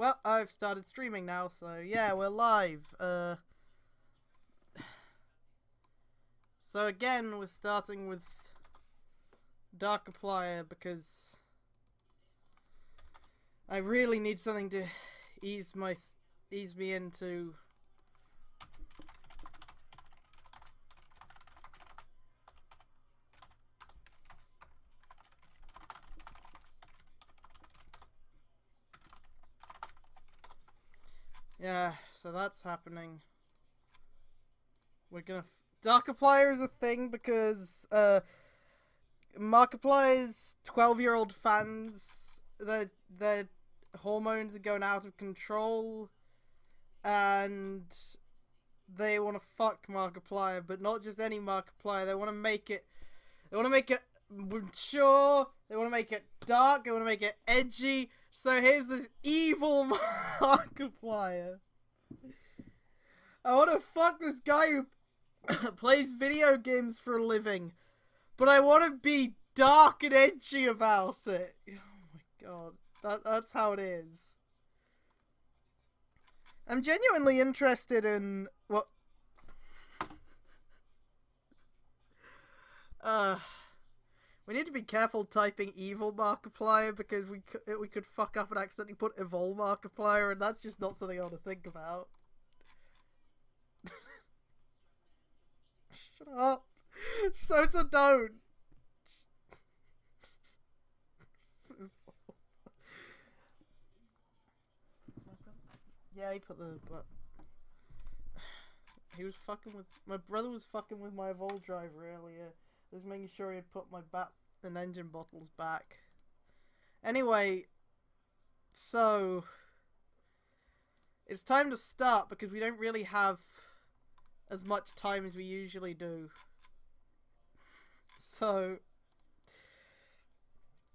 Well, I've started streaming now, so yeah, we're live. So again, we're starting with Antiplier because I really need something to ease me into. Yeah, so that's happening. We're gonna Antiplier is a thing because Markiplier's 12-year-old fans, their hormones are going out of control, and they want to fuck Markiplier, but not just any Markiplier. They want to make it. They want to make it mature. They want to make it dark. They want to make it edgy. So here's this evil Markiplier. I want to fuck this guy who plays video games for a living, but I want to be dark and edgy about it. Oh my god, that's how it is. I'm genuinely interested in what. We need to be careful typing evil Markiplier because we could fuck up and accidentally put evil Markiplier, and that's just not something I want to think about. Shut up. So don't. Yeah, he put the. He was fucking with. My brother was fucking with my Evolve driver earlier. He was making sure he had put my bat and engine bottles back. Anyway, so. It's time to start because we don't really have as much time as we usually do. So.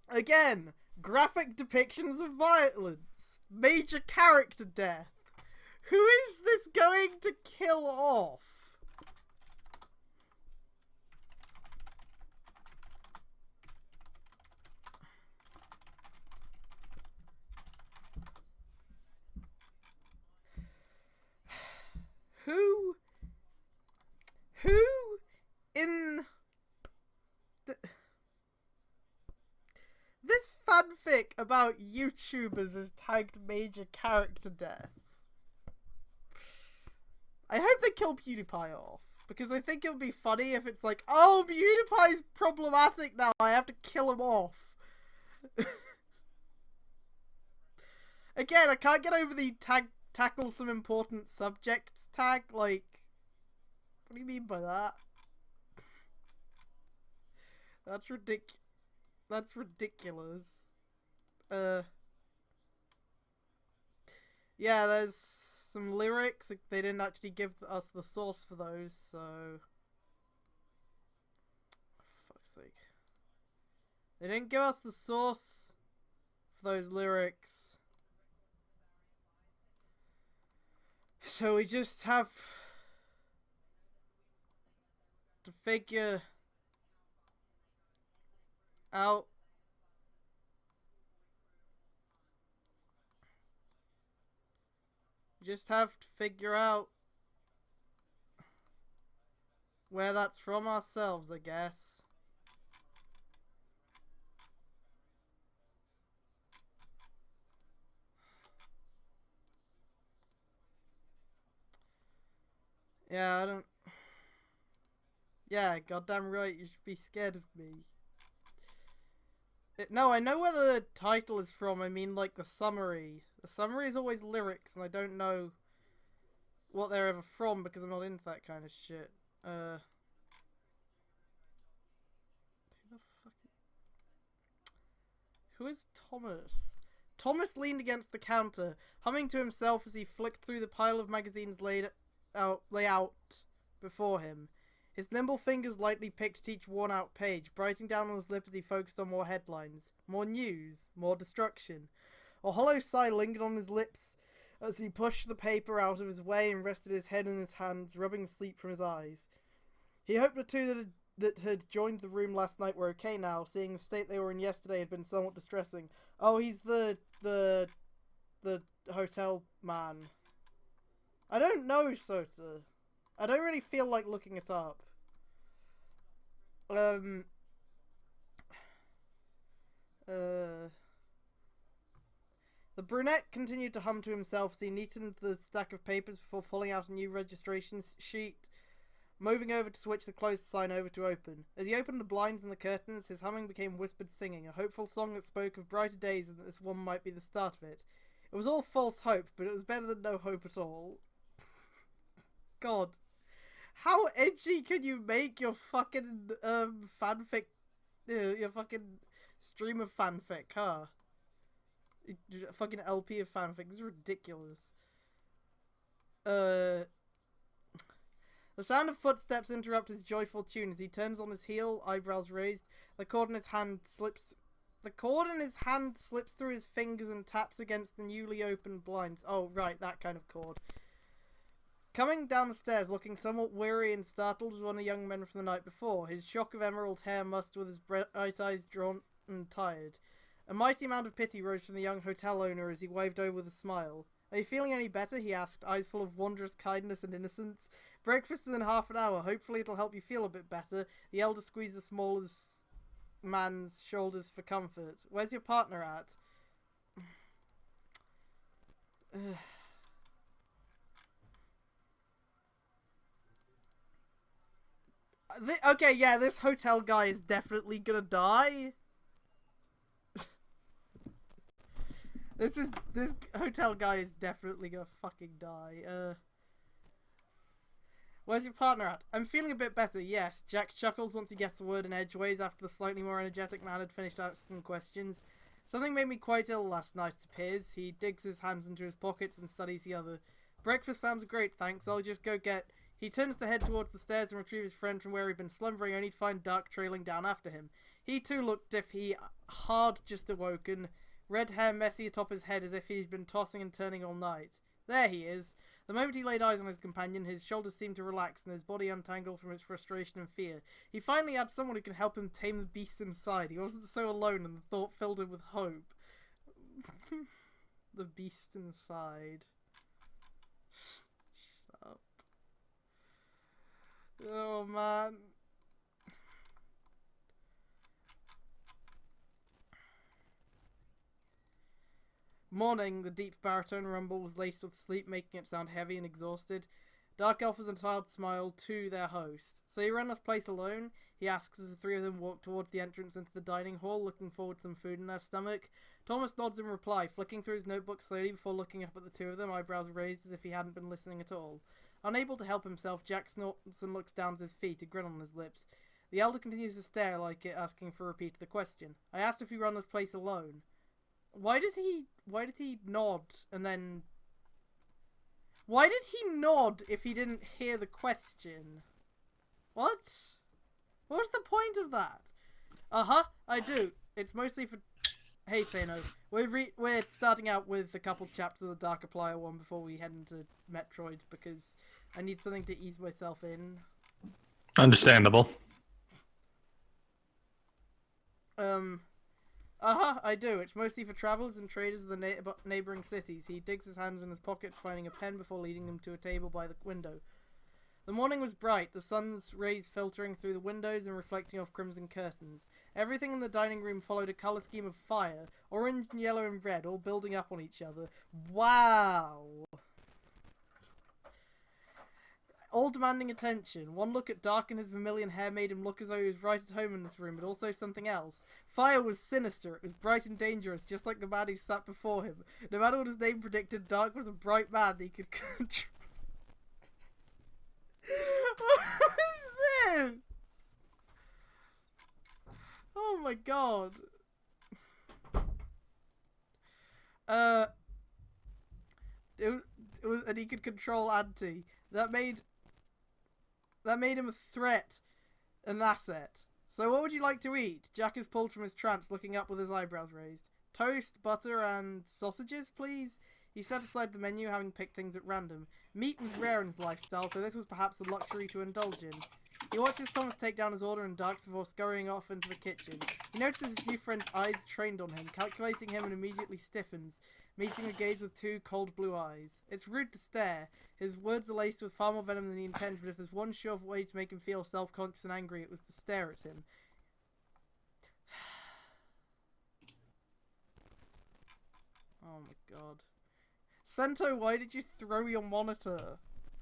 Again, graphic depictions of violence. Major character death. Who is this going to kill off? Who in this fanfic about YouTubers is tagged major character death? I hope they kill PewDiePie off, because I think it would be funny if it's like, oh, PewDiePie's problematic now, I have to kill him off. Again, I can't get over the tackle some important subjects tag, like, what do you mean by that? That's ridiculous. Yeah, there's some lyrics. They didn't actually give us the source for those, so. For fuck's sake. They didn't give us the source for those lyrics. So we just have to figure out just have to figure out where that's from ourselves, I guess. Yeah, I don't. Yeah, goddamn right, you should be scared of me. No, I know where the title is from. I mean, like, the summary. The summary is always lyrics, and I don't know what they're ever from because I'm not into that kind of shit. Who the fuck? Who is Thomas? Thomas leaned against the counter, humming to himself as he flicked through the pile of magazines laid out before him. His nimble fingers lightly picked at each worn-out page, biting down on his lip as he focused on more headlines. More news. More destruction. A hollow sigh lingered on his lips as he pushed the paper out of his way and rested his head in his hands, rubbing sleep from his eyes. He hoped the two that had joined the room last night were okay now, seeing the state they were in yesterday had been somewhat distressing. Oh, he's the hotel man? I don't know, Sota. I don't really feel like looking it up. The brunette continued to hum to himself as he neatened the stack of papers before pulling out a new registration sheet, moving over to switch the closed sign over to open. As he opened the blinds and the curtains, his humming became whispered singing, a hopeful song that spoke of brighter days and that this one might be the start of it. It was all false hope, but it was better than no hope at all. God. How edgy can you make your fucking, fanfic, your fucking stream of fanfic, huh? Fucking LP of fanfic. This is ridiculous. The sound of footsteps interrupt his joyful tune as he turns on his heel, eyebrows raised. The cord in his hand slips through his fingers and taps against the newly opened blinds. Oh, right, that kind of cord. Coming down the stairs, looking somewhat weary and startled, was one of the young men from the night before, his shock of emerald hair mussed with his bright eyes drawn and tired. A mighty amount of pity rose from the young hotel owner as he waved over with a smile. Are you feeling any better? He asked, eyes full of wondrous kindness and innocence. Breakfast is in half an hour. Hopefully it'll help you feel a bit better. The elder squeezed the smaller man's shoulders for comfort. Where's your partner at? Okay, yeah, this hotel guy is definitely gonna die. This hotel guy is definitely gonna fucking die. Where's your partner at? I'm feeling a bit better, yes. Jack chuckles once he gets a word in edgeways after the slightly more energetic man had finished asking questions. Something made me quite ill last night, it appears. He digs his hands into his pockets and studies the other. Breakfast sounds great, thanks. I'll just go get... He turns to head towards the stairs and retrieve his friend from where he'd been slumbering, only to find Dark trailing down after him. He too looked as if he had just awoken. Red hair messy atop his head as if he'd been tossing and turning all night. There he is. The moment he laid eyes on his companion, his shoulders seemed to relax and his body untangled from his frustration and fear. He finally had someone who could help him tame the beast inside. He wasn't so alone, and the thought filled him with hope. The beast inside. Shut up. Oh, man. Morning, the deep baritone rumble was laced with sleep, making it sound heavy and exhausted. Dark Elf was a tired smile to their host. So you run this place alone? He asks as the three of them walk towards the entrance into the dining hall, looking forward to some food in their stomach. Thomas nods in reply, flicking through his notebook slowly before looking up at the two of them, eyebrows raised as if he hadn't been listening at all. Unable to help himself, Jack snorts and looks down at his feet, a grin on his lips. The elder continues to stare like it, asking for a repeat of the question. I asked if you run this place alone. Why did he nod and then... Why did he nod if he didn't hear the question? What? What was the point of that? I do. It's mostly for... Hey, Sano. We're starting out with a couple chapters of the Antiplier one before we head into Metroid because I need something to ease myself in. Understandable. I do. It's mostly for travelers and traders of the neighbouring cities. He digs his hands in his pockets, finding a pen before leading them to a table by the window. The morning was bright, the sun's rays filtering through the windows and reflecting off crimson curtains. Everything in the dining room followed a colour scheme of fire, orange and yellow and red, all building up on each other. Wow! All demanding attention. One look at Dark and his vermilion hair made him look as though he was right at home in this room, but also something else. Fire was sinister, it was bright and dangerous, just like the man who sat before him. No matter what his name predicted, Dark was a bright man he could control. What is this? Oh my god. It was, and he could control Anti. That made him a threat, an asset. So what would you like to eat? Jack is pulled from his trance, looking up with his eyebrows raised. Toast, butter, and sausages, please? He set aside the menu, having picked things at random. Meat was rare in his lifestyle, so this was perhaps a luxury to indulge in. He watches Thomas take down his order and Dark's before scurrying off into the kitchen. He notices his new friend's eyes trained on him, calculating him and immediately stiffens. meeting the gaze with two cold blue eyes. It's rude to stare. His words are laced with far more venom than he intends, but if there's one sure way to make him feel self-conscious and angry, it was to stare at him. Oh my god. Sento, why did you throw your monitor?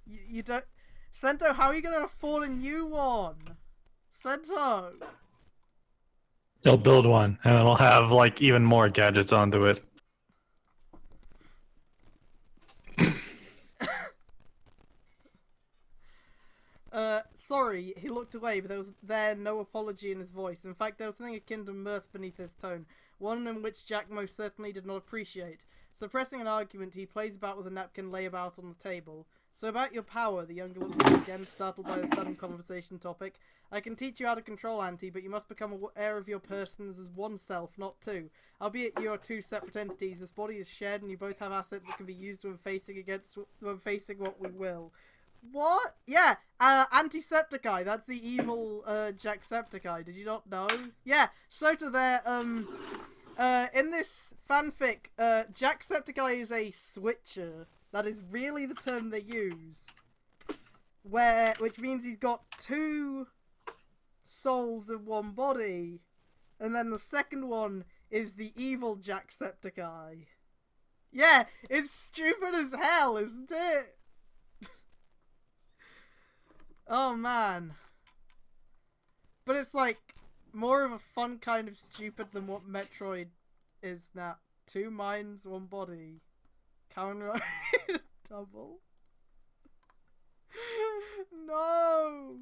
You don't... Sento, how are you going to afford a new one? Sento! They'll build one, and it'll have, like, even more gadgets onto it. Sorry, he looked away, but there was no apology in his voice. In fact, there was something akin to mirth beneath his tone, one in which Jack most certainly did not appreciate. Suppressing an argument, he plays about with a napkin lay about on the table. So about your power, the younger looked at him again, startled by the sudden conversation topic. I can teach you how to control Anti, but you must become aware of your persons as one self, not two. Albeit you are two separate entities, this body is shared and you both have assets that can be used when facing what we will. What? Yeah, Antisepticeye, that's the evil, Jacksepticeye, did you not know? Yeah, so to their, in this fanfic, Jacksepticeye is a switcher. That is really the term they use. Which means he's got two souls in one body. And then the second one is the evil Jacksepticeye. Yeah, it's stupid as hell, isn't it? Oh man. But it's like more of a fun kind of stupid than what Metroid is now. Two minds, one body. Kamen Rider double. No.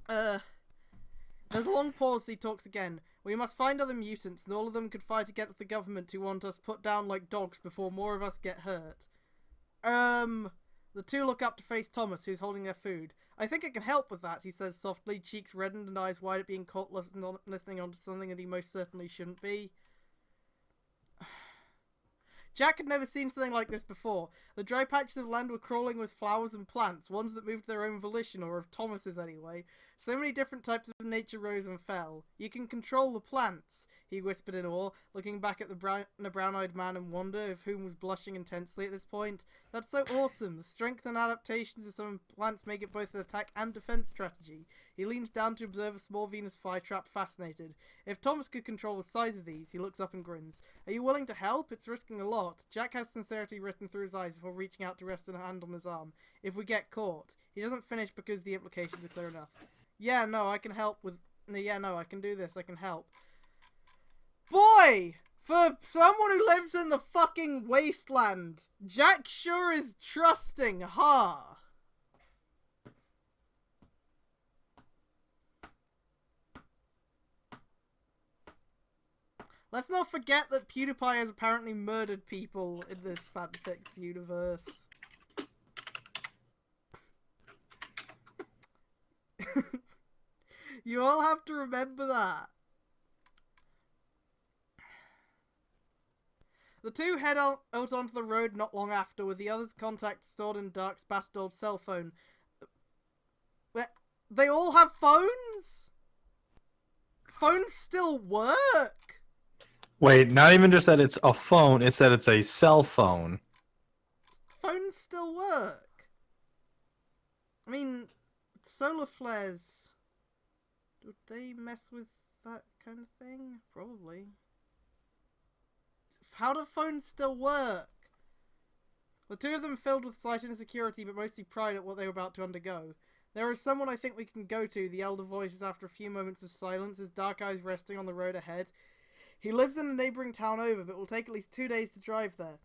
There's a long pause. He talks again. We must find other mutants, and all of them could fight against the government who want us put down like dogs before more of us get hurt. The two look up to face Thomas, who's holding their food. I think I can help with that, he says softly, cheeks reddened and eyes wide at being caught listening onto something that he most certainly shouldn't be. Jack had never seen something like this before. The dry patches of land were crawling with flowers and plants, ones that moved their own volition, or of Thomas's anyway. So many different types of nature rose and fell. You can control the plants, he whispered in awe, looking back at the brown-eyed man in wonder, of whom was blushing intensely at this point. That's so awesome. The strength and adaptations of some plants make it both an attack and defense strategy. He leans down to observe a small Venus flytrap, fascinated. If Thomas could control the size of these, he looks up and grins. Are you willing to help? It's risking a lot. Jack has sincerity written through his eyes before reaching out to rest a hand on his arm. If we get caught. He doesn't finish because the implications are clear enough. Yeah, no, I can help with... Yeah, no, I can do this. I can help. Boy! For someone who lives in the fucking wasteland, Jack sure is trusting, huh? Let's not forget that PewDiePie has apparently murdered people in this fanfics universe. You all have to remember that. The two head out onto the road not long after, with the other's contact stored in Dark's battered old cell phone. They all have phones? Phones still work? Wait, not even just that it's a phone, it's that it's a cell phone. Phones still work. I mean, solar flares, would they mess with that kind of thing? Probably. How do phones still work? The two of them filled with slight insecurity, but mostly pride at what they were about to undergo. There is someone I think we can go to, the elder voices after a few moments of silence, his dark eyes resting on the road ahead. He lives in a neighbouring town over, but will take at least 2 days to drive there.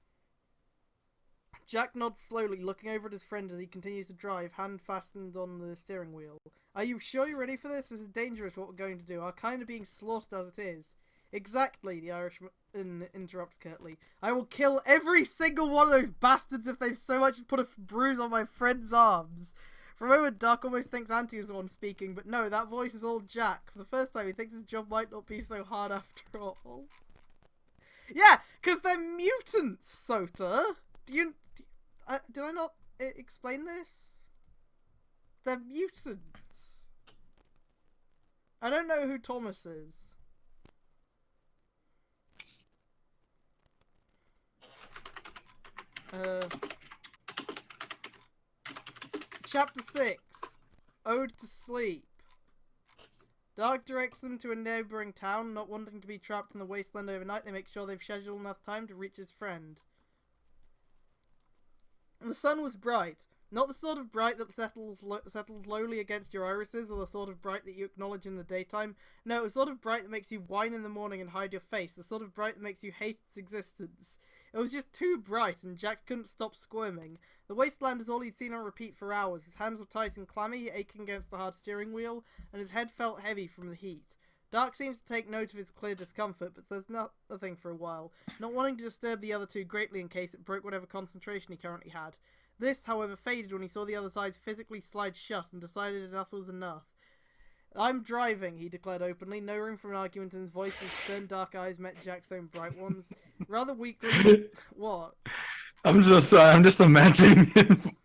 Jack nods slowly, looking over at his friend as he continues to drive, hand fastened on the steering wheel. Are you sure you're ready for this? This is dangerous what we're going to do. Our kind are being slaughtered as it is. Exactly, the Irishman interrupts curtly. I will kill every single one of those bastards if they've so much as put a bruise on my friend's arms. For a moment, Dark almost thinks Auntie is the one speaking, but no, that voice is all Jack. For the first time, he thinks his job might not be so hard after all. Yeah, because they're mutants, Sota. Did I not explain this? They're mutants. I don't know who Thomas is. Chapter 6. Ode to Sleep. Dark directs them to a neighbouring town. Not wanting to be trapped in the wasteland overnight, they make sure they've scheduled enough time to reach his friend. The sun was bright. Not the sort of bright that settles lowly against your irises, or the sort of bright that you acknowledge in the daytime. No, the sort of bright that makes you whine in the morning and hide your face. The sort of bright that makes you hate its existence. It was just too bright, and Jack couldn't stop squirming. The wasteland is all he'd seen on repeat for hours. His hands were tight and clammy, aching against the hard steering wheel, and his head felt heavy from the heat. Dark seems to take note of his clear discomfort, but says nothing for a while, not wanting to disturb the other two greatly in case it broke whatever concentration he currently had. This, however, faded when he saw the other's eyes physically slide shut and decided enough was enough. "I'm driving," he declared openly. No room for an argument in his voice. His stern dark eyes met Jack's own bright ones. Rather weakly... What? I'm just imagining him.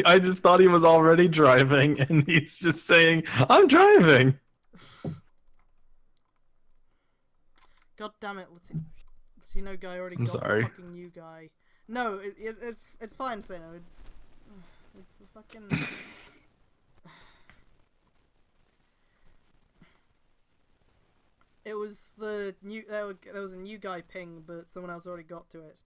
I just thought he was already driving, and he's just saying, "I'm driving." God damn it, Latino guy already got sorry. the fucking new guy. No, it's fine, Sano. It's the fucking... It was the new... There was a new guy ping, but someone else already got to it.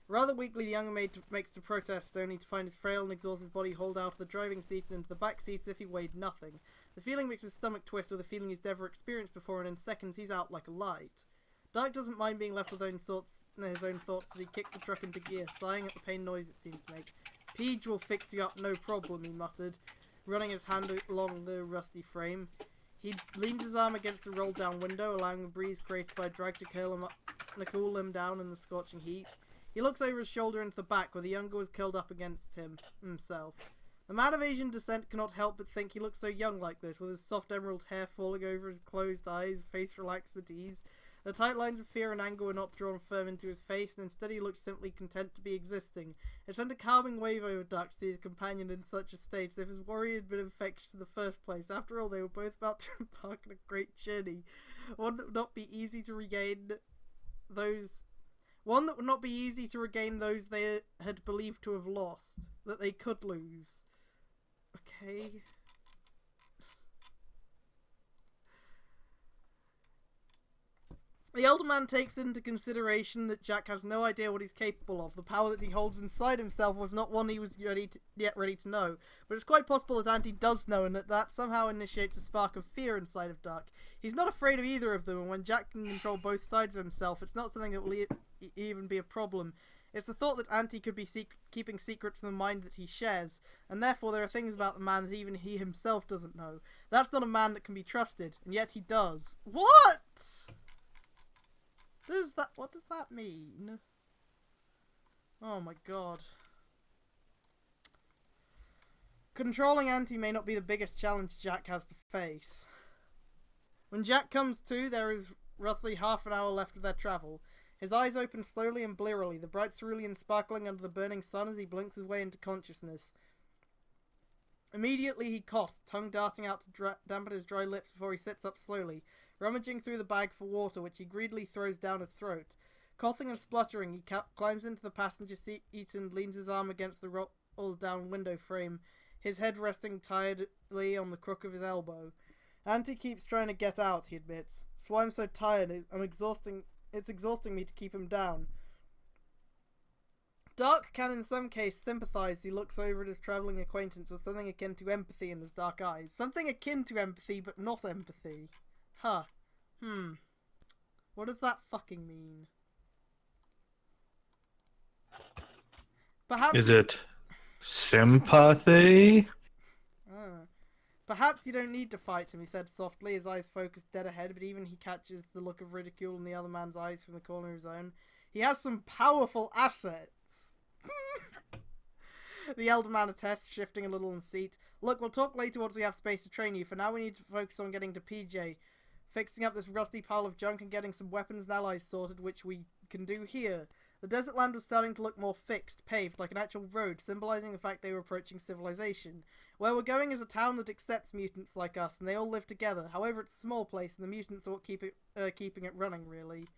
Rather weakly, the younger maid makes to protest, only to find his frail and exhausted body hauled out of the driving seat and into the back seat as if he weighed nothing. The feeling makes his stomach twist with a feeling he's never experienced before, and in seconds he's out like a light. Dark doesn't mind being left with his own thoughts as he kicks the truck into gear, sighing at the pain noise it seems to make. "Peach will fix you up, no problem," he muttered, running his hand along the rusty frame. He leans his arm against the rolled-down window, allowing the breeze created by drag to cool him down in the scorching heat. He looks over his shoulder into the back, where the younger was curled up against himself. The man of Asian descent cannot help but think he looks so young like this, with his soft emerald hair falling over his closed eyes, face relaxed at ease. The tight lines of fear and anger were not drawn firm into his face, and instead he looked simply content to be existing. It sent a calming wave over Duck to see his companion in such a state, as if his worry had been infectious in the first place. After all, they were both about to embark on a great journey. One that would not be easy to regain those they had believed to have lost. That they could lose. Okay. The elder man takes into consideration that Jack has no idea what he's capable of. The power that he holds inside himself was not one he was yet ready to know. But it's quite possible that Auntie does know, and that somehow initiates a spark of fear inside of Duck. He's not afraid of either of them, and when Jack can control both sides of himself, it's not something that will even be a problem. It's the thought that Auntie could be keeping secrets in the mind that he shares, and therefore there are things about the man that even he himself doesn't know. That's not a man that can be trusted, and yet he does. What? What does that mean? Oh my god. Controlling Auntie may not be the biggest challenge Jack has to face. When Jack comes to, there is roughly half an hour left of their travel. His eyes open slowly and blearily, the bright cerulean sparkling under the burning sun as he blinks his way into consciousness. Immediately he coughs, tongue darting out to dampen his dry lips before he sits up slowly, rummaging through the bag for water, which he greedily throws down his throat. Coughing and spluttering, he climbs into the passenger seat and leans his arm against the rolled-down window frame, his head resting tiredly on the crook of his elbow. Auntie keeps trying to get out, he admits. So I'm so tired, it's exhausting me to keep him down. Dark can in some case sympathize as he looks over at his travelling acquaintance with something akin to empathy in his dark eyes. Something akin to empathy, but not empathy. Huh. What does that fucking mean? Perhaps... Is it sympathy? Perhaps you don't need to fight him, he said softly, his eyes focused dead ahead, but even he catches the look of ridicule in the other man's eyes from the corner of his own. He has some powerful assets. The elder man attests, shifting a little in the seat. Look, we'll talk later once we have space to train you. For now we need to focus on getting to PJ. Fixing up this rusty pile of junk and getting some weapons and allies sorted, which we can do here. The desert land was starting to look more fixed, paved, like an actual road, symbolizing the fact they were approaching civilization. Where we're going is a town that accepts mutants like us, and they all live together. However, it's a small place, and the mutants are what keeping it running, really.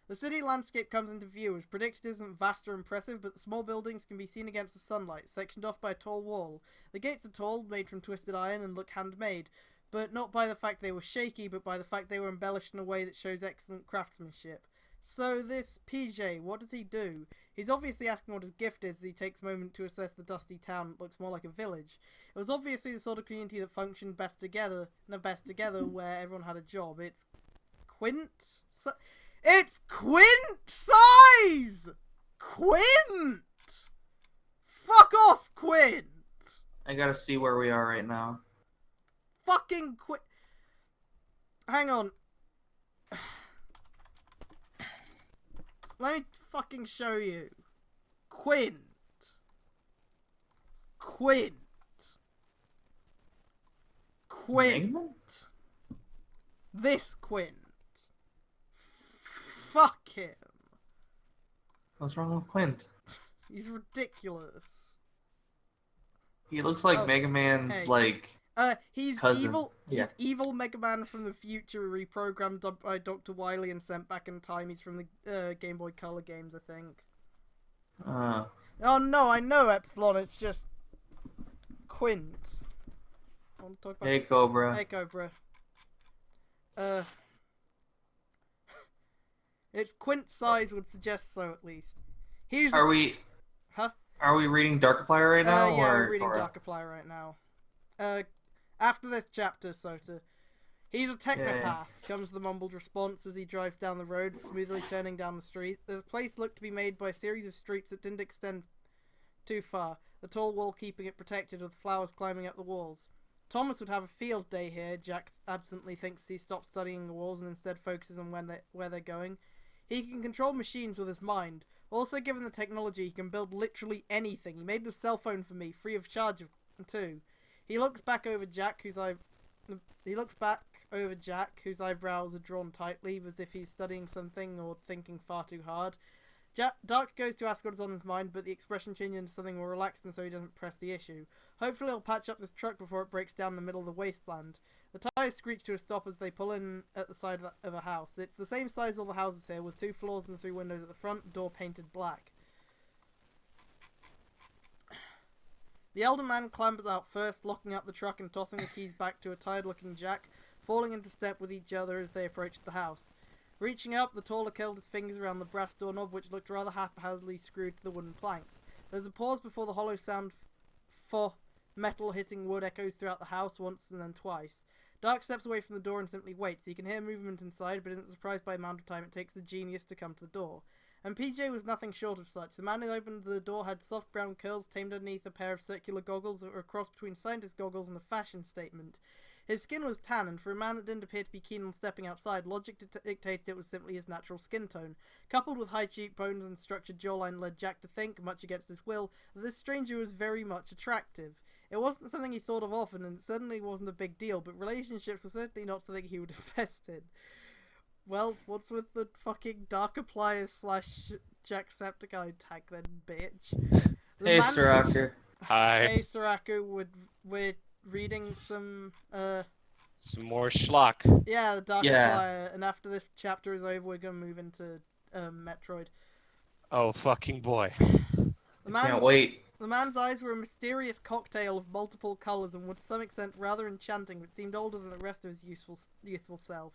The city landscape comes into view. As predicted, isn't vast or impressive, but the small buildings can be seen against the sunlight, sectioned off by a tall wall. The gates are tall, made from twisted iron, and look handmade, but not by the fact they were shaky, but by the fact they were embellished in a way that shows excellent craftsmanship. So this PJ, what does he do? He's obviously asking what his gift is as he takes a moment to assess the dusty town that looks more like a village. It was obviously the sort of community that functioned best together, where everyone had a job. It's Quint? It's Quint size! Quint! Fuck off, Quint! I gotta see where we are right now. Fucking Quint. Hang on. Let me fucking show you. Quint. Quint. Quint. Megman? This Quint. Fuck him. What's wrong with Quint? He's ridiculous. He looks like Mega Man's, hey. like... He's cousin. evil. Yeah. He's evil Mega Man from the future, reprogrammed by Dr. Wily and sent back in time. He's from the Game Boy Color games, I think. Oh no, I know Epsilon. It's just Quint. I want to talk about... Hey, Cobra. Hey, Cobra. Its Quint size would suggest so, at least. Here's Are we reading Darkiplier right now? Yeah, we're reading Darkiplier right now. After this chapter, Sota. He's a technopath, comes the mumbled response as he drives down the road, smoothly turning down the street. The place looked to be made by a series of streets that didn't extend too far, the tall wall keeping it protected with flowers climbing up the walls. Thomas would have a field day here. Jack absently thinks he stops studying the walls and instead focuses on where they're going. He can control machines with his mind. Also, given the technology, he can build literally anything. He made the cell phone for me, free of charge too. He looks back over Jack, whose eyebrows are drawn tightly, as if he's studying something or thinking far too hard. Dark goes to ask what is on his mind, but the expression changes into something more relaxed, and so he doesn't press the issue. Hopefully he'll patch up this truck before it breaks down in the middle of the wasteland. The tires screech to a stop as they pull in at the side of a house. It's the same size as all the houses here, with 2 floors and 3 windows at the front, door painted black. The elder man clambers out first, locking up the truck and tossing the keys back to a tired-looking Jack, falling into step with each other as they approached the house. Reaching up, the taller curled his fingers around the brass doorknob, which looked rather haphazardly screwed to the wooden planks. There's a pause before the hollow sound for metal hitting wood echoes throughout the house once and then twice. Dark steps away from the door and simply waits. He can hear movement inside, but isn't surprised by the amount of time it takes the genius to come to the door. And PJ was nothing short of such. The man who opened the door had soft brown curls tamed underneath a pair of circular goggles that were a cross between scientist goggles and a fashion statement. His skin was tan, and for a man that didn't appear to be keen on stepping outside, logic dictated it was simply his natural skin tone. Coupled with high cheekbones and structured jawline led Jack to think, much against his will, that this stranger was very much attractive. It wasn't something he thought of often, and it certainly wasn't a big deal, but relationships were certainly not something he would invest in. Well, what's with the fucking Darkiplier / Jacksepticeye tag then, bitch? Hey, Siraku. Hi. Hey, Siraku, we're reading some more schlock. Yeah, the Darkiplier, and after this chapter is over, we're gonna move into Metroid. Oh, fucking boy. Can't wait. The man's eyes were a mysterious cocktail of multiple colours and were to some extent rather enchanting, but seemed older than the rest of his youthful self.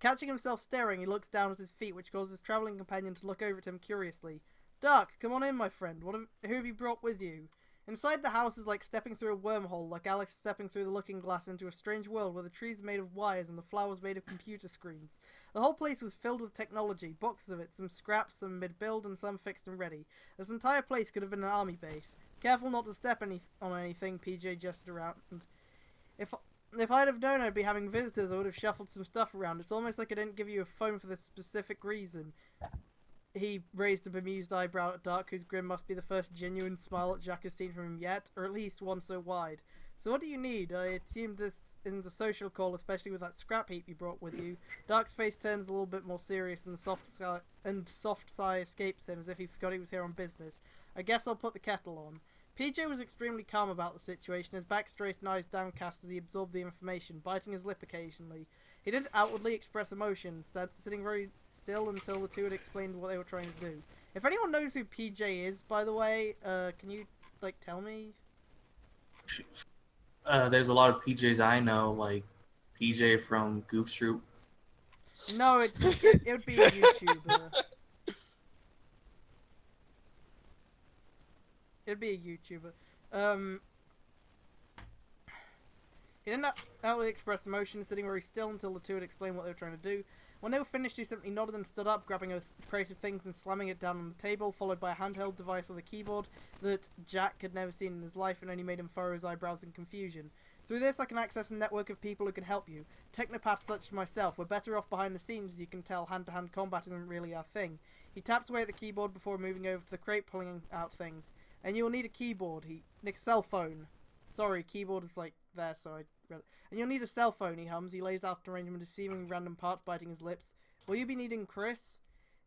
Catching himself staring, he looks down at his feet, which causes his travelling companion to look over at him curiously. Dark, come on in, my friend. Who have you brought with you? Inside the house is like stepping through a wormhole, like Alex stepping through the looking glass into a strange world where the trees are made of wires and the flowers made of computer screens. The whole place was filled with technology, boxes of it, some scraps, some mid-build, and some fixed and ready. This entire place could have been an army base. Careful not to step on anything, PJ gestured around. If I'd have known I'd be having visitors, I would have shuffled some stuff around. It's almost like I didn't give you a phone for this specific reason. He raised a bemused eyebrow at Dark, whose grin must be the first genuine smile that Jack has seen from him yet, or at least one so wide. So what do you need? I assume this isn't a social call, especially with that scrap heap you brought with you. Dark's face turns a little bit more serious, and soft sigh escapes him, as if he forgot he was here on business. I guess I'll put the kettle on. PJ was extremely calm about the situation, his back straight and eyes downcast as he absorbed the information, biting his lip occasionally. He didn't outwardly express emotion, instead sitting very still until the two had explained what they were trying to do. If anyone knows who PJ is, by the way, can you, like, tell me? There's a lot of PJs I know, like PJ from Goof Troop. No, it would be a YouTuber. It'd be a YouTuber. He didn't outwardly express emotion, sitting very still until the two had explained what they were trying to do. When they were finished, he simply nodded and stood up, grabbing a crate of things and slamming it down on the table, followed by a handheld device with a keyboard that Jack had never seen in his life and only made him furrow his eyebrows in confusion. Through this, I can access a network of people who can help you. Technopaths such as myself. We're better off behind the scenes, as you can tell. Hand-to-hand combat isn't really our thing. He taps away at the keyboard before moving over to the crate, pulling out things. And you'll need a keyboard. Nick, cell phone. Sorry, keyboard is like there, so I read it. And you'll need a cell phone, he hums. He lays out an arrangement of seeming random parts, biting his lips. Will you be needing Chris?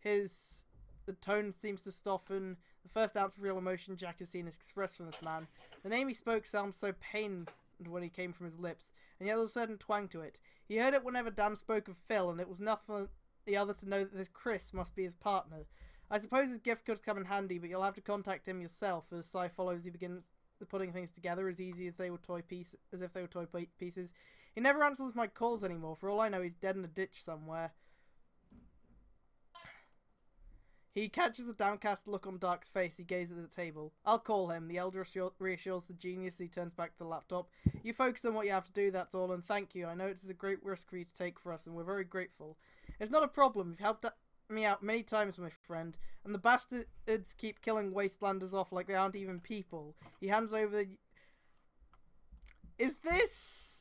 The tone seems to soften. The first ounce of real emotion Jack has seen is expressed from this man. The name he spoke sounds so pained when he came from his lips, and yet there was a certain twang to it. He heard it whenever Dan spoke of Phil, and it was enough for the other to know that this Chris must be his partner. I suppose his gift could come in handy, but you'll have to contact him yourself, as Sai follows he begins putting things together as easy as if they were toy pieces. He never answers my calls anymore. For all I know, he's dead in a ditch somewhere. He catches the downcast look on Dark's face. He gazes at the table. I'll call him. The elder reassures the genius as he turns back to the laptop. You focus on what you have to do, that's all, and thank you. I know it is a great risk for you to take for us, and we're very grateful. It's not a problem. You've helped me out many times, my friend, and the bastards keep killing wastelanders off like they aren't even people. He hands over the... Is this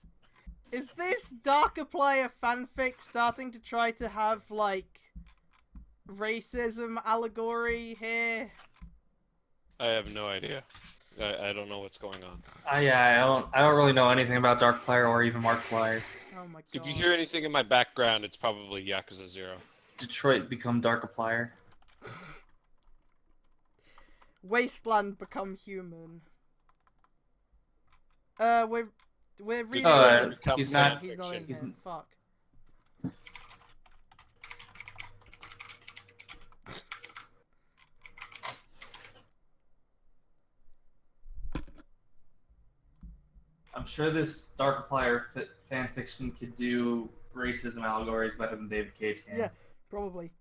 Darkiplier fanfic starting to try to have, like, racism allegory here? I have no idea. I don't know what's going on. Yeah, I don't really know anything about Darkiplier or even Markiplier. Oh my god. If you hear anything in my background, it's probably Yakuza 0. Detroit become Darkiplier. Wasteland become human. We're reading. He's not. He's not in He's here. Fuck. I'm sure this Darkiplier fanfiction could do racism allegories better than David Cage can. Yeah, probably.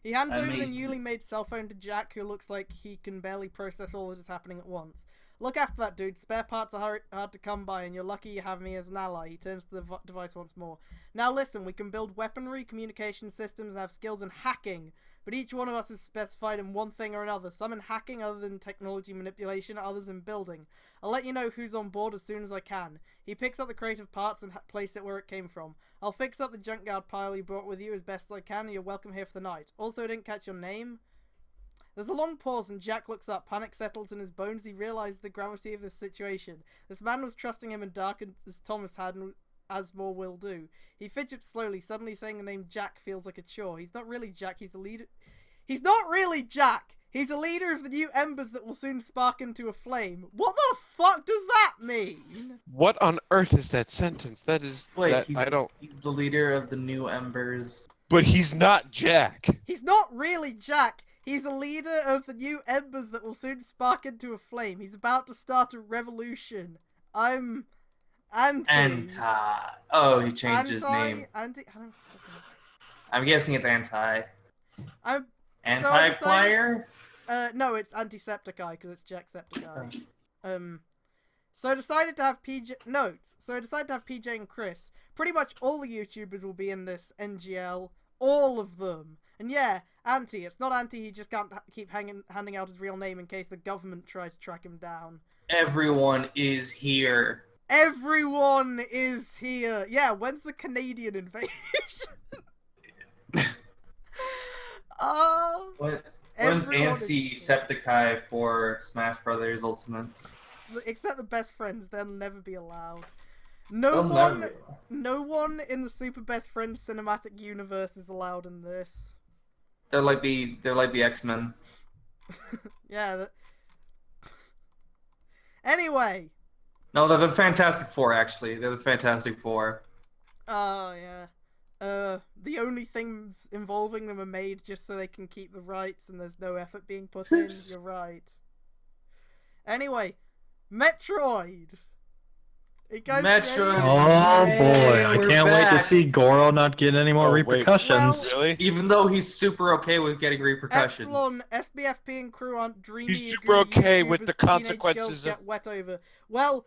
He hands over the newly made cell phone to Jack, who looks like he can barely process all that is happening at once. Look after that, dude. Spare parts are hard to come by, and you're lucky you have me as an ally. He turns to the device once more. Now listen, we can build weaponry, communication systems, and have skills in hacking. But each one of us is specified in one thing or another. Some in hacking, other than technology manipulation, others in building. I'll let you know who's on board as soon as I can. He picks up the crate of parts and places it where it came from. I'll fix up the junkyard pile you brought with you as best as I can, and you're welcome here for the night. Also, I didn't catch your name. There's a long pause and Jack looks up. Panic settles in his bones. He realizes the gravity of this situation. This man was trusting him in dark as Thomas had, and as more will do. He fidgets slowly, suddenly saying the name Jack feels like a chore. He's not really Jack, he's a leader. He's not really Jack! He's a leader of the new embers that will soon spark into a flame. What the fuck does that mean? What on earth is that sentence? That is... Wait, he's the leader of the new embers. But he's not Jack. He's not really Jack. He's a leader of the new embers that will soon spark into a flame. He's about to start a revolution. I'm... Oh, he changed his name. I don't know. I'm guessing it's Anti. Antiplier? No, it's Antisepticeye because it's Jacksepticeye. So I decided to have PJ and Chris. Pretty much all the YouTubers will be in this NGL. All of them. And yeah, Anti. It's not Anti. He just can't keep handing out his real name in case the government tries to track him down. Everyone is here. Everyone is here. Yeah, when's the Canadian invasion? When's Antisepticeye for Smash Brothers Ultimate? Except the best friends, they'll never be allowed. No one in the Super Best Friends cinematic universe is allowed in this. They're like the X-Men. Yeah. Anyway. No, they're the Fantastic Four, actually. They're the Fantastic Four. Oh, yeah. The only things involving them are made just so they can keep the rights and there's no effort being put in. You're right. Anyway, Metroid! You guys Metroid. ready? Oh boy, I We're can't wait to back. see Goro not get any more Oh, wait. repercussions. Well, Really? Even though he's super okay with getting repercussions. Epsilon, SBFP, and crew aren't dreamy. He's super okay with the YouTubers teenage consequences girls of- get wet over. Well,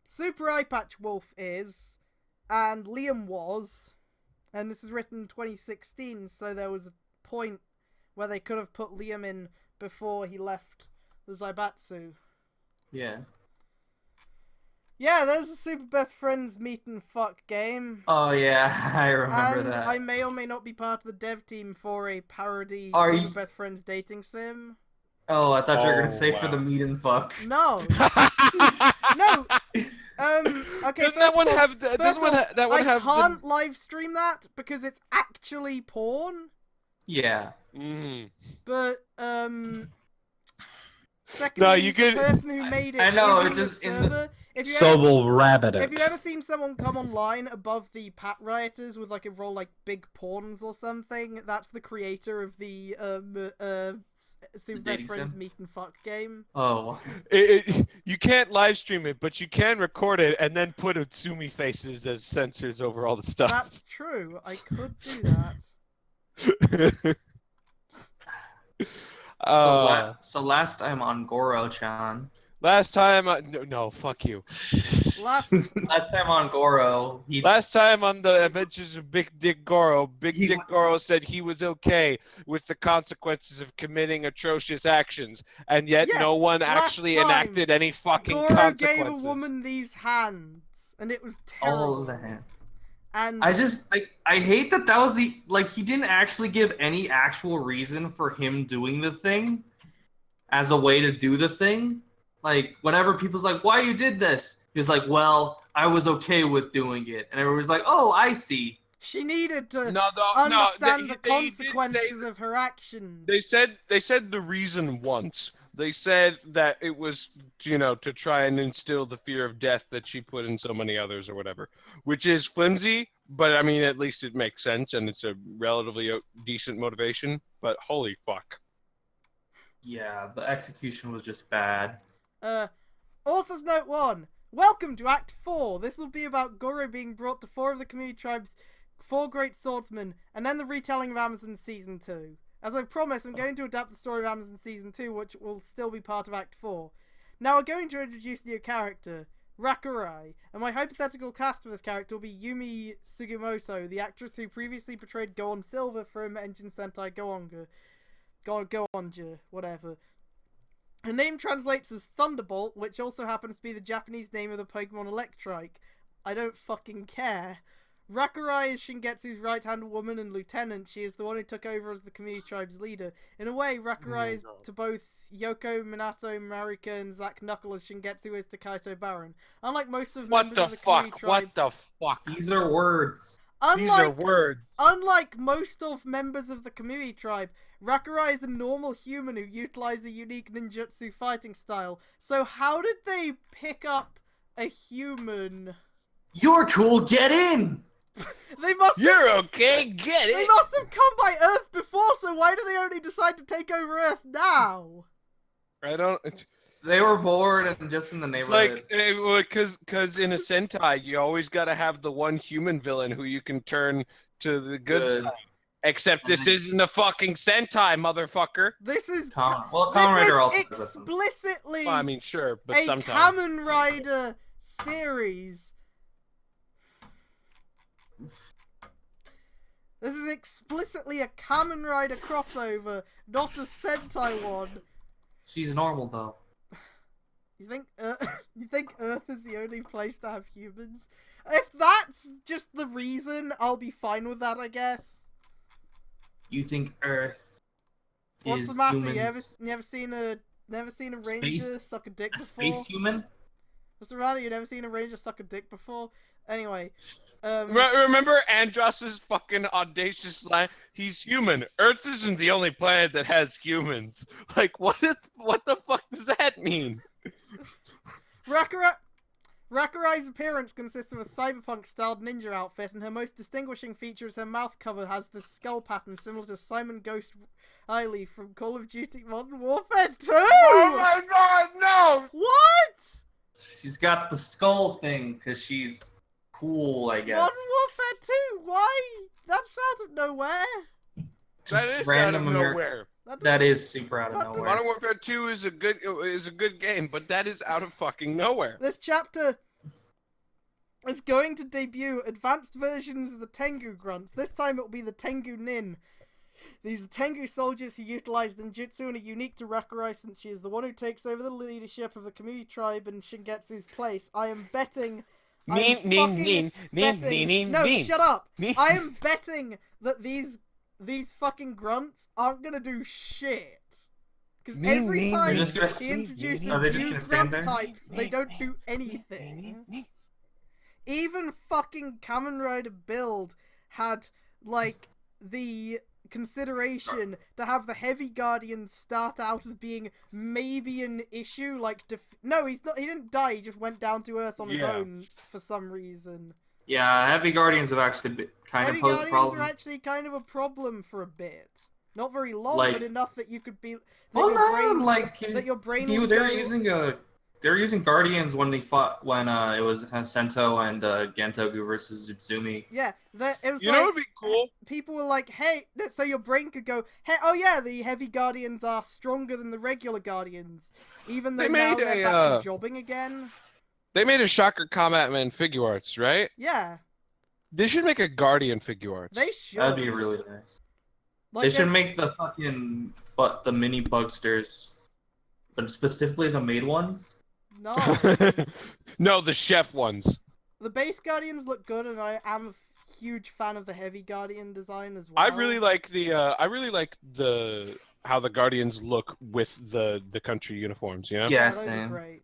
Super Eye Patch Wolf is, and Liam was, and this is written in 2016, so there was a point where they could have put Liam in before he left the Zaibatsu. Yeah. Yeah, there's a Super Best Friends meet and fuck game. Oh yeah, I remember And that. I may or may not be part of the dev team for a parody Are Super you- Best Friends dating sim. Oh, I thought you were gonna Oh, say for wow. the meet and fuck. No, no. Okay. Doesn't that one have? first Doesn't of one all, that one I have? can't live stream that because it's actually porn. Yeah. But secondly, No, you could- the person who made it I know, is it in just- the in the- server. If you So ever, we'll rabbit it. if you ever seen someone come online above the Pat Rioters with like a role like Big Pawns or something, that's the creator of the Super Best dating Friends sim? meet and fuck game. Oh. You can't live stream it, but you can record it and then put Utsumi faces as censors over all the stuff. That's true. I could do that. So last time on Goro-chan. Last time, no, fuck you. Last Last time on Goro, he Last time on the Adventures of Big Dick Goro, Big He Dick Goro said he was okay with the consequences of committing atrocious actions, and yet Yeah, no one last actually time, enacted any fucking Goro gave a consequences. woman these hands, and it was all terrible. of the hands. And I hate that was the he didn't actually give any actual reason for him doing the thing as a way to do the thing. Like whenever people's like, "Why you did this?" He was like, "Well, I was okay with doing it," and everybody's like, "Oh, I see." she needed to No, understand they- the they did- consequences of her actions. They said the reason once. They said that it was, to try and instill the fear of death that she put in so many others or whatever, which is flimsy, but I mean, at least it makes sense and it's a relatively decent motivation, but holy fuck. Yeah, the execution was just bad. Author's Note 1. Welcome to Act 4. This will be about Goro being brought to 4 of the community tribe's 4 great swordsmen, and then the retelling of Amazon Season 2. As I promised, I'm going to adapt the story of Amazon Season 2, which will still be part of Act 4. Now we're going to introduce a new character, Rakurai, and my hypothetical cast for this character will be Yumi Sugimoto, the actress who previously portrayed Goon Silver from Engine Sentai Goonja, whatever. Her name translates as Thunderbolt, which also happens to be the Japanese name of the Pokemon Electrike. I don't fucking care. Rakurai is Shingetsu's right-hand woman and lieutenant. She is the one who took over as the community tribe's leader. In a way, Rakurai is to both Yoko, Minato, Marika, and Zack Knuckle as Shingetsu is to Kaito Baron. Unlike most of What members the of the community fuck? tribe, What the fuck? These are words. These are words. Unlike most of members of the community tribe, Rakurai is a normal human who utilizes a unique ninjutsu fighting style. So how did they pick up a human? You're cool. Get in. They must have, You're okay, get they it! must have come by Earth before, so why do they only decide to take over Earth now? I don't... They were bored and just in the It's neighborhood. like, because in a Sentai, you always gotta have the one human villain who you can turn to the good Good. side. Except this isn't a fucking Sentai, motherfucker! This is Kamen this Rider is also does them. explicitly Well, I mean, sure, but a sometimes... Kamen Rider series. This is explicitly a Kamen Rider crossover, not a Sentai one. She's normal though. You think Earth is the only place to have humans? If that's just the reason, I'll be fine with that, I guess. You think Earth What's is the matter? humans? You ever seen a ranger suck a dick A before? space human? What's the matter? You never seen a ranger suck a dick before? Anyway, Remember Andross's fucking audacious line? He's human. Earth isn't the only planet that has humans. Like, what the fuck does that mean? Rakurai's appearance consists of a cyberpunk-styled ninja outfit, and her most distinguishing feature is her mouth cover has this skull pattern similar to Simon Ghost Riley from Call of Duty Modern Warfare 2! Oh my god, no! What? She's got the skull thing because she's cool, I guess. Modern Warfare 2? Why? That's out of nowhere. That Just is random out of Ameri- nowhere. That is super out of that nowhere. Modern Warfare 2 is a good game, but that is out of fucking nowhere. This chapter is going to debut advanced versions of the Tengu grunts. This time it will be the Tengu Nin. These are Tengu soldiers who utilize ninjutsu and are unique to Rakurai since she is the one who takes over the leadership of the Kamui tribe in Shingetsu's place. I am betting... No, shut up! I am betting that these fucking grunts aren't gonna do shit. Because every time he introduces new grunt types, they don't do anything. Even fucking Kamen Rider Build had, like, the consideration to have the Heavy Guardians start out as being maybe an issue, like, no, he didn't die, he just went down to Earth on his own for some reason. Yeah, Heavy Guardians have actually been kind of posed a Heavy problem. Guardians are actually kind of a problem for a bit. Not very long, Like- but enough that you could be... That your brain you, will they're go... using Guardians when they fought when it was Sento and Gentoku versus Utsumi. Yeah, it was You know what would be cool? people were like, hey, so your brain could go, hey, oh yeah, the Heavy Guardians are stronger than the regular Guardians. Even though They now made they're a, back to jobbing again. They made a Shocker Combat Man figure arts, right? Yeah, They should make a Guardian figure arts. they should. That'd be really nice. Like, They should there's- make the fucking the mini bugsters, but specifically the made ones. No, No, the chef ones. the base Guardians look good, and I am a huge fan of the Heavy Guardian design as well. I really like how the Guardians look with the country uniforms, you know? Yeah, those are same. great.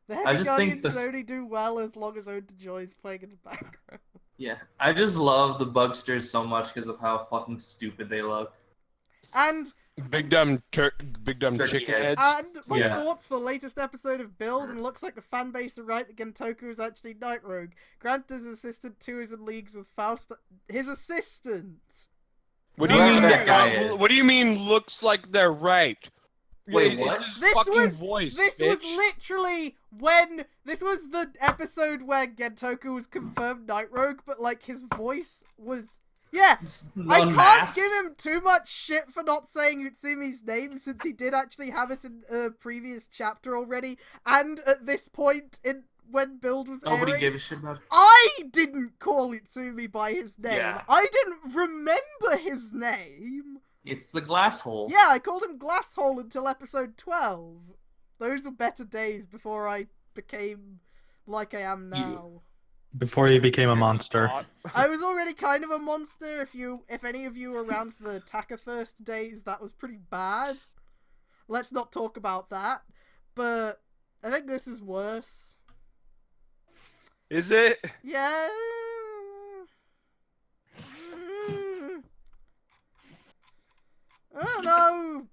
The Heavy just Guardians think can this- only do well as long as Ode to Joy's playing in the background. Yeah, I just love the bugsters so much because of how fucking stupid they look. And Big dumb Turkey chicken heads. heads. my Yeah. thoughts for latest episode of Build, and looks like the fan base are right that Gentoku is actually Night Rogue. Grant, his assistant too, is in leagues with Faust. His assistant. What do you Whoever mean? that guy is. What do you mean? Looks like they're right. Wait, It's what? his This fucking was voice, this bitch. was literally when this was the episode where Gentoku was confirmed Night Rogue, but like his voice was I can't Unmasked. give him too much shit for not saying Utsumi's name, since he did actually have it in a previous chapter already, and at this point in when Build was Nobody airing, gave a shit about it. I didn't call Utsumi by his name. Yeah. I didn't remember his name. It's the glass hole. Yeah, I called him Glasshole until episode 12. Those were better days before I became like I am now. Before he became a monster. I was already kind of a monster. If any of you were around for the Takathirst days, that was pretty bad. Let's not talk about that. But I think this is worse. Is it? Yeah. I don't know.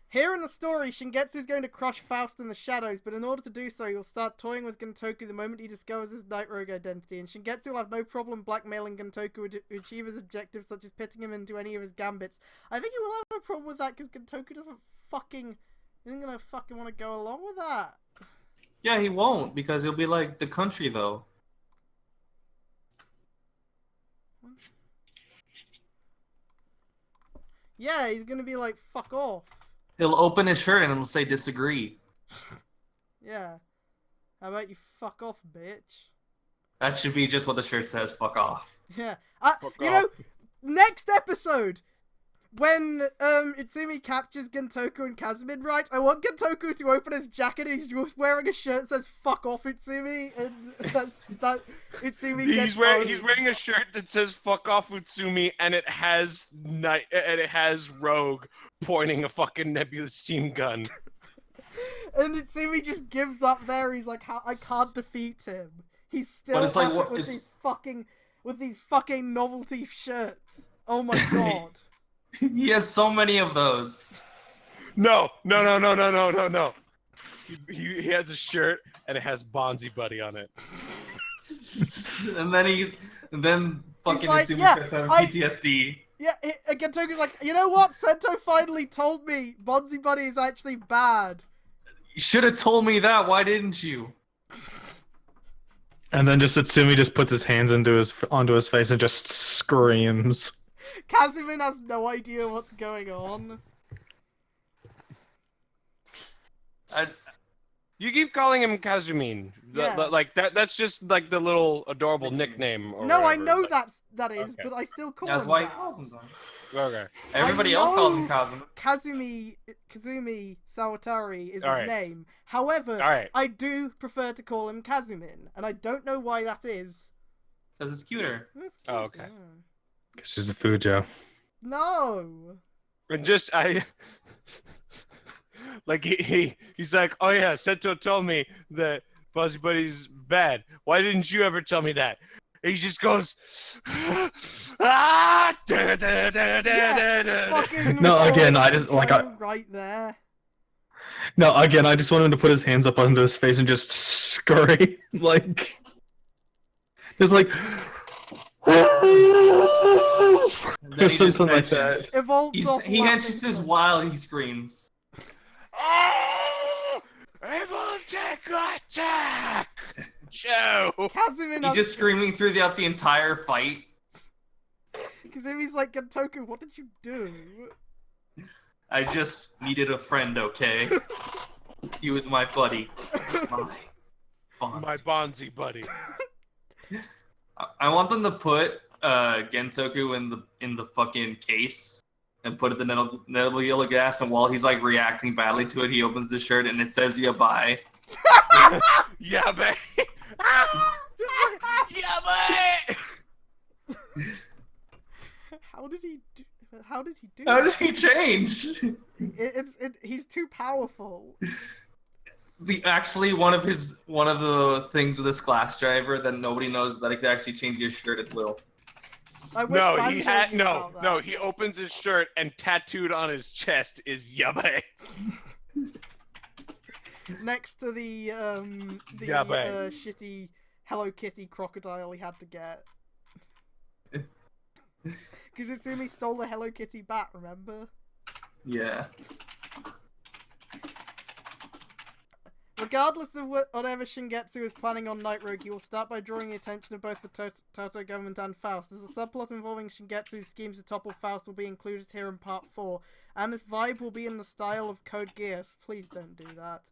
Here in the story, Shingetsu is going to crush Faust in the shadows, but in order to do so, he'll start toying with Gentoku the moment he discovers his Night Rogue identity, and Shingetsu will have no problem blackmailing Gentoku to achieve his objectives, such as pitting him into any of his gambits. I think he will have a problem with that, because Gentoku isn't gonna fucking want to go along with that. Yeah, he won't, because he'll be like the country though. Yeah, he's gonna be like, fuck off. He'll open his shirt and it'll say disagree. Yeah. How about you fuck off, bitch? That should be just what the shirt says, fuck off. Yeah. Fuck You off. know, next episode, when Itsumi captures Gentoku and Kazumin, right? I want Gentoku to open his jacket and he's just wearing a shirt that says "fuck off, Itsumi," and that Itsumi gets He's voted. wearing a shirt that says "fuck off Utsumi" and it has Rogue pointing a fucking Nebula steam gun. And Itsumi just gives up there. He's like, I can't defeat him. He's still But it's like, at it what with is- these fucking novelty shirts. Oh my god. He has so many of those. No. He has a shirt and it has Bonzi Buddy on it. and then fucking like, Insumi yeah, starts having I- PTSD. Yeah, Gentoku's like, you know what? Sento finally told me Bonzi Buddy is actually bad. You should have told me that. Why didn't you? And then just Atsumi just puts his hands onto his face and just screams. Kazumin has no idea what's going on. You keep calling him Kazumin. Yeah. Like that's just like the little adorable nickname. Or No, I whatever. know that is, Okay. but I still call That's him why he that. calls him that. Okay. Everybody I else calls him know Kazuma. Kazumi Sawatari is Alright. his name. However, Alright. I do prefer to call him Kazumin, and I don't know why that is. Because it's cuter. That's Oh, cute, okay. yeah. She's a Fujo. No. And just like he's like, oh yeah, Sento told me that Bonzi Buddy's bad. Why didn't you ever tell me that? And he just goes, ah, Fucking No, again, I just like right there. No, again, I just want him to put his hands up onto his face and just scream like, just like, And then or he something like just that. mentions- Evolves off He laughing mentions so- while he screams. oh, evil attack, Joe. Kazumin He's has... just screaming throughout the entire fight. Kazumi's like, Gentoku, what did you do? I just needed a friend, okay? He was my buddy. My Bonzi Buddy. I want them to put Gentoku in the fucking case and put it in the Nebula Yellow Gas, and while he's like reacting badly to it, he opens his shirt and it says "Yeah, bye." Yeah, man. Yeah, man. How did he do? How did he do? How did that? he change? He's too powerful. Actually, one of the things of this glass driver that nobody knows that it could actually change your shirt at will. I wish No, Banjo he had knew about that. no. He opens his shirt and tattooed on his chest is Yabe. Next to the Yeah, bang. shitty Hello Kitty crocodile he had to get. Because Utsumi stole the Hello Kitty bat, remember? Yeah. Regardless of whatever Shingetsu is planning on Night Rogue, he will start by drawing the attention of both the Toto government and Faust. As a subplot involving Shingetsu's schemes to topple Faust will be included here in part 4, and this vibe will be in the style of Code Geass. Please don't do that.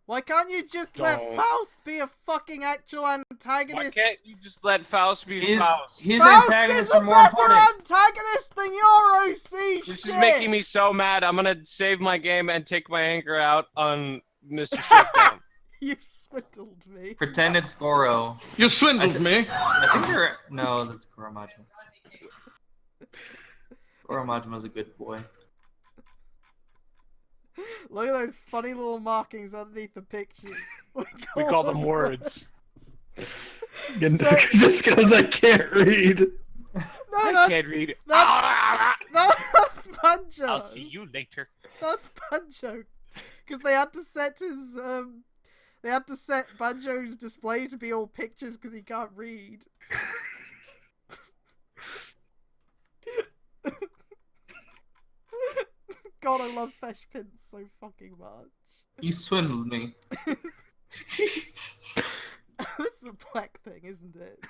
Why can't you just let Don't. Faust be a fucking actual Why antagonist? can't you just let Faust be His Faust? Faust antagonists is a are more better important. antagonist than your OC This shit! is making me so mad. I'm gonna save my game and take my anger out on Mr. Shakedown. You swindled me. Pretend it's Goro. You swindled me. I think you're no, that's Goro Majima. Goro Majima's a good boy. Look at those funny little markings underneath the pictures. We call them words. Gentoku just goes, I can't read. No, I that's, can't read. that's Banjo. I'll see you later. That's Banjo. Because they had to set his they had to set Banjo's display to be all pictures because he can't read. God, I love Fesh Pins so fucking much. You swindled me. This is a black thing, isn't it?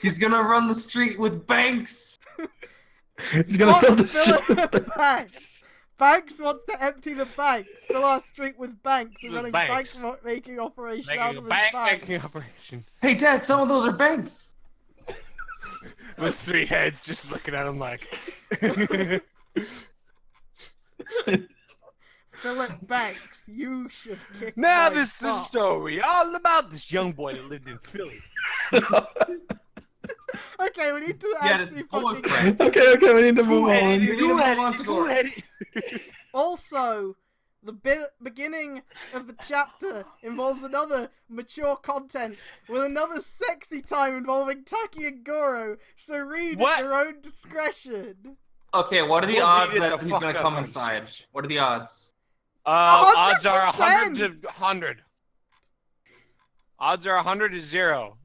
He's gonna run the street with Banks. He's gonna What? fill the Fill street it with with banks. Banks wants to empty the banks. Fill our street with banks and With running banks. bank making operation Making out a of his bank bank. making operation. Hey, Dad, some of those are Banks. With 3 heads just looking at him like. Philip Banks, you should kick Now my this is a butt. story all about this young boy that lived in Philly. Okay, we need to Yeah, actually it's boy fucking... friend. Okay, we need to move on. Who had it? Also, The beginning of the chapter involves another mature content with another sexy time involving Taki and Goro, so read What? at your own discretion. Okay, what are the We'll odds read it that the he's fuck gonna up come on inside? stage. What are the odds? Odds are 100 100%. to 100. Odds are 100 to 0.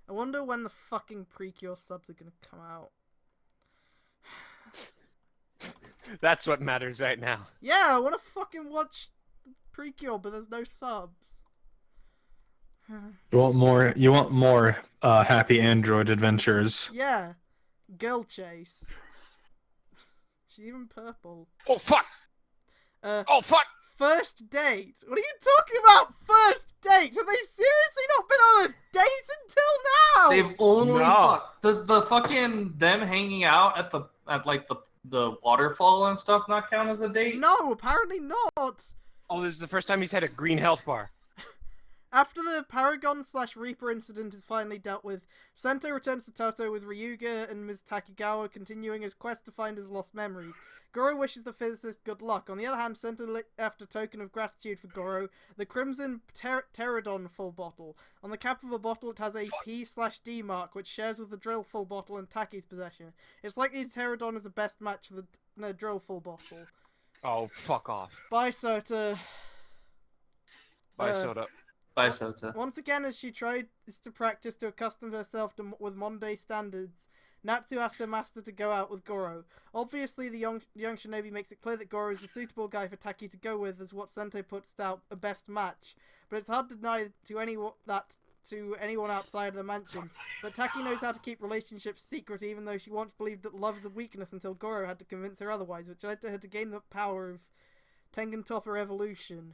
I wonder when the fucking Precure subs are gonna come out. That's what matters right now. Yeah, I wanna fucking watch Precure, but there's no subs. You want more? You want more happy Android adventures? Yeah. Girl chase. She's even purple. Oh fuck! Oh fuck! First date? What are you talking about? First date? Have they seriously not been on a date until now? They've only No. fucked. Does the fucking them hanging out at like the waterfall and stuff not count as a date? No, apparently not. Oh, this is the first time he's had a green health bar. After the Paragon/Reaper incident is finally dealt with, Sento returns to Toto with Ryuga and Ms. Takigawa continuing his quest to find his lost memories. Goro wishes the physicist good luck. On the other hand, Sento left a token of gratitude for Goro, the Crimson Pterodon full bottle. On the cap of the bottle it has a P/D mark, which shares with the drill full bottle in Taki's possession. It's likely the Pterodon is the best match for the drill full bottle. Oh, fuck off. Bye, Sota. Bye, soda. Bye, Sota. Once again, as she tries to practice to accustom herself with modern-day standards, Natsu asks her master to go out with Goro. Obviously, the young shinobi makes it clear that Goro is a suitable guy for Taki to go with, as what Sento puts out a best match. But it's hard to deny to anyone outside of the mansion. But Taki knows how to keep relationships secret, even though she once believed that love is a weakness until Goro had to convince her otherwise, which led to her to gain the power of Tengen Topper Evolution.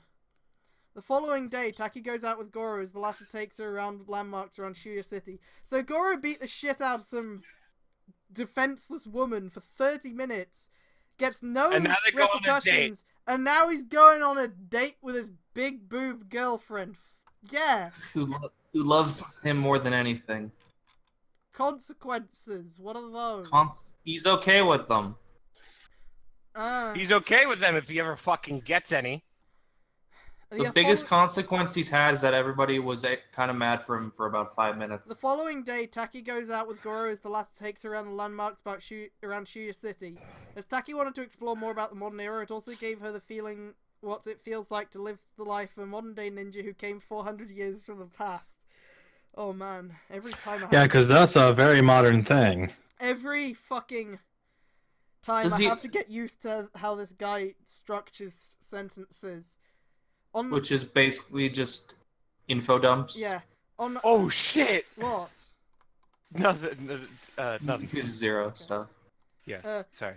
The following day, Taki goes out with Goro as the latter takes her around landmarks around Shuya City. So Goro beat the shit out of some defenseless woman for 30 minutes, gets no And now they go on a repercussions, and now he's going on a date with his big boob girlfriend. Yeah. Who loves him more than anything? Consequences. What are those? He's okay with them. He's okay with them if he ever fucking gets any. The biggest consequence he's had is that everybody was kind of mad for him for about 5 minutes. The following day, Taki goes out with Goro as the latter takes her around the landmarks around Shuya City. As Taki wanted to explore more about the modern era, it also gave her the feeling what it feels like to live the life of a modern-day ninja who came 400 years from the past. Oh man, every time Yeah, because that's a very modern thing. Every fucking time I have to get used to how this guy structures sentences. Which is basically just info dumps. Yeah. Oh shit! What? Nothing. Nothing. Zero stuff. Yeah. Sorry.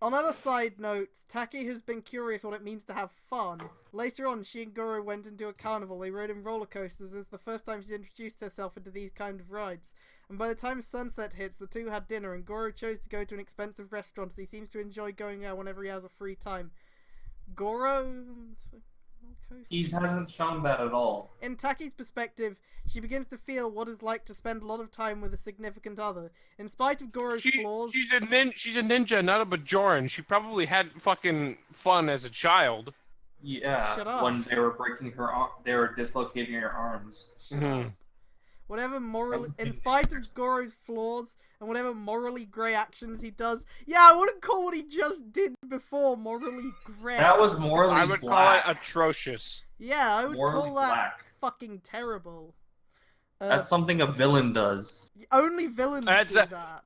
On other side notes, Taki has been curious what it means to have fun. Later on, she and Goro went into a carnival. They rode in roller coasters. It's the first time she's introduced herself into these kind of rides. And by the time sunset hits, the two had dinner, and Goro chose to go to an expensive restaurant as he seems to enjoy going there whenever he has a free time. Goro... He hasn't shown that at all. In Taki's perspective, she begins to feel what it's like to spend a lot of time with a significant other. In spite of Goro's flaws... She's a ninja, not a Bajoran. She probably had fucking fun as a child. Yeah, Shut up. when they were breaking her arm, they were dislocating her arms. Whatever in spite of Goro's flaws and whatever morally grey actions he does, yeah, I wouldn't call what he just did before morally grey. That was morally I would black. call it atrocious. Yeah, I would Morally call that black. fucking terrible. That's something a villain does. Only villains do that.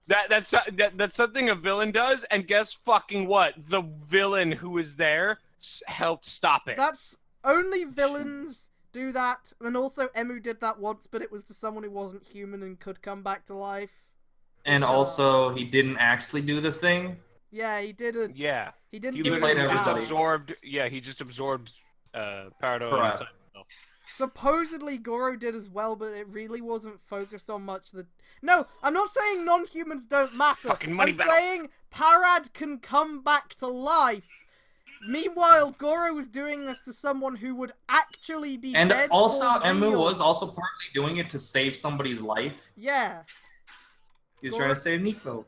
That's something a villain does, and guess fucking what? The villain who was there helped stop it. That's only villains do that, and also Emu did that once, but it was to someone who wasn't human and could come back to life. And also, he didn't actually do the thing. Yeah, he didn't. Yeah. He didn't. He do played his everybody. powers. absorbed. Yeah, he just absorbed Parado. Correct. Supposedly Goro did as well, but it really wasn't focused on much. No, I'm not saying non-humans don't matter. Fucking money I'm battle. saying Parad can come back to life. Meanwhile, Goro was doing this to someone who would actually be And dead also, for Emu real. was also partly doing it to save somebody's life. Yeah. He was trying to save Nico.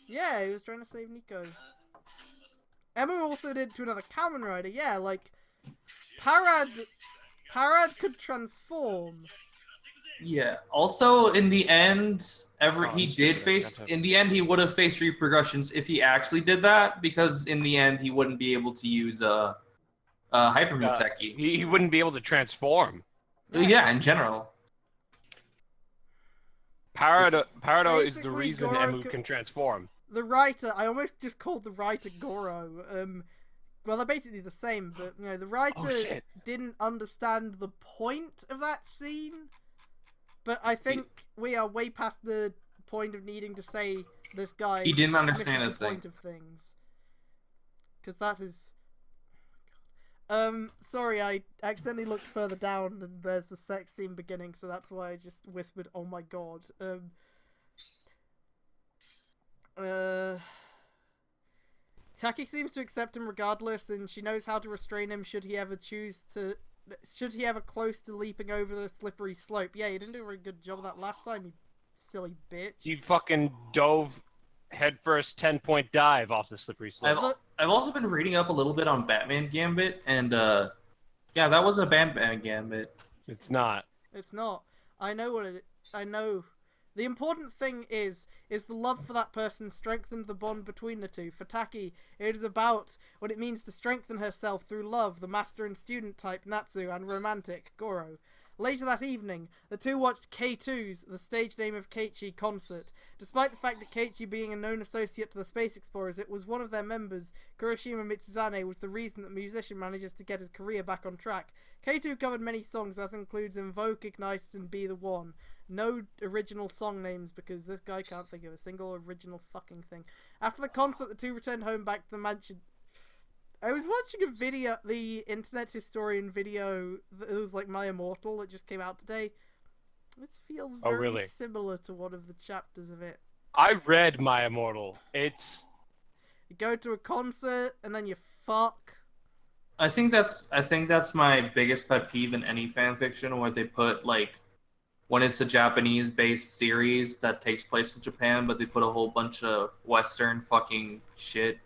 Yeah, he was trying to save Nico. Emma also did to another Kamen Rider. Yeah, like Parad could transform. Yeah. Also, in the end, Oh, he it's did true, face. yeah. In the end, he would have faced repercussions if he actually did that, because in the end, he wouldn't be able to use Hyper Muteki. He wouldn't be able to transform. Yeah, in general. Parado is the Basically, reason Goro Emu can transform. The writer, I almost just called the writer Goro. Well, they're basically the same, but you know, the writer didn't understand the point of that scene. But I think we are way past the point of needing to say this guy. He didn't understand misses a the thing. point of things. Because that is. Sorry, I accidentally looked further down and there's a sex scene beginning, so that's why I just whispered, "Oh my god." Taki seems to accept him regardless, and she knows how to restrain him should he ever close to leaping over the slippery slope. Yeah, you didn't do a very good job of that last time, you silly bitch. He fucking dove headfirst 10-point dive off the slippery slope. I've also been reading up a little bit on Batman Gambit, and yeah, that was a Batman Gambit. It's not. It's not. I know. The important thing is the love for that person strengthened the bond between the two. For Taki, it is about what it means to strengthen herself through love, the master and student type Natsu, and romantic Goro. Later that evening, the two watched K2's, the stage name of Keiichi, concert. Despite the fact that Keiichi being a known associate to the Space Explorers, it was one of their members, Kuroshima Mitsuzane, was the reason that the musician manages to get his career back on track. K2 covered many songs, that includes Invoke, Ignited, and Be the One. No original song names because this guy can't think of a single original fucking thing. After the concert, the two returned home back to the mansion. I was watching a video, the internet historian video, it was like My Immortal, that just came out today. This feels very similar to one of the chapters of it. I read My Immortal. It's... You go to a concert, and then you fuck. I think that's my biggest pet peeve in any fanfiction, where they put, like, when it's a Japanese-based series that takes place in Japan, but they put a whole bunch of Western fucking shit.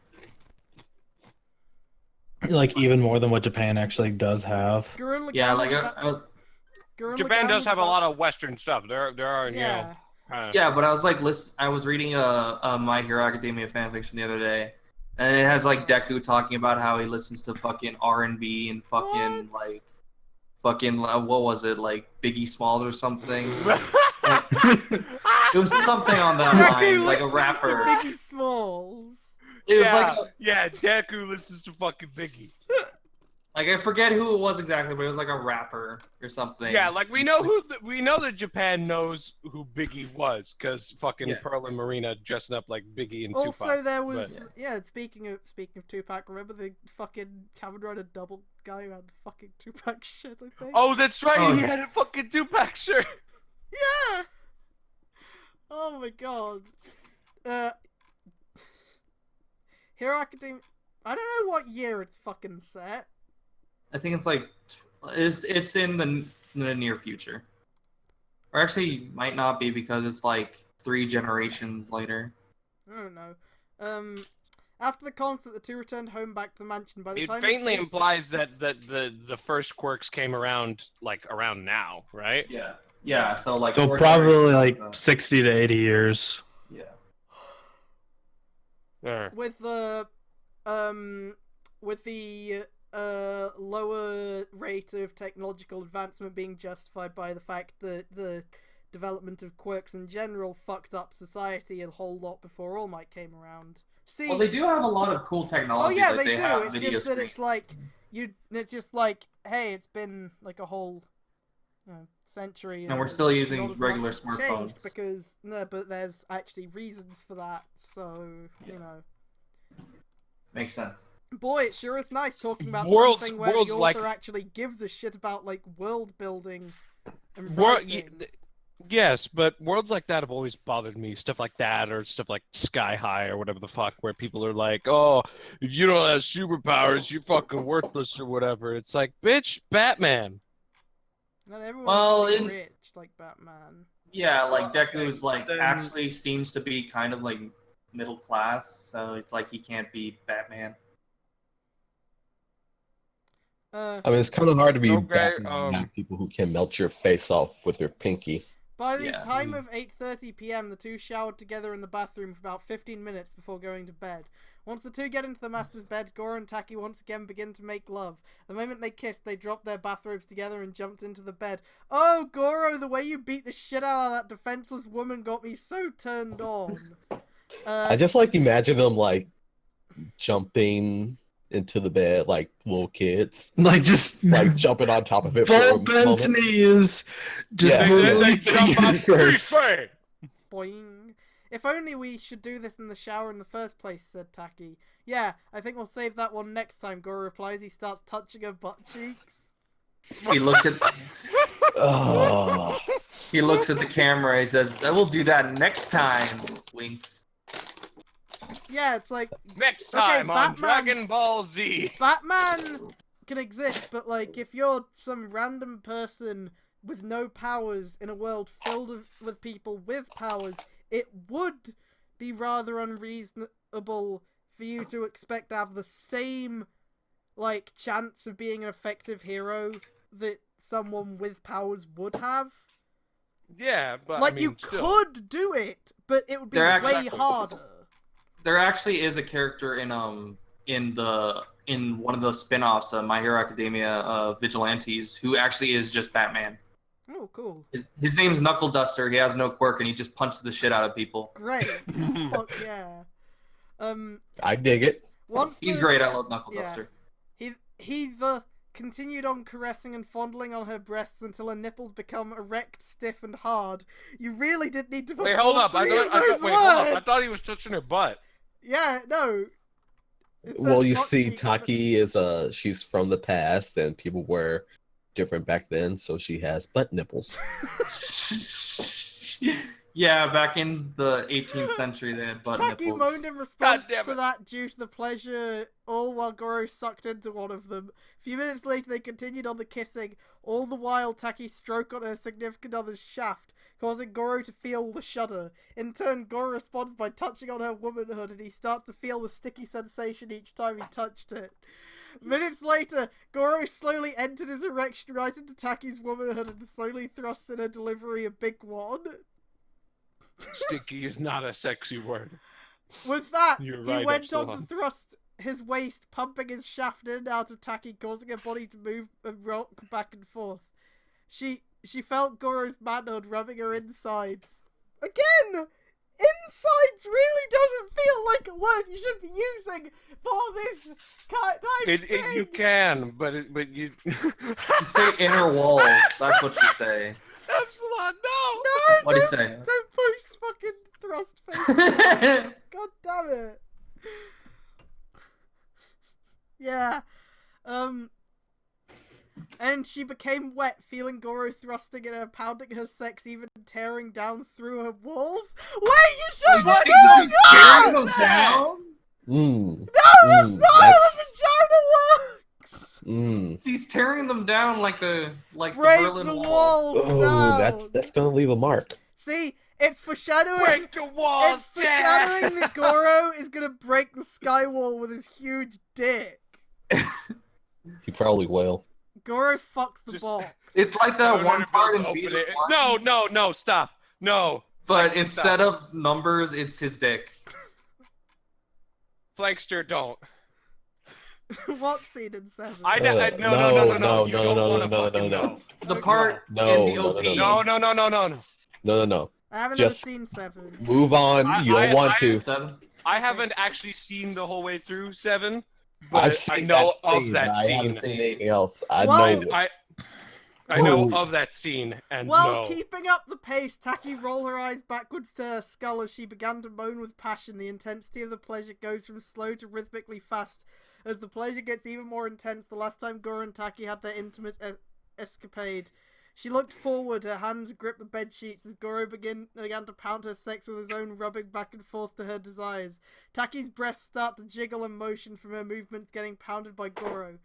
Like, even more than what Japan actually does have. Yeah, like, Japan does have a lot of Western stuff. There are, you know... Yeah, but I was like, I was reading a My Hero Academia fanfiction the other day, and it has like Deku talking about how he listens to fucking R&B and fucking what was it, like Biggie Smalls or something? It was something on that line, like a rapper. Biggie Smalls. It was Deku listens to fucking Biggie. Like, I forget who it was exactly, but it was like a rapper or something. Yeah, like we know that Japan knows who Biggie was, because fucking Pearl and Marina dressing up like Biggie and Tupac. Also, there was speaking of Tupac, remember the fucking Kamen Rider double guy who had fucking Tupac shit? I think. Oh, that's right. He had a fucking Tupac shirt. Yeah. Oh my god. Hero Academia. I don't know what year it's fucking set. I think it's like it's in the near future, or actually might not be because it's like 3 generations later. I don't know. After the concert, the two returned home back to the mansion. By the time it faintly implies that the first quirks came around around now, right? Yeah. Yeah. So like. So probably like 60 to 80 years. Yeah. With the lower rate of technological advancement being justified by the fact that the development of quirks in general fucked up society a whole lot before All Might came around. See, well, they do have a lot of cool technology. Oh yeah, like they do. Have it's video just that screens. it's like it's just like, hey, it's been like a whole century, and we're still using not as regular much smartphones changed because but there's actually reasons for that. So you know, makes sense. Boy, it sure is nice talking about Worlds- something where the worlds author like- actually gives a shit about like world building and writing. Yes, but worlds like that have always bothered me. Stuff like that, or stuff like Sky High, or whatever the fuck, where people are like, "Oh, if you don't have superpowers, you're fucking worthless," or whatever. It's like, bitch, Batman. Not everyone's Well, really rich like Batman. Yeah, like Deku's like actually seems to be kind of like middle class, so it's like he can't be Batman. Uh, I mean, it's kind of hard to be Okay, Batman and have people who can melt your face off with their pinky. by the Yeah. time of 8:30 p.m., the two showered together in the bathroom for about 15 minutes before going to bed. Once the two get into the master's bed, Goro and Taki once again begin to make love. The moment they kissed, they dropped their bathrobes together and jumped into the bed. Oh, Goro, the way you beat the shit out of that defenseless woman got me so turned on. I just like imagine them like jumping into the bed like little kids, Like just like jumping on top of it for a full bent moment. knees. Just Yeah. literally They jump up first. first. Boing. If only we should do this in the shower in the first place, said Taki. Yeah, I think we'll save that one next time, Goro replies. He starts touching her butt cheeks. He looked at Oh. he looks at the camera. He says, "I will do that next time." Winks. Yeah, it's like, Next Okay, time on Batman. Dragon Ball Z. Batman can exist, but like, if you're some random person with no powers in a world filled with people with powers, it would be rather unreasonable for you to expect to have the same, like, chance of being an effective hero that someone with powers would have. Yeah, but Like, I mean, you still. could do it, but it would be They're way actually- harder. There actually is a character in one of the spin-offs, My Hero Academia, Vigilantes, who actually is just Batman. Oh, cool. His name's Knuckle Duster. He has no quirk, and he just punches the shit out of people. Great. Fuck yeah. I dig it. Once He's the- great. I love Knuckle Yeah. Duster. He continued on caressing and fondling on her breasts until her nipples become erect, stiff, and hard. You really did need to put Wait, hold all up. I three of thought, those wait, hold up. I words. thought he was touching her butt. Yeah, no. It Well, says you butt see, cheeks, but- Taki is she's from the past, and people were different back then, so she has butt nipples. Yeah, back in the 18th century, they had butt Taki nipples. moaned in response damn to it. that due to the pleasure, all while Goro sucked into one of them. A few minutes later, they continued on the kissing, all the while Taki stroked on her significant other's shaft, causing Goro to feel the shudder. In turn, Goro responds by touching on her womanhood, and he starts to feel the sticky sensation each time he touched it. Minutes later, Goro slowly entered his erection right into Taki's womanhood and slowly thrust in her delivery a big one. Sticky is not a sexy word. With that, You're he right, went on to Epsilon. thrust his waist, pumping his shaft in and out of Taki, causing her body to move and rock back and forth. She felt Goro's manhood rubbing her insides. Again! Insides really doesn't feel like a word you should be using for this type You thing. can, but you. You say inner walls. That's what you say. Epsilon, no. No, What do you say? don't post fucking thrust face. God damn it. Yeah. And she became wet, feeling Goro thrusting at her, pounding her sex, even tearing down through her walls. Wait, you should What? be doing Tearing that! them down? Mm. No, that's not how that's- the vagina works! Mm. He's tearing them down like the Break Berlin the Wall. walls Oh, down! that's gonna leave a mark. See, it's foreshadowing. Break the walls It's foreshadowing that Goro is gonna break the sky wall with his huge dick. He probably will. Goro fucks the Just- box. It's like that one part in open Beat it. One, No, stop. No. but Stop. instead of numbers, it's his dick. Flagster, don't. What scene in 7? No. You no, don't no, wanna no, fucking no. know. The Okay. part No, in the no, OP. no, No. I haven't just- ever seen 7. Move on. You don't want to. Seven. I haven't actually seen the whole way through 7, but I've seen I know that of scene, that but I scene. haven't seen anything else. I Well- know. I know Whoa. of that scene, and While no. keeping up the pace, Taki rolled her eyes backwards to her skull as she began to moan with passion. The intensity of the pleasure goes from slow to rhythmically fast. As the pleasure gets even more intense, the last time Goro and Taki had their intimate escapade. She looked forward, her hands gripped the bed sheets as Goro began to pound her sex with his own, rubbing back and forth to her desires. Taki's breasts start to jiggle in motion from her movements getting pounded by Goro.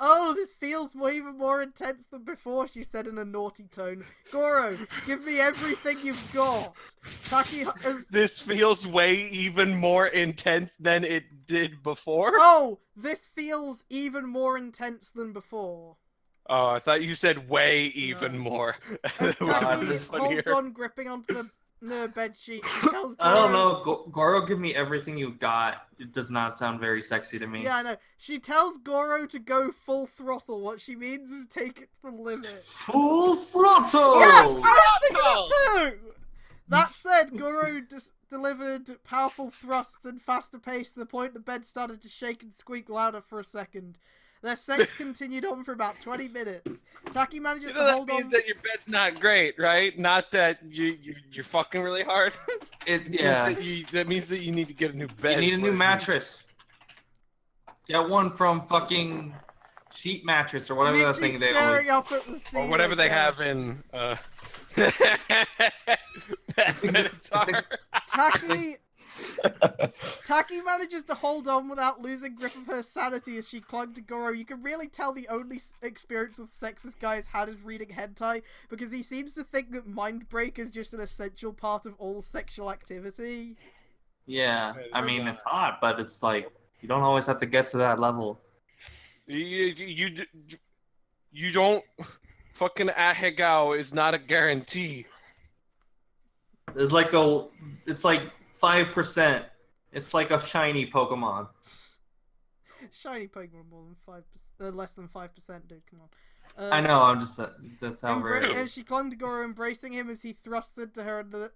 Oh, this feels even more intense than before, she said in a naughty tone. Goro, give me everything you've got. Taki has... This feels way even more intense than it did before. Oh, this feels even more intense than before. Oh, I thought you said way even No. more. As Taki this one holds here. on, gripping onto the bed sheet, she tells Goro... I don't know. Goro, give me everything you got. It does not sound very sexy to me. Yeah, I know. She tells Goro to go full throttle. What she means is take it to the limit. Full throttle! Yeah, I was thinking that too! That said, Goro delivered powerful thrusts and faster pace to the point the bed started to shake and squeak louder for a second. Their sex continued on for about 20 minutes. Taki manages to that hold means on... that your bed's not great, right? Not that you're fucking really hard. Yeah. That means that you need to get a new bed. You need a new mattress. Get one from fucking Sheet Mattress or whatever that thing they staring always... up at the ceiling. Or whatever they yeah. have in Minotaur. Taki manages to hold on without losing grip of her sanity as she clung to Goro. You can really tell the only experience with sex this guy's had is reading hentai, because he seems to think that mind break is just an essential part of all sexual activity. Yeah, I mean, it's hot, but it's like, you don't always have to get to that level. You don't fucking ahegao is not a guarantee. It's like 5%. It's like a shiny Pokemon. Shiny Pokemon more than 5%, less than 5%, dude. Come on. I know. I'm just that's how rare. As she clung to Goro, embracing him as he thrust into her, and the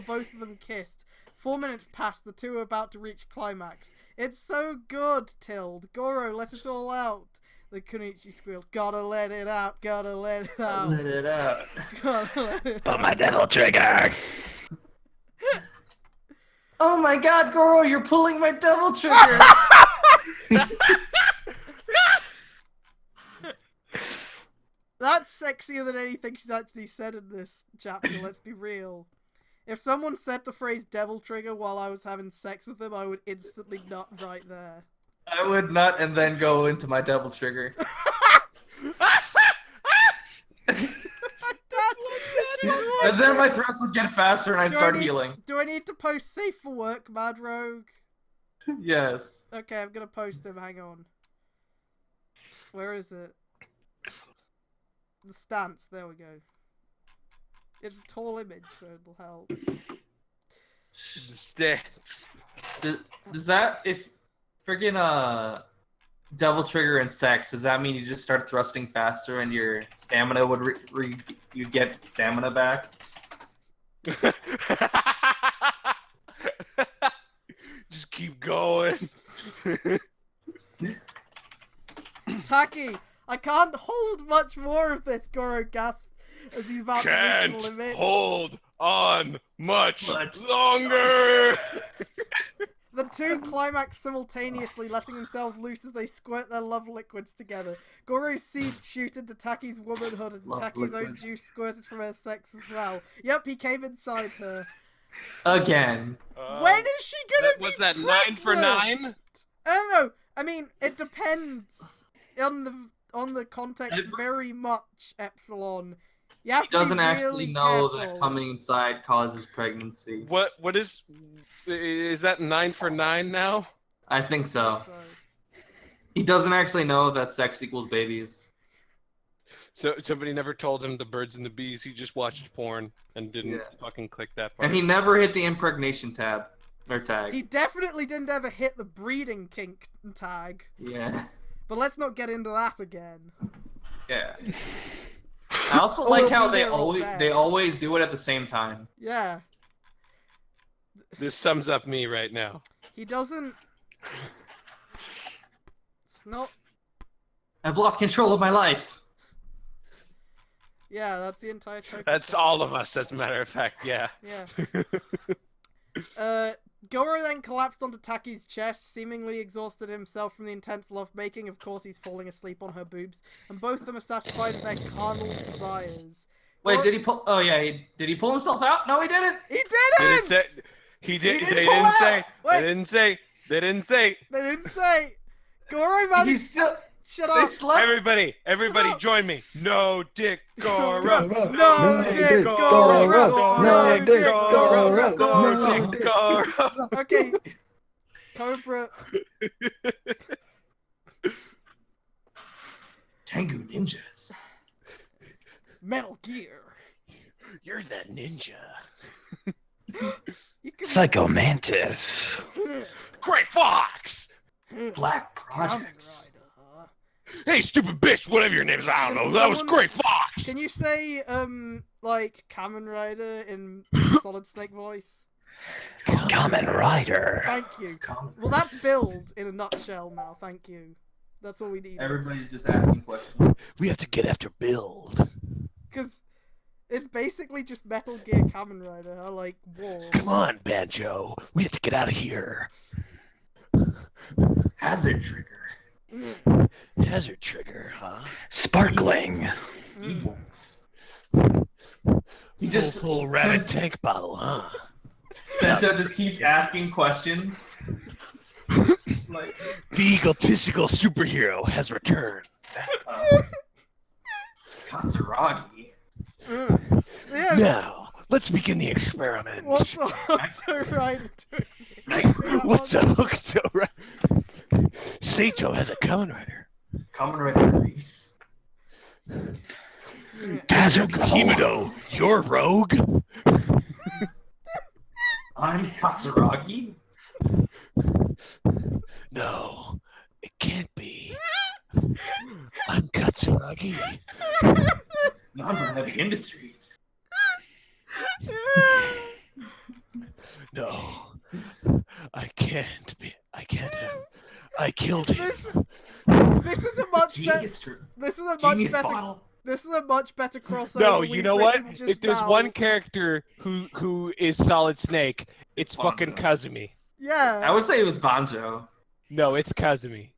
both of them kissed. 4 minutes passed. The two were about to reach climax. It's so good, Tild. Goro, let it all out. The Kunichi squealed. Gotta let it out. Gotta let it out. Let it out. Gotta let it But out. my devil trigger. Oh my God, Goro, you're pulling my devil trigger. That's sexier than anything she's actually said in this chapter, let's be real. If someone said the phrase devil trigger while I was having sex with them, I would instantly nut right there. I would nut and then go into my devil trigger. And then my thrust would get faster and I'd start healing. Do I need to post safe for work, Mad Rogue? Yes. Okay, I'm gonna post him, hang on. Where is it? The stance, there we go. It's a tall image, so it'll help. Stance. Does that, if friggin' devil trigger and sex, does that mean you just start thrusting faster and your stamina would you get stamina back? Just keep going. Taki, I can't hold much more of this, Goro gasped as he's about to reach Can't the limit. hold on much longer. The two climax simultaneously, letting themselves loose as they squirt their love liquids together. Goro's seeds shoot into Taki's womanhood, and Love Taki's own liquids. juice squirted from her sex as well. Yep, he came inside her. Again. When is she gonna be What's that, pregnant? 9 for 9? I don't know. I mean, it depends on the context very much, Epsilon. You have He to doesn't be actually really know careful. that coming inside causes pregnancy. What is that 9 for 9 now? I think so. So, He doesn't actually know that sex equals babies. So somebody never told him the birds and the bees. He just watched porn and didn't Yeah. fucking click that part. And he never hit the impregnation tab. Or tag. he definitely didn't ever hit the breeding kink tag. Yeah. But let's not get into that again. Yeah. I also Or like we'll how be they there all day. always do it at the same time. Yeah. This sums up me right now. He doesn't... It's not... I've lost control of my life. Yeah, that's the entire token. That's all of us, as a matter of fact. Yeah. Yeah. Goro then collapsed onto Taki's chest, seemingly exhausted himself from the intense lovemaking. Of course, he's falling asleep on her boobs, and both of them are satisfied with their carnal desires. Wait, Goro- did he pull? Oh yeah, did he pull himself out? No, he didn't. He They didn't! didn't say. He did. didn't They pull didn't out! say. Wait. They didn't say. They didn't say. They didn't say. Goro managed. He's still. Shut They up! slept. Everybody, up. join me. No dick, Goro. No dick, Goro. No dick, Goro. No dick, Goro. Okay. Cobra. Tengu ninjas. Metal Gear. You're that ninja. You can Psycho Mantis. Great Fox. Black Kamen Projects. Rider, huh? Hey, stupid bitch, whatever your name is, I don't Can know. That was someone- Great Fox. Can you say like Kamen Rider in Solid Snake voice? Kamen Rider. Thank you. Kamen Well, that's build in a nutshell now. Thank you. That's all we need. Everybody's just asking questions. We have to get after Build. Because it's basically just Metal Gear Kamen Rider. I like war. Come on, Banjo. We have to get out of here. Hazard trigger. Hazard trigger, huh? Sparkling. Evils. You just- full rabbit tank bottle, huh? Sento just keeps asking questions. Like, The egotistical superhero has returned. Katsuragi. Yeah. Now, let's begin the experiment. What's the Hunter Rider doing? What's that look so right? Sato has a Kamen Rider. Kamen Rider Grease. Hazard Himado, you're rogue? I'm Katsuragi. No, it can't be. I'm Katsuragi. Non-heavy industries. No, I can't be. I can't have. I killed him. This is a much better. Genius true. This is a much Genius better. bottle. This is a much better crossover. No, you we've know what? written just If there's now. one character who is Solid Snake, it's fucking Banjo. Kazumi. Yeah. I would say it was Banjo. No, it's Kazumi.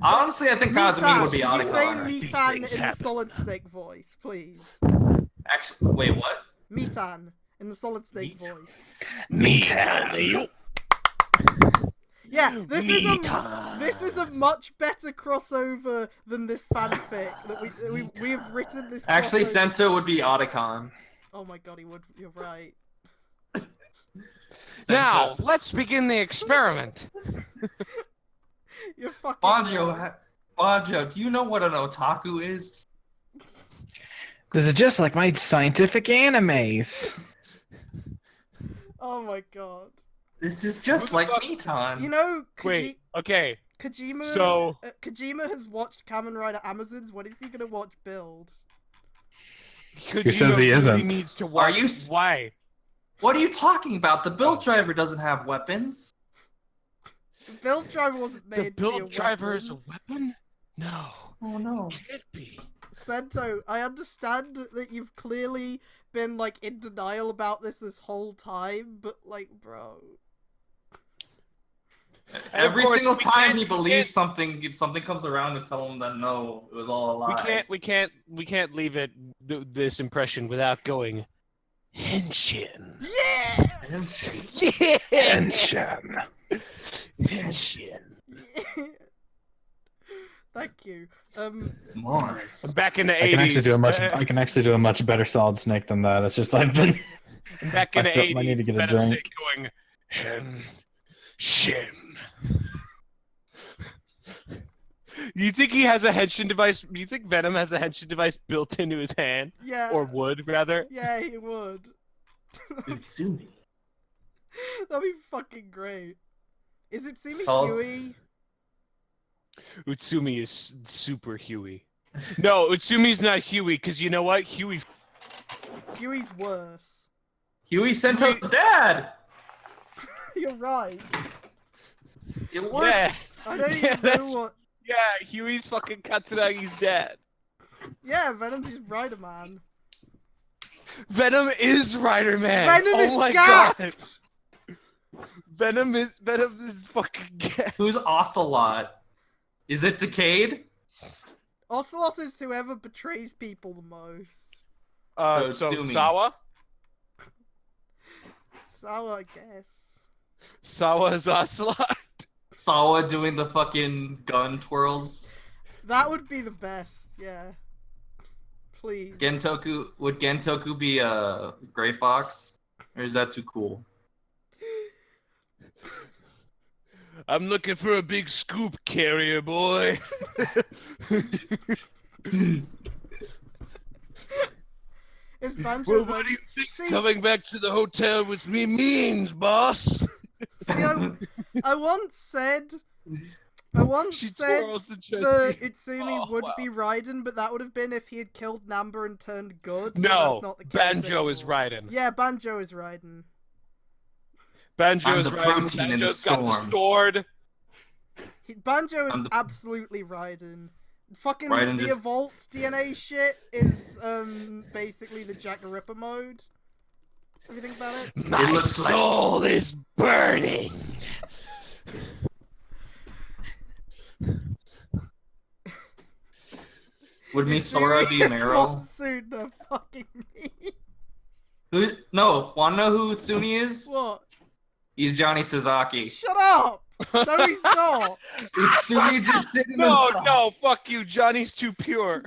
Honestly, I think Kazumi would be Can you say Otacon. These Mitan things in the happen. Solid Snake voice, please? Actually, wait, what? Mitan in the Solid Snake Meat? voice. Meathead. Yeah, this is a Meathead. much better crossover than this fanfic that we have written this. Actually, crossover- Sento would be Otacon. Oh my god, he would. You're right. Now, Sento's- let's begin the experiment. You're fucking. Banjo, right. Banjo, do you know what an otaku is? This is just like my scientific animes. Oh my god. This is just like Mitan. You know, Wait, okay, Kojima. so Kojima has watched Kamen Rider Amazons. When is he gonna watch Build? Kojima says he really isn't? needs to watch. you Why? What are you talking about? The build driver doesn't have weapons. The Build driver wasn't The made to be a build driver weapon. is a weapon? No, Oh no. can't be. Sento, I understand that you've clearly been like in denial about this whole time, but like, bro. Every course, single we time can't- he we believes can't- something, if something comes around and tell him that no, it was all a lie. We can't leave it this impression without going Henshin. Yeah. Yeah, Tension. Henshin. Thank you. Mars. I'm back in the 80s. I can actually do a much. I can actually do a much better Solid Snake than that. It's just I've been. I'm back in the I feel- 80s. I need to get a Venom drink. Going Henshin. You think he has a henshin device? You think Venom has a henshin device built into his hand, Yeah. or would rather? Yeah, he would. Utsumi. That'd be fucking great. Is it Sumi So it's- Huey? Utsumi is super Huey. No, Utsumi's not Huey, because you know what? Huey. Huey's worse. Huey Sento's dad. You're right. It works. I don't Yeah, even know that's- what. Yeah, Huey's fucking Katsuragi's dad. Yeah, Venom's just Rider Man. Venom is Rider Man. Venom oh is my gacked! god. Venom is fucking gacked. Who's Ocelot? Is it Decade? Ocelot is whoever betrays people the most. So So Utsumi. Sawa? Sawa, I guess. Sawa is Ocelot. Sawa doing the fucking gun twirls. That would be the best, yeah. Please. Would Gentoku be a Gray Fox? Or is that too cool? I'm looking for a big scoop carrier, boy. Is Banjo Well, what do you think See- coming back to the hotel with me means, boss? See, I once said twirls the the chest. Utsumi Oh, would wow. be Raiden, but that would have been if he had killed Namba and turned good. but No, that's not the case Banjo is anymore. Raiden. Yeah, Banjo is Raiden. Banjo I'm is the Raiden. protein in the Banjo's got the storm. sword. Banjo is I'm the- absolutely Raiden. Fucking Raiden the just- Evolt DNA shit is basically the Jack the Ripper mode. What do you think about it? My looks like- soul is burning. Would Misora be Meryl? Suna fucking me. Who? No, wanna know who Utsumi is? What? He's Johnny Sasaki. Shut up! No, he's not. Utsumi just sitting No, inside. no, fuck you. Johnny's too pure.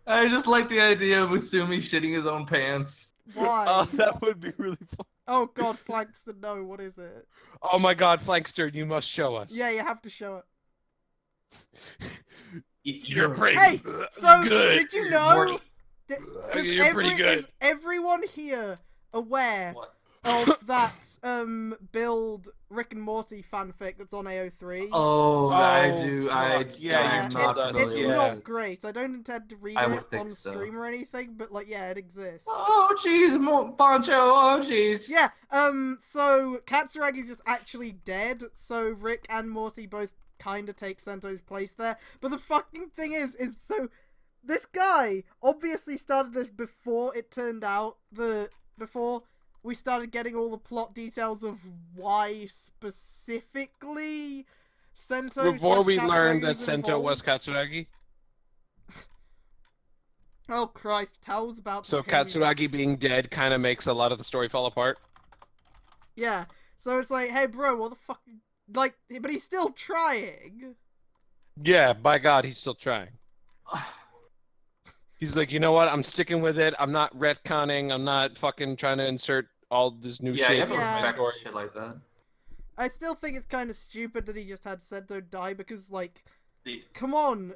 I just like the idea of Utsumi shitting his own pants. Why? Oh, that would be really fun. Oh god, Flankster, no, what is it? Oh my god, Flankster, you must show us. Yeah, you have to show it. You're pretty Hey, so good. did you know? Morty. You're pretty good. Is everyone here aware What? of that build Rick and Morty fanfic that's on AO3? Oh, I do. fuck, yeah, I'm you not told us, it's familiar yeah. not with it. great. I don't intend to read I it would think on so. stream or anything, but like, yeah, it exists. Oh jeez, Banjo. Oh jeez. Yeah. So Katsuragi's just actually dead. So Rick and Morty both kind of take Sento's place there. But the fucking thing is so this guy obviously started this before it turned out before we started getting all the plot details of why specifically Sento. Before we learned that was Sento was involved. Katsuragi. Oh Christ! Tell us about. So the ping- Katsuragi being dead kind of makes a lot of the story fall apart. Yeah. So it's like, hey, bro, what the fuck? Like, but he's still trying. Yeah, by God, he's still trying. He's like, you know what? I'm sticking with it. I'm not retconning. I'm not fucking trying to insert all this new Yeah, shit you have to into my respect story. shit like that. I still think it's kind of stupid that he just had Sento die because, like, The- come on,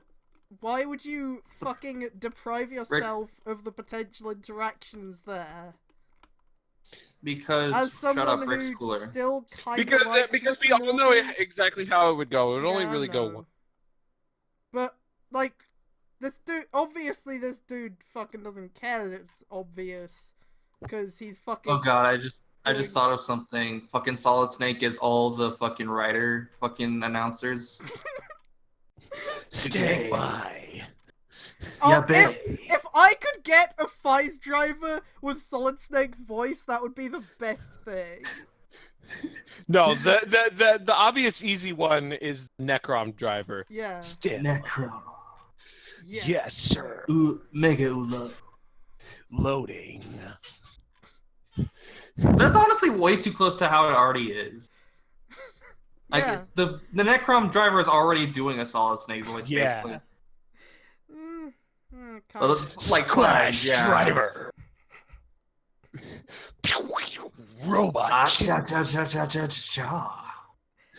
why would you fucking deprive yourself of the potential interactions there? Because As shut up, someone Rick's who cooler. still kind of Because we all know exactly how it would go. It would only Yeah, I really go know. one. But like, this dude fucking doesn't care that it's obvious because he's fucking. Oh god, I just doing- thought of something. Fucking Solid Snake is all the fucking writer fucking announcers. Stay by. Oh, Yeah, babe. if I could get a Fize driver with Solid Snake's voice, that would be the best thing. No, the obvious easy one is Necrom driver. Yeah. Stand. Necro. Yes. sir. Mega Ula. Loading. That's honestly way too close to how it already is. Like Yeah. the Necrom driver is already doing a Solid Snake voice, Yeah. basically. Kind Well, of. like Clash yeah. driver. Robot. Ah, cha, cha, cha, cha, cha, cha.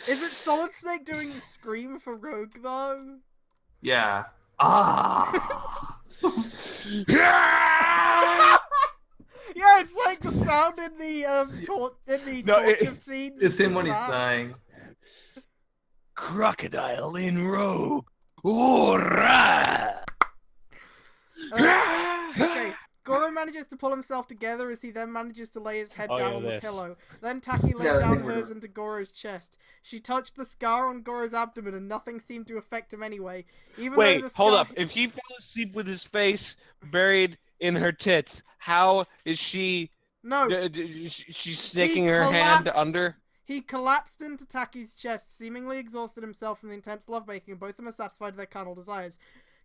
Is it Solid Snake doing the scream for Rogue though? Yeah. Ah. Yeah, it's like the sound in the torture scenes. It's him when he's that. dying. Crocodile in Rogue. Hoorah! Okay, Goro manages to pull himself together as he then manages to lay his head Oh, down yeah, on the this. pillow. Then Taki laid Yeah, I down think we're- hers into Goro's chest. She touched the scar on Goro's abdomen and nothing seemed to affect him anyway. Even though Wait, the hold scar... up. If he fell asleep with his face buried in her tits, how is she? No, She's snaking her hand collapsed. under. He collapsed into Taki's chest, seemingly exhausted himself from the intense lovemaking, and both of them are satisfied with their carnal desires.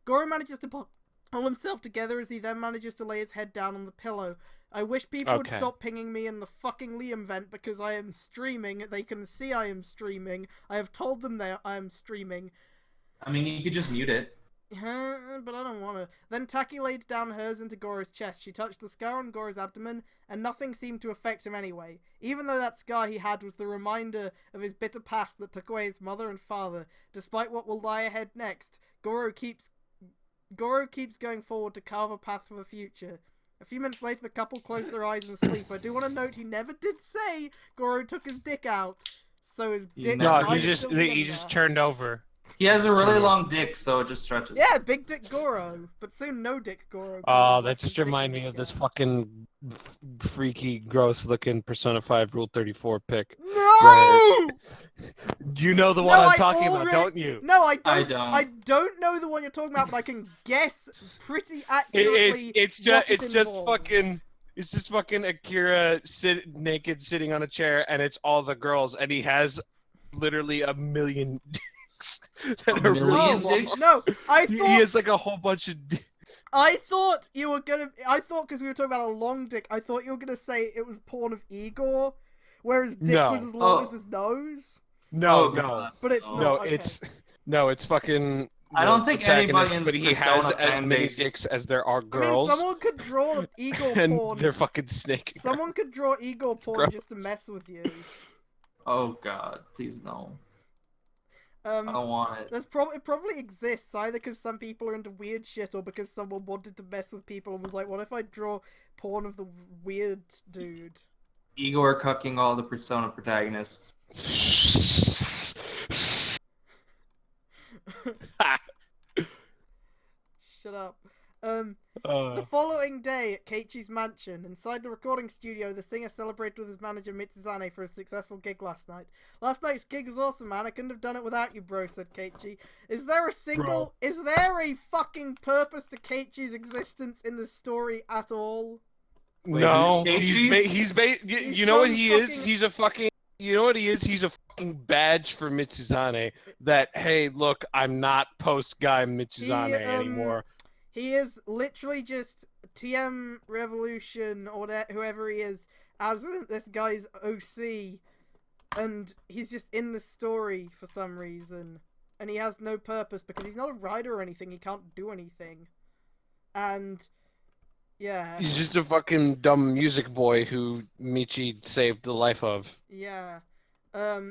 Goro manages to pull himself together as he then manages to lay his head down on the pillow. I wish people would Okay. stop pinging me in the fucking Liam vent because I am streaming. They can see I am streaming. I have told them I am streaming. I mean, you could just mute it. But I don't want to. Then Taki laid down hers into Goro's chest. She touched the scar on Goro's abdomen, and nothing seemed to affect him anyway. Even though that scar he had was the reminder of his bitter past that took away his mother and father. Despite what will lie ahead next, Goro keeps going forward to carve a path for the future. A few minutes later, the couple closed their eyes and sleep. I do want to note he never did say Goro took his dick out, so his dick. No, No, might he still be in just there. turned over. He has a really long dick, so it just stretches. Yeah, big dick Goro, but soon no dick Goro. Oh, Goro that left his just dick reminded in me of the this cat. fucking freaky, gross-looking Persona 5 Rule 34 pic. No! You know the No, one I'm I talking already- about, don't you? No, I don't. I don't. I don't know the one you're talking about, but I can guess pretty accurately. It's what it just involves. it's just fucking Akira naked sitting on a chair, and it's all the girls, and he has literally a million dicks that A are million really long. dicks? No, I He thought has like a whole bunch of. I thought you were gonna. I thought because we were talking about a long dick, I thought you were gonna say it was porn of Igor, where his dick No. was as long Oh. as his nose. No, Oh, no, God. But it's No. not. no. Okay. It's fucking. I the don't think anybody protagonist, in but the he has Persona as fan many base- dicks as there are I mean, girls, someone could draw Igor and porn. they're fucking snaking. Someone could draw Igor porn gross. just to mess with you. Oh god, please no. I don't want it. It probably exists either because some people are into weird shit or because someone wanted to mess with people and was like, what if I draw porn of the weird dude? Igor cucking all the Persona protagonists. Shut up. Uh, The following day at Keiichi's mansion, inside the recording studio, the singer celebrated with his manager Mitsuzane for a successful gig last night. Last night's gig was awesome, man. I couldn't have done it without you, bro, said Keiichi. Is there a fucking purpose to Keiichi's existence in the story at all? Wait, no, who's Keiichi? He's you know what some he is? fucking- He's a fucking. You know what he is? He's a fucking badge for Mitsuzane. That hey, look, I'm not post guy Mitsuzane anymore. He is literally just TM Revolution or whoever he is as this guy's OC, and he's just in the story for some reason, and he has no purpose because he's not a rider or anything. He can't do anything, and yeah, He's just a fucking dumb music boy who Michi saved the life of. yeah.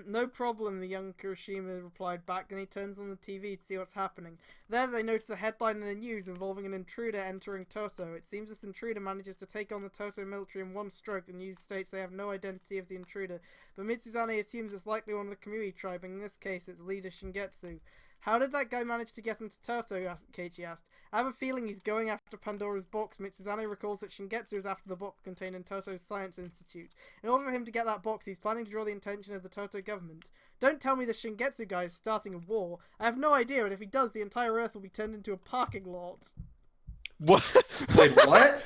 No problem, the young Kirishima replied back. Then he turns on the TV to see what's happening. There they notice a headline in the news involving an intruder entering Toto. It seems this intruder manages to take on the Toto military in one stroke. The news states they have no identity of the intruder, but Mitsuzane assumes it's likely one of the Kamui tribe, and in this case it's leader Shingetsu. How did that guy manage to get into Toto? Keiichi asked. I have a feeling he's going after Pandora's box. Mitsuzane recalls that Shingetsu is after the box contained in Toto's Science Institute. In order for him to get that box, he's planning to draw the attention of the Toto government. Don't tell me the Shingetsu guy is starting a war. I have no idea, but if he does, the entire Earth will be turned into a parking lot. What? Wait, what?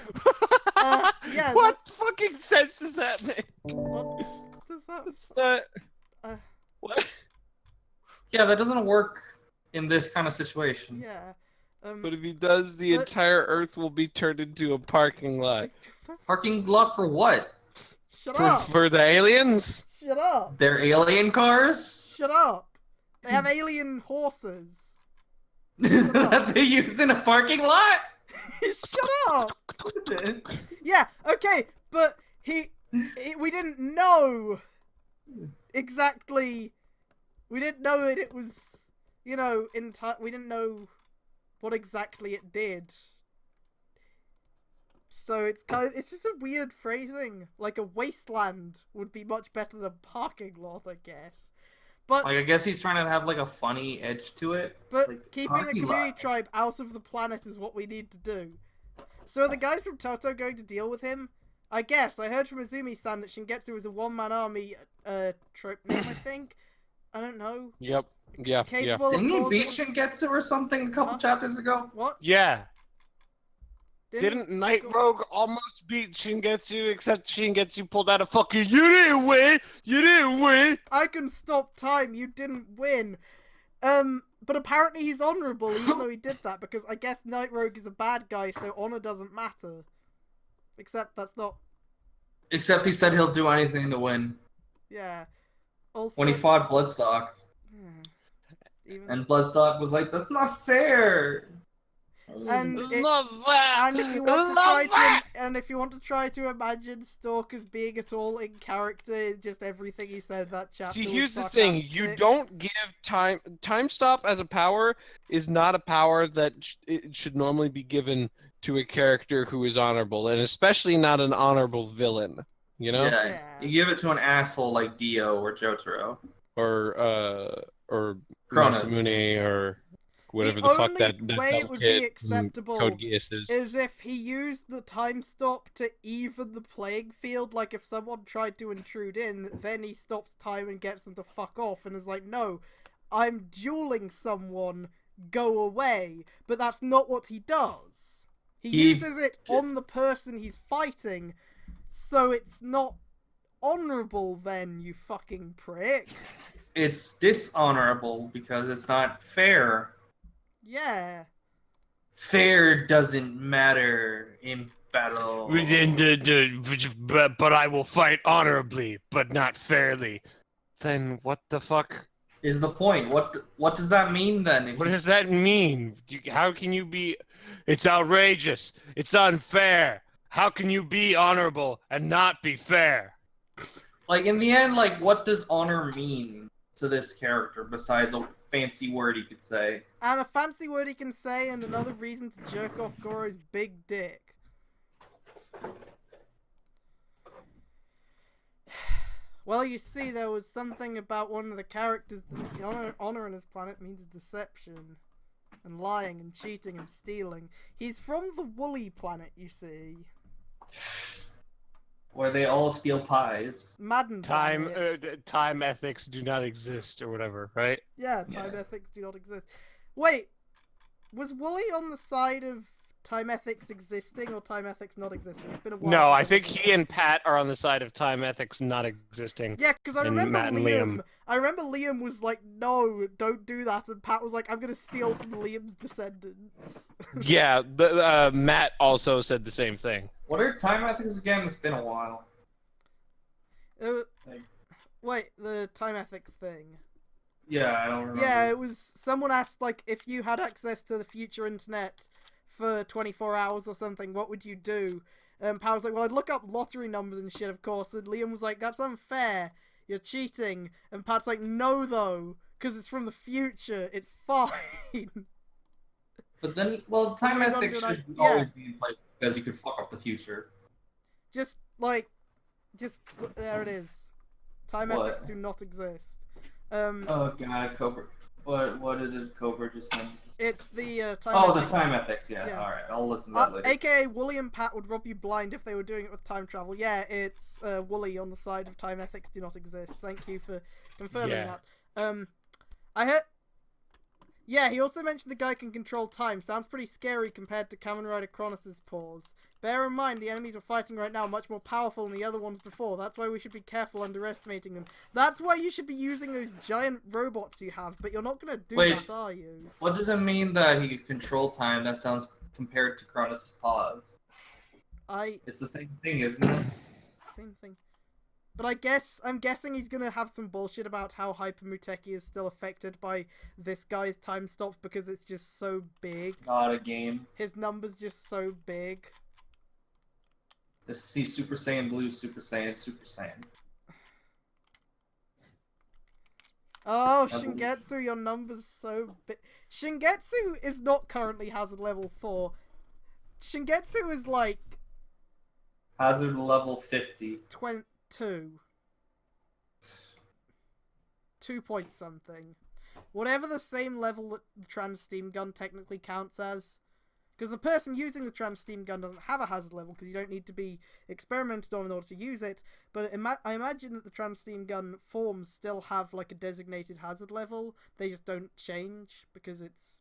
Yeah. What fucking sense does that make? What does that? It's not. Uh, What? Yeah, that doesn't work in this kind of situation. Yeah. But if he does, the But- entire Earth will be turned into a parking lot. Parking lot for what? Shut up! For the aliens? Shut up! They're alien cars? Shut up! They have alien horses. That they use in a parking lot? Shut up! Yeah, okay, but we didn't know exactly. We didn't know that it was, we didn't know what exactly it did. So it's just a weird phrasing. Like a wasteland would be much better than parking lot, I guess. But Like, I guess he's trying to have, like, a funny edge to it. Like, keeping the parking Kamui lot. tribe out of the planet is what we need to do. So are the guys from Toto going to deal with him? I guess. I heard from Izumi-san that Shingetsu was a one-man army trope name, I think. I don't know. Yep. Yeah. Capable of Didn't he causing... beat Shingetsu or something a couple Huh? chapters ago? What? Yeah. Didn't Didn't Night Rogue almost beat Shingetsu, except Shingetsu pulled out a fucking "You didn't win! You didn't win!" I can stop time, you didn't win. But apparently he's honourable even though he did that, because I guess Night Rogue is a bad guy, so honour doesn't matter. Except that's not... Except he said he'll do anything to win. Yeah. Also... When he fought Bloodstock. even. And Bloodstock was like, "That's not fair." And it, Love that. and if you want to try to, and if you want to try to imagine Stalker's being at all in character, just everything he said that chapter. See, was here's the thing: you sarcastic. don't give time stop as a power is not a power that it should normally be given to a character who is honorable, and especially not an honorable villain. You know, Yeah, you give it to an asshole like Dio or Jotaro. or Cronus. Masamune or whatever the, the fuck only that way it would be kid from acceptable Code Geass is if he used the time stop to even the playing field. Like if someone tried to intrude in, then he stops time and gets them to fuck off and is like, no, I'm dueling someone, go away. But that's not what he does. He uses it on the person he's fighting, so it's not honorable then, you fucking prick. It's dishonorable because it's not fair. Yeah. Fair doesn't matter in battle. But I will fight honorably, but not fairly. Then what the fuck? Is the point? What does that mean then? What does that mean? How can you be? It's outrageous. It's unfair. How can you be honorable and not be fair? Like in the end, like what does honor mean to this character besides a fancy word he could say? And a fancy word he can say, and another reason to jerk off Goro's big dick. Well, you see, there was something about one of the characters that the honor on his planet means deception. And lying and cheating and stealing. He's from the woolly planet, you see. Where they all steal pies. Madden Time planet. time ethics do not exist or whatever, right? Yeah, time ethics do not exist. Wait, was Wooly on the side of time ethics existing or time ethics not existing? It's been a while. No, I since think listened. he and Pat are on the side of time ethics not existing. Yeah, because I and remember Matt and Liam. Liam. I remember Liam was like, "No, don't do that," and Pat was like, "I'm gonna steal from Liam's descendants." Yeah, Matt also said the same thing. What are time ethics again? It's been a while. Like- Wait, the time ethics thing. Yeah, I don't remember. Yeah, it was someone asked like if you had access to the future internet for 24 hours or something, what would you do? And Pat was like, well, I'd look up lottery numbers and shit, of course. And Liam was like, that's unfair. You're cheating. And Pat's like, no, though, because it's from the future. It's fine. But then, well, time Well, ethics I'm should gonna- yeah. always be in place because you could fuck up the future. Just there it is. Time What? ethics do not exist. Oh god, Cobra. What did Cobra just say? It's the time. Oh, ethics. the time ethics. Yeah. Yeah. All right, I'll listen to that later. AKA Wooly and Pat would rob you blind if they were doing it with time travel. Yeah, it's Wooly on the side of time ethics do not exist. Thank you for confirming that. I heard. Yeah, he also mentioned the guy can control time. Sounds pretty scary compared to Kamen Rider Cronus' paws. Bear in mind, the enemies we're fighting right now are much more powerful than the other ones before. That's why we should be careful underestimating them. That's why you should be using those giant robots you have, but you're not going to do Wait. that, are you? What does it mean that he could control time? That sounds compared to Cronus' paws. It's the same thing, isn't it? Same thing. But I'm guessing he's gonna have some bullshit about how Hyper Muteki is still affected by this guy's time stop because it's just so big. Not a game. His number's just so big. Let's see Super Saiyan Blue, Super Saiyan, Super Saiyan. Oh, Shingetsu, your number's so big. Shingetsu is not currently hazard level 4. Shingetsu is like Hazard level 50. 22. 2 point something. Whatever the same level that the Trans Steam Gun technically counts as. Because the person using the Trans Steam Gun doesn't have a hazard level because you don't need to be experimented on in order to use it. But I imagine that the Trans Steam Gun forms still have like a designated hazard level. They just don't change because it's,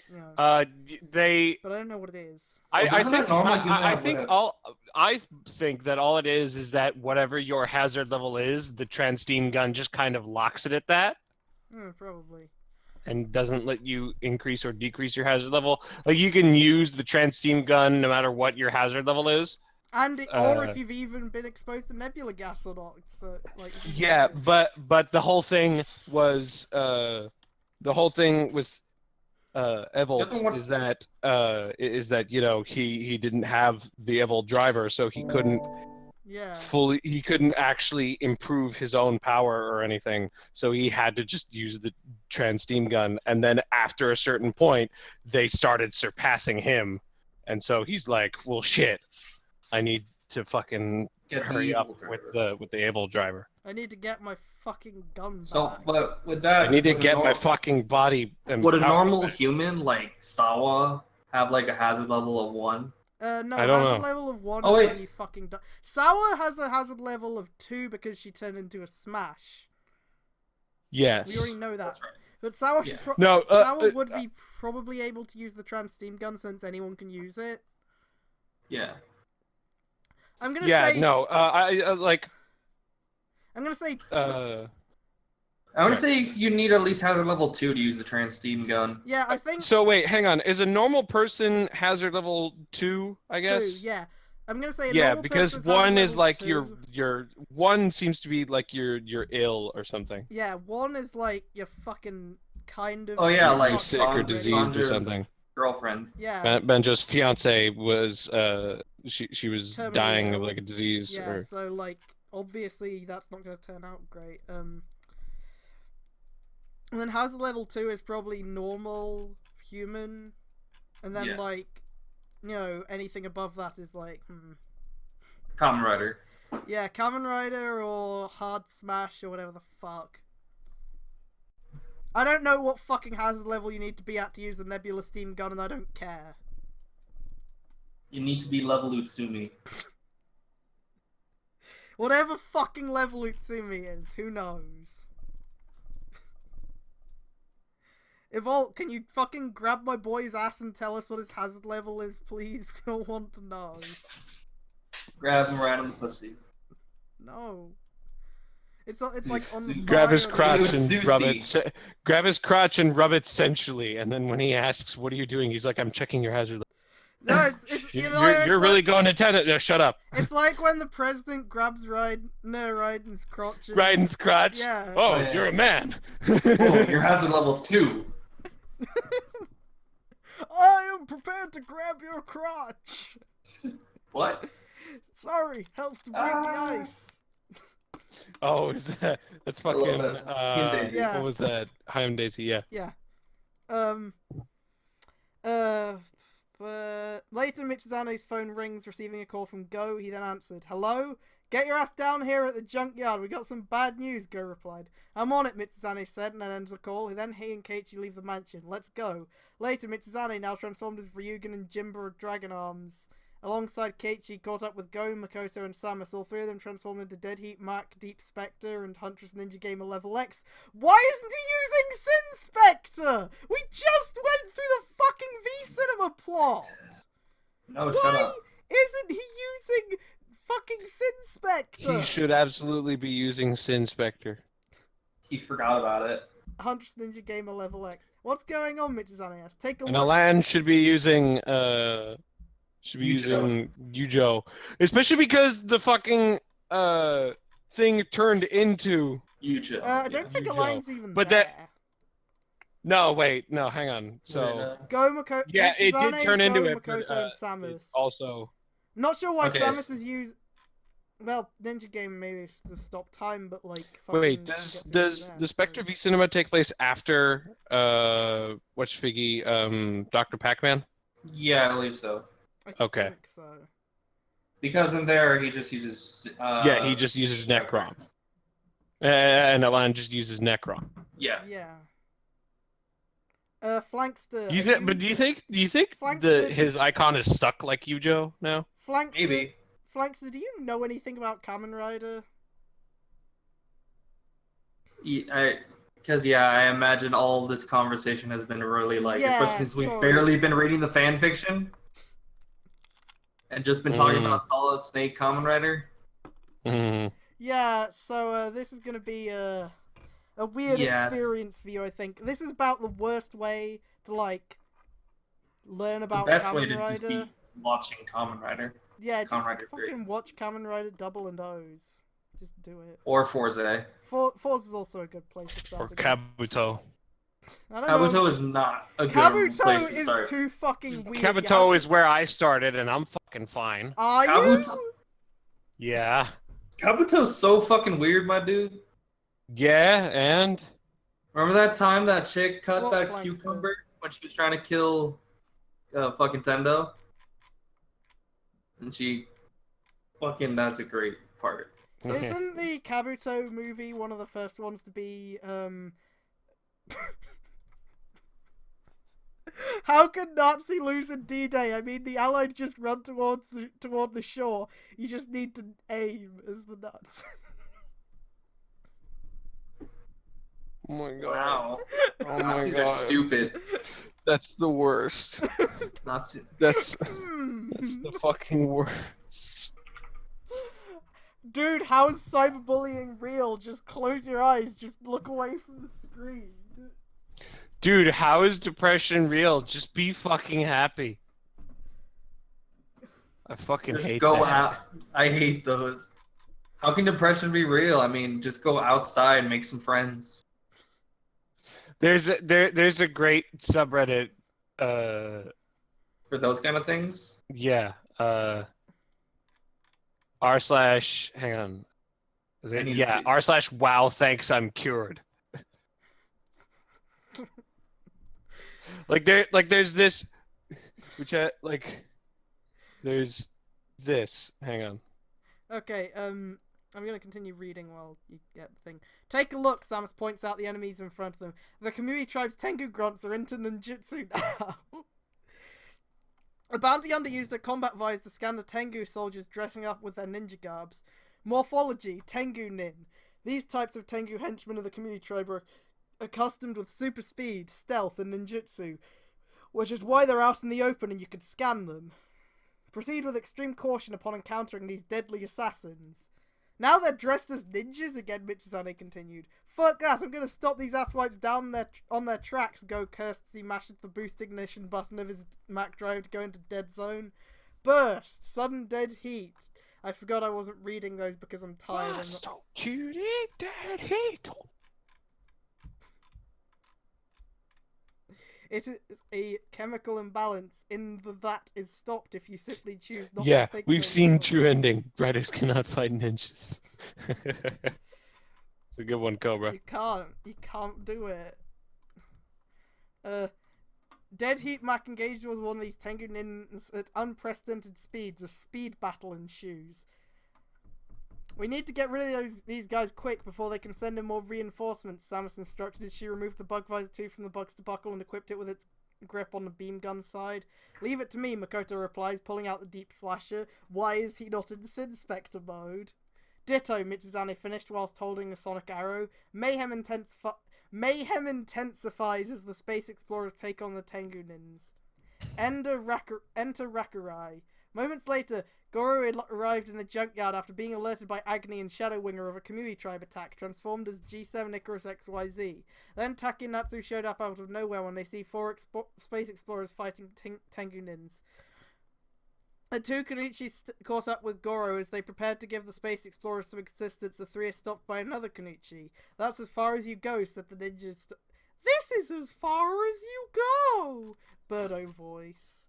you know. But I don't know what it is. I think normally I think that all it is that whatever your hazard level is, the Trans Steam Gun just kind of locks it at that. Probably. And doesn't let you increase or decrease your hazard level. Like you can use the Trans Steam Gun no matter what your hazard level is. And or if you've even been exposed to nebula gas or not. So, like, Yeah, but the whole thing was the whole thing with The Evolt other one- is that he didn't have the Evolt driver, so he couldn't Yeah. he couldn't actually improve his own power or anything, so he had to just use the trans steam gun, and then after a certain point they started surpassing him, and so he's like, well shit, I need to fucking Get the hurry up evil with driver. the Evolt driver. I need to get my fucking gun So, back. but with that, I need to would a get my nor- fucking body Would a empowered. normal human like Sawa have like a hazard level of 1? No, I don't hazard know. level of 1 Oh, is wait. when you fucking die. Sour has a hazard level of 2 because she turned into a smash. Yes. We already know that. That's right. But Sour, Yeah. Sour would be probably able to use the trans steam gun since anyone can use it. Yeah. I'm gonna Yeah, say. no, like, I'm gonna say. I want to say you need at least hazard level 2 to use the trans steam gun. Yeah, I think so wait, hang on. Is a normal person hazard level 2, I guess? 2. Yeah, I'm gonna say. A Yeah, normal because person's 1 hazard is level like 2. your 1 seems to be like you're ill or something. Yeah, 1 is like you're fucking kind of. Oh yeah, You're like sick or already. diseased or something. Girlfriend. Yeah. Benja's fiance was she was Terminally dying of ill. like a disease. Yeah, Or... so like obviously that's not gonna turn out great. And then hazard level 2 is probably normal human, and then Yeah. like anything above that is like Kamen Rider. yeah, Kamen Rider or Hard Smash or whatever the fuck. I don't know what fucking hazard level you need to be at to use the Nebula Steam Gun, and I don't care. You need to be level Utsumi. Whatever fucking level Utsumi is, who knows? Evolt, can you fucking grab my boy's ass and tell us what his hazard level is, please? We all want to know. Grab him right on the pussy. No. It's like on the Grab his fire crotch It's and rub Zeusy. it. Grab his crotch and rub it sensually, and then when he asks, "What are you doing?" He's like, "I'm checking your hazard level." No, it's You're really going to tennis. No, shut up. It's like when the president grabs Raiden's crotch. And, Raiden's crotch. Yeah. Oh, Oh, yeah. you're a man. Oh, your hazard level's 2. I am prepared to grab your crotch. What? Sorry, helps to break the ice. Oh, is that's I love fucking. that. Hime Daisy. Yeah. What was that? Hime Daisy. Yeah. Yeah. But later, Mitsuzane's phone rings, receiving a call from Go. He then answered, "Hello? Get your ass down here at the junkyard. We got some bad news," Go replied. "I'm on it," Mitsuzane said, and then ends the call. Then he and Keiichi leave the mansion. Let's go. Later, Mitsuzane, now transformed as Ryugen and Jimba of Dragon Arms, alongside Keiichi, caught up with Go, Makoto, and Samus. All 3 of them transformed into Dead Heat, Mac, Deep Spectre, and Huntress Ninja Gamer Level X. Why isn't he using Sin Spectre? We just went through the fucking V-Cinema plot! No, shut up. Isn't he using fucking Sin Spectre? He should absolutely be using Sin Spectre. He forgot about it. Huntress Ninja Gamer Level X. What's going on, Mitsuzane asked. Take a And look. Alan should be using Yujo, especially because the fucking thing turned into. Yuja. I don't think Yujo. Align's even But there. No, wait, no, hang on. So Go Makoto. yeah, it did Mitsuzane, turn into Go, it, but Makoto, and Samus. it's also. Not sure why Okay. Samus is used. Well, Ninja Gamer maybe to stop time, but like. Wait, fucking does get to does there, the so- Spectre V Cinema take place after what's Figgy Dr. Pac-Man? Yeah, I believe so. I Okay. think so. Because in there, he just uses. Yeah, he just uses Necron. And Alan just uses Necron. Yeah. Yeah. Flankster. Do you are think? Do you think Flankster- his icon is stuck like Yujo now? Flankster, Maybe. Flankster, do you know anything about Kamen Rider? Because I imagine all this conversation has been really like, Yeah, especially since we've sorry. barely been reading the fan fiction, and just been talking Mm. about Solid Snake Kamen Rider. Hmm. Yeah, so this is gonna be a weird Yeah. experience for you, I think. This is about the worst way to like learn The about best Kamen way to Rider. just be watching Kamen Rider Yeah, Kamen just Rider 3. fucking watch Kamen Rider Double and O's. Just do it. or Forza. Forza is also a good place to Or start. I guess. Kabuto. I don't know. Kabuto is not a good place Kabuto to is start. too fucking weird. Kabuto is where I started, and I'm fucking fine. Are Kabuto- you? Yeah. Kabuto's so fucking weird, my dude. Yeah, and Remember that time that chick cut What that flanks cucumber when she was trying to kill fucking Tendo? And she fucking, that's a great part. So, Isn't the Kabuto movie one of the first ones to be How could Nazi lose in D-Day? I mean, the Allies just run toward the shore. You just need to aim as the nuts. oh my god. wow. Oh my Nazis are god. stupid. That's the worst. Nazi. That's the fucking worst. Dude, how is cyberbullying real? Just close your eyes. Just look away from the screen. Dude, how is depression real? Just be fucking happy. I fucking Just hate go that. out. I hate those. How can depression be real? I mean, just go outside and make some friends. There's a great subreddit. For those kind of things. Yeah. r/ hang on. Is I it? need to Yeah. see. r/wow. Thanks, I'm cured. There's this, which there's this. Hang on. Okay, I'm gonna continue reading while you get the thing. Take a look, Samus points out the enemies in front of them. The Kamui tribe's Tengu grunts are into ninjutsu now. A bounty hunter used a combat vise to scan the Tengu soldiers dressing up with their ninja garbs. Morphology, Tengu Nin. These types of Tengu henchmen of the Kamui tribe are accustomed with super speed, stealth, and ninjutsu, which is why they're out in the open and you can scan them. Proceed with extreme caution upon encountering these deadly assassins. Now they're dressed as ninjas again, Mitsuzane continued. Fuck that, I'm gonna stop these asswipes down on their tracks, Go Kirsty mashes the boost ignition button of his Mac drive to go into dead zone. Burst, sudden dead heat. I forgot I wasn't reading those because I'm tired. So cutie, dead heat. It is a chemical imbalance in that is stopped if you simply choose not Yeah, to think we've things seen out. true ending. Riders cannot fight ninjas. It's a good one, Cobra. You can't do it. Dead Heat Mac engaged with one of these Tengu Nins at unprecedented speeds. A speed battle ensues. We need to get rid of these guys quick before they can send in more reinforcements, Samus instructed as she removed the bug visor 2 from the bug's buckle and equipped it with its grip on the beam gun side. Leave it to me, Makoto replies, pulling out the deep slasher. Why is he not in Sin Spectre mode? Ditto, Mitsuzane finished whilst holding a sonic arrow. Mayhem intensifies as the space explorers take on the Tengu Nins. Enter Rakurai. Moments later, Goro arrived in the junkyard after being alerted by Agni and Shadowwinger of a Kamui tribe attack, transformed as G7 Icarus XYZ. Then Takenatsu showed up out of nowhere when they see 4 space explorers fighting Tengu Nins. The 2 Kenichi caught up with Goro as they prepared to give the space explorers some assistance. The 3 are stopped by another Kenichi. That's as far as you go, said the ninjas. This is as far as you go! Birdo voice.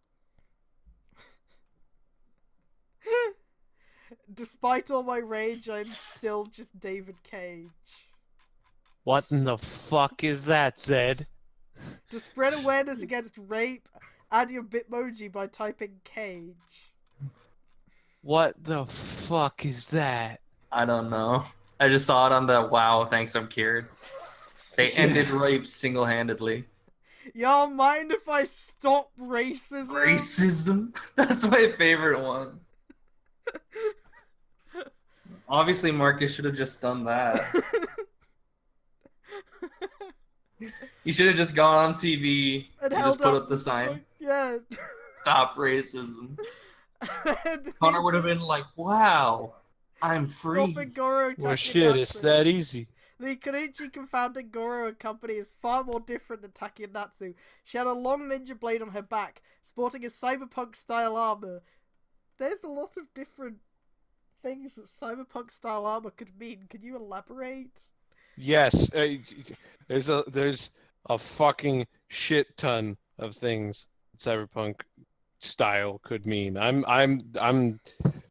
Despite all my rage, I'm still just David Cage. What in the fuck is that, Zed? To spread awareness against rape, add your Bitmoji by typing Cage. What the fuck is that? I don't know. I just saw it on the wow, thanks, I'm cured. They ended rape single-handedly. Y'all mind if I stop racism? Racism? That's my favorite one. Obviously, Marcus should have just done that. He should have just gone on TV and just put up the sign. Yeah. Stop racism. Connor would have been like, wow, I'm free. Stopping Goro Well, shit, it's Takenatsu. that easy. The Kenichi confounding Goro and company is far more different than Takenatsu. She had a long ninja blade on her back, sporting a cyberpunk-style armor. There's a lot of different things that cyberpunk-style armor could mean. Can you elaborate? Yes, there's a fucking shit ton of things cyberpunk style could mean. I'm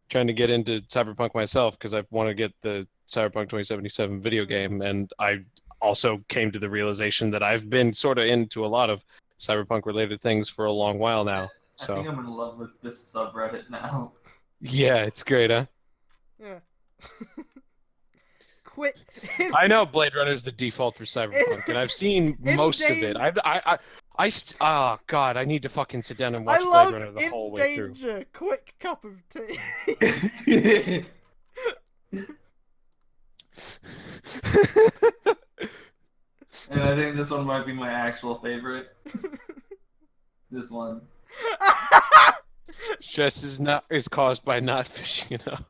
trying to get into cyberpunk myself because I want to get the Cyberpunk 2077 video game, and I also came to the realization that I've been sort of into a lot of cyberpunk related things for a long while now. I So think I'm in love with this subreddit now. yeah, it's great, huh? Yeah. Quit. I know Blade Runner is the default for cyberpunk, and I've seen most of it. Oh god, I need to fucking sit down and watch I Blade love Runner the In whole way through. Danger. Quick cup of tea. And I think this one might be my actual favorite. This one. Stress is caused by not fishing enough.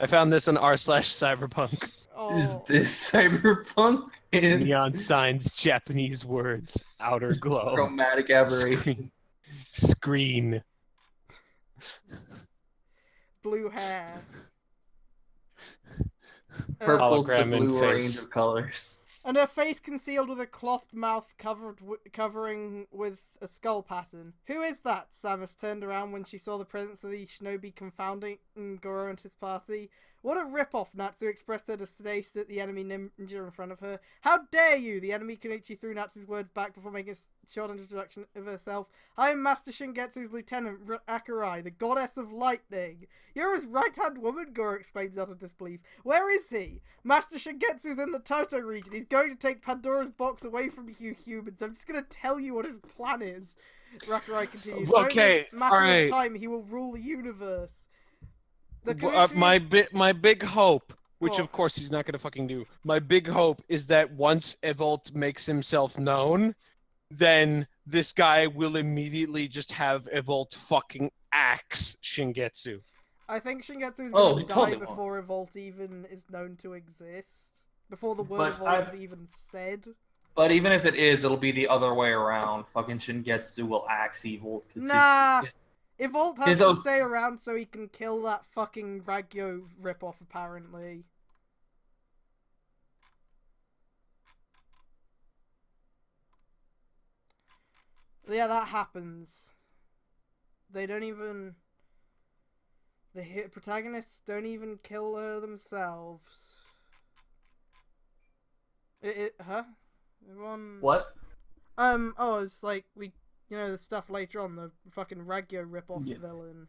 I found this on r/cyberpunk. Is Oh. this cyberpunk in Neon signs, Japanese words, outer glow, chromatic aberration? screen. Blue hair. Purple to Hologram in blue face. range of colors. And her face concealed with a clothed mouth covering with a skull pattern. Who is that? Samus turned around when she saw the presence of the shinobi confounding Goro and his party. What a rip-off, Natsu expressed her distaste at the enemy ninja in front of her. How dare you! The enemy Kenichi threw Natsu's words back before making a short introduction of herself. I am Master Shingetsu's lieutenant, Akurai, the goddess of lightning. You're his right-hand woman, Goro exclaimed out of disbelief. Where is he? Master Shingetsu's in the Toto region. He's going to take Pandora's box away from you humans. I'm just going to tell you what his plan is. Rakurai continued. Okay, matter alright. of time, he will rule the universe. The My big hope, which Oh. of course he's not gonna fucking do. My big hope is that once Evolt makes himself known, then this guy will immediately just have Evolt fucking axe Shingetsu. I think Shingetsu is Oh, going he to die totally won't. before Evolt even is known to exist. Before the word But Evolt is even said. But even if it is, it'll be the other way around. Fucking Shingetsu will axe evil. 'Cause Nah! Evolt has his to own- stay around so he can kill that fucking Ragyo ripoff, apparently. Yeah, that happens. They don't even... The protagonists don't even kill her themselves. Huh? Everyone... What? Oh, it's like, the stuff later on, the fucking Ragyo ripoff Yeah. villain.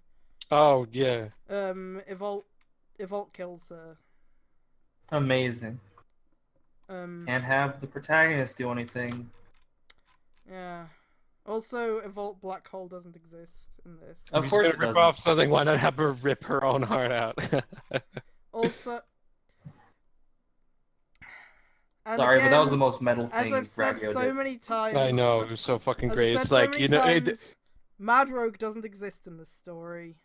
Oh yeah. Evolt kills her. Amazing. Can't have the protagonist do anything. Yeah. Also, Evolt Black Hole doesn't exist in this. Of He's course gonna it rip doesn't. off something. Why not have her rip her own heart out? Also... And Sorry, but that was again, the most metal as thing I've said Ragyo so did. many times... I know, it was so fucking As I've great. said It's so like, many you know, times, Mad Rogue doesn't exist in this story.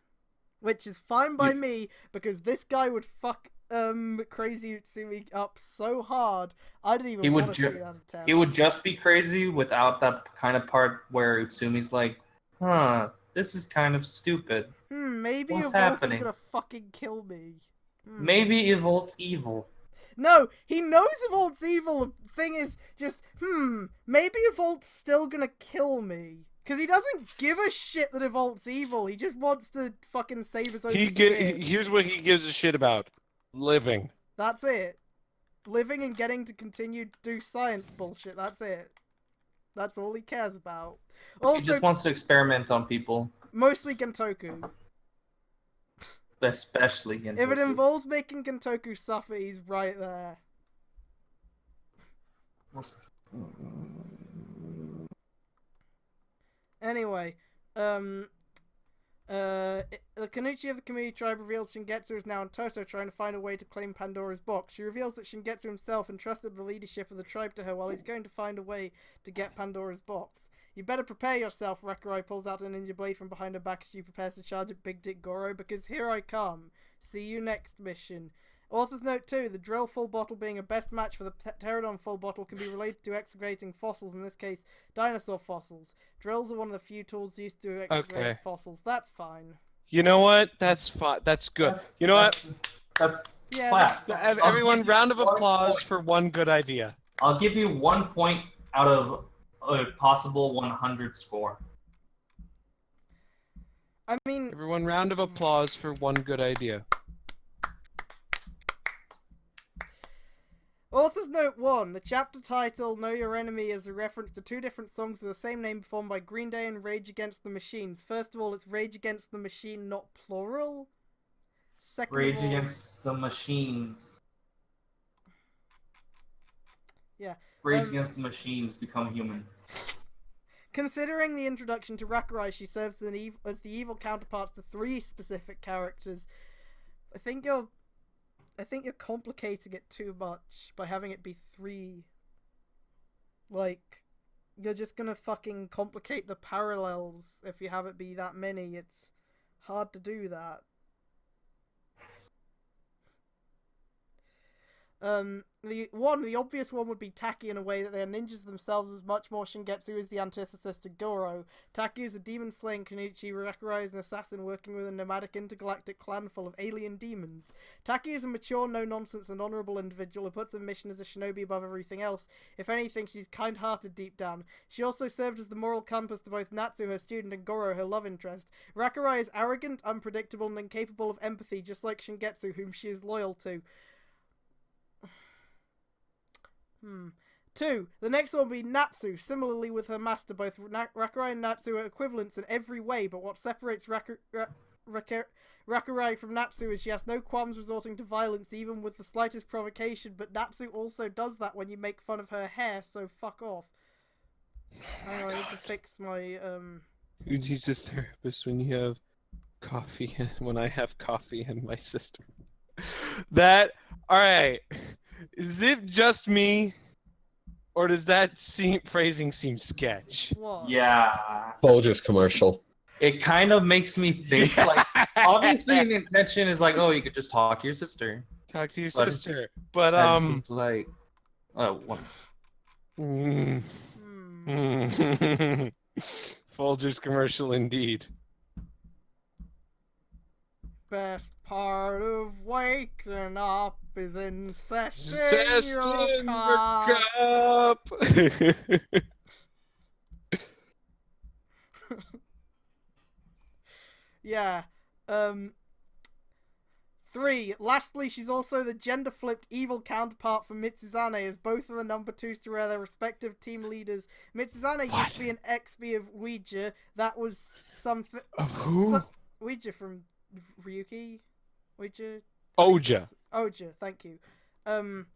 Which is fine by me, because this guy would fuck Crazy Utsumi up so hard, I didn't even want to see that attempt. He would just be crazy without that kind of part where Utsumi's like, huh, this is kind of stupid. Maybe What's Evolt happening? is gonna fucking kill me. Maybe Evolt's evil. No, he knows Evolt's evil. The thing is just, maybe Evolt's still gonna kill me. Because he doesn't give a shit that Evolt's evil. He just wants to fucking save his own skin. Here's what he gives a shit about: living. That's it. Living and getting to continue to do science bullshit. That's it. That's all he cares about. He Also, just wants to experiment on people, mostly Gentoku. especially in If it involves making Gentoku suffer, he's right there. Anyway, the Kenichi of the Kamui tribe reveals Shingetsu is now in Toto, trying to find a way to claim Pandora's box. She reveals that Shingetsu himself entrusted the leadership of the tribe to her while he's going to find a way to get Pandora's box. You better prepare yourself, Rakurai pulls out a ninja blade from behind her back as she prepares to charge at Big Dick Goro, because here I come. See you next mission. Author's note 2, the drill full bottle being a best match for the pterodon full bottle can be related to excavating fossils, in this case, dinosaur fossils. Drills are one of the few tools used to excavate fossils. That's fine. You know what? That's fine. That's good. You know what? That's Yeah, clap. that's fine. Everyone, round of applause for one good idea. I'll give you 1 point out of a possible 100 score. I mean, Everyone, round of applause for one good idea. Author's Note 1. The chapter title, Know Your Enemy, is a reference to 2 different songs of the same name performed by Green Day and Rage Against the Machines. First of all, it's Rage Against the Machine, not plural. Second Rage of all, Against the Machines. Yeah. Rage Against the Machines become human. Considering the introduction to Rakurai, she serves as the evil counterparts to 3 specific characters. I think you're complicating it too much by having it be 3. Like, you're just gonna fucking complicate the parallels if you have it be that many. It's hard to do that. The obvious one would be Taki, in a way that they are ninjas themselves as much more Shingetsu is the antithesis to Goro. Taki is a demon-slaying Kenichi, Rakurai is an assassin working with a nomadic intergalactic clan full of alien demons. Taki is a mature, no-nonsense and honourable individual who puts her mission as a shinobi above everything else. If anything, she's kind-hearted deep down. She also served as the moral compass to both Natsu, her student, and Goro, her love interest. Rakurai is arrogant, unpredictable, and incapable of empathy, just like Shingetsu, whom she is loyal to. 2. The next one will be Natsu. Similarly with her master, both Rakurai and Natsu are equivalents in every way, but what separates Rakurai from Natsu is she has no qualms resorting to violence even with the slightest provocation, but Natsu also does that when you make fun of her hair, so fuck off. Hang on, I need to fix my, Who needs a therapist when you have coffee and when I have coffee and my sister? Alright. Is it just me? Or does that phrasing seem sketch? What? Yeah. Folgers commercial. It kind of makes me think, like, obviously the intention is like, oh, you could just talk to your sister. Talk to your But- sister. But, That's just like, oh, one. Folgers commercial indeed. Best part of waking up is incest Zest in your in cup. your cup. Yeah. 3. Lastly, she's also the gender-flipped evil counterpart for Mitsuzane, as both are the number 2s to their respective team leaders. Mitsuzane used to be an XB of Ouija. That was something... Of who? Ouija from Ryuki? Ouija? Oja. Oja, thank you.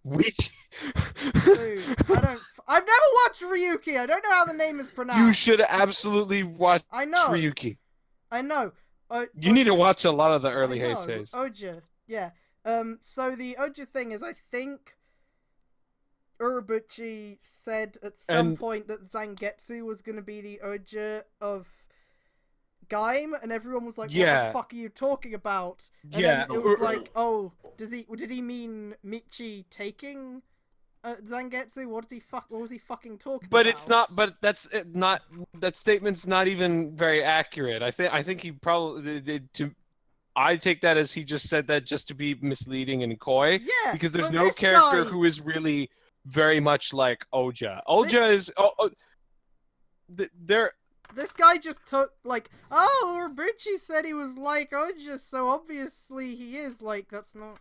Which? Dude, I've never watched Ryuki. I don't know how the name is pronounced. You should absolutely watch I know. Ryuki. I know. You need to watch a lot of the early I know. Heiseis. Oja, yeah. So the Oja thing is, I think Urobuchi said at some point that Zangetsu was going to be the Oja of Gaim, and everyone was like, what the fuck are you talking about? And then it was like, oh, did he mean Michi taking Zangetsu? What was he fucking talking But about? it's not. But that's not. That statement's not even very accurate. I think he probably did. I take that as he just said that just to be misleading and coy. Yeah, Because there's but no this character guy- who is really very much like Oja. Oja is. They're. This guy just took, like, oh, Urobuchi said he was like Oja, so obviously he is, like, that's not...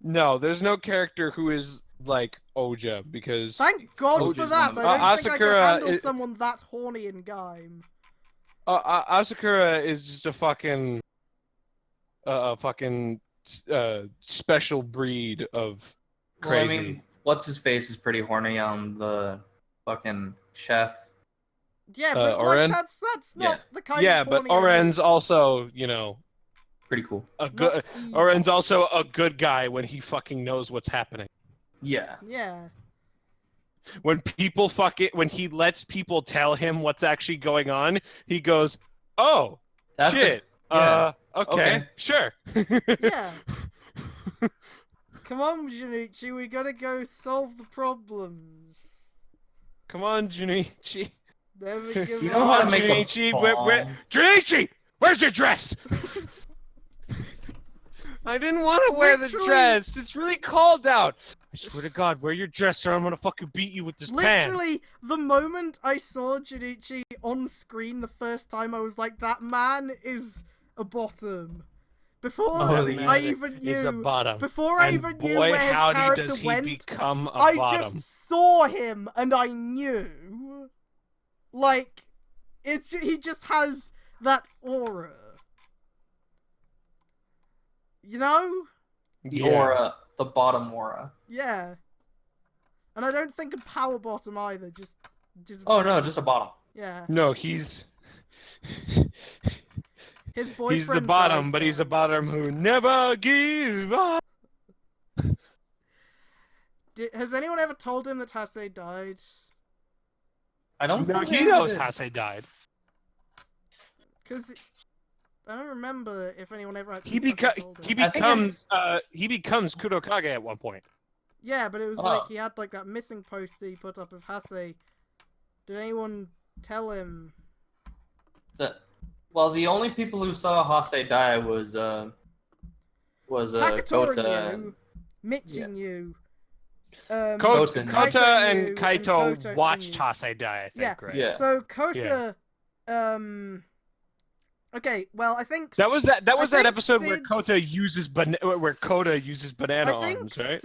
No, there's no character who is like Oja because. Thank God Oja's for that! one I of don't the- think I could Asakura handle is- someone that horny in Gaim. Asakura is just a fucking special breed of crazy. Well, I mean, what's his face is pretty horny on the fucking chef. Yeah, but Oren? like, that's not the kind yeah, of but horny I Oren's mean. also, Pretty cool. a Not good. evil. Oren's also a good guy when he fucking knows what's happening. Yeah. Yeah. When he lets people tell him what's actually going on, he goes, "Oh, That's shit. yeah. Okay, Okay. sure." Yeah. Come on, Junichi, we gotta go solve the problems. Come on, Junichi. Never give You up. know how to on, make a Junichi. bomb. Junichi, where's your dress? I didn't want to wear the Literally- dress. It's really cold out. I swear to God, wear your dress or I'm gonna fucking beat you with this pan. Literally, the moment I saw Junichi on screen the first time, I was like, that man is a bottom. Before Oh, That man I even is a knew, bottom. before I And even knew boy, where his howdy character does he went, become a I bottom. just saw him and I knew. Like, he just has that aura. You know? The Yeah. aura, the bottom aura. Yeah. And I don't think a power bottom either, just Oh no, just a bottom. yeah. No, he's His boyfriend he's the bottom, died, but he's though. a bottom who never give up. Has anyone ever told him that Hasei died? I don't No, think he they knows did. Hase died. Because I don't remember if anyone ever actually He told him. he becomes Kurokage at one point. Yeah, but it was Oh. like he had like that missing poster he put up of Hasei. Did anyone tell him? Well, the only people who saw Hase die was Takatora Kota. knew. Michi yeah. knew. Kota knew. Kota and knew, Kaito Kota watched knew. Hase die, I think, Yeah. right? Yeah. So Kota, okay, well I think That was that I think episode where Sid- Kota uses banana I think arms, right?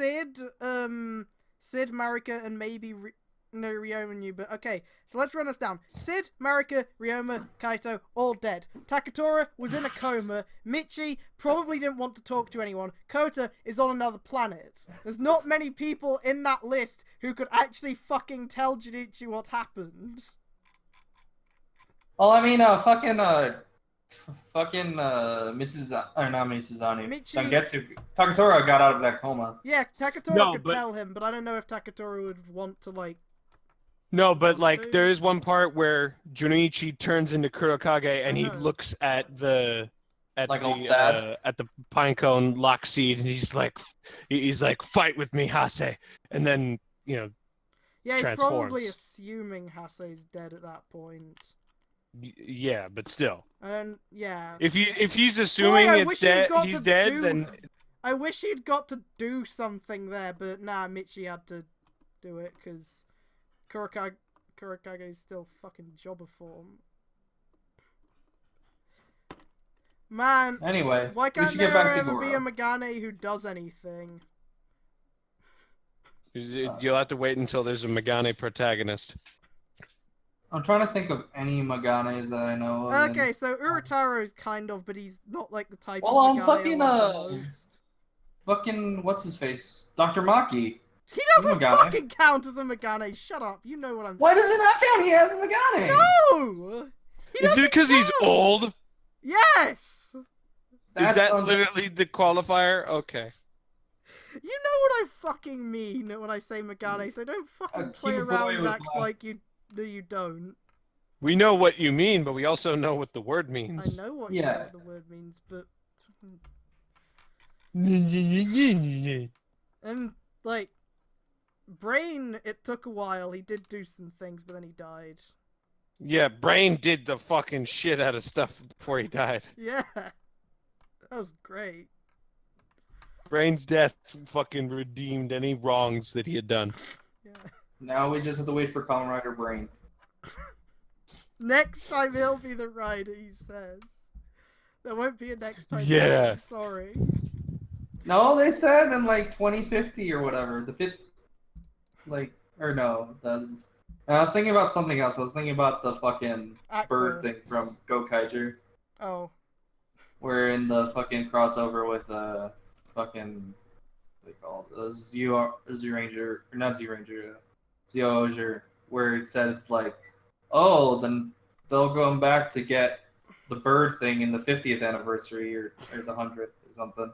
Sid, Marika, and maybe Ryoma knew, but okay, so let's run this down. Sid, Marika, Ryoma, Kaito, all dead. Takatora was in a coma. Michi probably didn't want to talk to anyone. Kota is on another planet. There's not many people in that list who could actually fucking tell Junichi what happened. Well, I mean, Mitsuzani, or not Mitsuzani, Michi- Sangetsu, Takatora got out of that coma. Yeah, Takatora No, could but- tell him, but I don't know if Takatora would want to, like... No, but like Okay. there is one part where Junichi turns into Kurokage and he Uh-huh. looks at the Like all sad? at the pinecone lock seed and he's like fight with me, Hase, and then Yeah, he's transforms. probably assuming Hasei's dead at that point. Yeah, but still, And, yeah. if he's assuming I it's wish he'd dead, got he's to dead, do- then I wish he'd got to do something there, but nah, Michi had to do it, because Kurokage is still fucking jobber form. Man, Anyway, why we can't should get there back to ever be a Goro. Megane who does anything? you'll have to wait until there's a Megane protagonist. I'm trying to think of any Maganes that I know of. Okay, so Urutaro's kind of, but he's not like the type Well, of Megane fucking, I like the most. Fucking, what's his face? Dr. Maki. He doesn't Megane. fucking count as a Megane. Shut up. You know what I'm. Why does it not count? He has a Megane. No. He Is it doesn't because he's count! old? Yes. That's Is that un- literally the qualifier? Okay. You know what I fucking mean when I say Megane, so don't fucking keep play it around boy and with act black. like you don't. We know what you mean, but we also know what the word I means. know what Yeah. the word means, but Yeah. and like Brain, it took a while. He did do some things, but then he died. Yeah, Brain did the fucking shit out of stuff before he died. Yeah, that was great. Brain's death fucking redeemed any wrongs that he had done. Yeah. Now we just have to wait for Kamen Rider Brain. Next time he'll be the rider, he says. There won't be a next time. Yeah. I'm sorry. No, they said in like 2050 or whatever. The fifth, like, or no, that's. I was thinking about something else. I was thinking about the fucking bird Aqua. thing from Go Kaiger. Oh. We're in the fucking crossover with fucking what they call it? Z Ranger, or not Z Ranger, Zyuohger, where it said it's like, oh, then they'll go back to get the bird thing in the 50th anniversary or the 100th or something.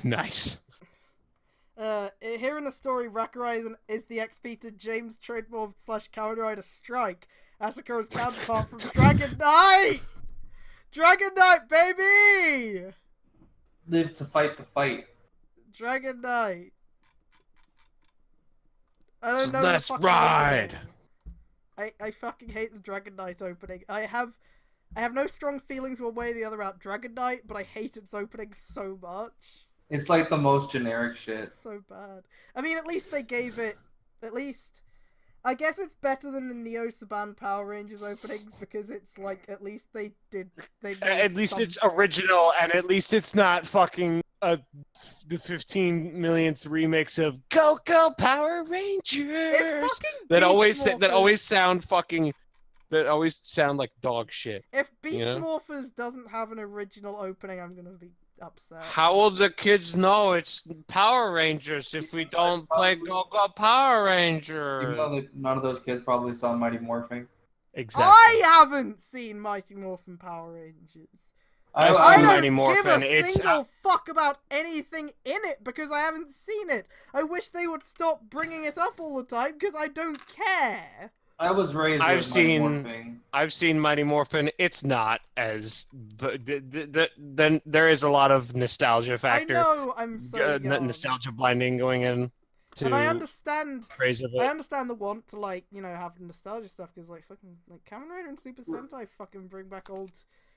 Nice. Here in the story, Rakurai is the XP to James Trademore / Kamen Rider Strike, Asakura's counterpart from Dragon Knight! Dragon Knight, baby! Live to fight the fight. Dragon Knight. I don't know. Let's the fucking ride! opening. I fucking hate the Dragon Knight opening. I have no strong feelings one way or the other about Dragon Knight, but I hate its opening so much. It's like the most generic shit. It's so bad. I mean, at least they gave it. At least, I guess it's better than the Neo Saban Power Rangers openings because it's like at least they did. They made At least it's something. original, and at least it's not fucking the 15 millionth remix of Go Go Power Rangers. If fucking That Beast always Morphers- sound like dog shit. If Beast you know? Morphers doesn't have an original opening, I'm gonna be upset. How will the kids know it's Power Rangers if we don't play Go Go Power Rangers? Even though none of those kids probably saw Mighty Morphing. Exactly. I haven't seen Mighty Morphin Power Rangers. I've I seen don't Mighty give Morphin. a It's single fuck about anything in it because I haven't seen it. I wish they would stop bringing it up all the time because I don't care. I was raised I've with Mighty seen- Morphing. I've seen Mighty Morphin. It's not as then there is a lot of nostalgia I factor, know I'm so young. nostalgia blinding going in to And I understand. praise of I it. understand the want to have nostalgia stuff because fucking Kamen Rider and Super Sentai fucking bring back old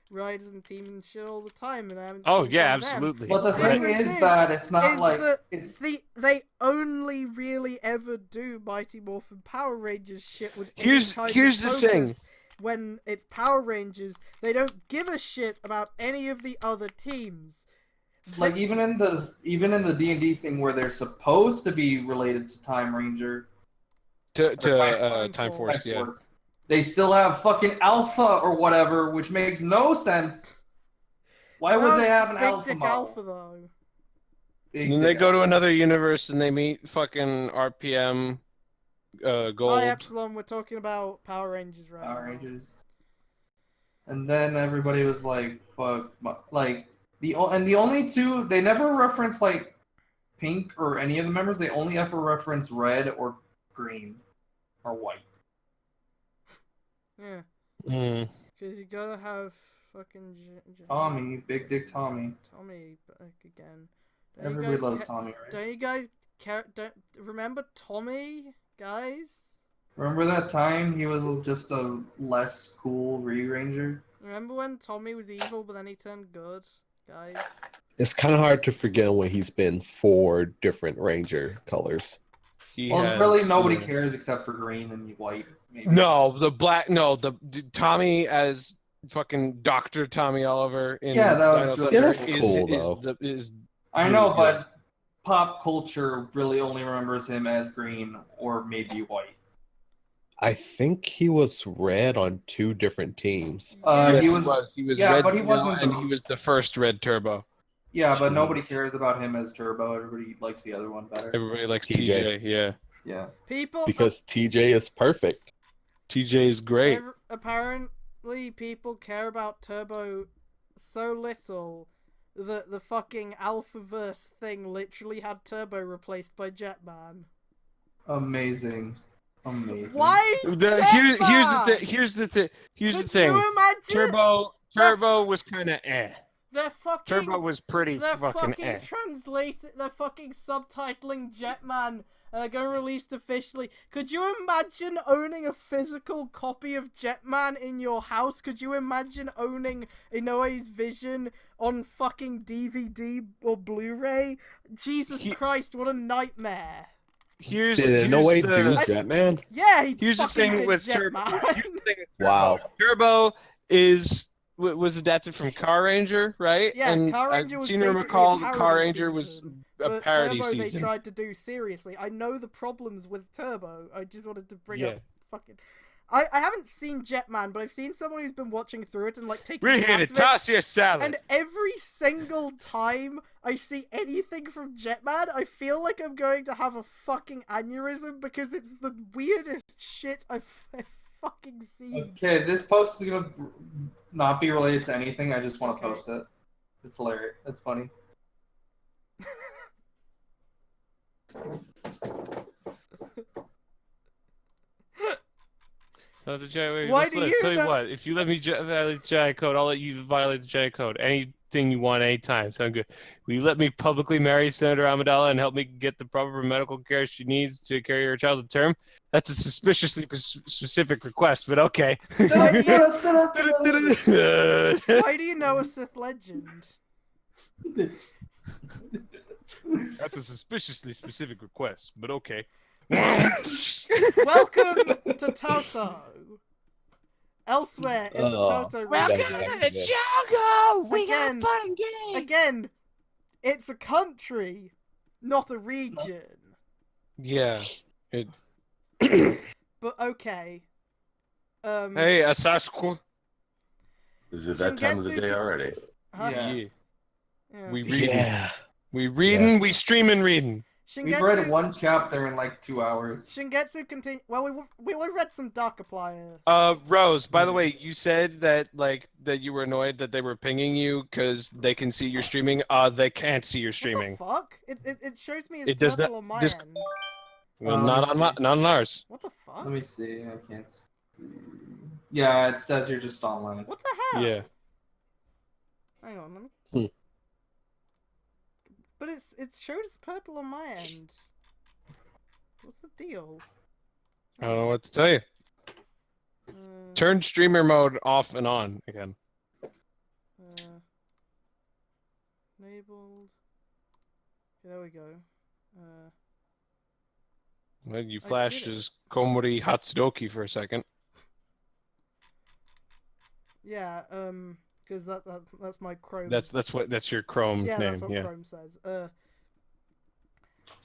riders and teams and shit all the time, and I haven't. Oh seen yeah, some of them. absolutely. But the The thing difference is is- that it's not Is like that it's they only really ever do Mighty Morphin Power Rangers shit with any Here's- kind here's of the thing. focus. When it's Power Rangers, they don't give a shit about any of the other teams. like even in the D&D thing where they're supposed to be related to Time Ranger, to Time Time Force. Force, yeah. they still have fucking Alpha or whatever, which makes no sense. Why would No, they have an Big Alpha Dick model? Alpha though. Big And they Dick go to Alpha. another universe and they meet fucking RPM, Gold. Hi Epsilon, we're talking about Power Rangers right Power now. Rangers. And then everybody was like, "Fuck!" Like the only two they never reference like Pink or any of the members. They only ever reference Red or Green or White. Yeah, Mm. because you gotta have fucking Tommy, Big Dick Tommy. Tommy back again. Don't you Everybody guys loves ca- Tommy, right? Don't you guys care? Don't remember Tommy, guys? Remember that time he was just a less cool Ranger? Remember when Tommy was evil, but then he turned good, guys? It's kind of hard to forget when he's been 4 different Ranger colors. He Well, has, really nobody yeah. cares except for Green and White. Maybe. No, the Tommy as fucking Dr. Tommy Oliver in Yeah, that was Dino really Yeah, Thunder that's cool, though. is I know, really but pop culture really only remembers him as Green or maybe White. I think he was red on 2 different teams. yes, He he was. was. He was yeah, Red but he Zeno, wasn't and the- he was the first Red Turbo. Yeah, but nobody Jeez. cares about him as Turbo. Everybody likes the other one better. Everybody likes TJ. TJ. Yeah, Yeah. People Because TJ is perfect. TJ is great. apparently people care about Turbo so little that the fucking Alphaverse thing literally had Turbo replaced by Jetman. Amazing. Amazing. Why? Here's Jetman? the thing. Here's the Could thing. you imagine? Turbo was kind of eh. They're fucking. Turbo was pretty They're fucking fucking eh. They're fucking subtitling Jetman. And they're gonna release it officially. Could you imagine owning a physical copy of Jetman in your house? Could you imagine owning Inoue's Vision on fucking DVD or Blu-ray? Jesus Christ, what a nightmare! Here's Did Inoue the- do Jetman? Yeah, he Here's the fucking thing did with Turbo. Jetman. Here's the thing with Wow. Turbo was adapted from Car Ranger, right? Yeah, and Car Ranger was seem to basically recall a that Car parody Ranger was season, a But parody Turbo they season. tried to do seriously. I know the problems with Turbo. I just wanted to bring Yeah. up fucking. I haven't seen Jetman, but I've seen someone who's been watching through it and like taking We're here to gaps of it, toss your salad. and every single time I see anything from Jetman, I feel like I'm going to have a fucking aneurysm because it's the weirdest shit I've fucking seen. Okay, this post is gonna not be related to anything. I just want to Okay. post it. It's hilarious. It's funny. So the Jedi, Why let's do let- you tell you know- what? If you let me violate the Jedi code, I'll let you violate the Jedi code. Anything you want, anytime. Sound good? Will you let me publicly marry Senator Amidala and help me get the proper medical care she needs to carry her child to term? That's a suspiciously specific request, but okay. Why do Uh, Why do you know a Sith legend? That's a suspiciously specific request, but okay. Welcome to Toto. Elsewhere in the Oh. Toto Welcome region. to the jungle. Again, again, it's a country, not a region. Yeah. It... But okay. Hey, Asasku. Is it that time of the day already? Huh? Yeah. Yeah. We reading. Yeah. We reading. We streaming reading. We've read one chapter in like 2 hours. Shingetsu continue. Well, we read some Darkiplier. Rose, by the way, you said that that you were annoyed that they were pinging you because they can see your streaming. They can't see your streaming. What the fuck? It shows me as It does purple not- on my this- end. Well, not on ours. What the fuck? Let me see. I can't see. Yeah, it says you're just online. What the hell? Yeah. Hang on, let me. Hmm. But it showed as purple on my end. What's the deal? I don't know what to tell you. Turn streamer mode off and on again. Enabled. Okay, there we go. Well, you I flashed did it. as Komori Hatsudoki for a second. Yeah, because that's my Chrome. That's your Chrome yeah, name. that's what Yeah. Chrome says.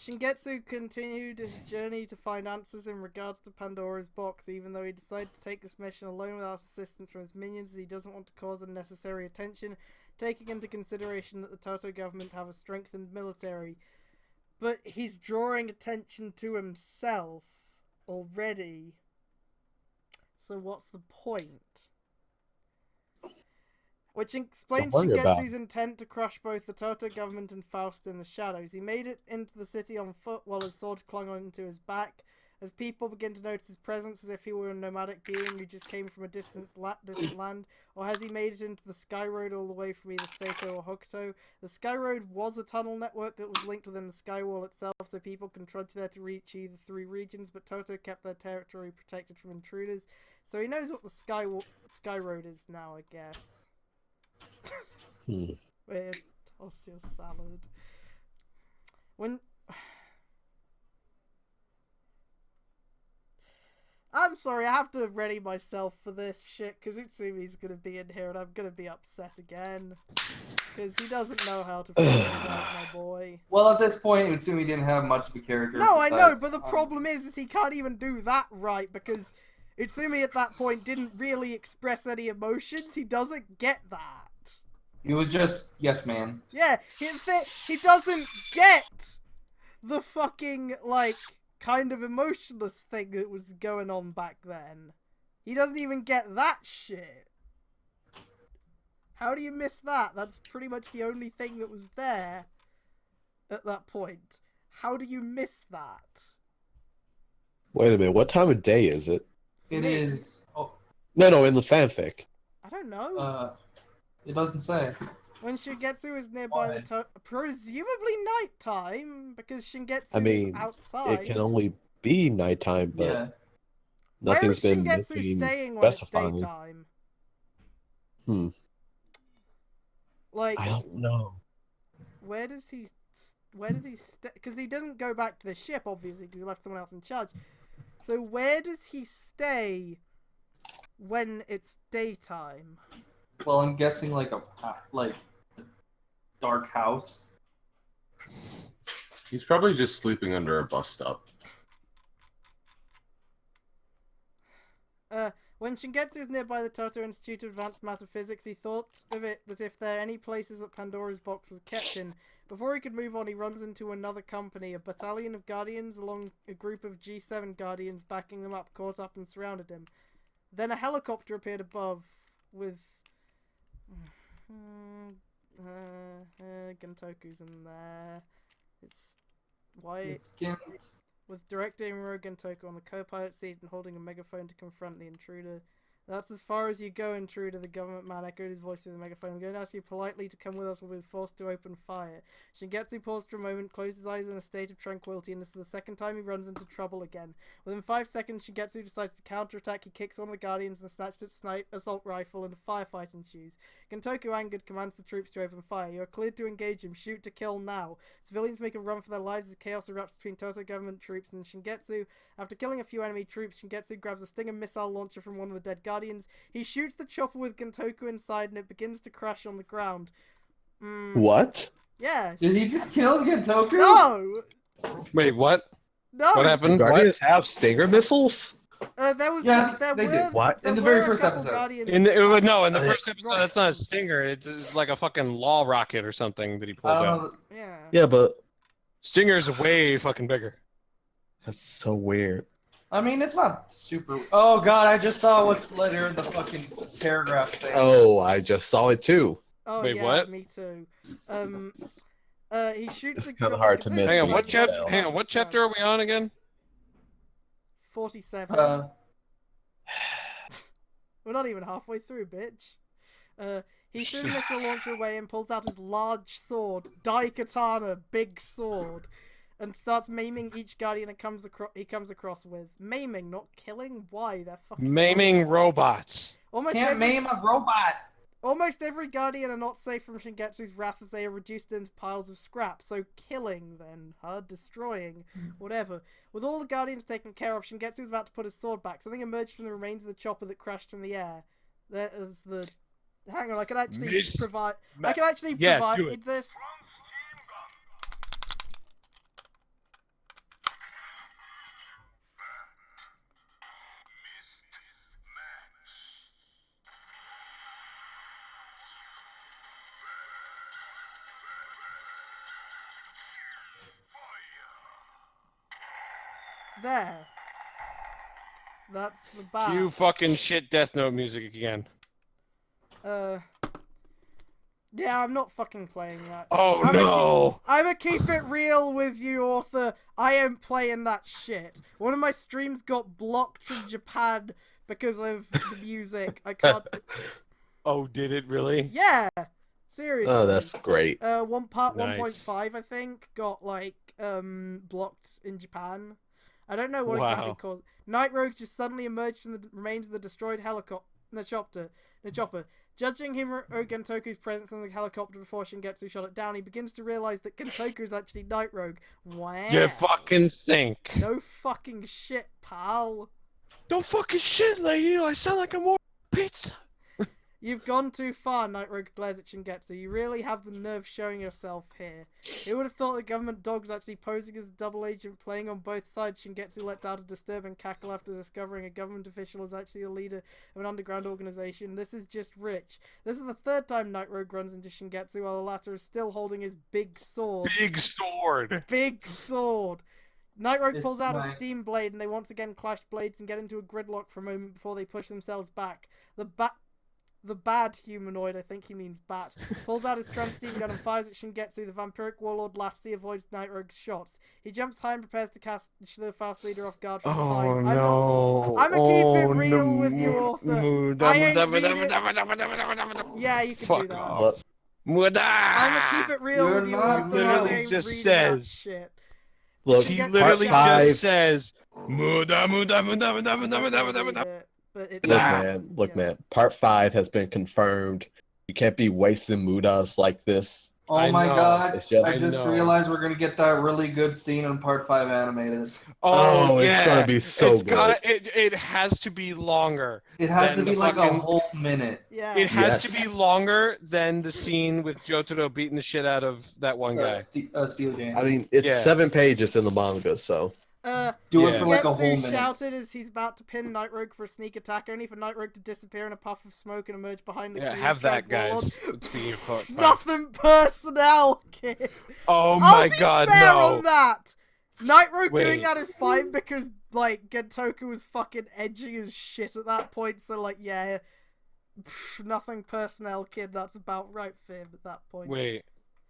Shingetsu continued his journey to find answers in regards to Pandora's box, even though he decided to take this mission alone without assistance from his minions, as he doesn't want to cause unnecessary attention, taking into consideration that the Toto government have a strengthened military. But he's drawing attention to himself already. So what's the point? Which explains Don't worry about Shigetsu's intent to crush both the Toto government and Faust in the shadows. He made it into the city on foot while his sword clung onto his back. As people begin to notice his presence as if he were a nomadic being who just came from a distant land, or has he made it into the Sky Road all the way from either Seto or Hokuto? The Sky Road was a tunnel network that was linked within the Sky Wall itself, so people can trudge there to reach either three regions, but Toto kept their territory protected from intruders, so he knows what the Sky Road is now, I guess. Weird. Toss your salad. When... I'm sorry, I have to ready myself for this shit, because Utsumi's gonna be in here and I'm gonna be upset again. Because he doesn't know how to feel about my boy. Well, at this point, Utsumi didn't have much of a character. No, I know, besides, but the problem is he can't even do that right, because Utsumi at that point didn't really express any emotions. He doesn't get that. He was just yes, man. Yeah, he doesn't get the fucking, like, kind of emotionless thing that was going on back then. He doesn't even get that shit. How do you miss that? That's pretty much the only thing that was there at that point. How do you miss that? Wait a minute, what time of day is it? For It me, is. Oh, No, in the fanfic. I don't know. it doesn't say. When Shingetsu is nearby Why? presumably nighttime, because Shingetsu I mean, is outside. It can only be nighttime, but Yeah. nothing's Where is been Shingetsu staying when it's specifying. daytime? Like, I don't know. where does he stay? Because he didn't go back to the ship, obviously, because he left someone else in charge. So where does he stay when it's daytime? Well, I'm guessing like a dark house. He's probably just sleeping under a bus stop. When Shingetsu is nearby the Toto Institute of Advanced Matter Physics, he thought of it that if there are any places that Pandora's box was kept in. Before he could move on, he runs into another company, a battalion of guardians along a group of G7 guardians backing them up, caught up and surrounded him. Then a helicopter appeared above with... Gentoku's in there. It's white. It's Quint. With Director Imuro Gentoku on the co-pilot seat and holding a megaphone to confront the intruder. That's as far as you go, intruder, the government man echoed his voice through the megaphone. I'm going to ask you politely to come with us or we'll be forced to open fire. Shingetsu paused for a moment, closed his eyes in a state of tranquility, and this is the second time he runs into trouble again. Within 5 seconds, Shingetsu decides to counterattack. He kicks one of the guardians and snatches its assault rifle, and a firefight ensues. Gentoku, angered, commands the troops to open fire. You are cleared to engage him. Shoot to kill now. Civilians make a run for their lives as chaos erupts between Toto government troops and Shingetsu. After killing a few enemy troops, Shingetsu grabs a Stinger missile launcher from one of the dead guardians. He shoots the chopper with Gentoku inside, and it begins to crash on the ground. What? Yeah. Did he just kill Gentoku? No! Wait, what? No! What Do happened? Guardians have Stinger missiles? There they did. What? There In the were very a first couple episode. Guardians. In the, no, in the Uh, first episode, that's not a stinger. It's like a fucking law rocket or something that he pulls I don't out. know. Yeah. Yeah, but Stinger's way fucking bigger. that's so weird. I mean, it's not super. Oh god, I just saw what's later in the fucking paragraph thing. Oh, I just saw it too. Oh, Wait, yeah, what? me too. He shoots It's the kinda chopper- hard to miss Hang on, Yeah, what yeah. chapter? Hang on, what chapter are we on again? 47. We're not even halfway through, bitch. He threw the missile launcher away and pulls out his large sword, Daikatana, big sword, and starts maiming each guardian he comes across with. Maiming, not killing? Why? They're fucking Maiming robots. Almost Can't every, maim a robot. almost every guardian are not safe from Shingetsu's wrath as they are reduced into piles of scrap. So killing, then. Destroying. Whatever. With all the guardians taken care of, Shingetsu is about to put his sword back. Something emerged from the remains of the chopper that crashed from the air. There is the... Hang on, I can actually provide... I can actually provide do it. this. There. That's the bat. You fucking shit Death Note music again. Yeah, I'm not fucking playing that. Oh no! I'ma keep it real with you, author. I ain't playing that shit. One of my streams got blocked from Japan because of the music. I can't. Oh, did it really? Yeah, seriously. Oh, that's great. One part Nice. 1.5, I think, got like blocked in Japan. I don't know what Wow. exactly caused. Night Rogue just suddenly emerged from the remains of the destroyed helicopter. The chopper. Judging him Gentoku's presence in the helicopter before Shingetsu shot it down, he begins to realize that Gentoku is actually Night Rogue. Wow. You fucking think. No fucking shit, pal. Don't fucking shit, lady. I sound like I'm more pizza. You've gone too far, Night Rogue glares at Shingetsu. You really have the nerve showing yourself here. Who would have thought the government dog was actually posing as a double agent playing on both sides? Shingetsu lets out a disturbing cackle after discovering a government official is actually the leader of an underground organization. This is just rich. This is the third time Night Rogue runs into Shingetsu while the latter is still holding his big sword. Big sword. Big sword! Night Rogue This pulls out a might- steam blade and they once again clash blades and get into a gridlock for a moment before they push themselves back. The bad humanoid, I think he means bat, pulls out his trans steam gun and fires at Shingetsu. The vampiric warlord laughs. He avoids Night Rogue's shots. He jumps high and prepares to cast the fast leader off guard from Oh behind. no! I'ma keep it real with you, author. I ain't reading- Yeah, you can Fuck do that. off. I'ma keep it real You're with you, not author. I literally ain't just reading says- that shit. Look, He Part literally five- just says Muda. I don't read it, but it's Look, man. Part 5 has been confirmed. You can't be wasting mudas like this. Oh I my know. god! It's just- I just I know. realized we're gonna get that really good scene in Part 5 animated. Oh, it's yeah. gonna be so It's good. It has to be longer. It has Then to be the like a fucking- whole minute. Yeah. It has to be Yes. longer than the scene with Jotaro beating the shit out of that one guy. Steel Jane. I mean, it's Yeah. 7 pages in the manga, so. Do Yeah. it for like a Shingetsu whole minute. shouted as he's about to pin Night Rogue for a sneak attack, only for Night Rogue to disappear in a puff of smoke and emerge behind the Yeah, Korean have that, trans warlord. guys. Speaking of fuck. Nothing personnel, kid. Oh I'll my be god, fair no. on that. Night Rogue doing Wait. that is fine because like Gentoku was fucking edgy as shit at that point. So like, yeah, nothing personnel, kid. That's about right for him at that point. Wait.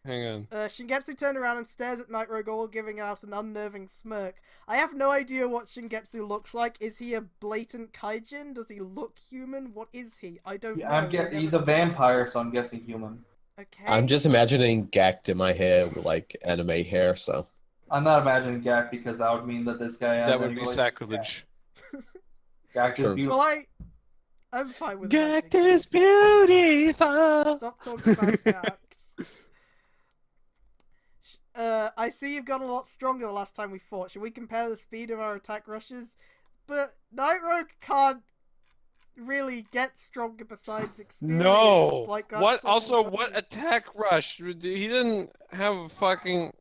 Hang on. Shingetsu turned around and stares at Night Rogue, all giving out an unnerving smirk. I have no idea what Shingetsu looks like. Is he a blatant kaijin? Does he look human? What is he? I don't know. He's a vampire, so I'm guessing human. Okay. I'm just imagining Gakt in my hair with like anime hair, so. I'm not imagining Gak because that would mean that this guy has That would any be relation- sacrilege. Gak is True. beautiful. Well, I'm fine with Gakt imagining is beautiful. Stop talking about Gakt. I see you've gotten a lot stronger the last time we fought. Should we compare the speed of our attack rushes? But Night Rogue can't really get stronger besides experience. No. Like God What? said, Also, what- what attack rush? He didn't have a fucking.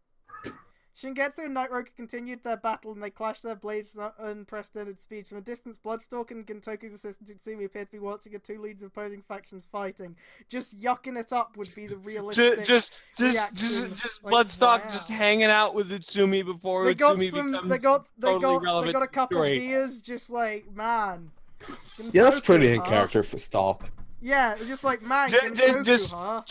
Shingetsu and Night Rogue continued their battle and they clashed their blades at unprecedented speeds. From a distance, Bloodstalk and Gintoku's assistant Utsumi appeared to be watching the two leads of opposing factions fighting. Just yucking it up would be the realistic Just reaction, like, Bloodstock wow. just hanging out with Utsumi before They got Utsumi some. becomes They got relevant a couple story. beers. Just like man. Yeah, that's Gintoku, pretty in huh? character for Stalk. Yeah, it's just like man. Just Gintoku, huh?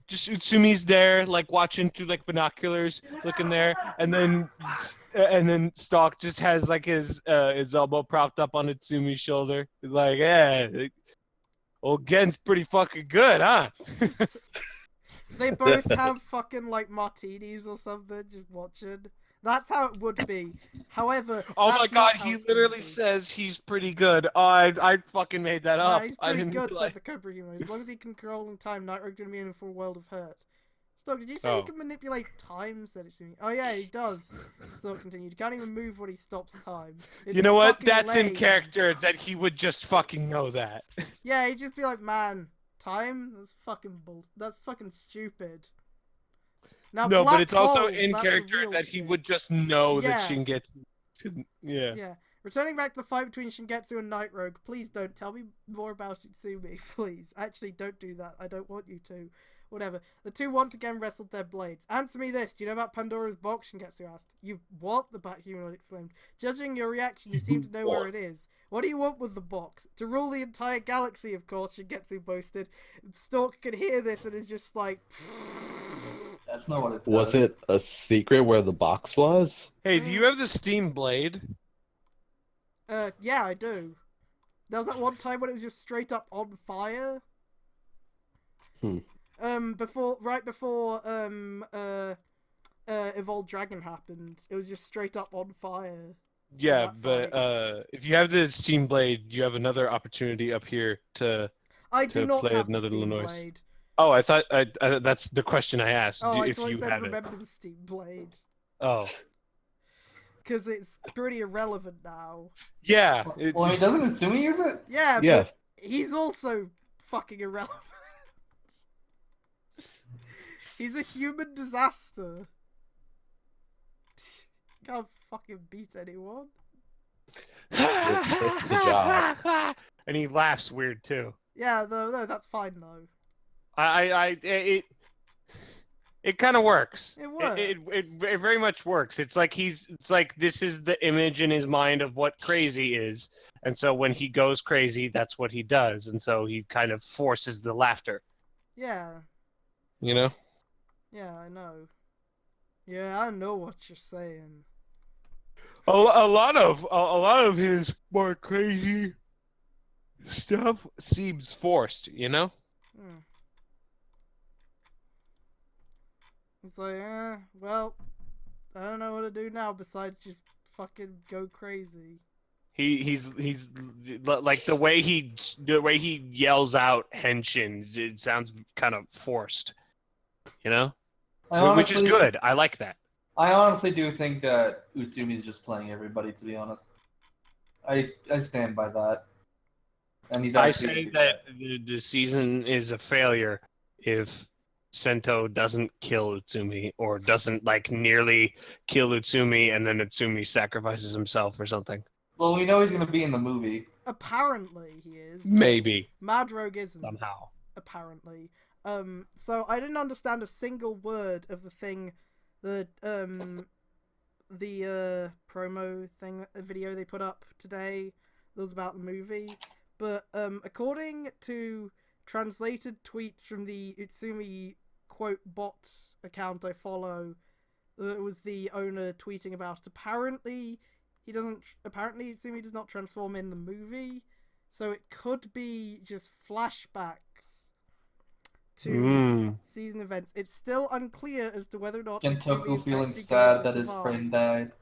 Utsumi's there, like watching through like binoculars, looking there, and then Stalk just has like his elbow propped up on Utsumi's shoulder. He's like, yeah, old Gen's pretty fucking good, huh? They both have fucking like martinis or something. Just watching. That's how it would be. However, Oh my that's god, not how he it's gonna literally be. says he's pretty good. Oh, I fucking made that Nah, up. he's I pretty didn't good, realize. said the Cobra Human. As long as he can control in time, Night Rogue's gonna be in for a world of hurt. Stalk, did you say Oh. he can manipulate time? Said it's doing. Oh yeah, he does. Stalk continued. He can't even move when he stops time. It's You know what? fucking That's in lame. character that he would just fucking know that. Yeah, he'd just be like, man, time? That's fucking stupid. Now, No, but black it's also holes, in that's the character real that he shit. would just know Yeah. that Shingetsu. Yeah. Yeah. Returning back to the fight between Shingetsu and Night Rogue, please don't tell me more about Utsumi, please. Actually, don't do that. I don't want you to. Whatever. The two once again wrestled their blades. Answer me this. Do you know about Pandora's box? Shingetsu asked. You what? The Bat-Human exclaimed. Judging your reaction, you seem to know where it is. What do you want with the box? To rule the entire galaxy, of course, Shingetsu boasted. Stalk could hear this and is just like... That's not what it does. Was it a secret where the box was? Hey, do you have the steam blade? Yeah, I do. There was that one time when it was just straight up on fire. Right before Evolved Dragon happened, it was just straight up on fire. Yeah, Not but if you have the steam blade, you have another opportunity up here to. I do To not play have the another Steam Illinois. Blade. Oh, I thought that's the question I asked. Oh, I if thought you it said have it. remember the Steam Blade. Oh, Because it's pretty irrelevant now. yeah. Well, I mean, doesn't Utsumi use it? Yeah, Yeah. but he's also fucking irrelevant. He's a human disaster. Can't fucking beat anyone. That's the job. And he laughs weird too. Yeah, no, that's fine though. It kind of works. It works. It very much works. It's like this is the image in his mind of what crazy is, and so when he goes crazy, that's what he does, and so he kind of forces the laughter. Yeah, You know? yeah, I know. Yeah, I know what you're saying. A lot of his more crazy stuff seems forced. You know? Hmm. It's like, well, I don't know what to do now besides just fucking go crazy. He's like the way he yells out henshin. It sounds kind of forced. You know? Which is good. I like that. I honestly do think that Utsumi's just playing everybody, to be honest. I stand by that. And he's I actually say that the season is a failure if Sento doesn't kill Utsumi or doesn't like nearly kill Utsumi and then Utsumi sacrifices himself or something. Well, we know he's going to be in the movie. Apparently he is. but Maybe Mad Rogue isn't. somehow. Apparently. So I didn't understand a single word of the thing, the promo thing, the video they put up today that was about the movie. But according to translated tweets from the Utsumi quote bot account I follow. It was the owner tweeting about it. Apparently, Tsumi does not transform in the movie, so it could be just flashbacks to season events. It's still unclear as to whether or not Gentoku Tsumi is feeling actually sad going to that his survive. friend died.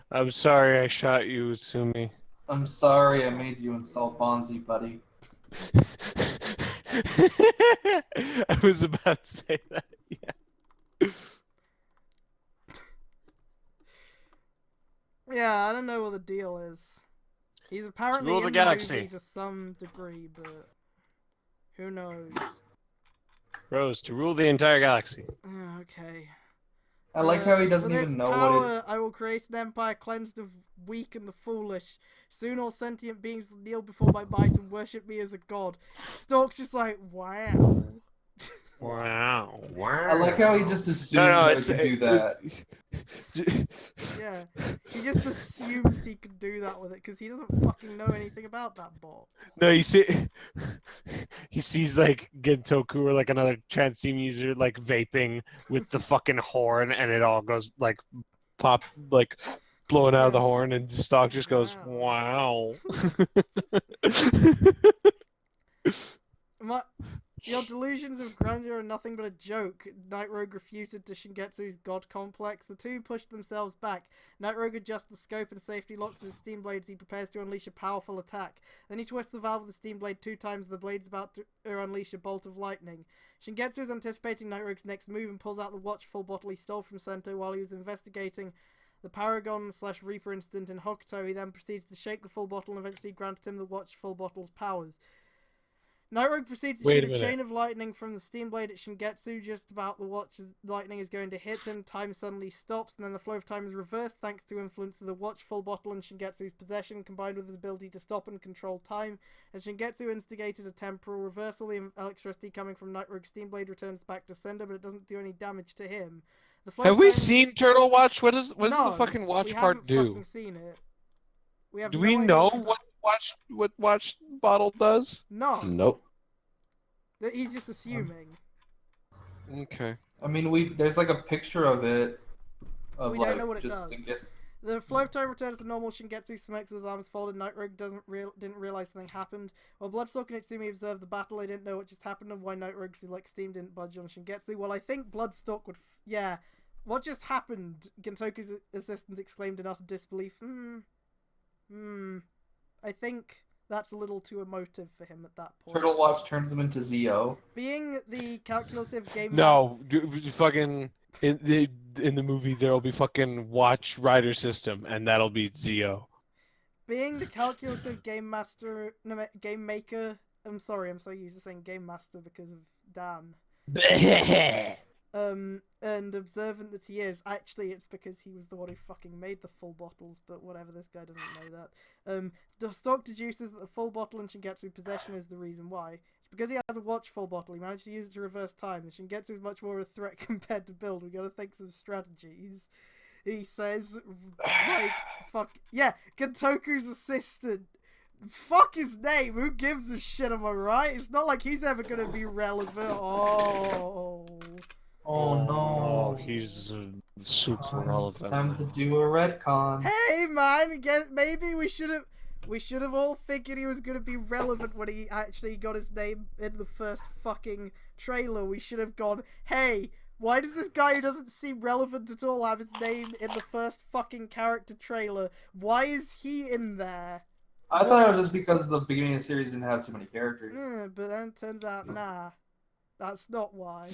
I'm sorry I shot you, Sumi. I'm sorry I made you insult Bonzi, buddy. I was about to say that. Yeah. Yeah, I don't know what the deal is. He's apparently rule the in the galaxy. movie to some degree, but who knows? Rose, to rule the entire galaxy. Okay. I like how he doesn't With even its know power, what it. I will create an empire cleansed of weak and the foolish. Soon all sentient beings will kneel before my might and worship me as a god. Stork's just like, wow. Wow. I like how he just assumes that he can do that. Yeah. He just assumes he can do that with it because he doesn't fucking know anything about that bot. No, you see, he sees like Gentoku or like another trans team user like vaping with the fucking horn, and it all goes like pop, like blowing out of the horn, and Stalk just goes, "Wow." Your delusions of grandeur are nothing but a joke. Night Rogue refuted to Shingetsu's god complex. The two pushed themselves back. Night Rogue adjusts the scope and safety locks of his steam blade as he prepares to unleash a powerful attack. Then he twists the valve of the steam blade 2 times. The blade's about to unleash a bolt of lightning. Shingetsu is anticipating Night Rogue's next move and pulls out the watch full bottle he stole from Sento while he was investigating the Paragon/Reaper incident in Hokuto. He then proceeds to shake the full bottle and eventually granted him the watch full bottle's powers. Night Rogue proceeds to shoot a chain of lightning from the steam blade at Shingetsu just about the watch's lightning is going to hit him. Time suddenly stops, and then the flow of time is reversed thanks to influence of the watch full bottle in Shingetsu's possession, combined with his ability to stop and control time. And Shingetsu instigated a temporal reversal. The electricity coming from Night Rogue's steam blade returns back to sender, but it doesn't do any damage to him. The flow Have of we time... seen Turtle Watch? What does the No, fucking watch we part haven't do? fucking seen it. We have Do no we idea know what what watch bottle does? No. Nope. He's just assuming. Okay. I mean, there's like a picture of it. Of We like, don't know what it just does. in case. The flow of time returns to normal. Shingetsu smokes his arms folded. Night Rogue didn't realize something happened. While Bloodstalk and Itsumi observed the battle, they didn't know what just happened and why Night Rogue's steam didn't budge on Shingetsu. Well, I think Bloodstalk would. Yeah. What just happened? Gentoku's assistant exclaimed in utter disbelief. I think that's a little too emotive for him at that point. Turtle Watch turns him into Zeo. Being the calculative game... No, fucking in the movie there will be fucking Watch Rider system, and that'll be Zeo. Being the calculative game maker... I'm sorry, I'm so used to saying game master because of Dan. And observant that he is. Actually, it's because he was the one who fucking made the full bottles, but whatever, this guy doesn't know that. The stock deduces that the full bottle in Shingetsu's possession is the reason why. It's because he has a watch full bottle, he managed to use it to reverse time, and Shingetsu is much more of a threat compared to Build. We gotta think some strategies. He says, like, fuck, yeah, Gentoku's assistant. Fuck his name, who gives a shit, am I right? It's not like he's ever gonna be relevant. Oh no. Oh, he's super relevant. Time to do a retcon. Hey man, maybe we should have all figured he was gonna be relevant when he actually got his name in the first fucking trailer. We should have gone, hey, why does this guy who doesn't seem relevant at all have his name in the first fucking character trailer? Why is he in there? I thought it was just because the beginning of the series didn't have too many characters. But then it turns out, nah, that's not why.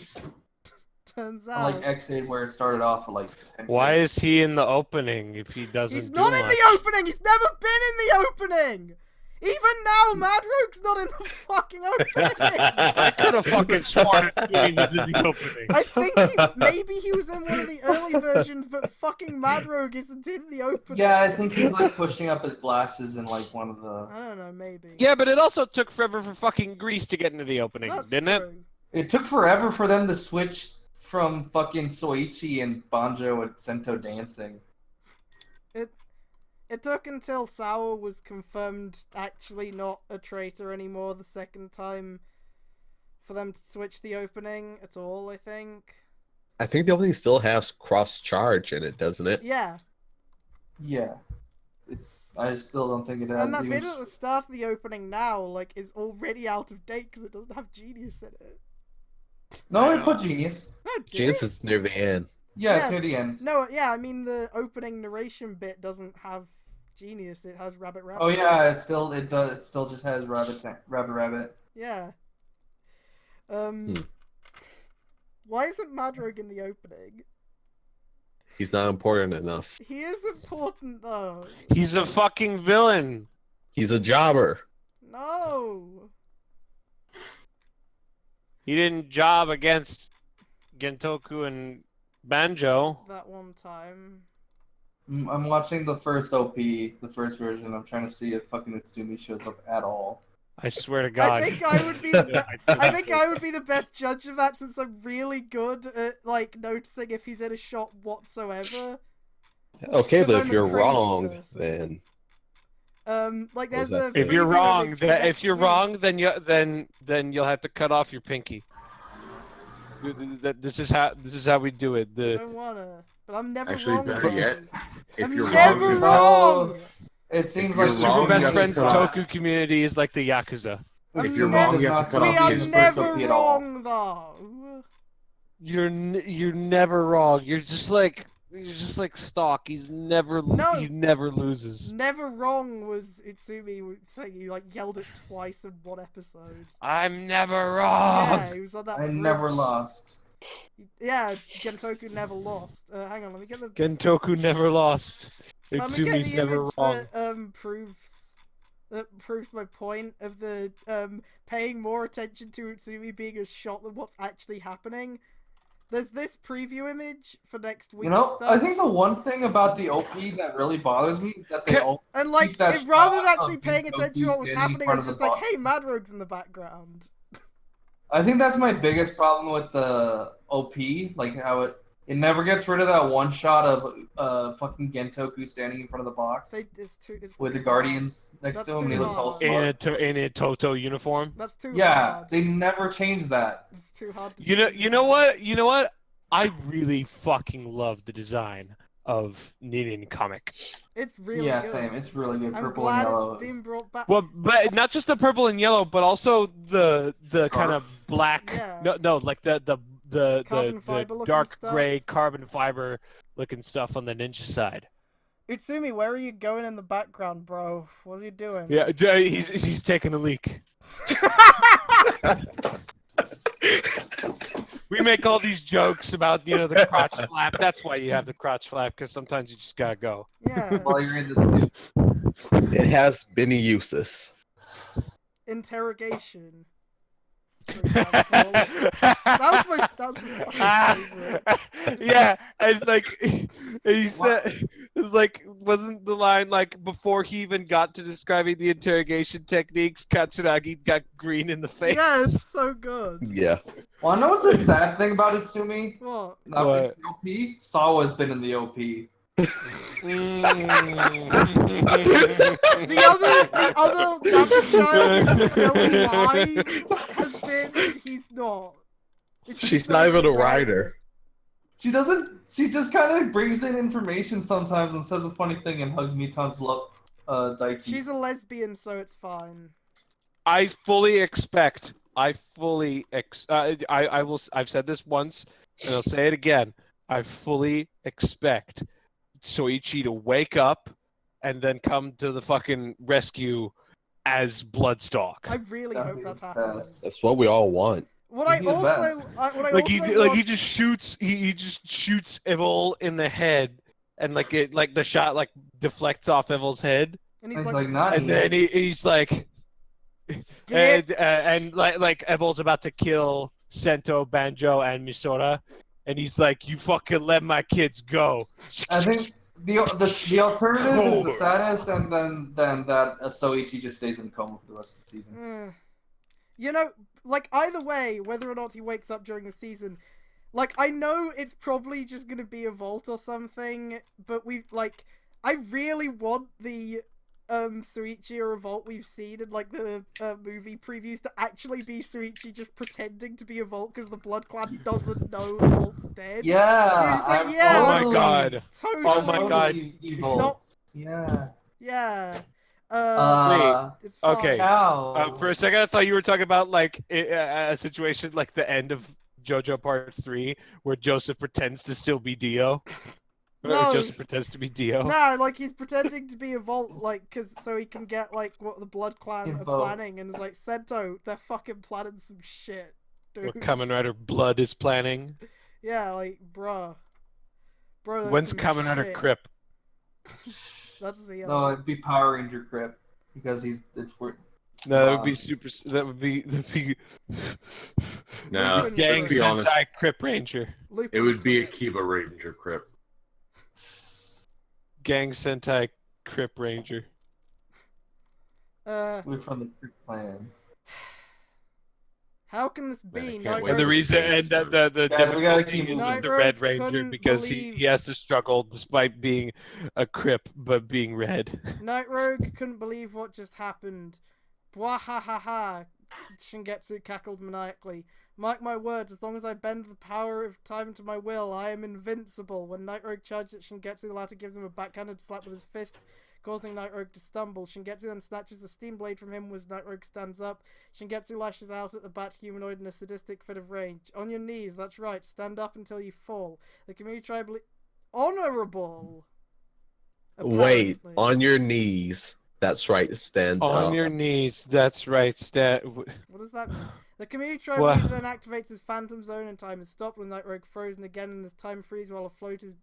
Turns out, Like X8, where it started off with like 10 Why characters. is he in the opening if he doesn't he's do not in much? the opening. He's never been in the opening. Even now, Mad Rogue's not in the fucking opening. I could have fucking sworn he was in the opening. I think maybe he was in one of the early versions, but fucking Mad Rogue isn't in the opening. Yeah, I think he's like pushing up his glasses in like one of the. I don't know, maybe. Yeah, but it also took forever for fucking Greece to get into the opening, That's didn't it? true. It took forever for them to switch from fucking Soichi and Banjo and Sento dancing. It took until Sawa was confirmed actually not a traitor anymore the second time for them to switch the opening at all, I think. I think the opening still has cross charge in it, doesn't it? Yeah. Yeah. I still don't think it has And that even. bit at the start of the opening now, like, is already out of date because it doesn't have Genius in it. No, I put Genius. No, did Genius it? is near the end. Yeah, it's Yeah. near the end. No, yeah, I mean the opening narration bit doesn't have Genius. It has Rabbit Rabbit. Oh yeah, it still just has Rabbit. Yeah. Why isn't Madrug in the opening? He's not important enough. He is important though. He's a fucking villain. He's a jobber. No. He didn't job against Gentoku and Banjo. That one time. I'm watching the first OP, the first version. I'm trying to see if fucking Utsumi shows up at all. I swear to God. I think I would be I think I would be the best judge of that since I'm really good at like noticing if he's in a shot whatsoever. Okay, Because but I'm if a you're crazy wrong, person. then Like What there's was a that saying? If you're preview wrong, image for if next you're week. wrong, then you'll have to cut off your pinky. This is how we do it. I The don't wanna, but I'm never Actually, wrong. better though. yet, if I'm you're never wrong, wrong. It seems you're like super wrong, you best have to friends cut off. Toku community is like the Yakuza. If I'm you're never- wrong, you have to cut We off are the first never OP at all. wrong though. You're never wrong. You're just like Stock. He's never No. he never loses. Never wrong was Utsumi saying he like yelled it twice in one episode. I'm never wrong. Yeah, he was on that. I never bridge. lost. Yeah, Gentoku never lost. Hang on, let me get the. Gentoku never lost. Let me get Itsumi's the never image wrong. that proves my point of the paying more attention to Utsumi being a shot than what's actually happening. There's this preview image for next week's You know, stuff. I think the one thing about the OP that really bothers me is that they all And like, keep that if rather than shot actually of paying Gentoku attention to what was standing in happening, front it's of just the like, hey, box. Madrug's in the background. I think that's my biggest problem with the OP, like how it never gets rid of that one shot of fucking Gentoku standing in front of the box It's with too the Guardians next That's to him, and he too looks all hard. smart. In a Toto uniform. That's too Yeah, hard. they never changed that. It's too hard to You know what? I really fucking love the design of Nin comic. It's really Yeah, good. same. It's really good. I'm Purple glad and yellow. it's been brought back. Well, but not just the purple and yellow, but also the kind of black. Yeah. No, like the Carbon fiber looking dark stuff. gray carbon fiber looking stuff on the ninja side. Utsumi, where are you going in the background, bro? What are you doing? Yeah, he's taking a leak. We make all these jokes about the crotch flap. That's why you have the crotch flap, because sometimes you just gotta go. Yeah. While you're in this it has many uses. Interrogation. For example. That was my favorite. Yeah, and like he said, like wasn't the line like before he even got to describing the interrogation techniques, Katsuragi got green in the face. Yeah, it's so good. Yeah. Well, I know what's the sad thing about Utsumi? What? Not being in the OP? Sawa's been in the OP. The other Nappy child who's still alive has been, and he's not. It's She's so not even a sad. writer. She doesn't. She just kind of brings in information sometimes and says a funny thing and hugs Mitan's love, Daiki. She's a lesbian, so it's fine. I fully expect. I will. I've said this once, and I'll say it again. I fully expect Soichi to wake up and then come to the fucking rescue as Bloodstalk. I really That'd hope be that the happens. best. That's what we all want. What I He'd be the also, best. what I Like also he just shoots. He just shoots Evil in the head, and like the shot like deflects off Evil's head, and He's like, not and then he's like, Get- and like Evil's about to kill Sento, Banjo, and Misora, and he's like, "You fucking let my kids go." I think the alternative is the saddest, and then that Soichi just stays in coma for the rest of the season. Mm. You know, like, either way, whether or not he wakes up during the season, like, I know it's probably just gonna be a vault or something, but I really want the Suichi a revolt we've seen in like the movie previews to actually be Suichi just pretending to be a Volt because the Blood Clan doesn't know the Volt's dead. Yeah. So he's just like, I'm yeah, Oh my totally- god. totally. Oh my god. Evolts. Yeah. Yeah. It's fine. Okay. Cow. For a second, I thought you were talking about like a situation like the end of JoJo Part 3, where Joseph pretends to still be Dio. No. Or Joseph pretends to be Dio. No, like he's pretending to be a Volt, like, so he can get like what the Blood Clan are Info. planning, and it's like Sento, they're fucking planning some shit, dude. What Kamen Rider Blood is planning. Yeah, like, bro, that's When's some Kamen Rider shit. Crip? That's the No, it'd be Power Ranger Crip because it's worth. No, that would be super. That'd be No, Lupin Gang let's be honest. Sentai Crip Ranger. It would be a Kiba Ranger Crip. Gang Sentai Crip Ranger. We're from the Crip clan. How can this Man, I be? can't Night wait And the for Rogue- reason, and the Guys, we gotta difficulty keep is with moving. the Red Night Rogue Ranger couldn't because believe- he has to struggle despite being a Crip but being red. Night Rogue couldn't believe what just happened. Bwahahaha! Shingetsu cackled maniacally. Mark my words, as long as I bend the power of time to my will, I am invincible. When Night Rogue charged at Shingetsu, the latter gives him a backhanded slap with his fist, causing Night Rogue to stumble. Shingetsu then snatches the steam blade from him as Night Rogue stands up. Shingetsu lashes out at the bat humanoid in a sadistic fit of rage. On your knees, that's right. Stand up until you fall. The community tribe... Honorable! Wait, Apparently. on your knees. That's right, stand On up. your knees, that's right, What does that mean? The community tribe What? leader then activates his phantom zone and time is stopped when Night Rogue frozen again and his time freeze while afloat is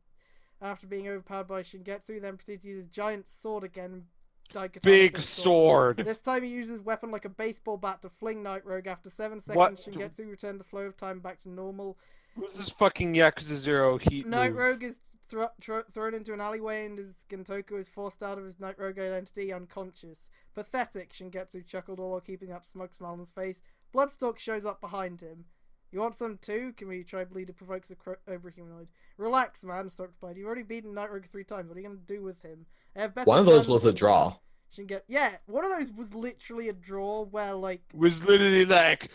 after being overpowered by Shingetsu, then proceeds to use his giant sword again. Daikatana Big pistol. sword. This time he uses his weapon like a baseball bat to fling Night Rogue. After 7 What? seconds, Shingetsu returned the flow of time back to normal. Who's this fucking Yakuza Zero heat Night move? Rogue is thrown into an alleyway and his Gintoku is forced out of his Night Rogue identity unconscious. Pathetic, Shingetsu chuckled all while keeping up a smug smile on his face. Bloodstalk shows up behind him. You want some too? Community tribe leader provokes the Cobra humanoid. Relax, man, Stork replied. You've already beaten Night Rogue 3 times. What are you going to do with him? I have better One of those plans was a than- draw. Yeah, one of those was literally a draw where, like... Was literally like,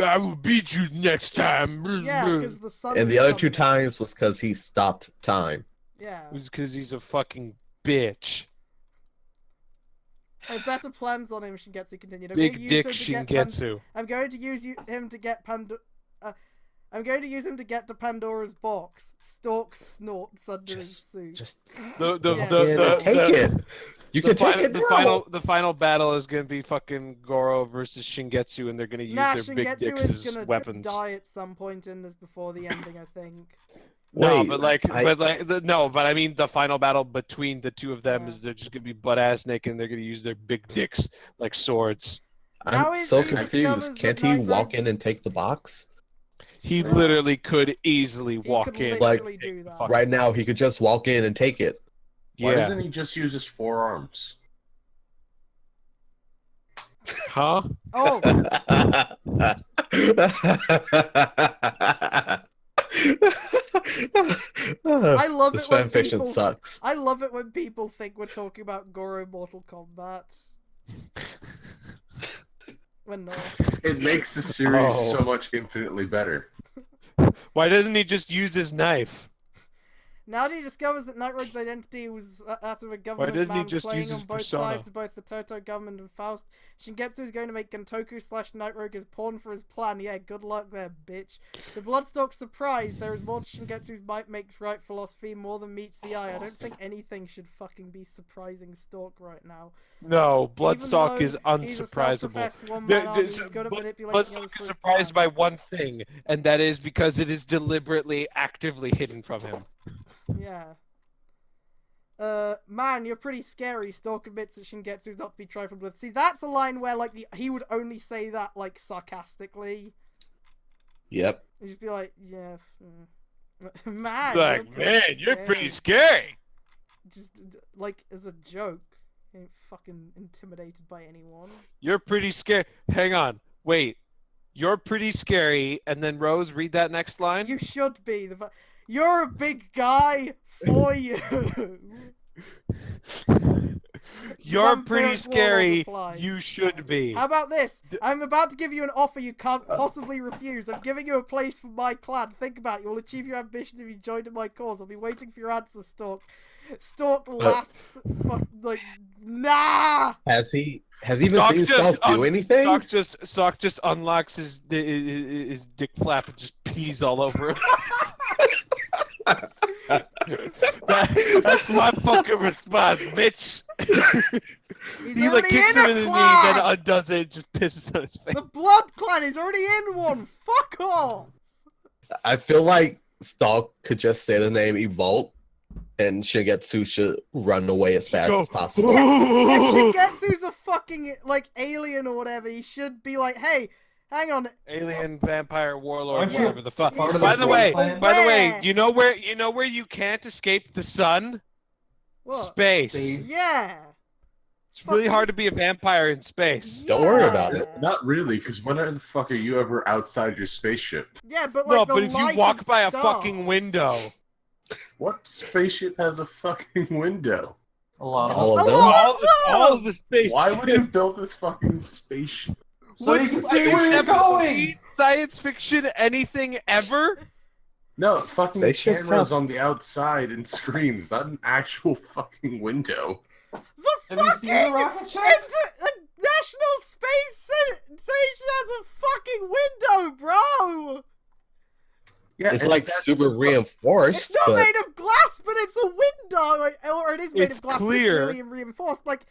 I will beat you next time. Yeah, because the sun And was the other two coming. times was because he stopped time. Yeah. It was because he's a fucking bitch. I have better plans on him, Shingetsu continued. Big dick Shingetsu. I'm going to use him to get I'm going to use him to get to Pandora's box. Stork snorts under his suit. Just The Yeah, take it. You can take it now. The final battle is gonna be fucking Goro versus Shingetsu, and they're gonna use Nah, their big Shingetsu dicks is as gonna weapons. die at some point in this before the ending, I think. No, Wait, but I mean the final battle between the two of them Yeah. is they're just gonna be butt ass naked, and they're gonna use their big dicks like swords. Now I'm he so discovers confused. that Can't he Night walk Rogue- in and take the box? He Sure. literally could easily He walk could in. literally and do take the that. fucking- Right now, he could just walk in and take it. Why Yeah. doesn't he just use his forearms? Huh? Oh, I love this it when fanfiction people- sucks. I love it when people think we're talking about Goro Mortal Kombat. When not. It makes the series Oh. so much infinitely better. Why doesn't he just use his knife? Now that he discovers that Night Rogue's identity was that of a government didn't he man just playing use on his both persona? sides of both the Toto government and Faust, Shingetsu is going to make Gentoku / Night Rogue his pawn for his plan. Yeah, good luck there, bitch. The Bloodstalk's surprised. There is more to Shingetsu's might makes right philosophy more than meets the eye. I don't think anything should fucking be surprising Stork right now. No, Even Bloodstock though is he's a unsurprisable. self-professed one-man army, he's good at manipulating others Bloodstock for is his surprised plan. by one thing, and that is because it is deliberately, actively hidden from him. Yeah. Man, you're pretty scary. Stork admits that Shingetsu's not to be trifled with. See, that's a line where, like, he would only say that, like, sarcastically. Yep. He'd just be like, yeah, man, Like, man, you're pretty scary. Just, like, as a joke. He ain't fucking intimidated by anyone. You're pretty scary. Hang on. Wait. You're pretty scary. And then Rose, read that next line. You should be. You're a big guy for you. You're Vampiric pretty Warlord scary. replied. You should be. How about this? I'm about to give you an offer you can't possibly refuse. I'm giving you a place for my clan. Think about it. You'll achieve your ambitions if you join in my cause. I'll be waiting for your answer, Stork. Stork laughs. Fuck, like, nah! Has he even seen Stalk do anything? Stock just unlocks his dick flap and just pees all over him. That's my fucking response, bitch. He's He like already kicks in him a in the knee, clan! then undoes it, and just pisses on his face. The Blood Clan is already in one! Fuck off! I feel like Stalk could just say the name Evolt, and Shigetsu should run away as fast as possible. If Shigetsu's a fucking, like, alien or whatever, he should be like, hey, hang on. Alien, vampire, warlord, Aren't you whatever the fuck. part of By the the way, Blood Clan? you know where you can't escape the sun? What? Space. Yeah! It's really hard to be a vampire in space. Don't worry about it. Not really, because when the fuck are you ever outside your spaceship? Yeah, but like No, the but if you light walk of by a stars. fucking window, What spaceship has a fucking window? A lot of All of A them? lot all of the space. Why would you build this fucking spaceship? So you can see where you're going! Science fiction, anything ever? No, fucking Spaceships cameras have- on the outside and screens, not an actual fucking window. The Have you seen the fucking rocket ship? the National Space Station has a fucking window, bro! Yeah, It's and like that- super reinforced, It's not but made of glass, but it's a window, or it is made It's of glass, clear. but it's really reinforced. Like,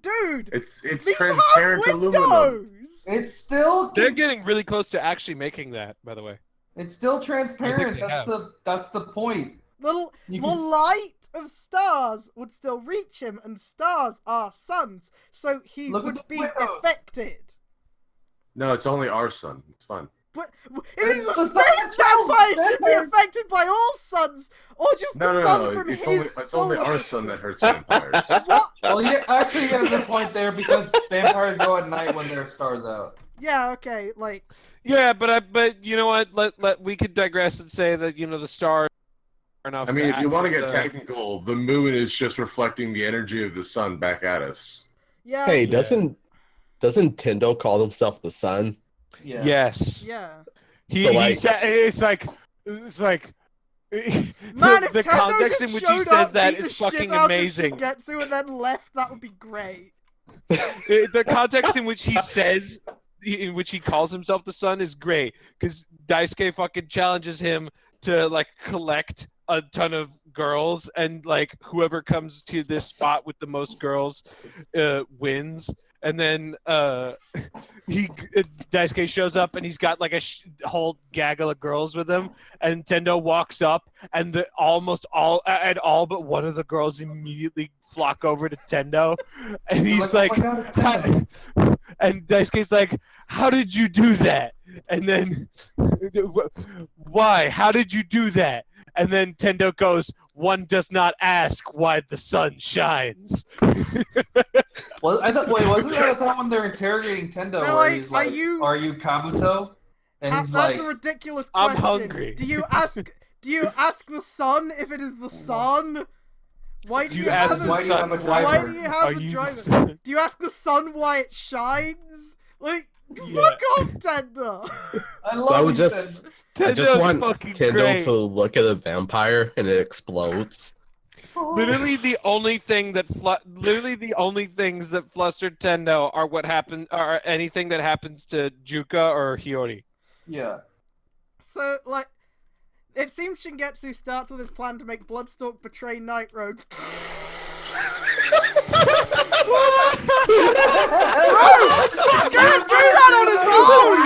dude, It's these transparent have aluminum. windows. It's still They're getting really close to actually making that, by the way. it's still transparent. they have. That's the point. The You the can light of stars would still reach him, and stars are suns, so he Look at would the be windows. affected. No, it's only our sun. It's fine. But if he's It's a the sun space that vampire, he tells should be them. affected by all suns, or just No, the no, sun no. from It's his only solar our system. sun that hurts vampires. What? Well, you actually get a good point there because vampires go at night when their stars out. Yeah, okay, like, Yeah, but you know what? Let we could digress and say that the stars are enough. I mean, if you want to get act as technical, the moon is just reflecting the energy of the sun back at us. yeah, hey, Yeah. doesn't Tendo call himself the Sun? Yeah. Yes. yeah. So, like- It's like Man, if the Tendo context just in which showed he says up, that beat the is shit fucking out amazing. of Shigetsu and then left, that would be great. The context in which he says, in which he calls himself the Sun, is great because Daisuke fucking challenges him to like collect a ton of girls, and like whoever comes to this spot with the most girls wins. And then Daisuke shows up and he's got like a whole gaggle of girls with him. And Tendo walks up, and almost all but one of the girls immediately flock over to Tendo, and he's They're like, "Oh my God, it's Tendo." and Daisuke's like, "How did you do that?" And then, "Why? How did you do that?" And then Tendo goes, "One does not ask why the sun shines." Well, wait, wasn't that the when they're interrogating Tendo They're where like, he's like, "Are you Kabuto?" And he's That's like, a ridiculous "I'm question. hungry." Do you ask the sun if it is the sun? Why do you ask have the a why do you have a driver? Why do you have Are a you the driver? sun? Do you ask the sun why it shines? Like, Yeah. fuck off, Tendo. I So love I would you, just, Tendo. I just Tendo's want fucking Tendo great. to look at a vampire and it explodes. Literally the only thing that literally the only things that flustered Tendo are anything that happens to Juka or Hiyori. Yeah. So, like, it seems Shingetsu starts with his plan to make Bloodstalk betray Night Road. He's gonna do that on his own!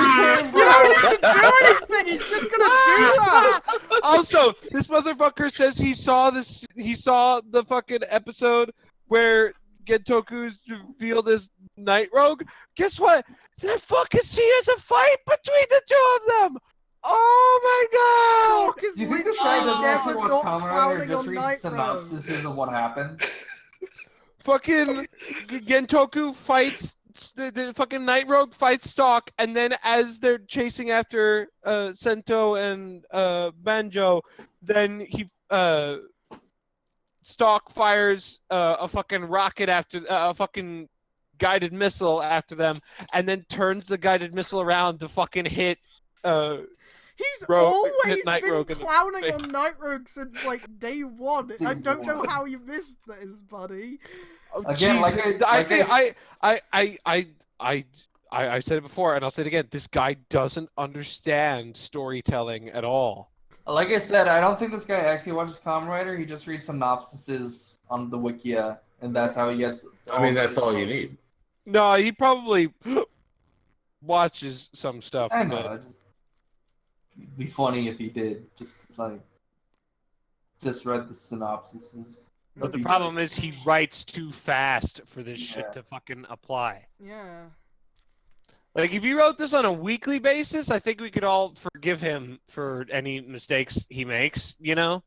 You don't need to do anything, he's just gonna do that! Also, this motherfucker says he saw the fucking episode where Gentoku's revealed this Night Rogue. Guess what? That fucking scene is a fight between the two of them! Oh my god! Stalk is Do you think this literally guy doesn't never actually watch not Kamen Rider clowning and just on read Night Road. synopsises of what happens? Fucking Gentoku fights the fucking Night Rogue fights Stalk, and then as they're chasing after Sento and Banjo, then Stalk fires a fucking rocket after a fucking guided missile after them, and then turns the guided missile around to fucking hit. He's Rogue- always Night been Rogue in the clowning face. on Night Rogue since like day one. I Day don't know one. how you missed this, buddy. Oh, Again, like Jesus. I- like I said it before, and I'll say it again. This guy doesn't understand storytelling at all. Like I said, I don't think this guy actually watches Kamen Rider. He just reads synopsises on the wikia, and that's how he gets. I mean, that's all you need. No, he probably watches some stuff. I know. but- It'd be funny if he did. Just like, just read the synopsises. But the problem is he writes too fast for this Yeah. shit to fucking apply. Yeah. Like, if he wrote this on a weekly basis, I think we could all forgive him for any mistakes he makes, you know?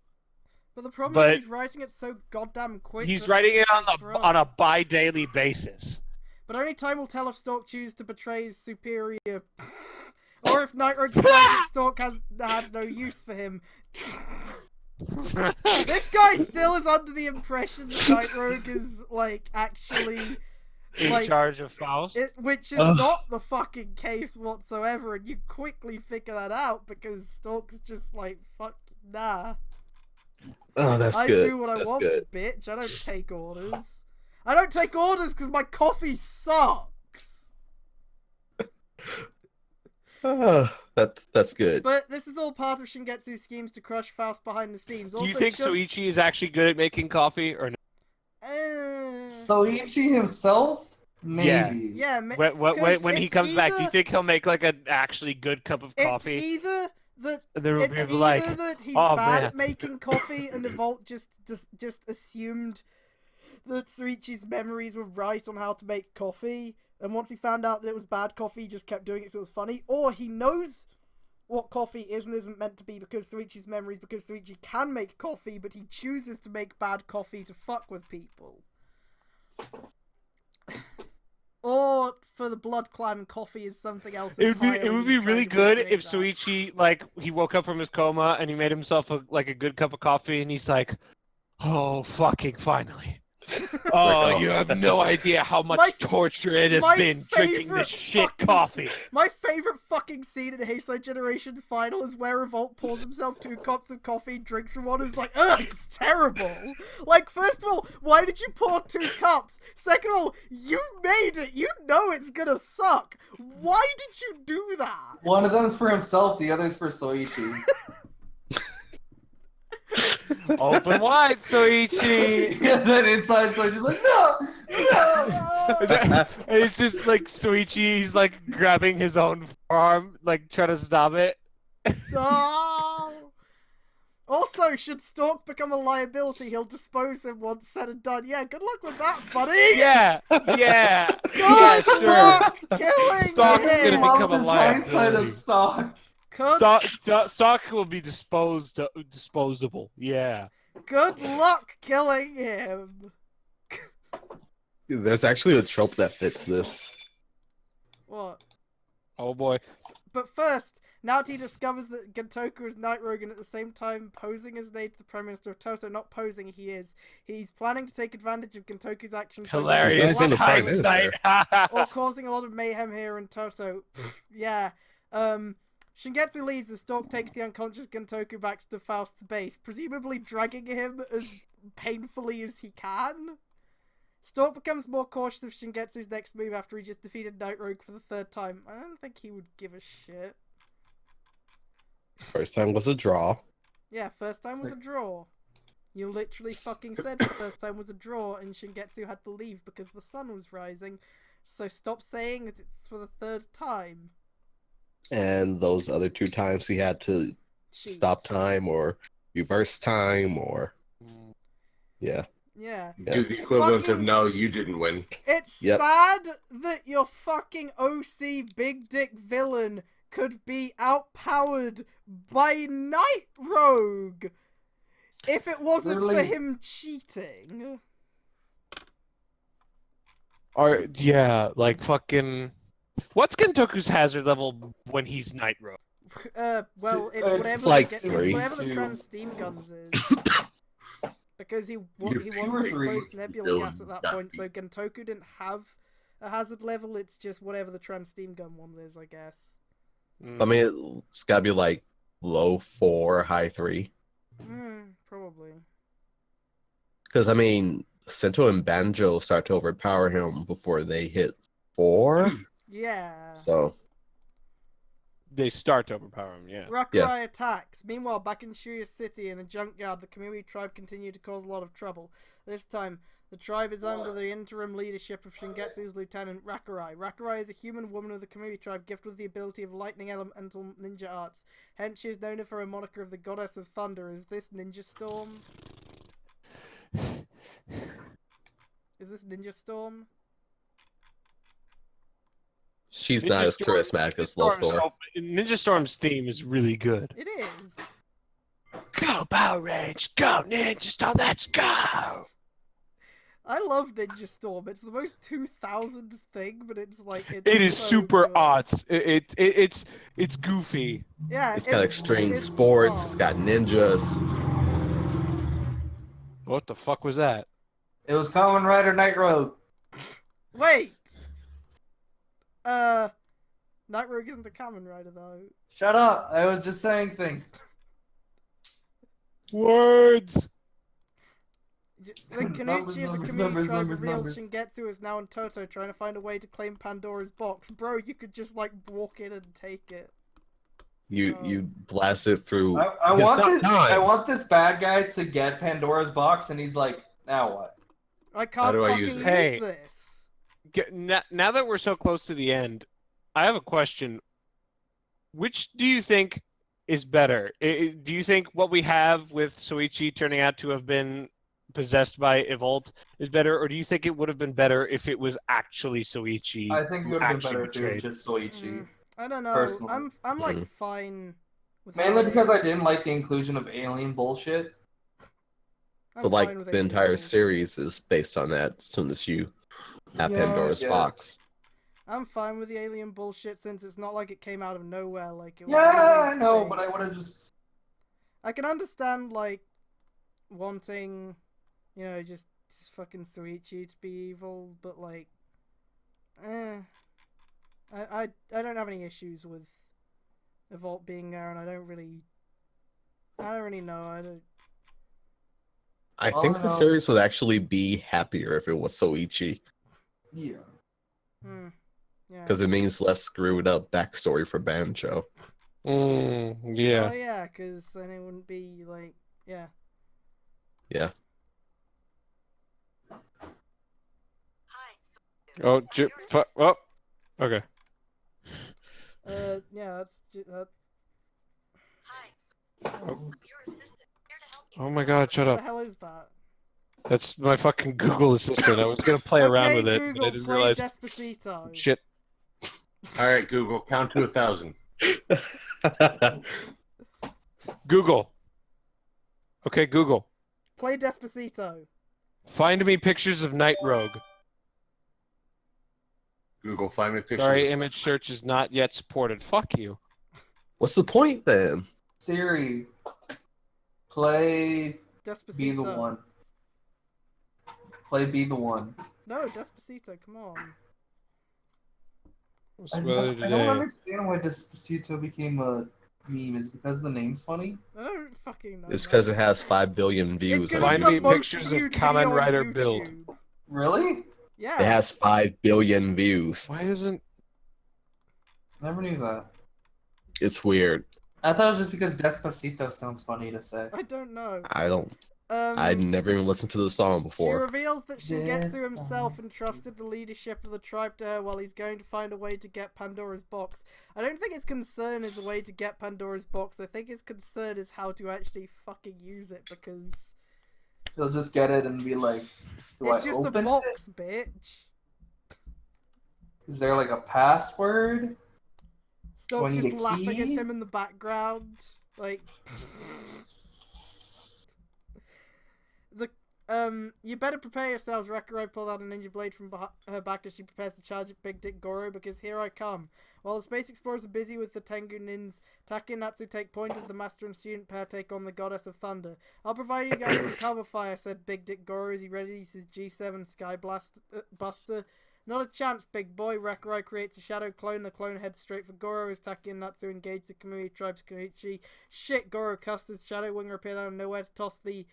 But the problem But- is he's writing it so goddamn quick. He's that writing it it's on like, a bro. on a bi-daily basis. But only time will tell if Stork chooses to betray his superior, or if Night Rogue decides that Stork had no use for him. This guy still is under the impression that Night Rogue is like actually In like charge of Faust. which is Ugh. not the fucking case whatsoever, and you quickly figure that out because Stork's just like fuck nah. Oh, that's I good. do what I That's want, good. bitch. I don't take orders. I don't take orders because my coffee sucks. That's good. But this is all part of Shingetsu's schemes to crush Faust behind the scenes. Do you think Soichi is actually good at making coffee, or no? Soichi himself, maybe. Yeah, When he it's comes back, do you either- think he'll make like an actually good cup of coffee? It's either that And there will it's be either like, that he's "Oh, bad man." at making coffee, and Evolt just assumed that Soichi's memories were right on how to make coffee, and once he found out that it was bad coffee, he just kept doing it because it was funny, or he knows what coffee is and isn't meant to be because Soichi's memories, because Soichi can make coffee, but he chooses to make bad coffee to fuck with people. Or for the Blood Clan, coffee is something else It entirely. would be he's trying really to good recreate if that. Soichi, like, he woke up from his coma and he made himself a good cup of coffee, and he's like, oh, fucking finally. Oh, you have no idea how much My- torture it has my been drinking favorite this shit fucking coffee. My favorite fucking scene in Heisei Generation's final is where Revolt pours himself 2 cups of coffee, drinks from one, and is like, ugh, it's terrible. Like, first of all, why did you pour 2 cups? Second of all, you made it. You know it's gonna suck. Why did you do that? One of them's for himself, the other's for Soichi. Open wide, Soichi. And then inside Soichi's like, no! No! And it's just like Soichi, he's like grabbing his own forearm, like trying to stop it. No. Also, should Stork become a liability, he'll dispose him once said and done. Yeah, good luck with that, buddy. Yeah, yeah, Good yeah, sure. luck killing Stork's him. gonna Love become a this hindsight liability. of stock. Stock will be disposable. Yeah. Good luck killing him. There's actually a trope that fits this. What? Oh boy. But first, Naoto discovers that Gentoku is Night Rogue, and at the same time posing as the Prime Minister of Toto. Not posing, he is. He's planning to take advantage of Gentoku's actions by Hilarious. He's not even the Prime hindsight. or causing a lot of mayhem here in Toto. Yeah. Shingetsu leaves as Stork takes the unconscious Gentoku back to Faust's base, presumably dragging him as painfully as he can. Stork becomes more cautious of Shingetsu's next move after he just defeated Night Rogue for the 3rd time. I don't think he would give a shit. First time was a draw. Yeah, first time was a draw. You literally fucking said the first time was a draw, and Shingetsu had to leave because the sun was rising. So stop saying that it's for the 3rd time. And those other 2 times he had to Cheat. stop time or reverse time or yeah. Yeah. Do the equivalent of Fucking- no, you didn't win. It's Yep. sad that your fucking OC big dick villain could be outpowered by Night Rogue if it wasn't for Literally- him cheating. Or yeah, like fucking. What's Gentoku's hazard level when he's Night Rogue? Well, it's It's whatever, like it's 3. whatever the 2. trans steam guns is. Because he Either wasn't 2 or 3 exposed to nebula still gas at that got point, so beat. Gentoku didn't have a hazard level. It's just whatever the trans steam gun one is, I guess. I mean, it's gotta be like low 4, high 3. Probably. Because I mean, Sento and Banjo start to overpower him before they hit 4. Yeah. So They start to overpower him, yeah. Rakurai attacks. Meanwhile, back in Shuya City in a junkyard, the Kamui tribe continue to cause a lot of trouble. This time, the tribe is under the interim leadership of Shingetsu's lieutenant Rakurai. Rakurai is a human woman of the Kamui tribe gifted with the ability of lightning elemental ninja arts. Hence, she is known for her moniker of the Goddess of Thunder. Is this Ninja Storm? Is this Ninja Storm? she's Ninja not as Storm- charismatic as Lothor. Ninja Storm's theme is really good. It is. Go Power Rangers, go Ninja Storm, let's go! I love Ninja Storm. It's the most 2000s thing, but it's like It is so super good. odd. It's goofy. Yeah, It's got extreme it's sports. It's fun. got ninjas. What the fuck was that? It was Kamen Rider Night Road. Wait. Night Rogue isn't a Kamen Rider though. Shut up! I was just saying things. Words! The Kanuchi of the Kamui numbers, tribe numbers, reveals numbers. Shingetsu is now in Toto trying to find a way to claim Pandora's box. Bro, you could just like walk in and take it. You blast it through. I It's want not this. time. I want this bad guy to get Pandora's box, and he's like, "Now what?" I can't do I fucking use use it? Hey. this. Now that we're so close to the end, I have a question. Which do you think is better? Do you think what we have with Soichi turning out to have been possessed by Evolt is better, or do you think it would have been better if it was actually Soichi? I think it who would have been actually better if it betrayed? was just Soichi. I don't know. Personally. I'm like Mhm. fine with Mainly how it because I is. didn't like the inclusion of alien bullshit. I'm But like fine with the alien entire bullshit. series is based on that. As soon as you have Yeah, I Pandora's guess. box. I'm fine with the alien bullshit since it's not like it came out of nowhere. Like it was Yeah, really I know, space. but I would have just. I can understand like wanting, you know, just fucking Soichi to be evil, but like, I don't have any issues with Evolt being there, and I don't really know. I All think I the know- series would actually be happier if it was Soichi, Yeah. Yeah. because it means less screwed up backstory for Banjo. Yeah. Oh yeah, because then it wouldn't be like, yeah. Yeah. Oh, oh, okay. Yeah, that's that. Oh my god, shut What up. the hell is that? That's my fucking Google Assistant. I was gonna play around with it, but I Google, didn't play realize. Despacito. Shit. All right, Google, count to 1,000. Google. Okay, Google. Play Despacito. Find me pictures of Night Rogue. Google, find me pictures. Sorry, of- image search is not yet supported. Fuck you. What's the point then? Siri, play Despacito. Be the One. Play Be the One. No, Despacito. Come on. What's I the weather don't today? understand why Despacito became a meme. Is it because the name's funny? I don't fucking know. It's man. because it has 5 billion It's views. 'cause on Find it's the me YouTube. most pictures of viewed Kamen video on Rider build. YouTube. Really? Yeah. It has 5 billion views. Why isn't... Never knew that. It's weird. I thought it was just because Despacito sounds funny to say. I don't know. I don't. I never even listened to the song She before. reveals that Shingetsu Yes, himself entrusted the leadership of the tribe to her while he's going to find a way to get Pandora's box. I don't think his concern is a way to get Pandora's box. I think his concern is how to actually fucking use it, because He'll just get it and be like, "Do it's I just a open box, it? bitch. Is there like a password?" Stop need just a laughing at key? him in the background. Like You better prepare yourselves. Rakurai pulled out a ninja blade from her back as she prepares to charge at Big Dick Goro, because here I come. While the space explorers are busy with the Tengu Nins, Taki and Natsu take point as the master and student pair take on the goddess of thunder. I'll provide you guys some cover fire, said Big Dick Goro as he readies his G7 Sky Buster. Not a chance, big boy. Rakurai creates a shadow clone. The clone heads straight for Goro as Taki and Natsu engage the Kamui tribe's Koichi. Shit, Goro cussed as Shadow Winger appeared out of nowhere to toss the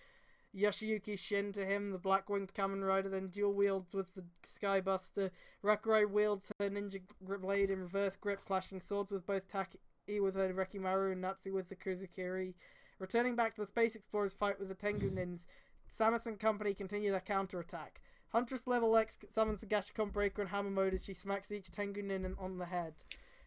Yoshiyuki Shin to him. The black-winged Kamen Rider then dual wields with the Skybuster. Rakurai wields her ninja blade in reverse grip, clashing swords with both Taki with her Rekimaru and Natsu with the Kuzukiri. Returning back to the Space Explorers fight with the Tengu Nins, Samus and company continue their counterattack. Huntress level X summons the Gashikon Breaker and Hammer Mode as she smacks each Tengu Nin on the head.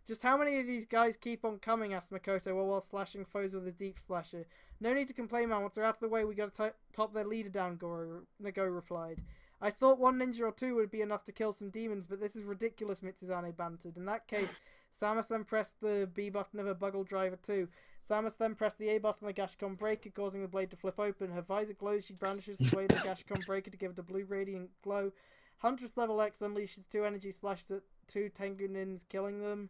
Just how many of these guys keep on coming, asked Makoto while slashing foes with a deep slasher. No need to complain, man. Once they're out of the way, we gotta top their leader down, Nago replied. I thought one ninja or two would be enough to kill some demons, but this is ridiculous, Mitsuzane bantered. In that case, Samus then pressed the B button of her Buggle Driver too. Samus then pressed the A button of the Gashikon Breaker, causing the blade to flip open. Her visor glows, she brandishes the blade of the Gashikon Breaker to give it a blue radiant glow. Huntress level X unleashes two energy slashes at two Tengu Nins, killing them.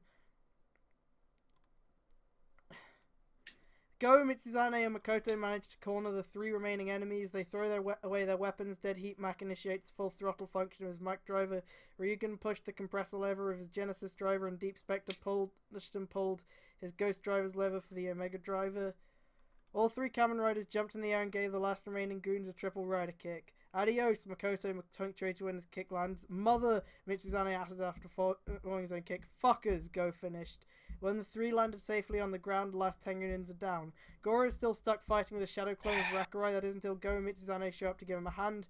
Go, Mitsuzane and Makoto manage to corner the three remaining enemies. They throw away their weapons. Dead Heat Mac initiates full throttle function of his Mac driver. Ryugen pushed the compressor lever of his Genesis driver, and Deep Spectre pulled his Ghost driver's lever for the Omega driver. All three Kamen Riders jumped in the air and gave the last remaining goons a triple rider kick. Adios, Makoto punctuated when his kick lands. Mother, Mitsuzane added after following his own kick. Fuckers, Go finished. When the three landed safely on the ground, the last Tengu Nins are down. Goro is still stuck fighting with a shadow clone of Rakurai. That is until Go and Mitsuzane show up to give him a hand.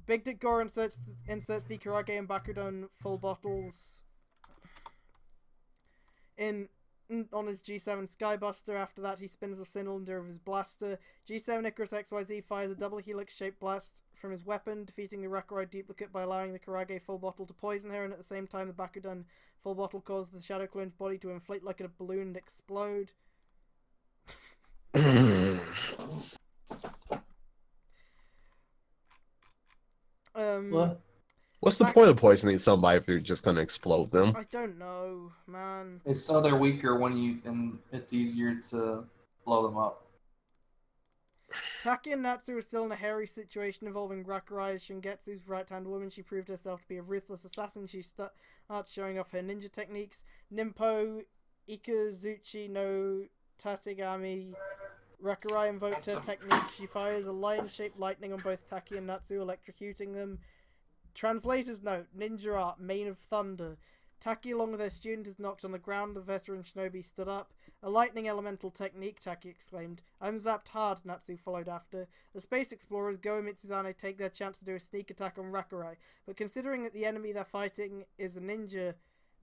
Big Dick Goro inserts the Karage and Bakudan full bottles on his G7 Skybuster. After that, he spins the cylinder of his blaster. G7 Icarus XYZ fires a double helix-shaped blast from his weapon, defeating the Rakurai duplicate by allowing the Karage full bottle to poison her, and at the same time the Bakudan full bottle causes the Shadow Clone's body to inflate like a balloon and explode. What? What's the point of poisoning somebody if you're just gonna explode them? I don't know, man. It's so they're weaker and it's easier to blow them up. Taki and Natsu are still in a hairy situation involving Rakurai as Shingetsu's right-hand woman. She proved herself to be a ruthless assassin. She starts showing off her ninja techniques. Nimpo Ikazuchi no Tategami. Rakurai invokes her technique. She fires a lion-shaped lightning on both Taki and Natsu, electrocuting them. Translator's note, ninja art, Mane of Thunder. Taki, along with her student, is knocked on the ground. The veteran shinobi stood up. A lightning elemental technique, Taki exclaimed. I'm zapped hard, Natsu followed after. The space explorers, Go and Mitsuzane, take their chance to do a sneak attack on Rakurai. But considering that the enemy they're fighting is a ninja,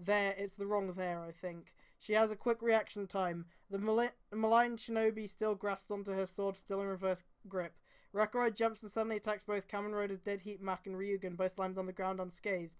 it's the wrong there, I think. She has a quick reaction time. The malign shinobi still grasps onto her sword, still in reverse grip. Rakurai jumps and suddenly attacks both Kamen Riders Dead Heat Mac and Ryugen, both land on the ground unscathed.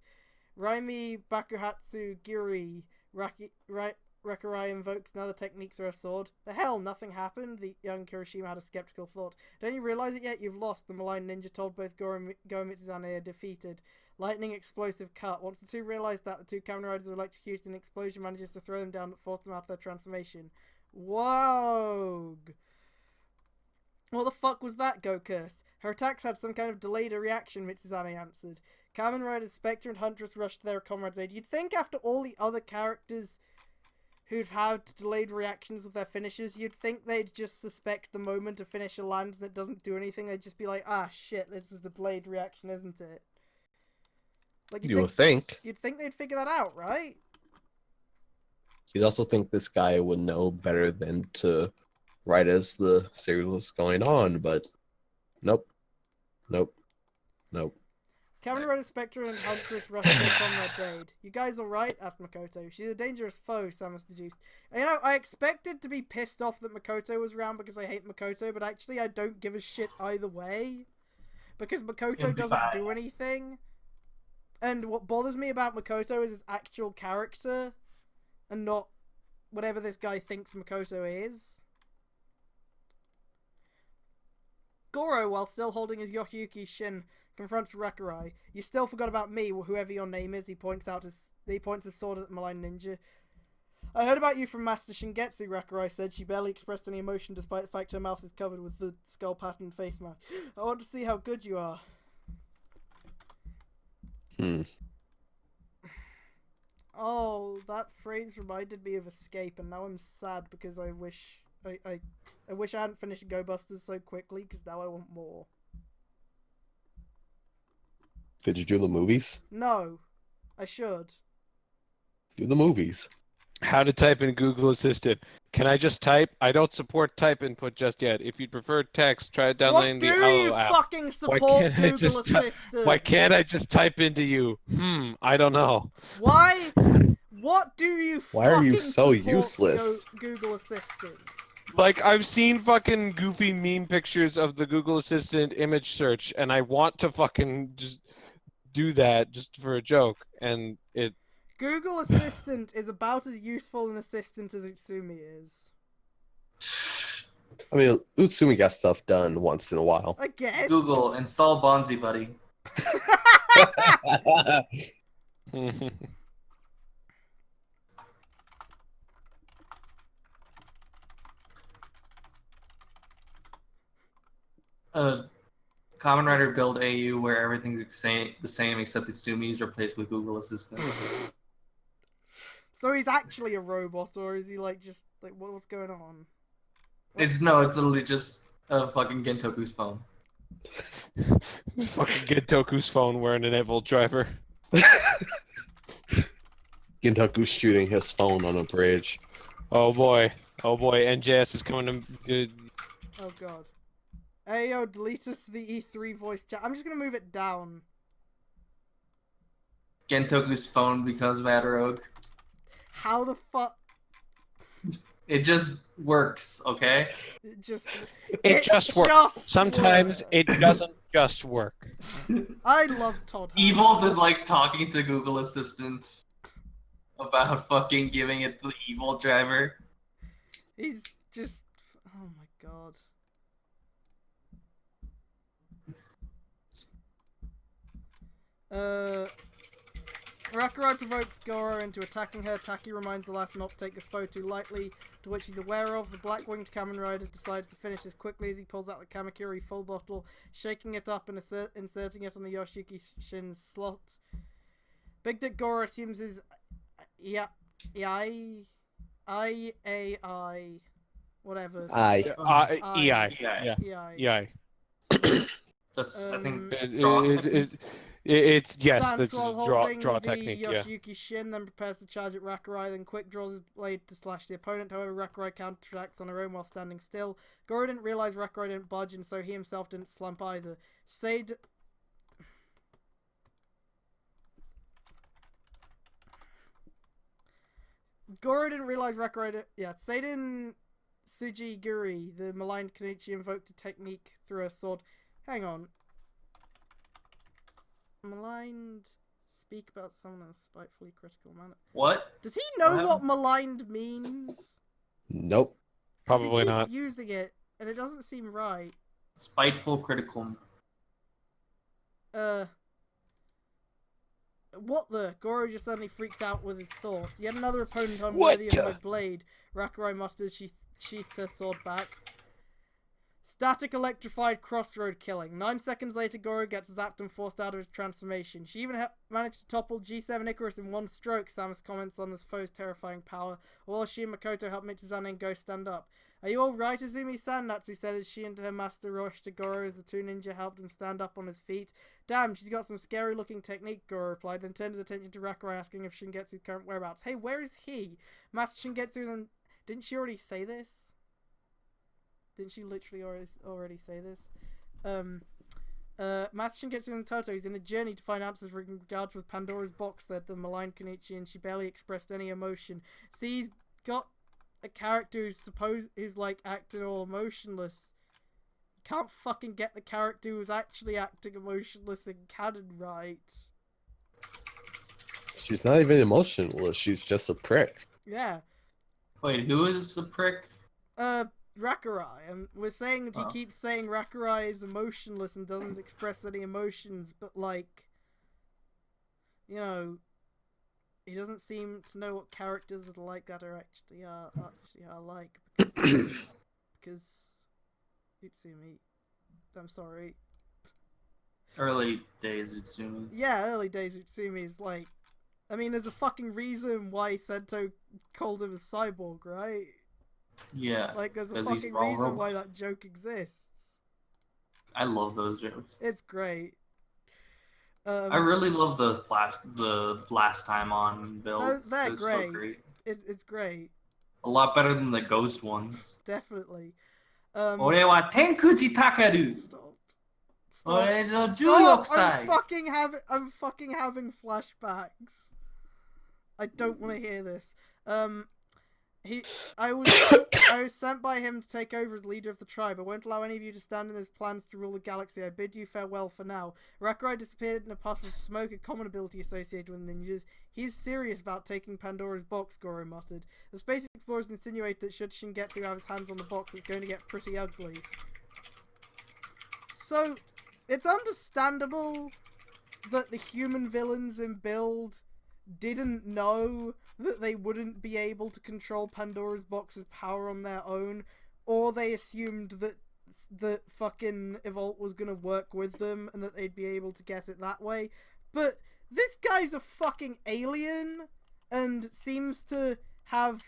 Raimi Bakuhatsu Giri. Rakurai invokes another technique through her sword. The hell, nothing happened? The young Kirishima had a skeptical thought. Don't you realize it yet? You've lost, the malign ninja told both Go and Mitsuzane are defeated. Lightning explosive cut. Once the two realize that, the two Kamen Riders are electrocuted and an explosion manages to throw them down and force them out of their transformation. Whoa! What the fuck was that, Go cursed? Her attacks had some kind of delayed reaction, Mitsuzane answered. Kamen Riders Spectre and Huntress rushed to their comrades' aid. You'd think after all the other characters who've had delayed reactions with their finishes, you'd think they'd just suspect the moment a finisher lands and it doesn't do anything. They'd just be like, ah, shit, this is a delayed reaction, isn't it? Like, You would think. You'd think they'd figure that out, right? You'd also think this guy would know better than to write as the serial is going on, but nope. Nope. Nope. Kamen Rider Spectre and Huntress rushed to their comrade's aid. You guys alright? Asked Makoto. She's a dangerous foe, Samus deduced. You know, I expected to be pissed off that Makoto was around because I hate Makoto, but actually I don't give a shit either way. Because Makoto doesn't do anything. And what bothers me about Makoto is his actual character, and not whatever this guy thinks Makoto is. Goro, while still holding his Yoshiyuki shin, confronts Rakurai. You still forgot about me, whoever your name is. He points his sword at the malign ninja. I heard about you from Master Shingetsu, Rakurai said. She barely expressed any emotion despite the fact her mouth is covered with the skull pattern face mask. I want to see how good you are. Oh, that phrase reminded me of Escape, and now I'm sad because I wish I hadn't finished Go Busters so quickly, because now I want more. Did you do the movies? No, I should. Do the movies. How to type in Google Assistant. Can I just type? I don't support type input just yet. If you'd prefer text, try downloading the What do Allo you app. fucking support can't I Google just Assistant? Why can't I just type into you? I don't know. Why? What do you Why are you fucking so support useless? Google Assistant? Like, I've seen fucking goofy meme pictures of the Google Assistant image search, and I want to fucking just do that just for a joke, and it... Google Assistant is about as useful an assistant as Utsumi is. I mean, Utsumi got stuff done once in a while. I guess. Google, install Bonzi Buddy. Kamen Rider build AU where everything's the same except Utsumi is replaced with Google Assistant. So he's actually a robot, or is he like just like what's going on? It's literally just a fucking Gentoku's phone. Fucking Gentoku's phone wearing an Evolt driver. Gintoku's shooting his phone on a bridge. Oh boy, NJS is coming to... Oh god. Hey yo, delete us the E3 voice chat. I'm just gonna move it down. Gentoku's phone becomes Mad Rogue. How the fuck? It just works, okay? It just works. Sometimes works. it doesn't just work. I love Todd. Evolt is like talking to Google Assistant about fucking giving it the Evolt driver. He's just. Oh my god. Rakurai provokes Goro into attacking her. Taki reminds the latter not to take this foe too lightly, to which he's aware of. The black-winged Kamen Rider decides to finish as quickly as he pulls out the Kamakiri full bottle, shaking it up and inserting it on the Yoshiki Shin's slot. Big Dick Goro assumes his whatever. EI. EI. Just, I think it's yes, Stands this is while draw holding technique. the Yeah. Yoshiyuki Shin, then prepares to charge at Rakurai, then quick draws his blade to slash the opponent. However, Rakurai counterattacks on her own while standing still. Goro didn't realize Rakurai didn't budge, and so he himself didn't slump either. Goro didn't realize Rakurai Seiden Tsujiguri, the maligned Kenichi, invoked a technique through her sword. Hang on. Maligned speak about someone in a spitefully critical manner. What? Does he know what maligned means? Nope. Probably he not. keeps using it, and it doesn't seem right. Spiteful critical. What the? Goro just suddenly freaked out with his thoughts. Yet another opponent unworthy of my blade. Rakurai muttered as she sheathed her sword back. Static electrified crossroad killing. 9 seconds later, Goro gets zapped and forced out of his transformation. She even managed to topple G7 Icarus in one stroke, Samus comments on this foe's terrifying power, while she and Makoto help Michizane and Go stand up. Are you alright, Azumi-san? Natsu said as she and her master rushed to Goro as the two ninja helped him stand up on his feet. Damn, she's got some scary looking technique, Goro replied, then turned his attention to Rakurai asking if Shingetsu's current whereabouts. Hey, where is he? Master Shingetsu, then... Didn't she already say this? Didn't she literally already say this? Master Shingetsu and Toto is in a journey to find answers in regards with Pandora's box, said the maligned Kenichi, and she barely expressed any emotion. See, he's got a character who's like acting all emotionless. You can't fucking get the character who's actually acting emotionless in canon right. She's not even emotionless, she's just a prick. Yeah. Wait, who is the prick? Rakurai, and we're saying that he Oh. keeps saying Rakurai is emotionless and doesn't express any emotions, but like, you know, he doesn't seem to know what characters that are like that are actually like because Utsumi. I'm sorry. Early days, Utsumi. Yeah, early days Utsumi is like, I mean, there's a fucking reason why Sento called him a cyborg, right? Yeah. Like, there's a 'Cause he's fucking wrong, reason wrong. why that joke exists. I love those jokes. It's great. I really love the last time on builds. They're They're great. so great. It's great, A lot better than the ghost ones. definitely. 俺は天口たける。 Stop. 俺の Stop! 16歳。 I'm fucking having flashbacks. I don't want to hear this. I was sent by him to take over as leader of the tribe. I won't allow any of you to stand in his plans to rule the galaxy. I bid you farewell for now. Rakurai disappeared in a puff of smoke, a common ability associated with ninjas. He's serious about taking Pandora's box, Goro muttered. The space explorers insinuate that should Shingetsu have his hands on the box, it's going to get pretty ugly. So, it's understandable that the human villains in Build didn't know that they wouldn't be able to control Pandora's box's power on their own, or they assumed that fucking Evolt was gonna work with them and that they'd be able to get it that way. But this guy's a fucking alien and seems to have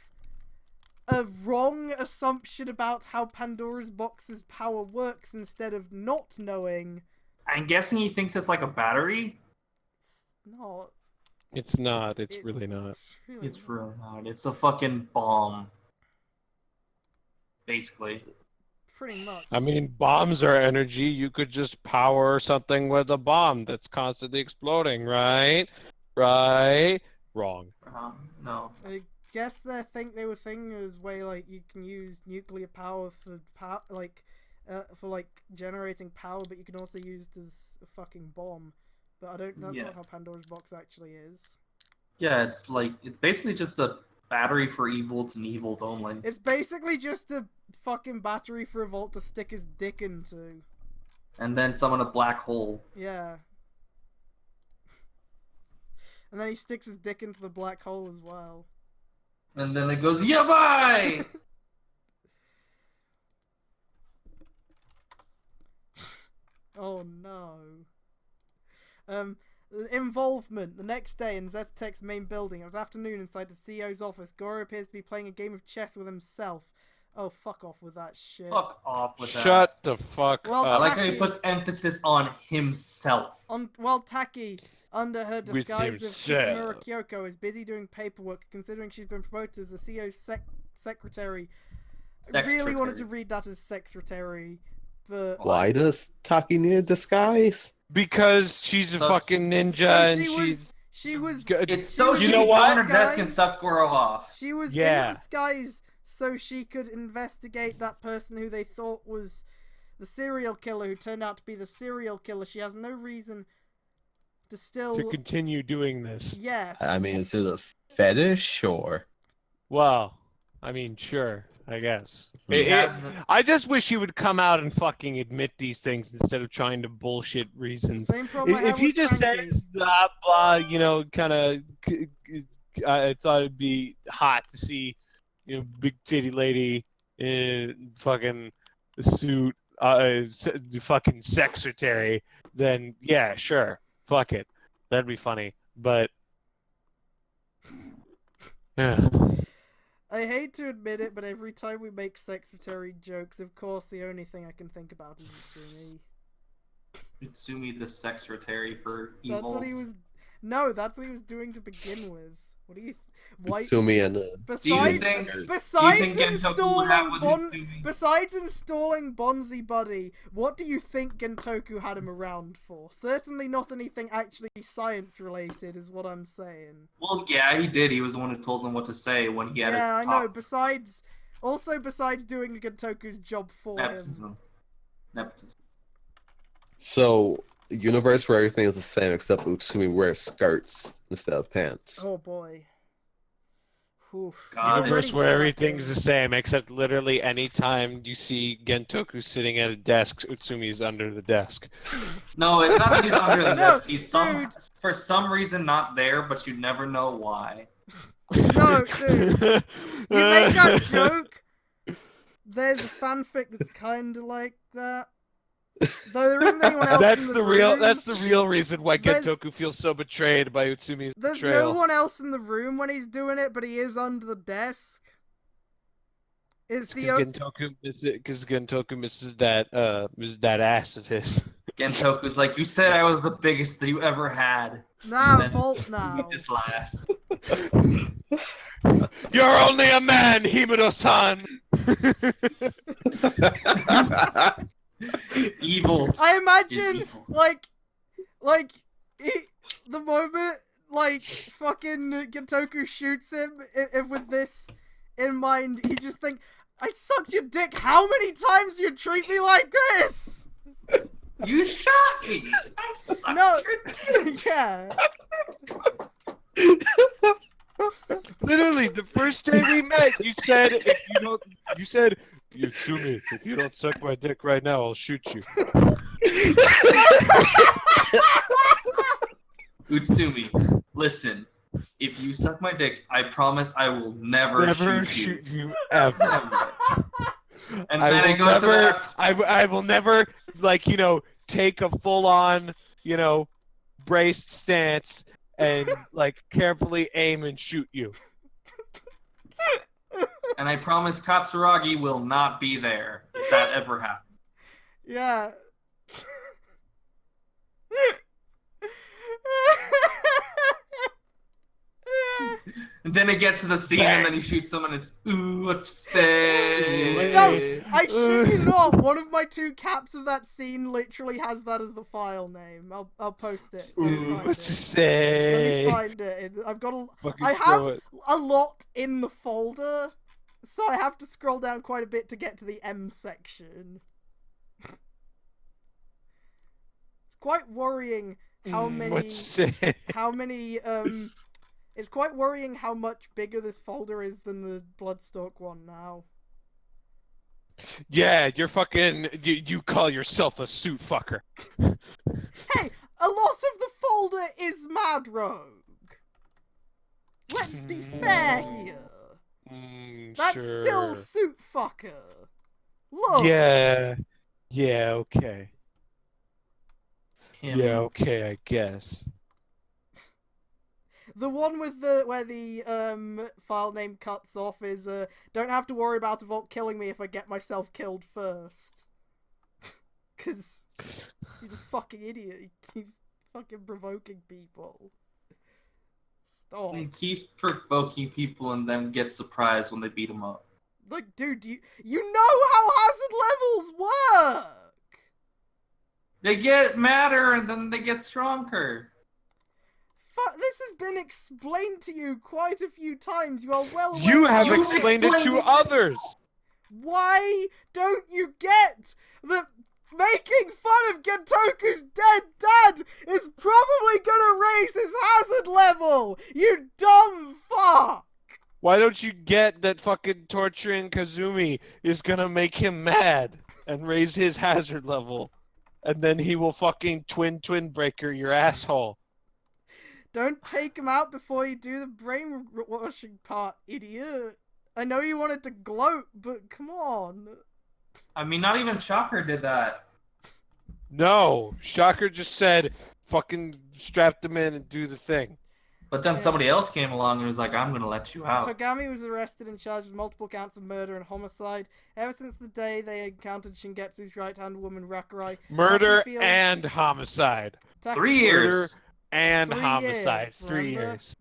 a wrong assumption about how Pandora's box's power works instead of not knowing. I'm guessing he thinks it's like a battery. It's not. It's not. It's really not. It's real not. It's a fucking bomb. Basically. Pretty much. I mean, bombs are energy. You could just power something with a bomb that's constantly exploding, right? Right? Wrong. No. I guess they were thinking it was way like you can use nuclear power for generating power, but you can also use it as a fucking bomb. But I don't. That's Yeah. not how Pandora's box actually is. Yeah, it's basically just a battery for Evolt and Evolt only. It's basically just a fucking battery for Evolt to stick his dick into. And then summon a black hole. Yeah. And then he sticks his dick into the black hole as well. And then it goes, yabai! Oh no. Involvement. The next day in Zettek's main building. It was afternoon inside the CEO's office. Goro appears to be playing a game of chess with himself. Oh, fuck off with that shit. Fuck off with that. Shut the fuck Well, I up. like how he Taki- puts emphasis on himself. While Taki, under her With disguise of himself. Kitsumura Kyoko, is busy doing paperwork, considering she's been promoted as the CEO's secretary. I really wanted to read that as secretary, but... Why does Taki need a disguise? Because she's a So- fucking ninja So and she was It's so You she know can go what? on her desk and suck Goro off. She was Yeah. in disguise so she could investigate that person who they thought was the serial killer, who turned out to be the serial killer. She has no reason to still... to continue doing this. Yes. I mean, is it a fetish or? Well, I mean, sure, I guess. He has I just wish he would come out and fucking admit these things instead of trying to bullshit reasons. Same problem I If have he with just Cranky. says blah blah, you know, kind of, I thought it'd be hot to see, you know, big titty lady in fucking suit, the fucking secretary. Then yeah, sure, fuck it, that'd be funny. But yeah. I hate to admit it, but every time we make secretary jokes, of course, the only thing I can think about is Utsumi. Utsumi the secretary for That's Evolt. what he was. No, that's what he was doing to begin with. What do you? Why? Sumi and Do you Besides, think besides Gentoku would have with installing Utsumi? besides installing Bonzi Buddy, what do you think Gentoku had him around for? Certainly not anything actually science related, is what I'm saying. Well, yeah, he did. He was the one who told them what to say when he had Yeah, I his know. top Besides doing Gentoku's job for him. nepotism. Nepotism. so universe where everything is the same except Utsumi wears skirts instead of pants. Oh boy. Oof. God, Already Universe where everything's sucking. the same, except literally any time you see Gentoku sitting at a desk, Utsumi's under the desk. No, it's not that he's under the No, desk. He's dude. for some reason not there, but you never know why. No, dude. You make that joke. There's a fanfic that's kind of like that. Though there isn't anyone else That's in the room. real reason why There's- Gentoku feels so betrayed by Utsumi's There's betrayal. no one else in the room when he's doing it, but he is under the desk. It's the Because Gentoku misses that ass of his. Gentoku's like, you said I was the biggest that you ever had. now Then- vault now. This last. You're only a man, Himuro-san. Evil. I is imagine evil. the moment fucking Gentoku shoots him with this in mind, he just think, I sucked your dick. How many times you treat me like this? You shot me. I sucked No. your dick. Yeah. Literally, the first day we met, you said Utsumi, if you don't suck my dick right now, I'll shoot you. Utsumi, listen. If you suck my dick, I promise I will never shoot you. ever. Ever. And I then will it goes to never, that. I will never, take a full-on, braced stance and, carefully aim and shoot you. And I promise Katsuragi will not be there if that ever happens. Yeah. And then it gets to the scene, and then he shoots someone. And it's ooh, what you say? No, I shit you not. One of my two caps of that scene literally has that as the file name. I'll post it. Let me Ooh, find what it. you say? Let me find it. I've got Fucking I throw have it. a lot in the folder, so I have to scroll down quite a bit to get to the M section. It's quite worrying how What many you say? it's quite worrying how much bigger this folder is than the Bloodstalk one now. Yeah, you're fucking. You call yourself a suit fucker. Hey, a lot of the folder is Mad Rogue. Let's be fair here. That's Sure. still Suit Fucker. Look. Yeah. Yeah. Okay. Him. Yeah. Okay. I guess. The one with where the file name cuts off is don't have to worry about a vault killing me if I get myself killed first. Cause he's a fucking idiot. He keeps fucking provoking people. Stop. He keeps provoking people and then gets surprised when they beat him up. Like, dude, you know how hazard levels work. They get madder and then they get stronger. This has been explained to you quite a few times. You are well aware. You have You've explained it to explained it. others. Why don't you get that making fun of Gentoku's dead dad is probably gonna raise his hazard level? You dumb fuck! Why don't you get that fucking torturing Kazumi is gonna make him mad and raise his hazard level, and then he will fucking twin breaker your asshole. Don't take him out before you do the brainwashing part, idiot. I know you wanted to gloat, but come on. I mean, not even Shocker did that. No, Shocker just said, fucking strap them in and do the thing. But then Yeah. somebody else came along and was like, I'm gonna let you out. Togami was arrested and charged with multiple counts of murder and homicide ever since the day they encountered Shingetsu's right-hand woman, Rakurai. Murder Taki feels- and homicide. Taki- 3 years. And 3 homicide. years, 3 remember? years.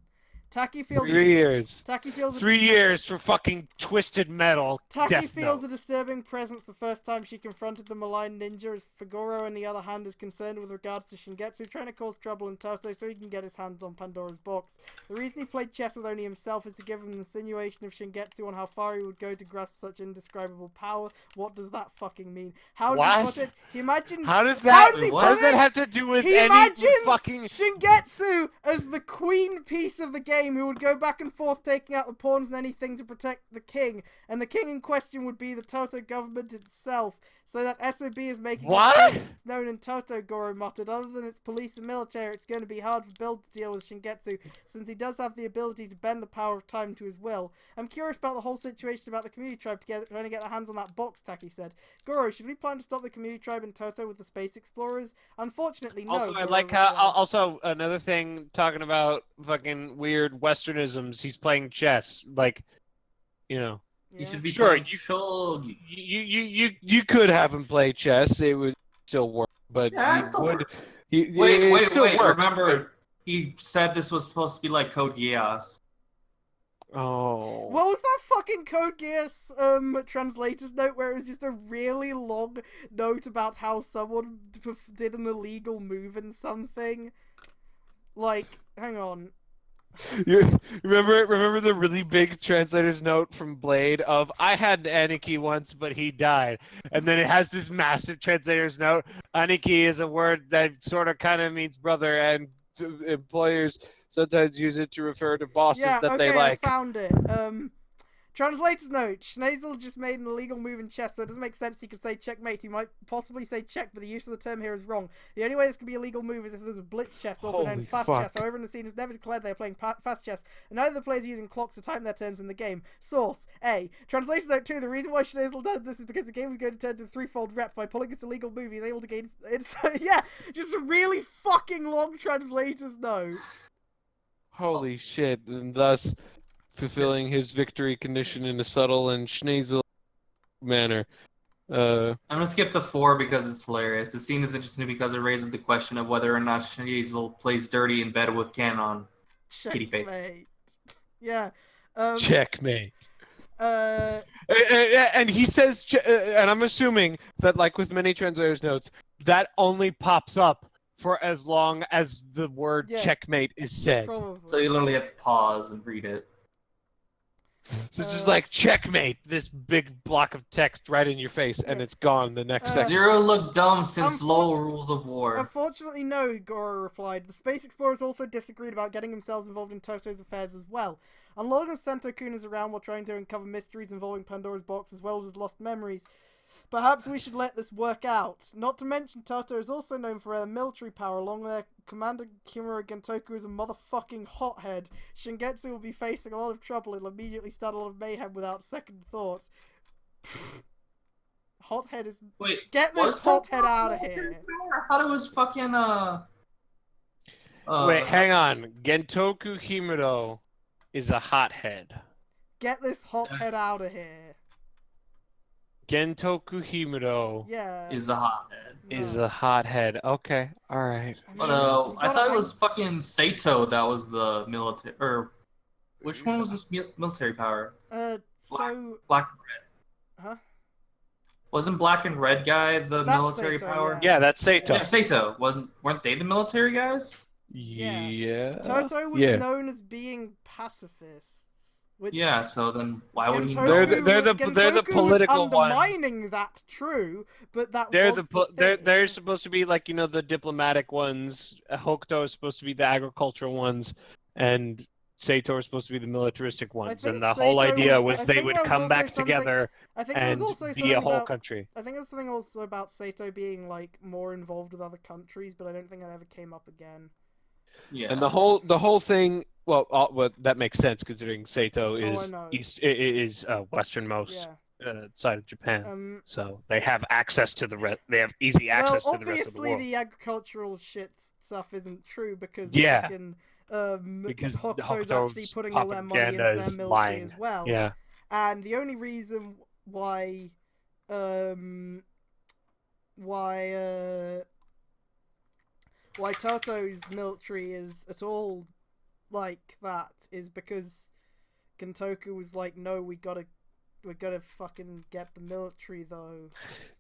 Taki feels 3 years. Taki feels 3 years for fucking Twisted Metal. Taki Death feels Note. a disturbing presence the first time she confronted the malign ninja, as Figuro, on the other hand, is concerned with regards to Shingetsu, trying to cause trouble in Toto so he can get his hands on Pandora's box. The reason he played chess with only himself is to give him the insinuation of Shingetsu on how far he would go to grasp such indescribable power. What does that fucking mean? How does he What? put it? He imagines... How does How that? does he How put does that it? have to do with He any imagines fucking? Shingetsu as the queen piece of the game game who would go back and forth taking out the pawns and anything to protect the king, and the king in question would be the Toto government itself, so that SOB is making its presence known in Toto, Goro muttered. Other than its police and military, it's going to be hard for Bill to deal with Shingetsu, since he does have the ability to bend the power of time to his will. I'm curious about the whole situation about the community tribe trying to get their hands on that box, Taki said. Goro, should we plan to stop the community tribe in Toto with the space explorers? Unfortunately, no. Also, I Goro like how. replied. Also, another thing talking about fucking weird Westernisms. He's playing chess, like, you know. You should be Sure, playing shogi. You could have him play chess. It would still work, but Yeah, he it still would. works. Wait. Wait. Remember, he said this was supposed to be like Code Geass. Oh. What was that fucking Code Geass translator's note where it was just a really long note about how someone did an illegal move in something? Like, hang on. You remember the really big translator's note from Blade of I had an Aniki once, but he died, and then it has this massive translator's note. Aniki is a word that sort of kind of means brother, and employers sometimes use it to refer to bosses that they like. I found it. Translator's note. Schnazel just made an illegal move in chess, so it doesn't make sense he could say checkmate. He might possibly say check, but the use of the term here is wrong. The only way this could be a legal move is if there's a blitz chess, also known as fast chess. However, in the scene has never declared they are playing fast chess, and neither of the players are using clocks to time their turns in the game. Source: A. Translator's note 2. The reason why Schnazel does this is because the game is going to turn into a threefold rep. By pulling this illegal move, he's able to gain... yeah, just a really fucking long translator's note. Holy shit, and thus fulfilling his victory condition in a subtle and Schnazel manner. I'm gonna skip to 4 because it's hilarious. The scene is interesting because it raises the question of whether or not Schnazel plays dirty in bed with Ken on Kitty Face. Yeah. Checkmate. And And he says, and I'm assuming that, like with many translators' notes, that only pops up for as long as the word checkmate is said. Probably. So you literally have to pause and read it. So it's just like checkmate, this big block of text right in your face, and it's gone the next second. Zero looked dumb since low rules of war. Unfortunately, no, Goro replied. The space explorers also disagreed about getting themselves involved in Toto's affairs as well. And long as Sento-kun is around while trying to uncover mysteries involving Pandora's box as well as his lost memories, perhaps we should let this work out. Not to mention, Toto is also known for their military power, along with their commander Kimura Gentoku is a motherfucking hothead. Shingetsu will be facing a lot of trouble. It'll immediately start a lot of mayhem without second thought. Hothead is... Wait, get this hothead out of here. I thought it was fucking, Wait, hang on. Gentoku Himuro is a hothead. Get this hothead out of here. Gentoku Himuro is a hothead. Is a hothead. Okay, alright. But I thought it was fucking Sato that was the military, or which one was this military power? Black and red. Huh? Wasn't Black and Red guy the military Sato, power? Yeah, that's Sato. Yeah, Sato. Weren't they the military guys? Yeah. Toto was known as being pacifists. Which yeah, so then why would he? They're the political one. Undermining that, true, but that they're supposed to be like, you know, the diplomatic ones. Hokuto is supposed to be the agricultural ones, and Sato is supposed to be the militaristic ones. And the whole idea was they would come back together and be a whole country. I think there's something also about Sato being like more involved with other countries, but I don't think that ever came up again. Yeah. And the whole thing. Well, that makes sense considering Sato is westernmost side of Japan, so they have access to the rest. They have easy access to the rest of the world. Obviously, the agricultural shit stuff isn't true because Hokuto's actually putting all their money into their military as well. Yeah. And the only reason why Toto's military is at all like that is because Gentoku was like, no, we gotta fucking get the military though.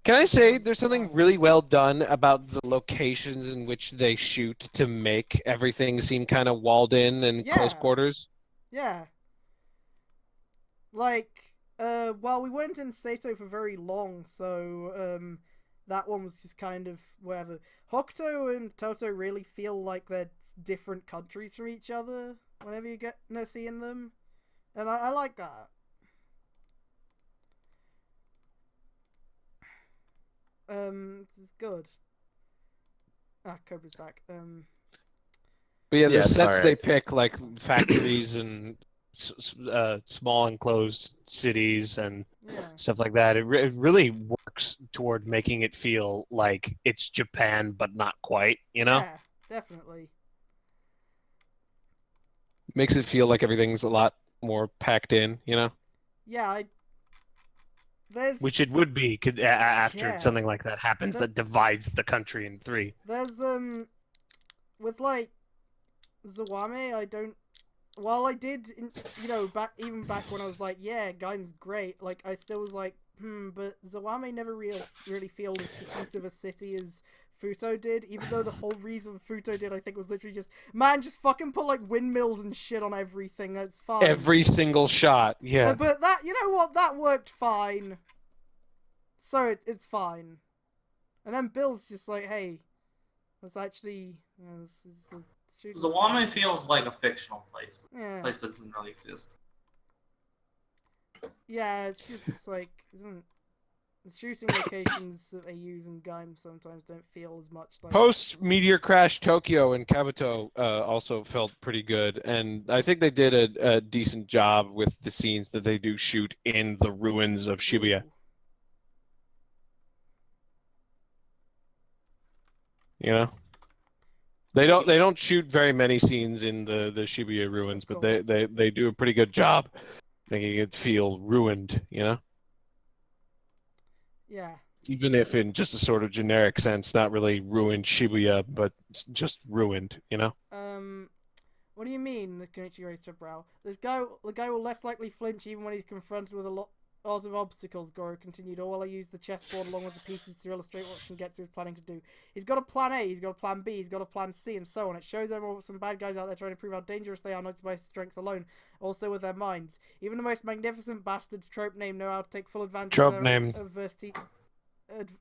Can I say there's something really well done about the locations in which they shoot to make everything seem kind of walled in and close quarters? Yeah. Like, well, we weren't in Sato for very long, so that one was just kind of whatever. Hokuto and Toto really feel like they're different countries from each other. whenever you get seeing them, and I like that. This is good. Ah, Cobra's back. But yeah, the Yeah, sets sorry. they pick, like factories and small enclosed cities and Yeah. stuff like that, it really works toward making it feel like it's Japan, but not quite, you know? Yeah, definitely. Makes it feel like everything's a lot more packed in, you know? Yeah, there's Which it would be after Yeah. something like that happens The- that divides the country in three. there's with like Zawame, I don't. While I did, even back when I was like, yeah, Gaim's great. Like I still was like, but Zawame never really feels as cohesive a city as Futo did. Even though the whole reason Futo did, I think, was literally just, man, just fucking put like windmills and shit on everything. That's fine. Every single shot, yeah. But that, you know what, that worked fine. So it's fine. And then Bill's just like, hey, let's actually, this is a shooting. Zawame feels like a fictional place. Yeah. A place that doesn't really exist. Yeah, it's just like the shooting locations that they use in Gaim sometimes don't feel as much like. Post Meteor Crash Tokyo and Kabuto also felt pretty good, and I think they did a decent job with the scenes that they do shoot in the ruins of Shibuya. Ooh. You know, they don't shoot very many scenes in the Shibuya ruins, Of but course. they do a pretty good job making it feel ruined. You know, Yeah. even if in just a sort of generic sense, not really ruined Shibuya, but just ruined. You know. What do you mean? The Kenichi raised her brow. The guy will less likely flinch even when he's confronted with a lot of obstacles, Goro continued, all while I used the chessboard along with the pieces to illustrate what Shingetsu is planning to do. He's got a plan A, he's got a plan B, he's got a plan C, and so on. It shows everyone some bad guys out there trying to prove how dangerous they are, not by strength alone, also with their minds. Even the most magnificent bastards trope name know how to take full advantage of their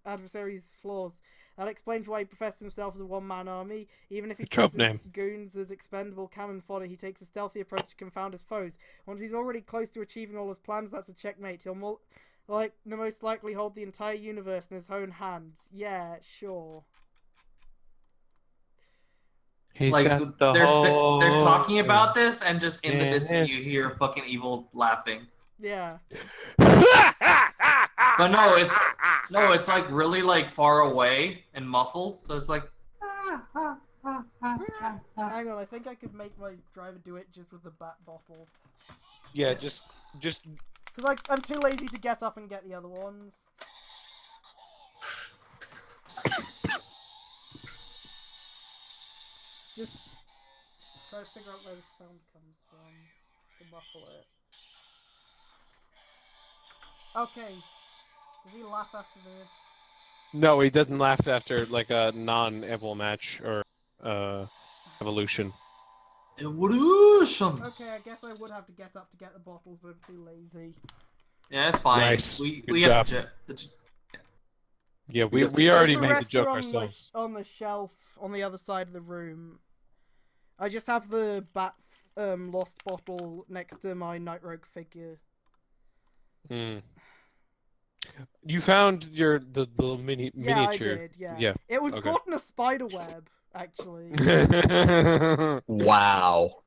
adversaries' flaws. That explains why he professed himself as a one-man army. Even if he treats his goons as expendable cannon fodder, he takes a stealthy approach to confound his foes. Once he's already close to achieving all his plans, that's a checkmate. He'll most likely hold the entire universe in his own hands. Yeah, sure. Like they're talking about this, and just in the distance you hear fucking evil laughing. Yeah. But no, it's like really like far away and muffled, so it's like. Hang on, I think I could make my driver do it just with the bat bottle. Yeah, just. Because I'm too lazy to get up and get the other ones. Just try to figure out where the sound comes from to muffle it. Okay. Does he laugh after this? No, he doesn't laugh after like a non-evil match or evolution. Evolution. Okay, I guess I would have to get up to get the bottles, but I'm too lazy. Yeah, it's fine. Nice. We Good have job. the Yeah, we already the made the rest joke are ourselves. on the shelf on the other side of the room. I just have the bat lost bottle next to my Night Rogue figure. Hmm. You found the miniature. Yeah, I did. Yeah. It was Okay. caught in a spider web, actually. Wow.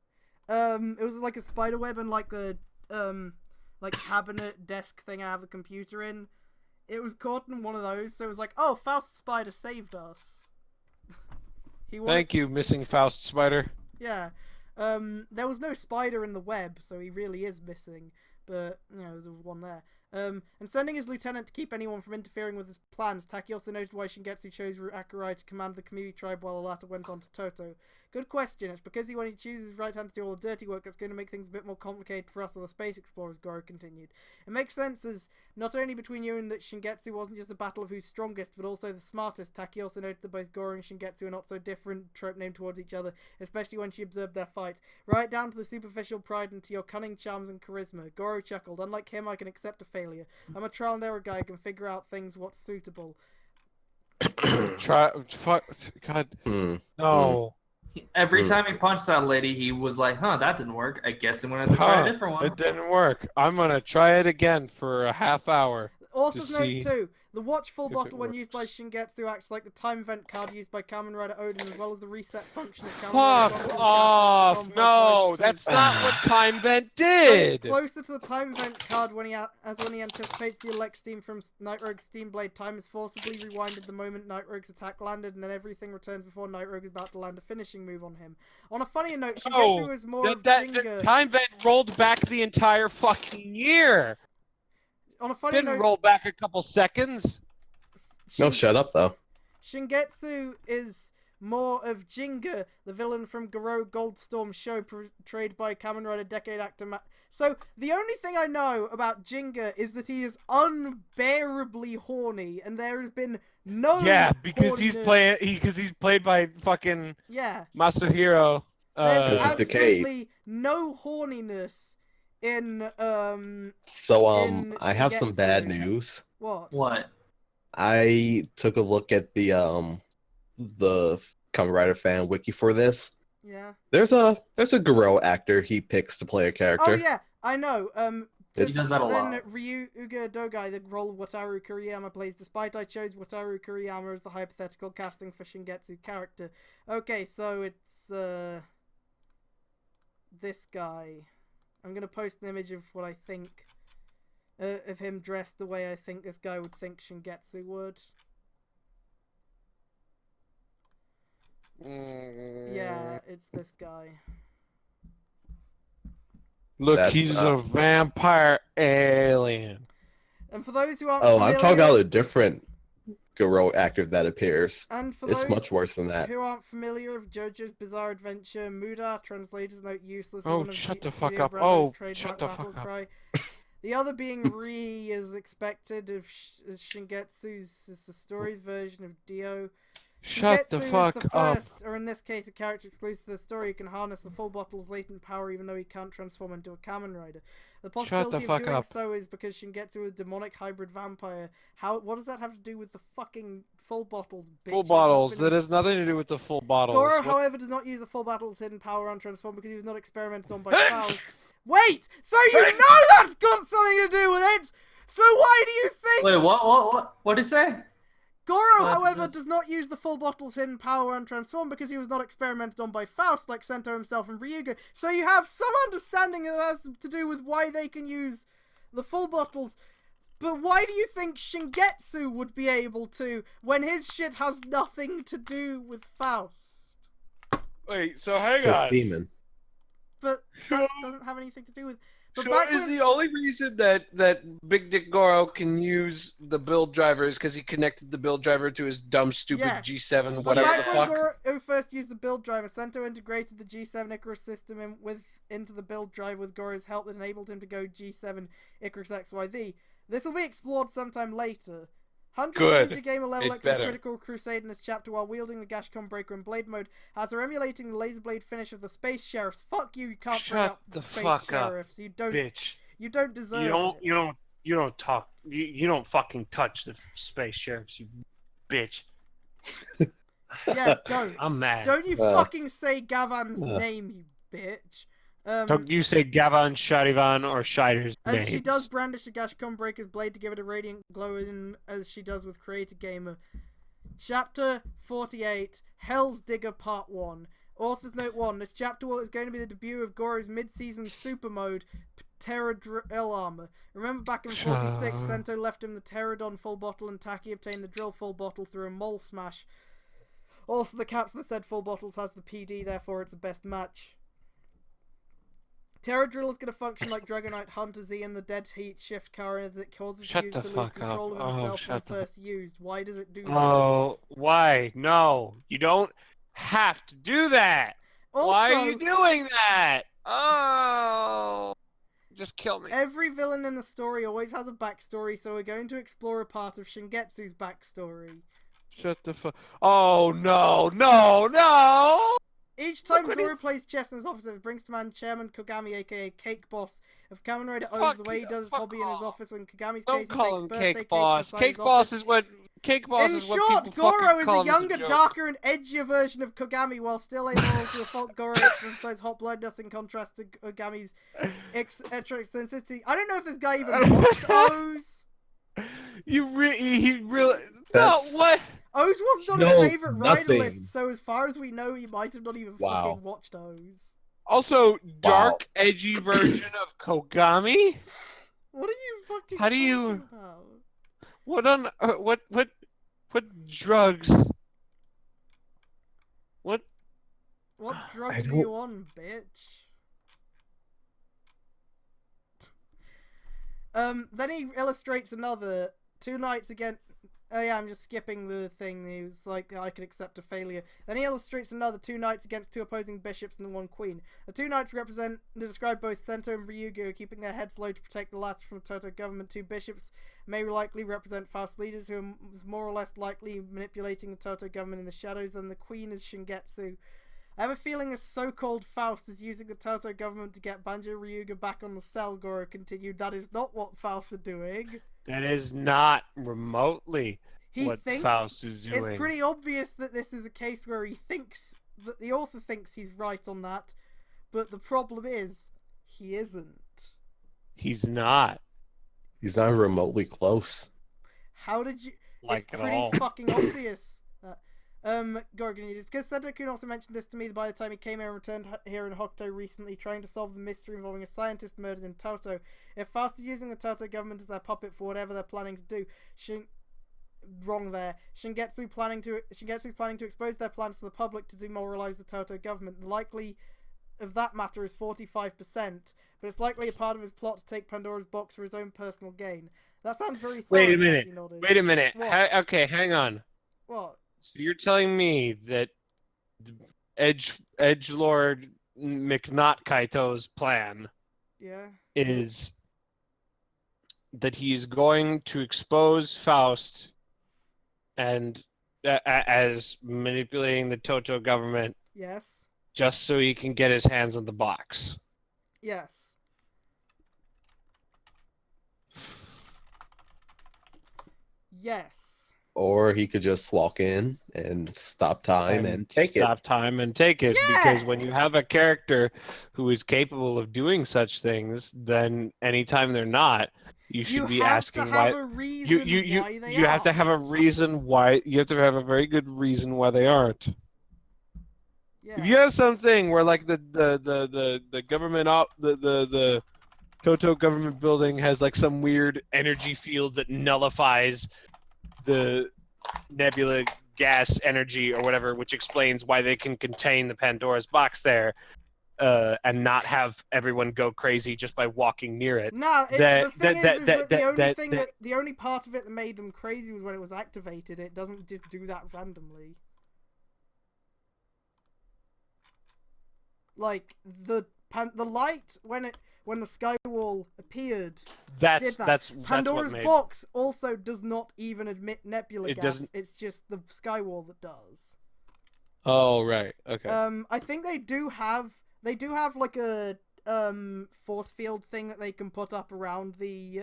It was like a spider web and like the like cabinet desk thing I have the computer in. It was caught in one of those, so it was like, oh, Faust Spider saved us. Thank you, missing Faust Spider. Yeah. There was no spider in the web, so he really is missing. But, there's one there. And sending his lieutenant to keep anyone from interfering with his plans, Taki also noted why Shingetsu chose Akurai to command the Kamui tribe while the latter went on to Toto. Good question. It's because when he chooses his right hand to do all the dirty work, that's going to make things a bit more complicated for us other space explorers, Goro continued. It makes sense as not only between you and that Shingetsu wasn't just a battle of who's strongest, but also the smartest. Taki also noted that both Goro and Shingetsu are not so different, trope named towards each other, especially when she observed their fight. Right down to the superficial pride and to your cunning charms and charisma. Goro chuckled. Unlike him, I can accept a failure. I'm a trial and error guy. I can figure out things what's suitable. God. No. Every time he punched that lady, he was like, "Huh, that didn't work. I guess I'm gonna have to try a different one." It didn't work. I'm gonna try it again for a half hour. Author's note see 2. The watch full if it bottle when works. used by Shingetsu acts like the time event card used by Kamen Rider Odin, as well as the reset function of Kamen Rider Fuck Console off! Cast No, by that's not what Time Vent But it's did! closer to the time event card when he anticipates the elect steam from Night Rogue's Steam Blade. Time is forcibly rewinded the moment Night Rogue's attack landed, and then everything returns before Night Rogue is about to land a finishing move on him. On a funnier note, Shingetsu is more of Jinga. Time Vent rolled back the entire fucking year! On a funny Didn't note, roll back a couple seconds. No, shut up though. Shingetsu is more of Jinga, the villain from Garo Goldstorm's show, portrayed by Kamen Rider Decade actor So, the only thing I know about Jinga is that he is unbearably horny, and there has been no because he's played by fucking Masahiro. There's This is Decade. absolutely no horniness in So in I have some bad Shingetsu. news. What? I took a look at the Kamen Rider fan wiki for this. Yeah. There's a Garo actor he picks to play a character. Oh yeah, I know. He does that a lot. Then Ryuga Dogai, the role Wataru Kuriyama plays, despite I chose Wataru Kuriyama as the hypothetical casting for Shingetsu character. Okay, so it's this guy. I'm gonna post an image of what I think of him dressed the way I think this guy would think Shingetsu would. Yeah, it's this guy. Look, he's a vampire alien. And for those who aren't Oh, familiar, I'm talking about a different Garo actor that appears. and for It's those much worse than that. who aren't familiar with JoJo's Bizarre Adventure, Muda, translator's note useless. Oh, one of shut the Video fuck up. Brothers' Oh, trademark shut the battle fuck up. cry. The other being Ri is expected of as Shingetsu's is the story version of Dio. Shut the Shingetsu fuck is the up. first, or in this case, a character exclusive to the story who can harness the full bottle's latent power even though he can't transform into a Kamen Rider. The possibility fuck of doing up. so is because Shingetsu is a demonic hybrid vampire. What does that have to do with the fucking full bottles, bitch? Full It's not bottles. been That has nothing to do with the full bottles. Goro, What- however, does not use the full battle's hidden power on transform because he was not experimented on by Faust. Wait! So you know that's got something to do with it! So why do you think... Wait, what did he say? Goro, however, does not use the full bottle's hidden power on transform because he was not experimented on by Faust like Sento himself and Ryuga. So you have some understanding that has to do with why they can use the full bottles. But why do you think Shingetsu would be able to when his shit has nothing to do with Faust? Wait, so hang His on. demon. But that doesn't have anything to do with... But So back is when... the only reason that Big Dick Goro can use the build driver is because he connected the build driver to his dumb, stupid Yes. G7, But whatever the back when fuck? Goro first used the build driver, Sento integrated the G7 Icarus system into the build drive with Goro's help that enabled him to go G7 Icarus XYZ. This will be explored sometime later. Hunter's Good. Ninja Gamer Level It X's better. Critical Crusade in this chapter while wielding the Gashcon Breaker in Blade mode has her emulating the laser blade finish of the Space Sheriffs. Fuck you can't bring Shut up the Space fuck up, Sheriffs. You don't Bitch. you don't deserve You it. don't talk. You don't fucking touch the space sheriffs, you bitch. Yeah, don't. I'm mad. Don't you fucking say Gavan's name, you bitch. Don't you say Gavan, Sharivan, or Shider's As names. she does brandish the Gashcon Breaker's blade to give it a radiant glow in, as she does with Creator Gamer. Chapter 48, Hell's Digger Part 1. Author's Note 1. This chapter is going to be the debut of Goro's mid-season super mode, Terra Drill Armor. Remember back in 46, Sento left him the Pterodon full bottle and Taki obtained the Drill full bottle through a mole smash. Also, the caps that said full bottles has the PD, therefore it's the best match. Terra Drill is going to function like Dragonite Hunter Z and the Dead Heat Shift Car as it causes Shut the user the to lose fuck control up. of himself when shut the- first used. Why does it do that? Oh, why? No, you don't have to do that. Also, Why are you doing that? Oh, just kill me. every villain in the story always has a backstory, so we're going to explore a part of Shingetsu's backstory. Shut the fuck. Oh no, no, no! Each time Look what Goro plays chess in his office, it brings to mind Chairman Kogami, aka Cake Boss, of Kamen Rider owns Fuck the way he you, does his fuck hobby in his off. office when Kagami's Don't case call makes him birthday Cake cakes Boss. inside Cake his Boss office. is what Cake balls In is what short, people Goro fucking is call a him as younger, joke. darker, and edgier version of Kogami, while still amoral to a fault. Goro emphasizes hot bloodedness in contrast to Kogami's eccentricity. I don't know if this guy even watched O's. He really. No, That's- what? O's wasn't on No, his favorite rider nothing. list, so as far as we know, he might have not even Wow. fucking watched O's. Also, dark, edgy version of Kogami. What are you fucking How do talking you- about? What on? What drugs? What? What I drugs are don't- you on, bitch? Then he illustrates another 2 nights again. Oh yeah, I'm just skipping the thing. He was like, I could accept a failure. Then he illustrates another 2 knights against 2 opposing bishops and 1 queen. The 2 knights describe both Sento and Ryugu, keeping their heads low to protect the latter from the Toto government. 2 bishops may likely represent Faust leaders who are more or less likely manipulating the Toto government in the shadows, and the queen is Shingetsu. I have a feeling this so-called Faust is using the Toto government to get Banjo Ryuga back on the cell, Goro continued. That is not what Faust are doing. That is not remotely He what thinks Faust is doing. it's pretty obvious that this is a case where he thinks that the author thinks he's right on that, but the problem is he isn't. He's not. He's not remotely close. How did you? Like it's at pretty all. fucking obvious. Gorgon, because Sento-kun also mentioned this to me by the time he came here and returned here in Hokuto recently, trying to solve the mystery involving a scientist murdered in Toto. If Faust is using the Toto government as their puppet for whatever they're planning to do, wrong there. Shingetsu's planning to expose their plans to the public to demoralize the Toto government. The likely of that matter is 45%, but it's likely a part of his plot to take Pandora's box for his own personal gain. That sounds very thorough. Wait a minute. Jackie nodded. Wait a minute. What? Okay, hang on. What? So you're telling me that Edgelord McNot Kaito's plan Yeah. is that he's going to expose Faust and as manipulating the Toto government Yes. just so he can get his hands on the box. Yes. Yes. Or he could just walk in and stop time and take it. Stop time and take it. Yeah! Because when you have a character who is capable of doing such things, then anytime they're not, you should be asking have why. a reason You why they have to have a aren't. reason why. You have to have a very good reason why they aren't. Yeah. If you have something where like the government the Toto government building has like some weird energy field that nullifies the nebula gas energy or whatever, which explains why they can contain the Pandora's box there, and not have everyone go crazy just by walking near it. No, that- the thing is that the only that- thing that the only part of it that made them crazy was when it was activated. It doesn't just do that randomly. Like the light when the skywall appeared did that. That's Pandora's what made. box also does not even admit nebula It gas. doesn't- It's just the skywall that does. Oh right, okay. I think they do have like a force field thing that they can put up around the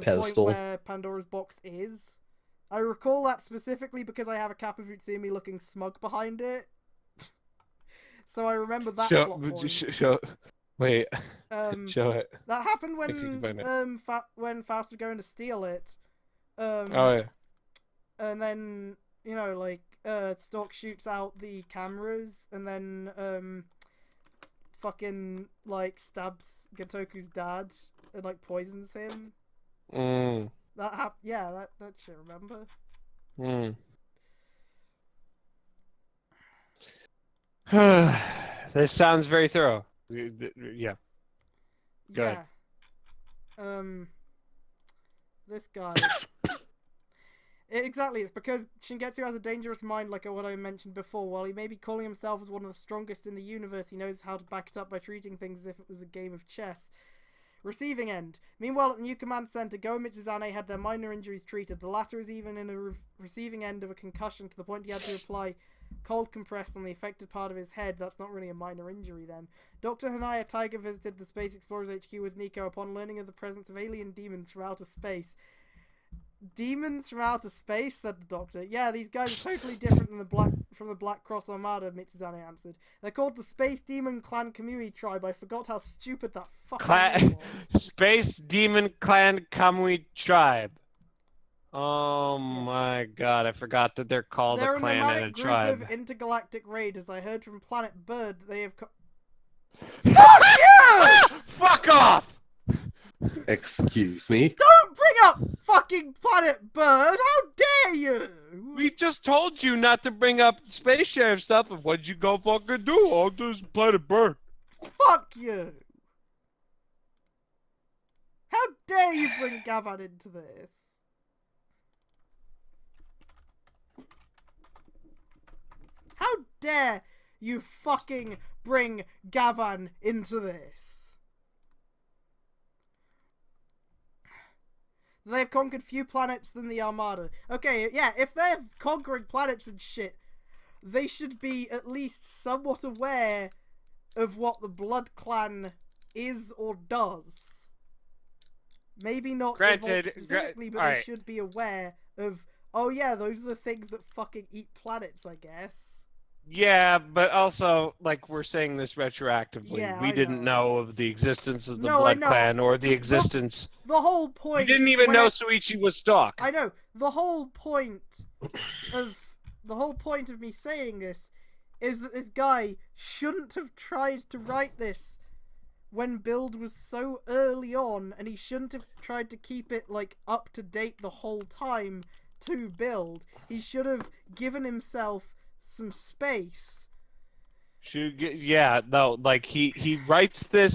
Pedestal. point where Pandora's box is. I recall that specifically because I have a Kappa Vutsumi looking smug behind it. So I remember that plot point. Show. Wait. Show it. That happened If you can find when when Faust was going to steal it. Oh yeah. And then like Stork shoots out the cameras, and then fucking like stabs Gatoku's dad and like poisons him. Mm. That shit. Remember? Mm. This sounds very thorough. Yeah. Go Yeah. ahead. This guy. Exactly, it's because Shingetsu has a dangerous mind, like what I mentioned before. While he may be calling himself as one of the strongest in the universe, he knows how to back it up by treating things as if it was a game of chess. Receiving end. Meanwhile, at the new command center, Go and Mitsuzane had their minor injuries treated. The latter is even in a receiving end of a concussion to the point he had to apply cold compress on the affected part of his head. That's not really a minor injury then. Dr. Hanaya Tiger visited the Space Explorers HQ with Nico upon learning of the presence of alien demons from outer space. Demons from outer space, said the Doctor. Yeah, these guys are totally different than the Black Cross Armada, Mitsuzane answered. They're called the Space Demon Clan Kamui Tribe. I forgot how stupid that fucking name was. Space Demon Clan Kamui Tribe. Oh my god, I forgot that they're called They're a clan and a nomadic group tribe. of intergalactic raiders. I heard from Planet Bird that they have Fuck you! Fuck off! Excuse me. Don't bring up fucking Planet Bird! How dare you! We just told you not to bring up space sheriff stuff, and what'd you go fucking do? I'll just Planet Bird. Fuck you! How dare you bring Gavan into this? How dare you fucking bring Gavan into this? They've conquered few planets than the Armada. Okay, yeah, if they're conquering planets and shit, they should be at least somewhat aware of what the Blood Clan is or does. Maybe not Granted, evolved specifically, but alright. they should be aware of, oh yeah, those are the things that fucking eat planets, I guess. Yeah, but also, like, we're saying this retroactively. Yeah, we I didn't know of the existence of the No, I Blood know. Clan or the existence. The whole We point... didn't even when know I- Suichi was stalked. I know. The whole point of me saying this is that this guy shouldn't have tried to write this when build was so early on, and he shouldn't have tried to keep it like up to date the whole time to build. He should have given himself some space. Yeah, no, like he writes this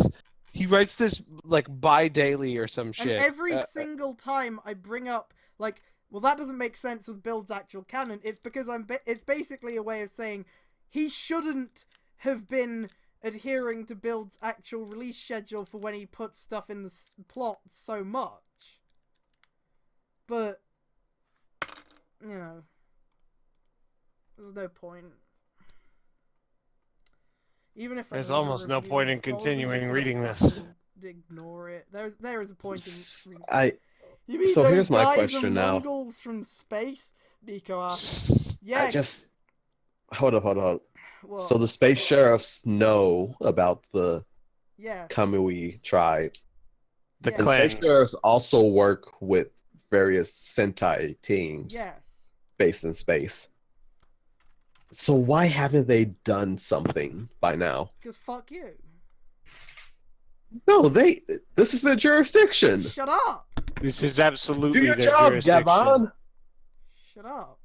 like bi-daily or some shit. And every single time I bring up, like, well, that doesn't make sense with Build's actual canon, it's because it's basically a way of saying he shouldn't have been adhering to Build's actual release schedule for when he puts stuff in the plot so much. But, you know, there's no point. Even if There's I read a almost no review, point in it's probably continuing just reading gonna this. fucking Ignore it. There is a point in. You mean So those here's my guys question are now. Mongols from space? Nico asked. Yeah. Hold up. Well, So the space sheriffs know about the yeah. Kamui tribe. The Yeah. And clan. space sheriffs also work with various Sentai teams Yes. based in space. So why haven't they done something by now? Because fuck you. No, this is their jurisdiction. Shut up. This is absolutely Do your their job, jurisdiction. Gavon. Shut up.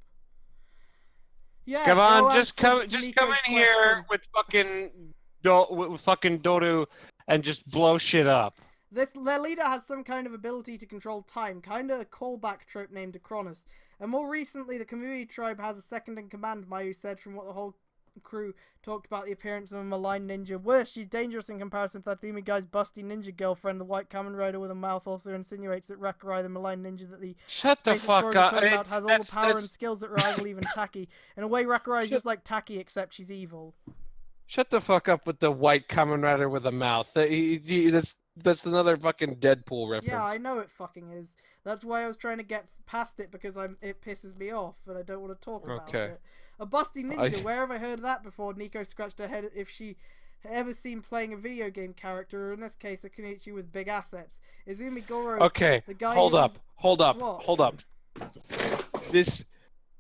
Yeah. Come go on, answer come to in Nico's here question. with fucking Dodo and just blow shit up. Their leader has some kind of ability to control time, kinda a callback trope named Acronis. And more recently, the Kamui tribe has a second-in-command, Mayu said, from what the whole crew talked about the appearance of a malign ninja. Worse, she's dangerous in comparison to that Theme Guy's busty ninja girlfriend, the white Kamen Rider with a mouth, also insinuates that Rakurai, the malign ninja that the Shut the Space fuck Explorers up. are talking about, has all the power That's- and skills that rival even Taki. In a way, Rakurai is just like Taki, except she's evil. Shut the fuck up with the white Kamen Rider with a mouth. That's another fucking Deadpool reference. Yeah, I know it fucking is. That's why I was trying to get past it, because it pisses me off, and I don't want to talk about Okay. it. A busty ninja, where have I heard that before? Nico scratched her head if she ever seen playing a video game character, or in this case, a Kenichi with big assets. Izumi Goro, Okay, the guy hold who up, was- hold up.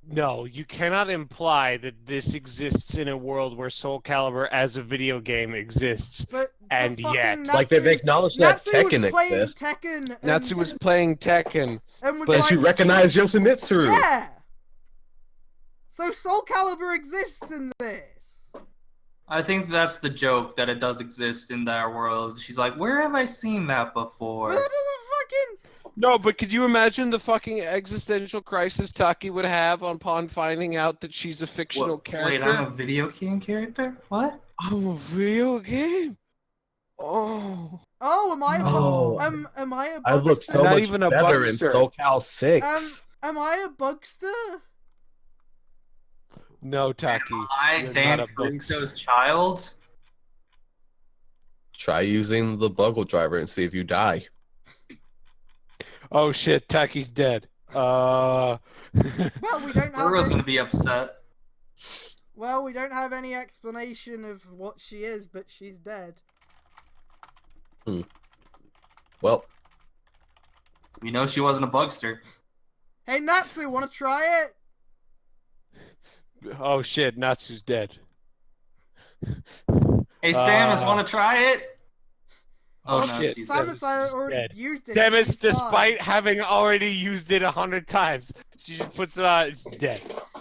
No, you cannot imply that this exists in a world where Soul Calibur as a video game exists. But the And fucking yet. Natsu, Like they've acknowledged that Natsu was Tekken playing exists. Tekken, and, Natsu was playing Tekken. and was And like, she recognized Yoshimitsu. yeah. So Soul Calibur exists in this. I think that's the joke, that it does exist in that world. She's like, where have I seen that before? But that doesn't fucking. No, but could you imagine the fucking existential crisis Taki would have upon finding out that she's a fictional character? Wait, I'm a video game character? What? I'm a video game? Oh. Oh, am I? Oh. Am I a bugster? I look so Not much even a better in bugster. SoCal 6. Am I a bugster? No, Taki. I, You're Dan not a Caruso's child? Try using the Buggle driver and see if you die. Oh shit, Taki's dead. Well, we don't have Goro's any, gonna be upset. well, we don't have any explanation of what she is, but she's dead. Well, We know she wasn't a bugster. Hey, Natsu, wanna try it? Oh shit, Natsu's dead. Hey, Samus, wanna try it? Oh Oh, no, shit. she's Samus dead. already dead. used it. Samus, she's fine. despite having already used it 100 times, she just puts it on. It's dead.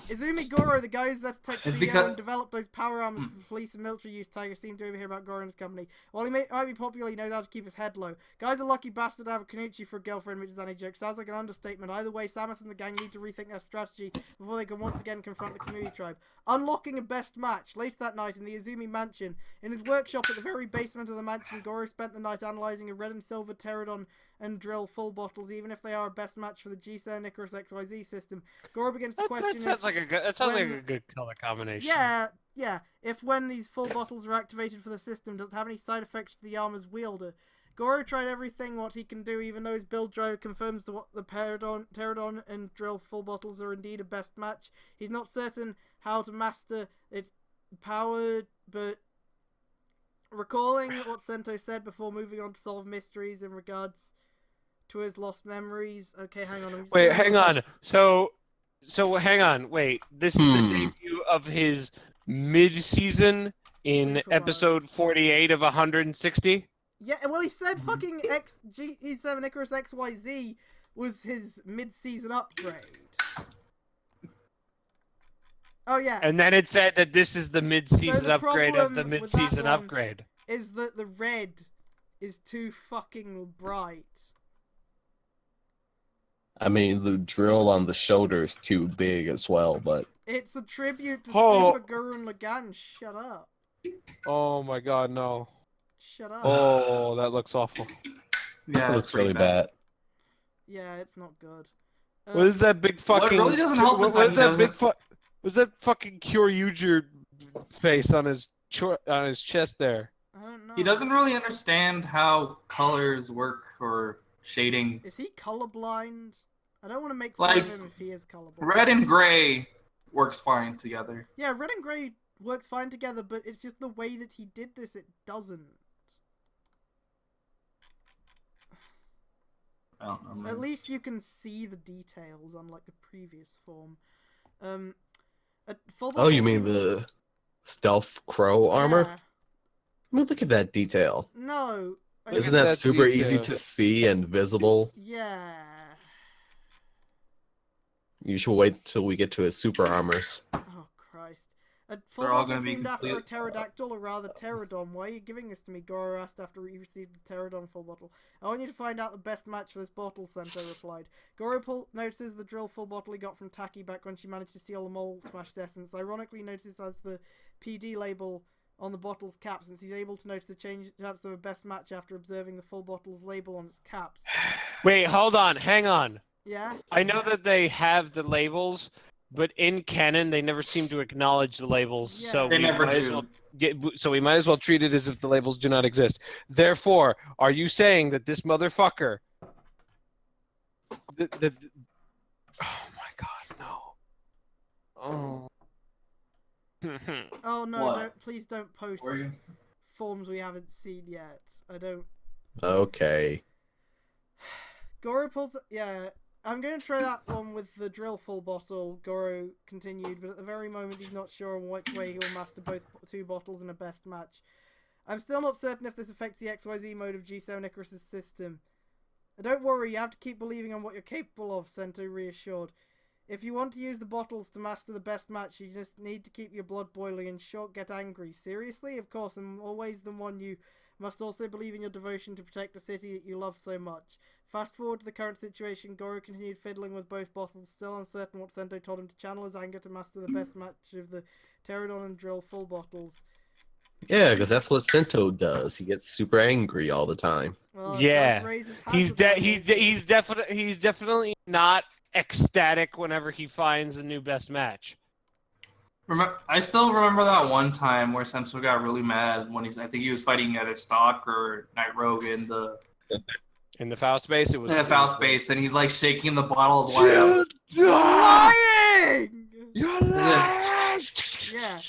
Izumi Goro, the guy who's left tuxedo because- and developed those power armors for police and military use, Tiger seemed to overhear about Goro and his company. While he might be popular, he knows how to keep his head low. Guy's a lucky bastard to have a Kanuchi for a girlfriend, which is any joke. Sounds like an understatement. Either way, Samus and the gang need to rethink their strategy before they can once again confront the Kamui tribe. Unlocking a best match. Later that night in the Izumi mansion, in his workshop at the very basement of the mansion, Goro spent the night analysing a red and silver pterodon and drill full bottles, even if they are a best match for the G-Cell Icarus XYZ system. Goro begins to question That sounds like a good. That sounds like when- a good color combination. Yeah. If when these full bottles are activated for the system, does it have any side effects to the armor's wielder? Goro tried everything what he can do, even though his build drive confirms the pterodon and drill full bottles are indeed a best match. He's not certain how to master its power, but recalling what Sento said before moving on to solve mysteries in regards to his lost memories. Okay, hang on. Wait, hang on. So hang on. Wait, this is the debut of his mid-season in Super Mario. episode 48 of 160. Yeah, well, he said fucking G7 Icarus XYZ was his mid-season upgrade. Oh yeah, And then it said that this is the mid-season the upgrade of the problem with mid-season that one- upgrade. is that the red is too fucking bright. I mean, the drill on the shoulder is too big as well, but It's a tribute to Oh. Super Guru and Lagan. Shut up. Oh my god, no. Shut up. Oh, that looks awful. Yeah, it it's looks pretty really bad. Yeah, it's not good. What is that big What fucking? really doesn't help is what that is he that big doesn't- Was that fucking Kyoryuger face on his chest there? I don't know. He doesn't really understand how colors work or shading. Is he colorblind? I don't want to make fun Like, of him if he is colorblind. Red and gray works fine together. Yeah, red and grey works fine together, but it's just the way that he did this, it doesn't. I don't know. man. At least you can see the details, unlike the previous form. A full Oh, you bottle mean fever- the stealth crow armor? Yeah. I mean, look at that detail. No. I Look Isn't at that that super easy detail. to see and visible? Yeah. You should wait till we get to his super armors. Oh, Christ. A full They're all bottle gonna be themed after a complete- pterodactyl, or rather pterodon. Why are you giving this to me? Goro asked after he received the pterodon full bottle. I want you to find out the best match for this bottle, Sento replied. Goro notices the drill full bottle he got from Taki back when she managed to steal the mole smashed essence. Ironically notices as the PD label on the bottle's cap, since he's able to notice the chance of a best match after observing the full bottle's label on its caps. Wait, hold on, hang on. Yeah? I know that they have the labels, but in canon they never seem to acknowledge the labels. Yeah. So They we never might as do. well we might as well treat it as if the labels do not exist. Therefore, are you saying that this motherfucker? Oh my god, no. Oh. Oh no, What? please don't post What were you- forms we haven't seen yet. I don't... Okay. Goro pulls... Yeah, I'm going to try that one with the drill full bottle, Goro continued, but at the very moment he's not sure on which way he'll master both two bottles in a best match. I'm still not certain if this affects the XYZ mode of G7 Icarus' system. Don't worry, you have to keep believing on what you're capable of, Sento reassured. If you want to use the bottles to master the best match, you just need to keep your blood boiling and short get angry. Seriously? Of course, and always the one you must also believe in your devotion to protect the city that you love so much. Fast forward to the current situation, Goro continued fiddling with both bottles, still uncertain what Sento told him to channel his anger to master the best match of the pterodon and drill full bottles. Yeah, because that's what Sento does. He gets super angry all the time. Well, it Yeah. does raise his he's hazard level. he's definitely not ecstatic whenever he finds a new best match. I still remember that one time where Senso got really mad when I think he was fighting either Stock or Night Rogue in the In the foul space, it was in a foul space, and he's like shaking the bottles while Lying! You're lying! Yeah.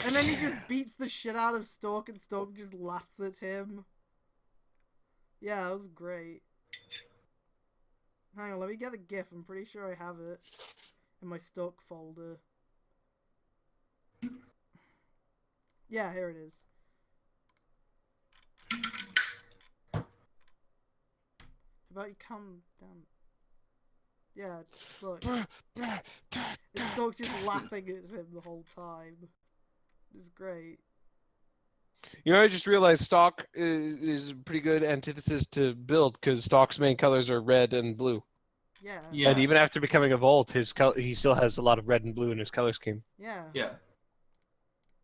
And then he just beats the shit out of Stork, and Stork just laughs at him. Yeah, that was great. Hang on, let me get the GIF. I'm pretty sure I have it in my Stork folder. Yeah, here it is. How about you come down? Yeah, look. And Stork's just laughing at him the whole time. It's great. You know, I just realized Stalk is a pretty good antithesis to Build, because Stalk's main colors are red and blue. Yeah. Yeah. And even after becoming a Volt, he still has a lot of red and blue in his color scheme. Yeah. Yeah.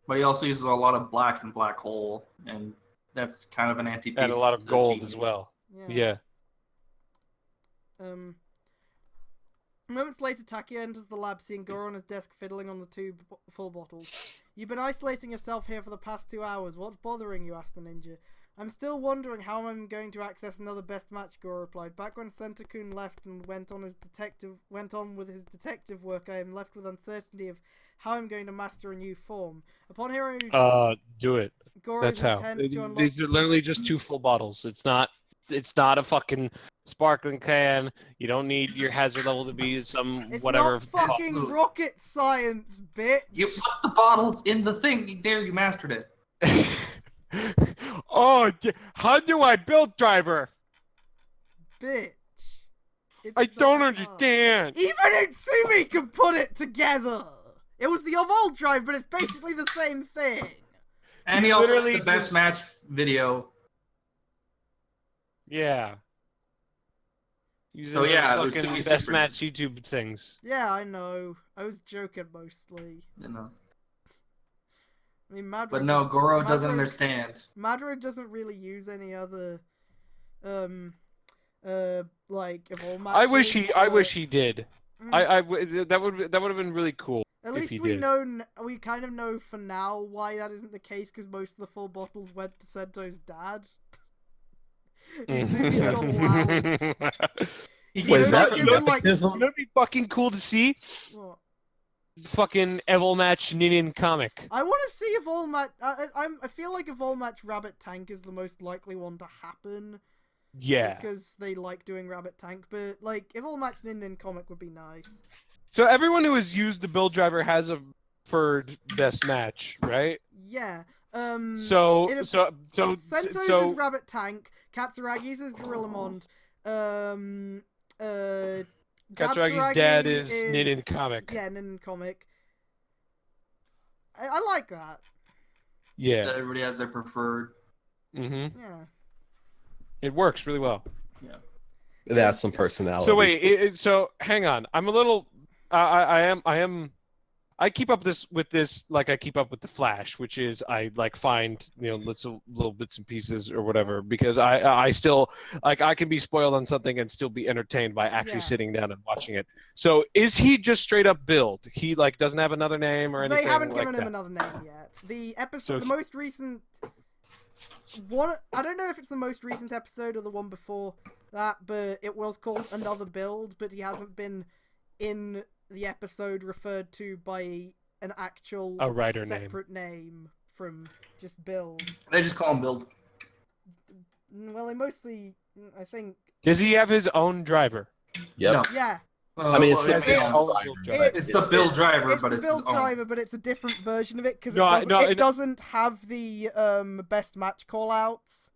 But he also uses a lot of black and black hole, and that's kind of an antithesis. And a lot of to gold G's. as well. Yeah. Yeah. Moments later, Takia enters the lab, seeing Goro on his desk fiddling on the two full bottles. You've been isolating yourself here for the past 2 hours. What's bothering you? Asked the ninja. I'm still wondering how I'm going to access another best match, Goro replied. Back when Senta-kun left and went on with his detective work, I am left with uncertainty of how I'm going to master a new form. Upon hearing Do it. Goro's That's how. intent to unlock... These are literally just 2 full bottles. It's not a fucking sparkling can. You don't need your hazard level to be some It's whatever. not fucking rocket science, bitch! You put the bottles in the thing. There, you mastered it. Oh, how do I build driver? Bitch. It's I not don't hard. understand. Even Utsumi can put it together! It was the Evolve Drive, but it's basically the same thing. And he also did the best match video. Yeah. So yeah, those there's fucking two best separate- match YouTube things. Yeah, I know. I was joking mostly. You know. I mean, Madro But no, doesn't- Goro doesn't Madro- understand. Madro doesn't really use any other, like Evolve matches. I wish he did. Mm. That would have been really cool. At if least he we did. know. We kind of know for now why that isn't the case, because most of the full bottles went to Sento's dad. Utsumi's got loud. Wait, is that give him, like- nepotism? That'd be fucking cool to see. What? Fucking Evil Match Ninin comic. I want to see Evolve match. I feel like Evolve match Rabbit Tank is the most likely one to happen. Yeah. Just because they like doing Rabbit Tank, but like Evolve match Nin comic would be nice. So everyone who has used the build driver has a preferred best match, right? Yeah. So Sento's so is Rabbit Tank. Katsuragi's is Gorillamon. Katsuragi's dad is Ninin comic. Yeah, Nin comic. I like that. Yeah. Everybody has their preferred. Mm-hmm. Yeah. It works really well. It has some personality. So wait, so hang on. I'm a little. I keep up with this like I keep up with the Flash, which is I like find little bits and pieces or whatever, because I still like I can be spoiled on something and still be entertained by actually sitting down and watching it. So is he just straight up build? He like doesn't have another name or anything. They haven't like given that. him another name yet. The episode, So the most recent one. I don't know if it's the most recent episode or the one before that, but it was called Another Build. But he hasn't been in the episode referred to by an actual writer separate name from just Build. They just call him Build. Well, they mostly, I think. Does he have his own driver? Yep. No. Yeah. I mean, it's Well, not yeah, his it's driver, the Build driver, It's but the it's Build his own. driver, but it's a different version of it because No, doesn't have the best match callouts.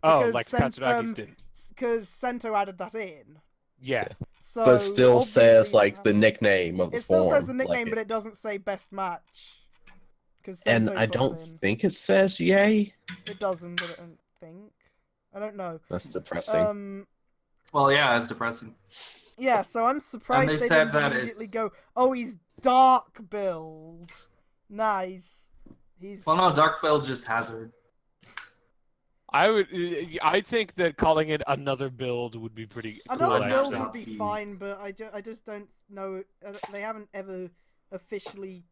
Oh, Because like Katsuragi's did. Because Sento added that in. Yeah. So but still says obviously- like the nickname of the It still form. says the nickname, like but it doesn't say best match. And I don't think it says yay. It doesn't, but I don't think. I don't know. That's depressing. Well, yeah, it's depressing. Yeah, so I'm surprised And they they said didn't that immediately it's- go, oh, he's dark build. Nice. He's... Well, no, Dark Build's just Hazard. I think that calling it Another Build would be pretty cool. Another build actually. would be fine, but I just don't know. They haven't ever officially...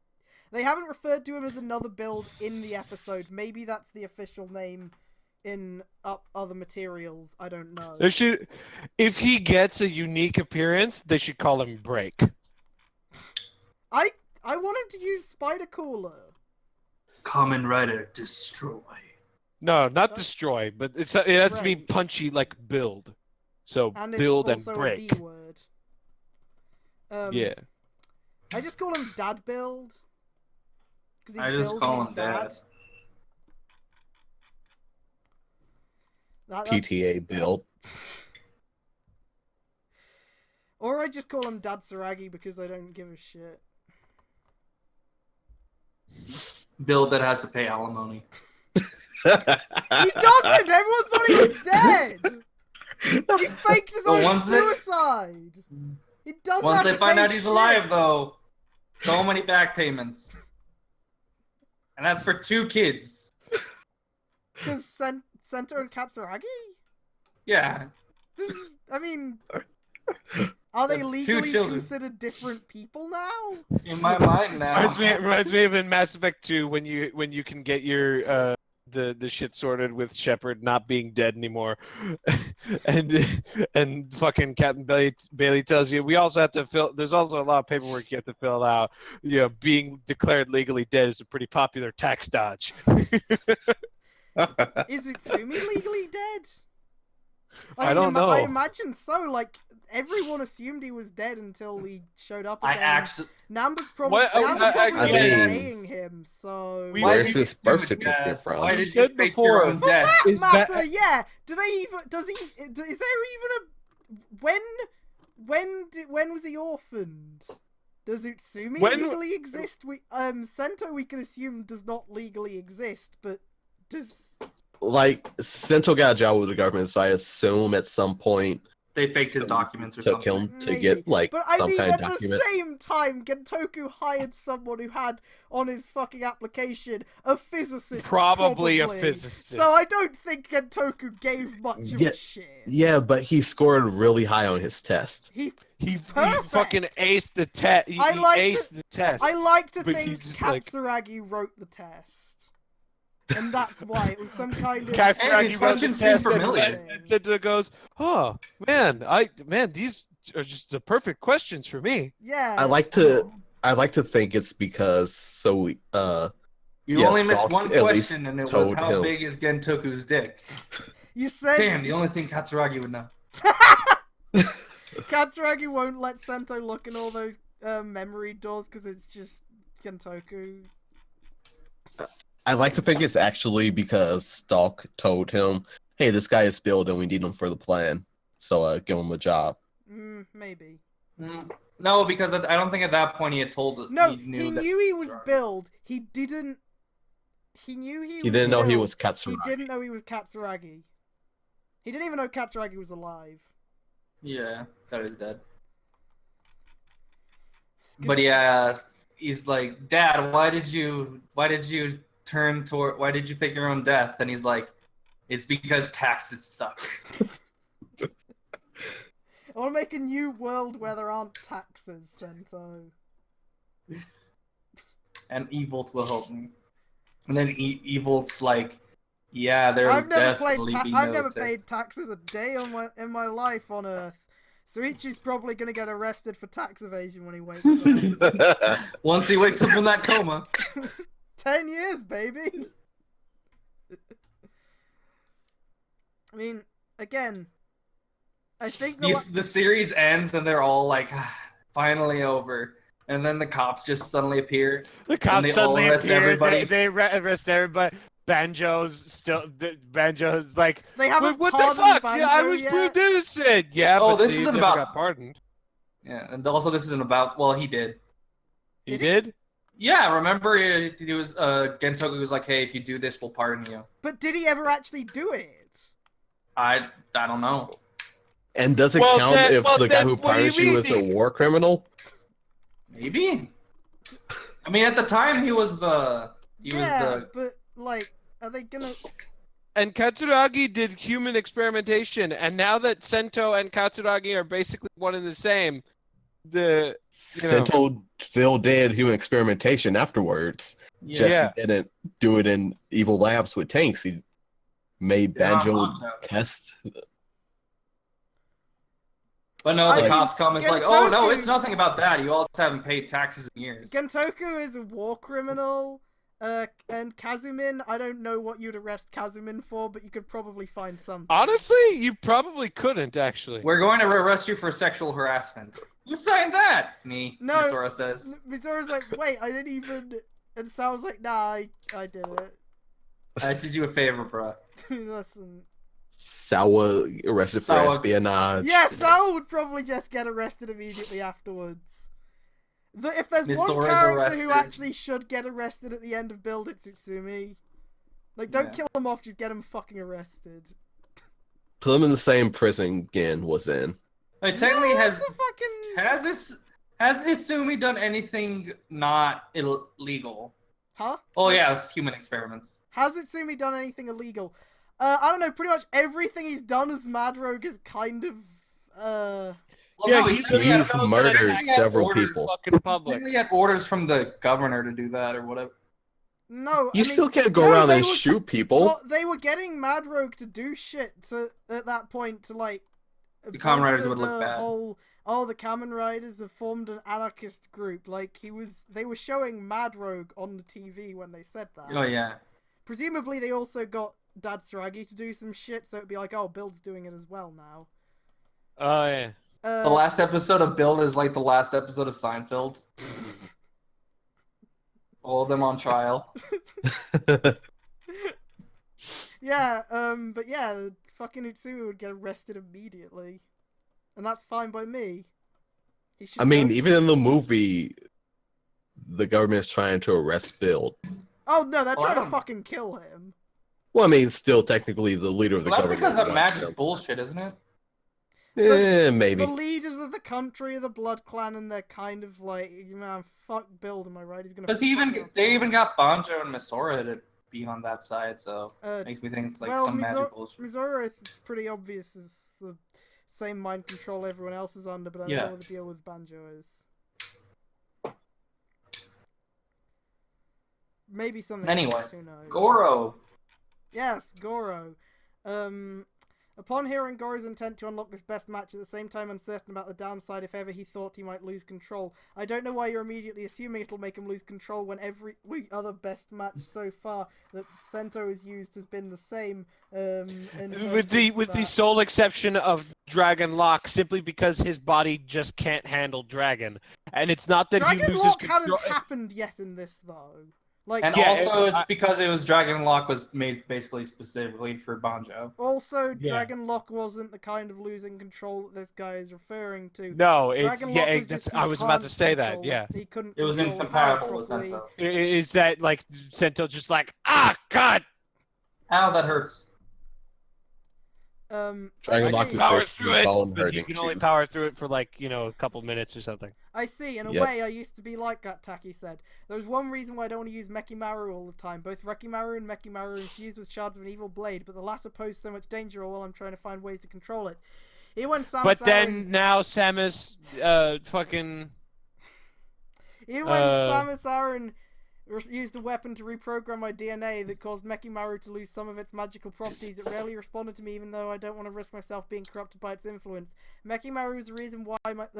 They haven't referred to him as Another Build in the episode. Maybe that's the official name in other materials. I don't know. They should, if he gets a unique appearance, they should call him Break. I want him to use Spider Cooler. Kamen Rider, destroy. No, not destroy, but it has to be Break. punchy like build. So And build it's and also a break. B word. Yeah. I just call him Dad Build. I just call him Dad. That's- PTA build. Or I just call him Dad Saragi because I don't give a shit. Bill that has to pay alimony. He doesn't! Everyone thought he was dead! He faked his But own once they- suicide! He doesn't Once have they to find pay out he's shit. alive, though, so many back payments. And that's for 2 kids. Because Sento and Katsuragi? Yeah. I mean... Are they That's 2 legally children. considered different people now? In my mind now. Reminds me of in Mass Effect 2 when you can get your the shit sorted with Shepard not being dead anymore, and fucking Captain Bailey tells you we also have to fill. There's also a lot of paperwork you have to fill out. You know, being declared legally dead is a pretty popular tax dodge. Is Utsumi legally dead? I don't know. I imagine so. Like, everyone assumed he was dead until he showed up I again. actually. Namba's probably, What? Namba's probably I mean- paying him, so... We- Why Where's did you his do birth it, certificate Dad? from? Why did you Said fake before. your own For death? that Is matter, that- yeah. Is there even a when was he orphaned? Does Utsumi When- legally exist? Sento we can assume does not legally exist, but does Like, Central got a job with the government, so I assume at some point They faked his documents or took something. him to Maybe. get, like, But I some mean, kind at of document. the same time, Gentoku hired someone who had on his fucking application a physicist. Probably a physicist. So I don't think Gentoku gave much of Yeah. a shit. Yeah, but he scored really high on his test. He Perfect. fucking aced the test. He I like aced to- the test. I like to But think he's just like- Katsuragi wrote the test. And that's why it was some kind of... Hey, Katsuragi these wrote the questions seem test familiar. and Sento goes, "Oh man, these are just the perfect questions for me." Yeah. I like to think it's because You Yes, only missed Doc one at least question, and it was told how him. big is Gentoku's dick? You said Damn, the only thing Katsuragi would know. Katsuragi won't let Sento look in all those memory doors because it's just Gentoku. I like to think it's actually because Stalk told him, "Hey, this guy is billed and we need him for the plan, so give him a job." Maybe. No, because I don't think at that point he had told. No, he knew that he was Katsuragi- billed. He didn't. He knew he. He was didn't know he billed. was Katsuragi. He didn't know he was Katsuragi. He didn't even know Katsuragi was alive. Yeah, that is dead. But yeah, he's like, "Dad, why did you fake your own death?" And he's like, "It's because taxes suck." I want to make a new world where there aren't taxes, Sento. And Evolt will help me. And then Evolt's like, "Yeah, there I've will never definitely be I've no never tax." paid taxes a day in my life on Earth. Suichi's probably gonna get arrested for tax evasion when he wakes up. Once he wakes up from that coma. 10 years, baby. I mean, again, I think The series ends and they're all like, finally over. And then the cops just suddenly appear. The cops they all suddenly arrest appear. everybody. They arrest everybody. Banjo's like, they haven't what the pardoned fuck? Banjo Yeah, I was yet. produced it. Yeah, Oh, but this he isn't never about- got pardoned. Yeah, and also this isn't about. Well, he did. He Did he? did. Yeah, remember he was Gentoku was like, "Hey, if you do this, we'll pardon you." But did he ever actually do it? I don't know. And does it Well, count then- if well, the guy then who what do you punished you mean is a he- war criminal? Maybe. I mean, at the time, he was the. But like, are they gonna? And Katsuragi did human experimentation, and now that Sento and Katsuragi are basically one and the same, Sento still did human experimentation afterwards. Yeah. Just he didn't do it in evil labs with tanks. He made They're not Banjo Banjo. test. But no, the I cops come. It's like, oh no, it's Gentoku- nothing about that. You all just haven't paid taxes in years. Gentoku is a war criminal. And Kazumin, I don't know what you'd arrest Kazumin for, but you could probably find something. Honestly, you probably couldn't actually. We're going to arrest you for sexual harassment. Who signed that? Me. No. Misora says. Mizora's like, wait, I didn't even. And Sal's like, nah, I did it. I did you a favor, bro. Listen. Sawa arrested for Sawa. espionage. Yeah, Sal would probably just get arrested immediately afterwards. If there's one Mizora's character arrested. who actually should get arrested at the end of Build It, Tsutsumi. Like, don't Yeah. kill him off, just get him fucking arrested. Put him in the same prison Gin was in. Like, technically, No, has that's a fucking... has Itsumi done anything not illegal? Huh? Oh yeah, it's human experiments. Has Itsumi done anything illegal? I don't know, pretty much everything he's done as Mad Rogue is kind of, Well, Yeah, no, he's he had- He's he murdered had several orders. people. Fucking public. He had orders from the governor to do that or whatever. no. You I mean, still can't go no, around they and were- shoot people. Well, they were getting Mad Rogue to do shit at that point to, like... The Kamen Riders bolster would look the bad. The Kamen Riders have formed an anarchist group. Like, they were showing Mad Rogue on the TV when they said that. Oh yeah. Presumably, they also got Datsuragi to do some shit, so it'd be like, oh, Build's doing it as well now. Oh yeah. The last episode of Build is like the last episode of Seinfeld. All of them on trial. Yeah, but yeah, fucking Utsumi would get arrested immediately. And that's fine by me. He should I mean, go- even in the movie, the government is trying to arrest Bill. Oh, no, they're Oh, trying I to don't- fucking kill him. Well, I mean, still technically the leader of the Well, that's government. because of wants magic him. bullshit, isn't it? Maybe. The leaders of the country are the Blood Clan, and they're kind of like, man, fuck Build, am I right? He's gonna. Because they even got Banjo and Misora to be on that side, so makes me think it's like some magic bullshit. Mizora is pretty obvious as the same mind control everyone else is under, but I don't Yeah. know what the deal with Banjo is. Maybe something Anyway, else, who knows? Goro. Yes, Goro. Upon hearing Goro's intent to unlock this best match, at the same time uncertain about the downside if ever he thought he might lose control. I don't know why you're immediately assuming it'll make him lose control when every other best match so far that Sento has used has been the same. With the sole exception of Dragon Lock, simply because his body just can't handle Dragon, and it's not that he Dragon loses Lock control. hadn't happened yet in this though. Like, And Yeah, also, it's I- because it was Dragon Lock was made basically specifically for Banjo. also, Yeah. Dragon Lock wasn't the kind of losing control that this guy is referring to. No, Dragon Lock was just I he was about to can't say that. control Yeah, it. He couldn't. It was control the incompatible power with properly. Sento. Is that like Sento just like God? Ow, that hurts. Dragon I Lock see. is Power supposed to through be it, bone but you hurting can only too. power through it for like a couple minutes or something. I see. In a Yep. way, I used to be like that, Taki said. There's one reason why I don't want to use Mekimaru all the time. Both Rekimaru and Mekimaru are infused with shards of an evil blade, but the latter pose so much danger while I'm trying to find ways to control it. Even when Samus But then now Samus, fucking. Even when Samus Aran used a weapon to reprogram my DNA that caused Mekimaru to lose some of its magical properties, it rarely responded to me, even though I don't want to risk myself being corrupted by its influence. Mekimaru is the reason why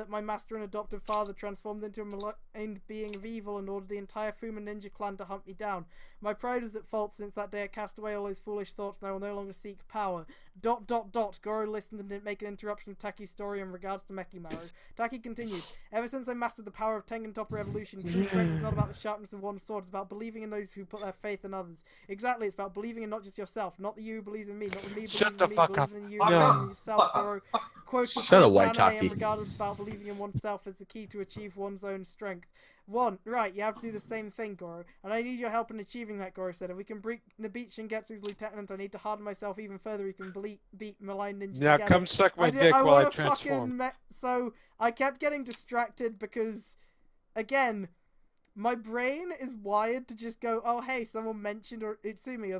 my master and adoptive father transformed into a malign being of evil and ordered the entire Fuma Ninja clan to hunt me down. My pride is at fault since that day I cast away all those foolish thoughts and I will no longer seek power. ... Goro listened and didn't make an interruption of Taki's story in regards to Mekimaru. Taki continued, ever since I mastered the power of Tengen Toppa Evolution, true strength is not about the sharpness of one sword, it's about believing in those who put their faith in others. Exactly, it's about believing in not just yourself, not the you who believes in me, not the me who Shut believes the in me, fuck up. believing in you, Fuck believing up. in yourself, Goro. Quote Shut up, white anime Taki. and regarded about believing in oneself as the key to achieve one's own strength. Right, you have to do the same thing, Goro. And I need your help in achieving that, Goro said. If we can beat Nabeach Shingetsu's lieutenant, I need to harden myself even further. We can beat Malign Ninja Now together. come suck my dick while I wanna transform. So, I kept getting distracted because, again, my brain is wired to just go, oh hey, someone mentioned or Utsumi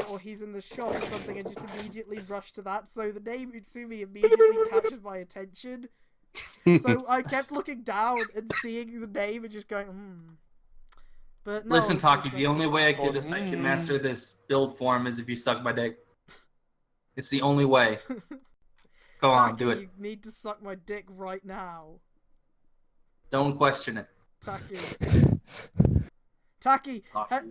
or he's in the shop or something, and just immediately rush to that. So the name Utsumi immediately catches my attention. So I kept looking down and seeing the name and just going, But no, Listen, it's Taki, just the only way I can Oh, master this build form is if you suck my dick. It's the only way. Go on, do it. You need to suck my dick right now. Don't question it. Taki.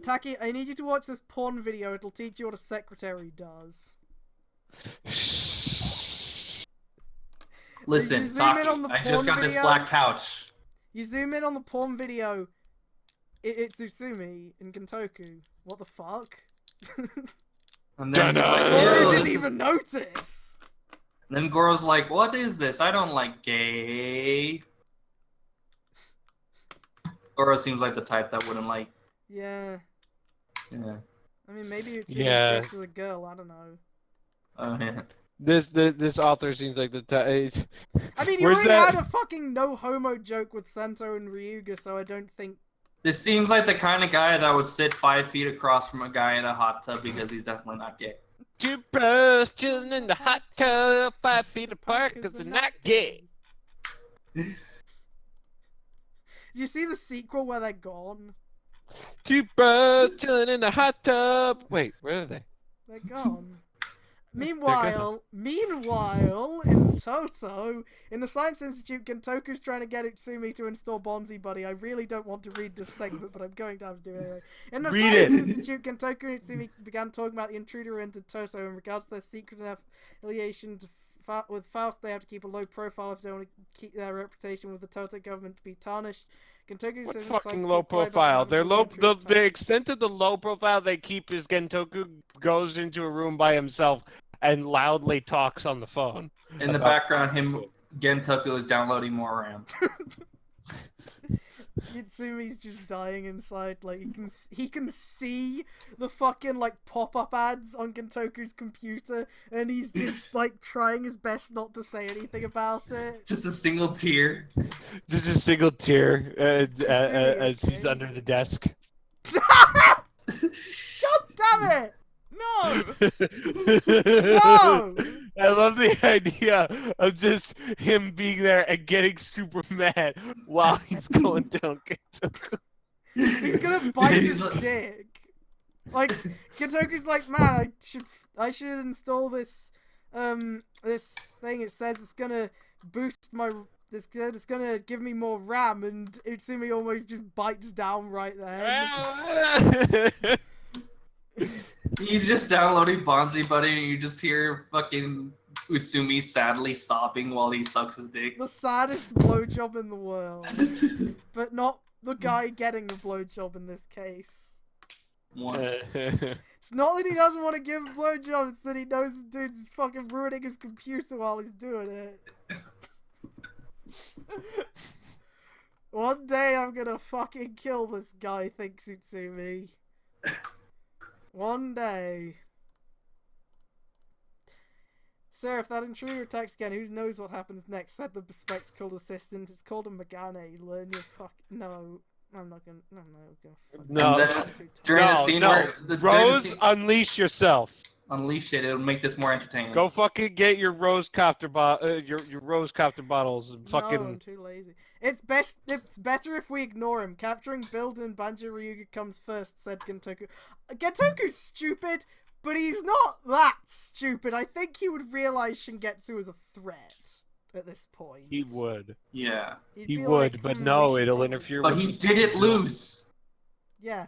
Taki, I need you to watch this porn video. It'll teach you what a secretary does. Listen, zoom in Taki, on the I just porn got this video. black couch. You zoom in on the porn video. It's Utsumi in Gintoku. What the fuck? And then he's like, I "Ew, didn't this is-" even notice. Then Goro's like, what is this? I don't like gay. Goro seems like the type that wouldn't like. Yeah. Yeah. I mean, maybe Utsumi's Yeah. dressed as a girl. I don't know. Oh, yeah. This author seems like the type. I mean, you Where's already that- had a fucking no homo joke with Sento and Ryuga, so I don't think. This seems like the kind of guy that would sit 5 feet across from a guy in a hot tub because he's definitely not gay. Two bros chilling in the hot tub, 5 feet apart because they're not gay. Did you see the sequel where they're gone? Two bros chilling in the hot tub. Wait, where are they? They're gone. Meanwhile, in Toto, in the Science Institute, Gintoku's trying to get Utsumi to install Bonzi Buddy. I really don't want to read this segment, but I'm going to have to do it anyway. In the Read Science it. Institute, Gintoku and Utsumi began talking about the intruder into Toto in regards to their secret affiliation with Faust. They have to keep a low profile if they want to keep their reputation with the Toto government to be tarnished. Gintoku What says fucking inside low to keep quiet about profile? having Their to low, intruder the extent of the low profile they keep is Gentoku goes into a room by himself and loudly talks on the phone. In the background, Gentoku is downloading more RAM. Utsumi's just dying inside. Like he can see the fucking like pop-up ads on Gentoku's computer, and he's just like trying his best not to say anything about it. Just a single tear. Just a single tear as he's okay? under the desk. God damn it! No! No! I love the idea of just him being there and getting super mad while he's going down Gentoku. He's gonna bite his He's like- dick. Like Gentoku's like, man, I should install this this thing. It says it's gonna boost my it's gonna give me more RAM, and Utsumi almost just bites down right there. He's just downloading Bonzi Buddy and you just hear fucking Usumi sadly sobbing while he sucks his dick. The saddest blowjob in the world, but not the guy getting the blowjob in this case. One. It's not that he doesn't want to give a blowjob, it's that he knows the dude's fucking ruining his computer while he's doing it. One day I'm gonna fucking kill this guy, thinks Utsumi. One day. Sir, if that intruder attacks again, who knows what happens next? Said the bespectacled assistant. It's called a Megane. Learn your fuck. No, I'm not gonna. I'm not gonna. No. And then, during the scene where during the Rose, scene, unleash yourself. unleash it, it'll make this more entertaining. Go fucking get your rose copter your rose copter bottles and fucking. No, I'm too lazy. It's better if we ignore him. Capturing Build and Banjo Ryuga comes first, said Gentoku. Gentoku's stupid, but he's not that stupid. I think he would realize Shingetsu is a threat at this point. He would. Yeah. He'd He be would, like, but "Hmm, no, we should it'll probably-" interfere But with. he didn't lose. Yeah.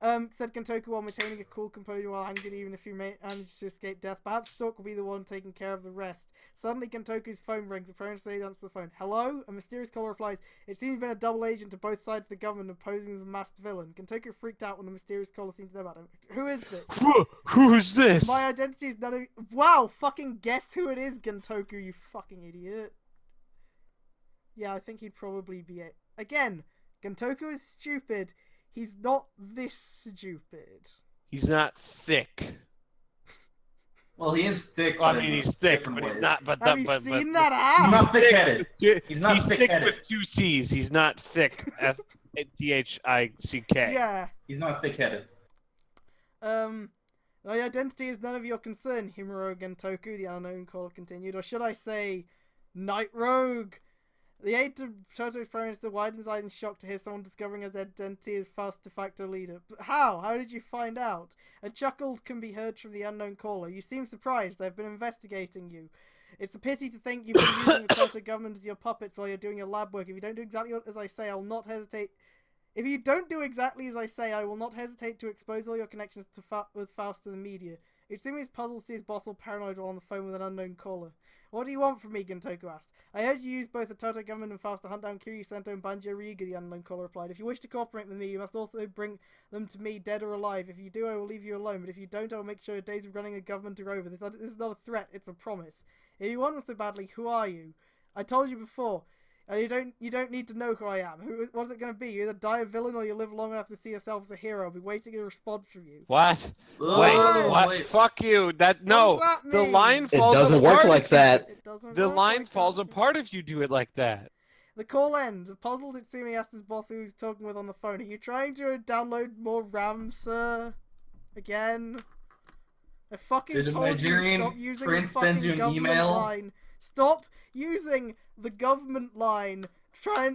Said Gentoku while maintaining a cool composure while angry, even if you manage to escape death. Perhaps Stork will be the one taking care of the rest. Suddenly, Gentoku's phone rings. Apparently, answers the phone. Hello? A mysterious caller replies. It seems you've been a double agent to both sides of the government, posing as a masked villain. Gentoku freaked out when the mysterious caller seemed to know about him. Who is this? Who's this? My identity is none of. Wow! Fucking guess who it is, Gentoku. You fucking idiot. Yeah, I think he'd probably be it. Again, Gentoku is stupid. He's not this stupid. He's not thick. Well, he is thick. Well, I but mean, in he's thick, different but he's ways. not. But Have you but, seen but, that ass? He's not thick-headed. He's not He's thick thick-headed. with 2 C's. He's not thick. Thick. Yeah. He's not thick-headed. My identity is none of your concern, Himuro Gentoku, the unknown caller continued. Or should I say, Night Rogue? The aide to Toto's Prime Minister widens eyes in shock to hear someone discovering his identity as Faust's de facto leader. But how? How did you find out? A chuckle can be heard from the unknown caller. You seem surprised. I've been investigating you. It's a pity to think you've been using the Toto government as your puppets while you're doing your lab work. If you don't do exactly as I say, I will not hesitate. If you don't do exactly as I say, I will not hesitate to expose all your connections to with Faust to the media. It seems puzzled to see his boss all paranoid while on the phone with an unknown caller. What do you want from me? Gintoku asked. I heard you use both the Toto government and Faust to hunt down Kiryu Sento and Banjo Ryuga, the unknown caller replied. If you wish to cooperate with me, you must also bring them to me, dead or alive. If you do, I will leave you alone, but if you don't, I will make sure your days of running the government are over. This is not a threat, it's a promise. If you want them so badly, who are you? I told you before. You don't need to know who I am. What's it going to be? You either die a villain or you live long enough to see yourself as a hero. I'll be waiting a response from you. What? Wait. Fuck you. No. What does that The mean? line It falls doesn't apart work like that. It doesn't The work line like falls that. apart if you do it like that. The call ends. Puzzled, Itsumi asked his boss who he was talking with on the phone. Are you trying to download more RAM, sir? Again? I fucking Did a told you Nigerian stop using friend the send fucking you an government email? line. Stop using the government line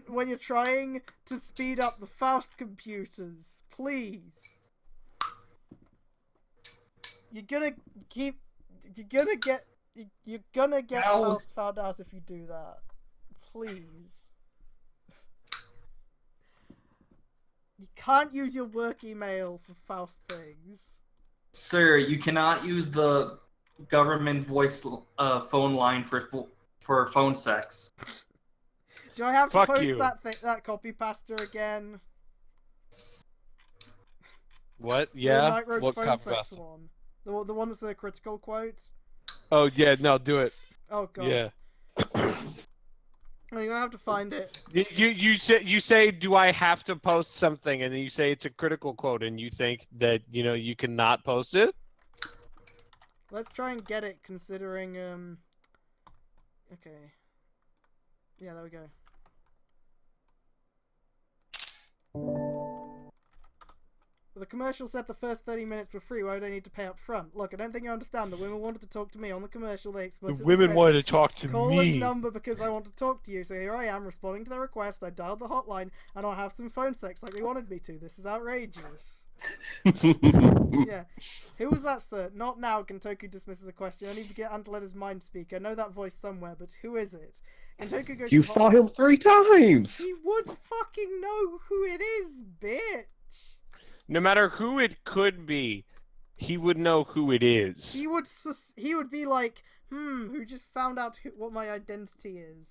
when you're trying to speed up the Faust computers. Please. You're gonna get Ow. Faust found out if you do that. Please. You can't use your work email for Faust things. Sir, you cannot use the government voice phone line for phone sex. Do I have to Fuck post you. that copy pasta again? What? The Yeah? Night Road What phone copy sex pasta? one. The one that's a critical quote. Oh, yeah, no, do it. Oh god. Yeah. Oh, you're gonna have to find it. You say, do I have to post something? And then you say it's a critical quote, and you think that, you cannot post it? Let's try and get it, considering, okay. Yeah, there we go. Well, the commercial said the first 30 minutes were free. Why would I need to pay up front? Look, I don't think you understand. The women wanted to talk to me on the commercial. They The explicitly women said, wanted to talk to call me. this number because I want to talk to you. So here I am responding to their request. I dialed the hotline and I'll have some phone sex like they wanted me to. This is outrageous. Yeah. Who was that, sir? Not now. Gintoku dismisses the question. I need to get Ant to let his mind speak. I know that voice somewhere, but who is it? Gintoku goes You to the fought hotline. him 3 times! He would fucking know who it is, bitch. No matter who it could be, he would know who it is. He would be like, who just found out what my identity is?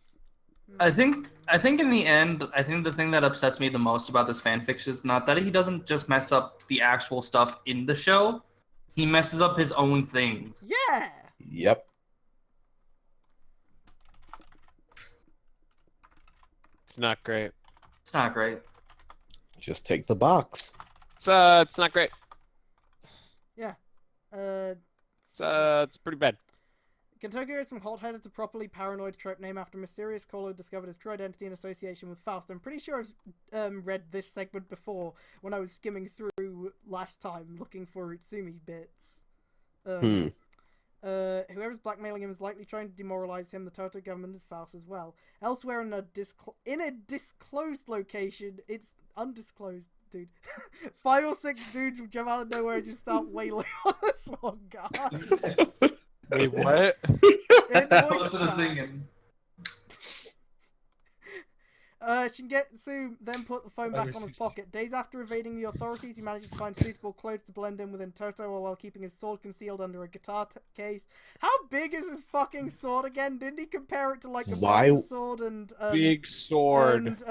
I think in the end, I think the thing that upsets me the most about this fanfiction is not that he doesn't just mess up the actual stuff in the show, he messes up his own things. Yeah. Yep. It's not great. It's not great. Just take the box. It's not great. Yeah. It's pretty bad. Gintoku goes from hot-headed to properly paranoid trope name after mysterious caller discovered his true identity in association with Faust. I'm pretty sure I've read this segment before when I was skimming through last time looking for Utsumi bits. Whoever's blackmailing him is likely trying to demoralize him. The Toto government is Faust as well. Elsewhere in a disclosed location, it's undisclosed, dude. 5 or 6 dudes will jump out of nowhere and just start wailing on this one guy. Wait, what? In voice Posted a chat. thing in. Shingetsu then put the phone back on his pocket. Days after evading the authorities, he manages to find suitable clothes to blend in within Toto while keeping his sword concealed under a guitar case. How big is his fucking sword again? Didn't he compare it to like a Buster sword and Big sword.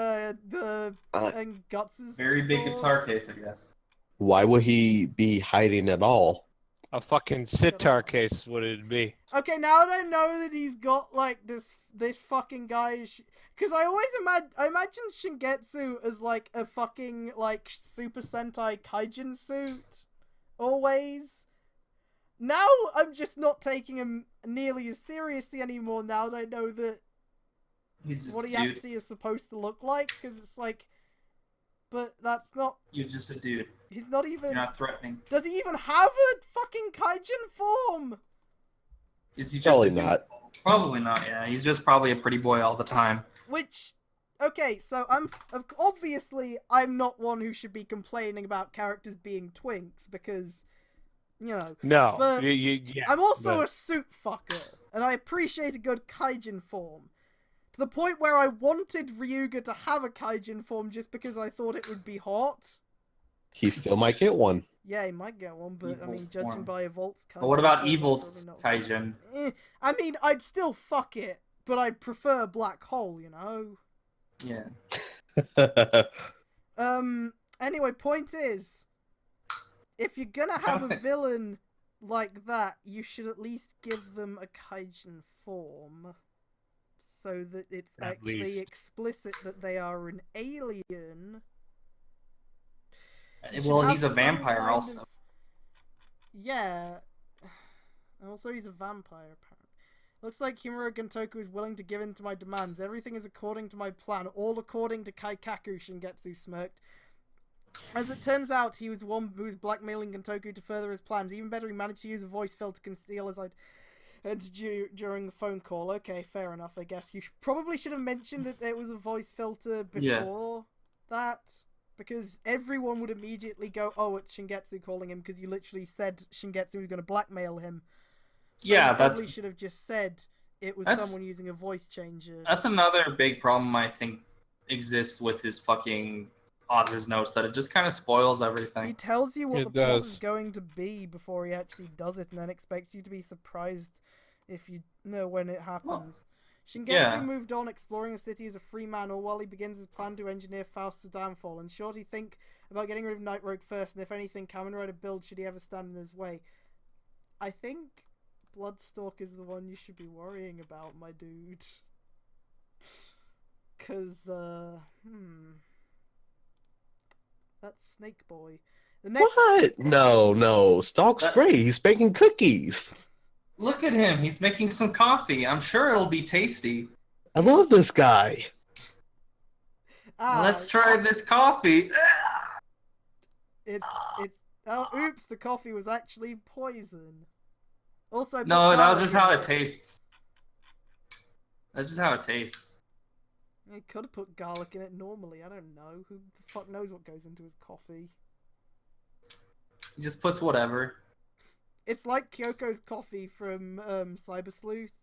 and Guts' Very big sword? guitar case, I guess. Why would he be hiding at all? A fucking sitar case is what it'd be. Okay, now that I know that he's got like this fucking guy, because I always imagine Shingetsu as like a fucking like Super Sentai Kaijin suit, always. Now I'm just not taking him nearly as seriously anymore. Now that I know that He's just what a he dude. actually is supposed to look like, because it's like, but that's not. You're just a dude. He's not even. You're not threatening. Does he even have a fucking Kaijin form? Is he just Probably a dude? not. Probably not. Yeah, he's just probably a pretty boy all the time. Which, okay, so obviously I'm not one who should be complaining about characters being twinks because, you know. No. But yeah. I'm also but- a suit fucker, and I appreciate a good kaijin form. To the point where I wanted Ryuga to have a kaijin form just because I thought it would be hot. He still might get one. Yeah, he might get one, but I Evil mean, judging form. by Evolt's kaijin But what about form, Evil's it's probably not- Kaijin? I mean, I'd still fuck it, but I'd prefer Black Hole, you know? Yeah. Anyway, point is, if you're gonna have a villain like that, you should at least give them a kaijin form. So that it's At actually least. explicit that they are an alien. You should Well, have he's a some vampire kind also. of- Yeah. Also, he's a vampire, apparently. Looks like Himuro Gentoku is willing to give in to my demands. Everything is according to my plan, all according to Kaikaku, Shingetsu smirked. As it turns out, he was the one who was blackmailing Gentoku to further his plans. Even better, he managed to use a voice filter to conceal as I'd entered during the phone call. Okay, fair enough, I guess. You probably should have mentioned that there was a voice filter before that. Because everyone would immediately go, oh, it's Shingetsu calling him, because you literally said Shingetsu was going to blackmail him. So Yeah, you that's- probably should have just said it was That's- someone using a voice changer. That's another big problem I think exists with his fucking author's notes, that it just kind of spoils He everything. tells you what It the plot does. is going to be before he actually does it, and then expects you to be surprised if you know when it happens. Shingetsu yeah. moved on, exploring the city as a free man, all while he begins his plan to engineer Faust's downfall. In short, he think about getting rid of Night Rogue first, and if anything, Kamen Rider build should he ever stand in his way. I think Bloodstalk is the one you should be worrying about, my dude. Cause, that's Snake Boy. The next What? No. Stalk's That- great. He's baking cookies. Look at him. He's making some coffee. I'm sure it'll be tasty. I love this guy. Let's try this coffee. It's oh oops, the coffee was actually poison. Also, put No, that was garlic just in how it tastes. That's just how it tastes. You could have put garlic in it normally. I don't know. Who the fuck knows what goes into his coffee? He just puts whatever. It's like Kyoko's coffee from Cyber Sleuth,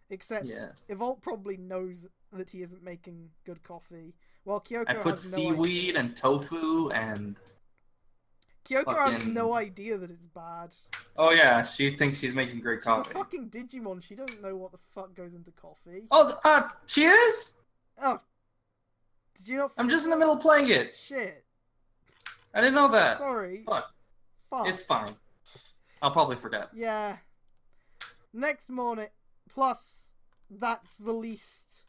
except Yeah. Evolt probably knows that he isn't making good coffee. While Kyoko I put has no seaweed idea. and tofu and... Kyoko has fucking- no idea that it's bad. Oh yeah, she thinks she's making great She's a coffee. fucking Digimon. She doesn't know what the fuck goes into coffee. Oh, she is? Oh, did you not? I'm just in the middle of playing it. Shit. I didn't know that. Sorry. Fuck. Fuck. It's fine. I'll probably forget. Yeah. Next morning. Plus, that's the least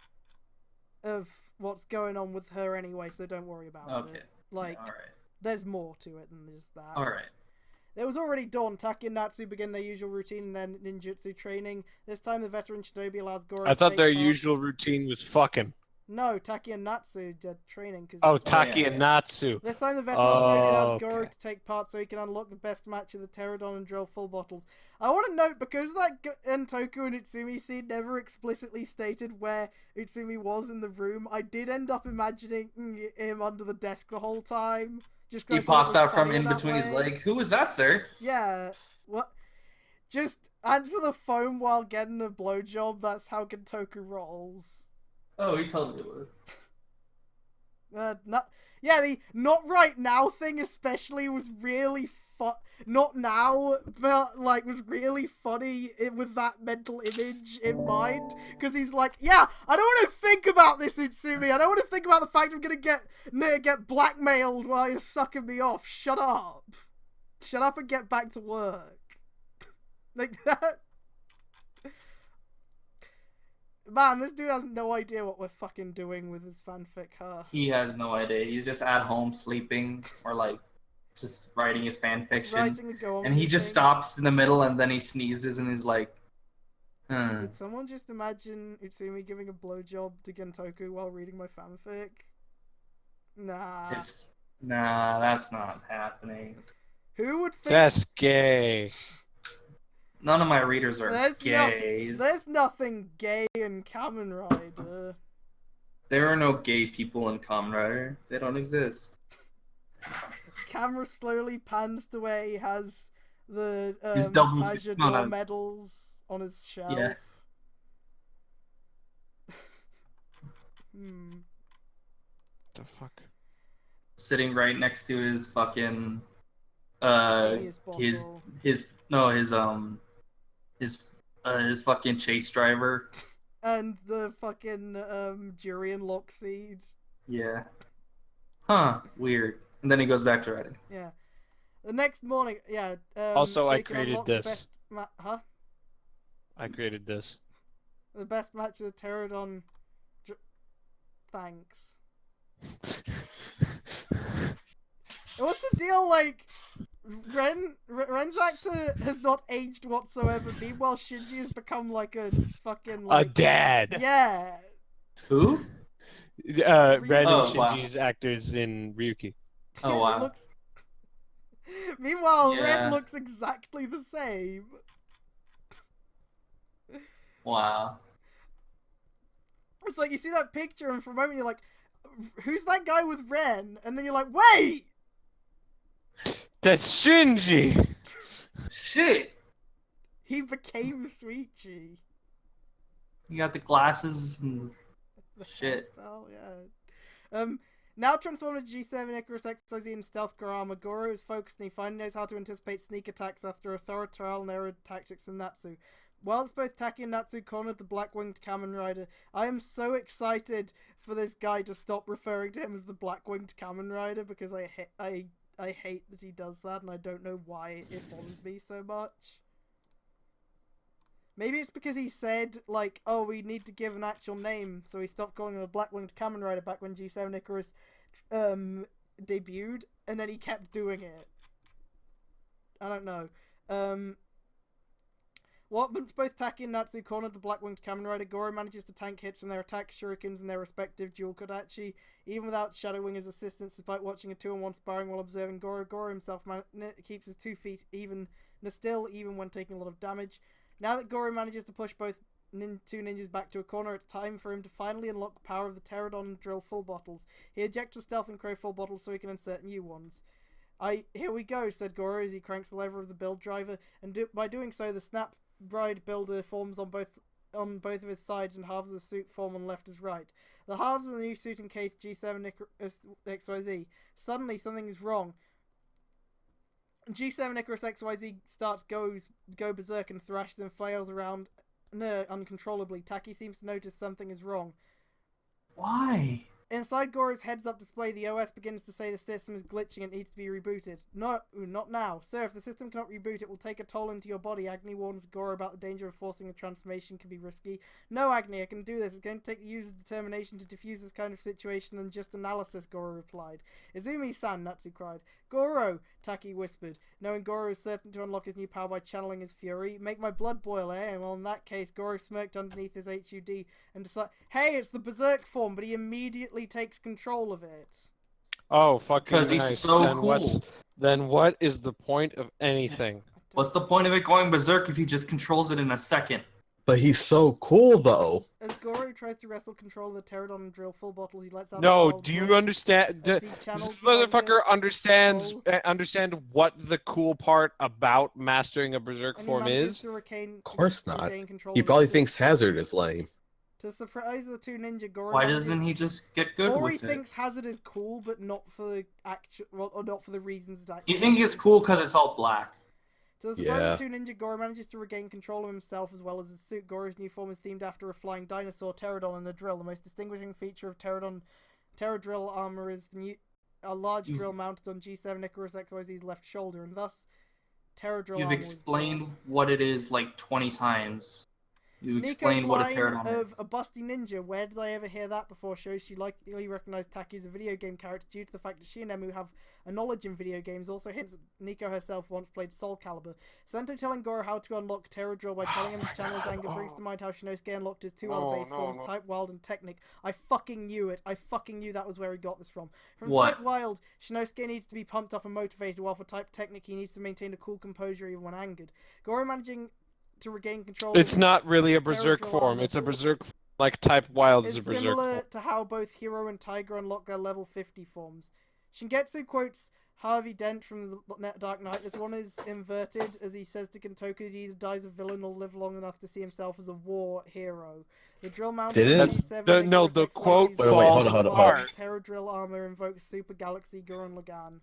of what's going on with her anyway, so don't worry about Okay. it. Like, Alright. there's more to it than just that. Alright. There was already dawn. Taki and Natsu begin their usual routine in their ninjutsu training. This time, the veteran shinobi allows Goro I to thought take their part- usual routine was fucking. No, Taki and Natsu did training. Cause Oh, it's- Taki yeah, and yeah. Natsu. This time the veteran shinobi allows Goro okay. to take part so he can unlock the best match of the Pterodon and drill full bottles. I want to note, because that Entoku and Utsumi scene never explicitly stated where Utsumi was in the room, I did end up imagining him under the desk the whole time. Just 'cause He I thought it pops was out from funnier in that between his way. legs. Who was that, sir? Yeah, what? Just answer the phone while getting a blowjob, that's how Gentoku rolls. Oh, he totally would. Not, yeah, the not right now thing especially was really not now, but like was really funny with that mental image in mind. Because he's like, yeah, I don't want to think about this, Utsumi. I don't want to think about the fact I'm gonna get blackmailed while you're sucking me off. Shut up. Shut up and get back to work. Like that. Man, this dude has no idea what we're fucking doing with his fanfic, huh? He has no idea. He's just at home sleeping or like just writing his fan fiction. Writing a go on And he with just thing. stops in the middle and then he sneezes and is like, Did someone just imagine Utsumi giving a blowjob to Gentoku while reading my fanfic? Nah. Nah, that's not happening. Who would think? That's gay. None of my readers are There's gays. There's nothing gay in Kamen Rider. There are no gay people in Kamen Rider. They don't exist. Camera slowly pans to where he has the His double- Tajador no. medals on his shelf. Yeah. The fuck? Sitting right next to his fucking Genius his bottle. his fucking chase driver. And the fucking durian lockseed. Yeah. Huh. Weird. And then he goes back to writing. Yeah. The next morning, yeah. Also, so I you can created unlock this. The best huh? I created this. The best match of the Pterodon. Thanks. What's the deal? Like, Ren's actor has not aged whatsoever. Meanwhile, Shinji has become like a fucking A like dad. yeah. Who? Ren Oh, and wow. Shinji's actors in Ryuki. Oh, He wow. looks... Meanwhile, Yeah. Ren looks exactly the same. Wow. It's like you see that picture, and for a moment you're like, "Who's that guy with Ren?" And then you're like, "Wait, That's Shinji. Shit. he became Suichi." You got the glasses and The Shit. hairstyle, yeah. Now transformed into G7 Icarus XYZ and Stealth Garama, Goro is focused and he finally knows how to anticipate sneak attacks after a thorough trial and error tactics from Natsu. Whilst both Taki and Natsu cornered the Black-Winged Kamen Rider, I am so excited for this guy to stop referring to him as the Black-Winged Kamen Rider because I hate that he does that and I don't know why it bothers me so much. Maybe it's because he said, like, oh, we need to give an actual name, so he stopped calling him a Black-Winged Kamen Rider back when G7 Icarus debuted, and then he kept doing it. I don't know. Once both Taki and Natsu cornered the Black-Winged Kamen Rider, Goro manages to tank hits from their attack shurikens and their respective dual kodachi, even without Shadow Winger's assistance, despite watching a 2-on-1 sparring while observing Goro. Goro himself keeps his 2 feet still, even when taking a lot of damage. Now that Goro manages to push both two ninjas back to a corner, it's time for him to finally unlock the power of the Pterodon and drill full bottles. He ejects the Stealth and Crow full bottles so he can insert new ones. Here we go, said Goro as he cranks the lever of the build driver, and by doing so, the Snap Bride builder forms on both of his sides, and halves of the suit form on left as right. The halves of the new suit encase G7 XYZ. Suddenly, something is wrong. G7 Icarus XYZ go berserk and thrashes and flails around uncontrollably. Taki seems to notice something is wrong. Why? Inside Goro's heads-up display, the OS begins to say the system is glitching and needs to be rebooted. No, not now. Sir, if the system cannot reboot, it will take a toll into your body. Agni warns Goro about the danger of forcing the transformation can be risky. No, Agni, I can do this. It's going to take the user's determination to defuse this kind of situation than just analysis, Goro replied. Izumi-san, Natsu cried. Goro, Taki whispered, knowing Goro is certain to unlock his new power by channeling his fury. Make my blood boil, eh? And well, in that case, Goro smirked underneath his HUD and decided, hey, it's the berserk form, but he immediately takes control of it. Oh, fucking Because he's nice. so then cool. Then what is the point of anything? What's the point of it going berserk if he just controls it in a second? But he's so cool, though. As Goro tries to wrestle control of the Pterodon and drill full bottles, he lets out a No, wild do you groan understand? as Does he this channels his motherfucker anger, understands control, understand what the cool part about mastering a berserk and he form manages is? to Of course not. regain control He of his probably suit. thinks Hazard is lame. To the surprise of the two ninja, Goro Why manages... doesn't he just get good Ori with it? thinks Hazard is cool, but not for the actual, or not for the reasons that. You think it's cool because it's all black? To the surprise of the two ninja, Goro manages to regain control of himself as well as his suit. Goro's new form is themed after a flying dinosaur, Pterodon, and the drill. The most distinguishing feature of Terra drill armor is a large drill mounted on G7 Icarus XYZ's left shoulder, and thus Terra drill You've armor was explained born. what it is like 20 times. You Miko's explained what a line pterodon of is. a busty ninja, where did I ever hear that before, shows she likely recognized Taki as a video game character due to the fact that she and Emu have a knowledge in video games. Also hints that Nico herself once played Soul Calibur. Sento telling Goro how to unlock Terra Drill by telling him to channel his anger brings to mind how Shinosuke unlocked his two other base forms, Type Wild and Technic. I fucking knew it. I fucking knew that was where he got this from. From What? Type Wild, Shinosuke needs to be pumped up and motivated, while for Type Technic he needs to maintain a cool composure even when angered. Goro to regain control. It's of not really a berserk Pterodril form. armor. It's a berserk like type wild is a It's berserk similar form. to how both Hero and Tiger unlock their level 50 forms. Shingetsu quotes Harvey Dent from the Dark Knight. This one is inverted, as he says to Kentoku he either dies a villain or live long enough to see himself as a war hero. The drill mounted Didn't- G7 no, Icarus the XYZ's quote Wait, hold on, falls hold on. apart. Pterodril armor invokes Super Galaxy Gurren Lagann.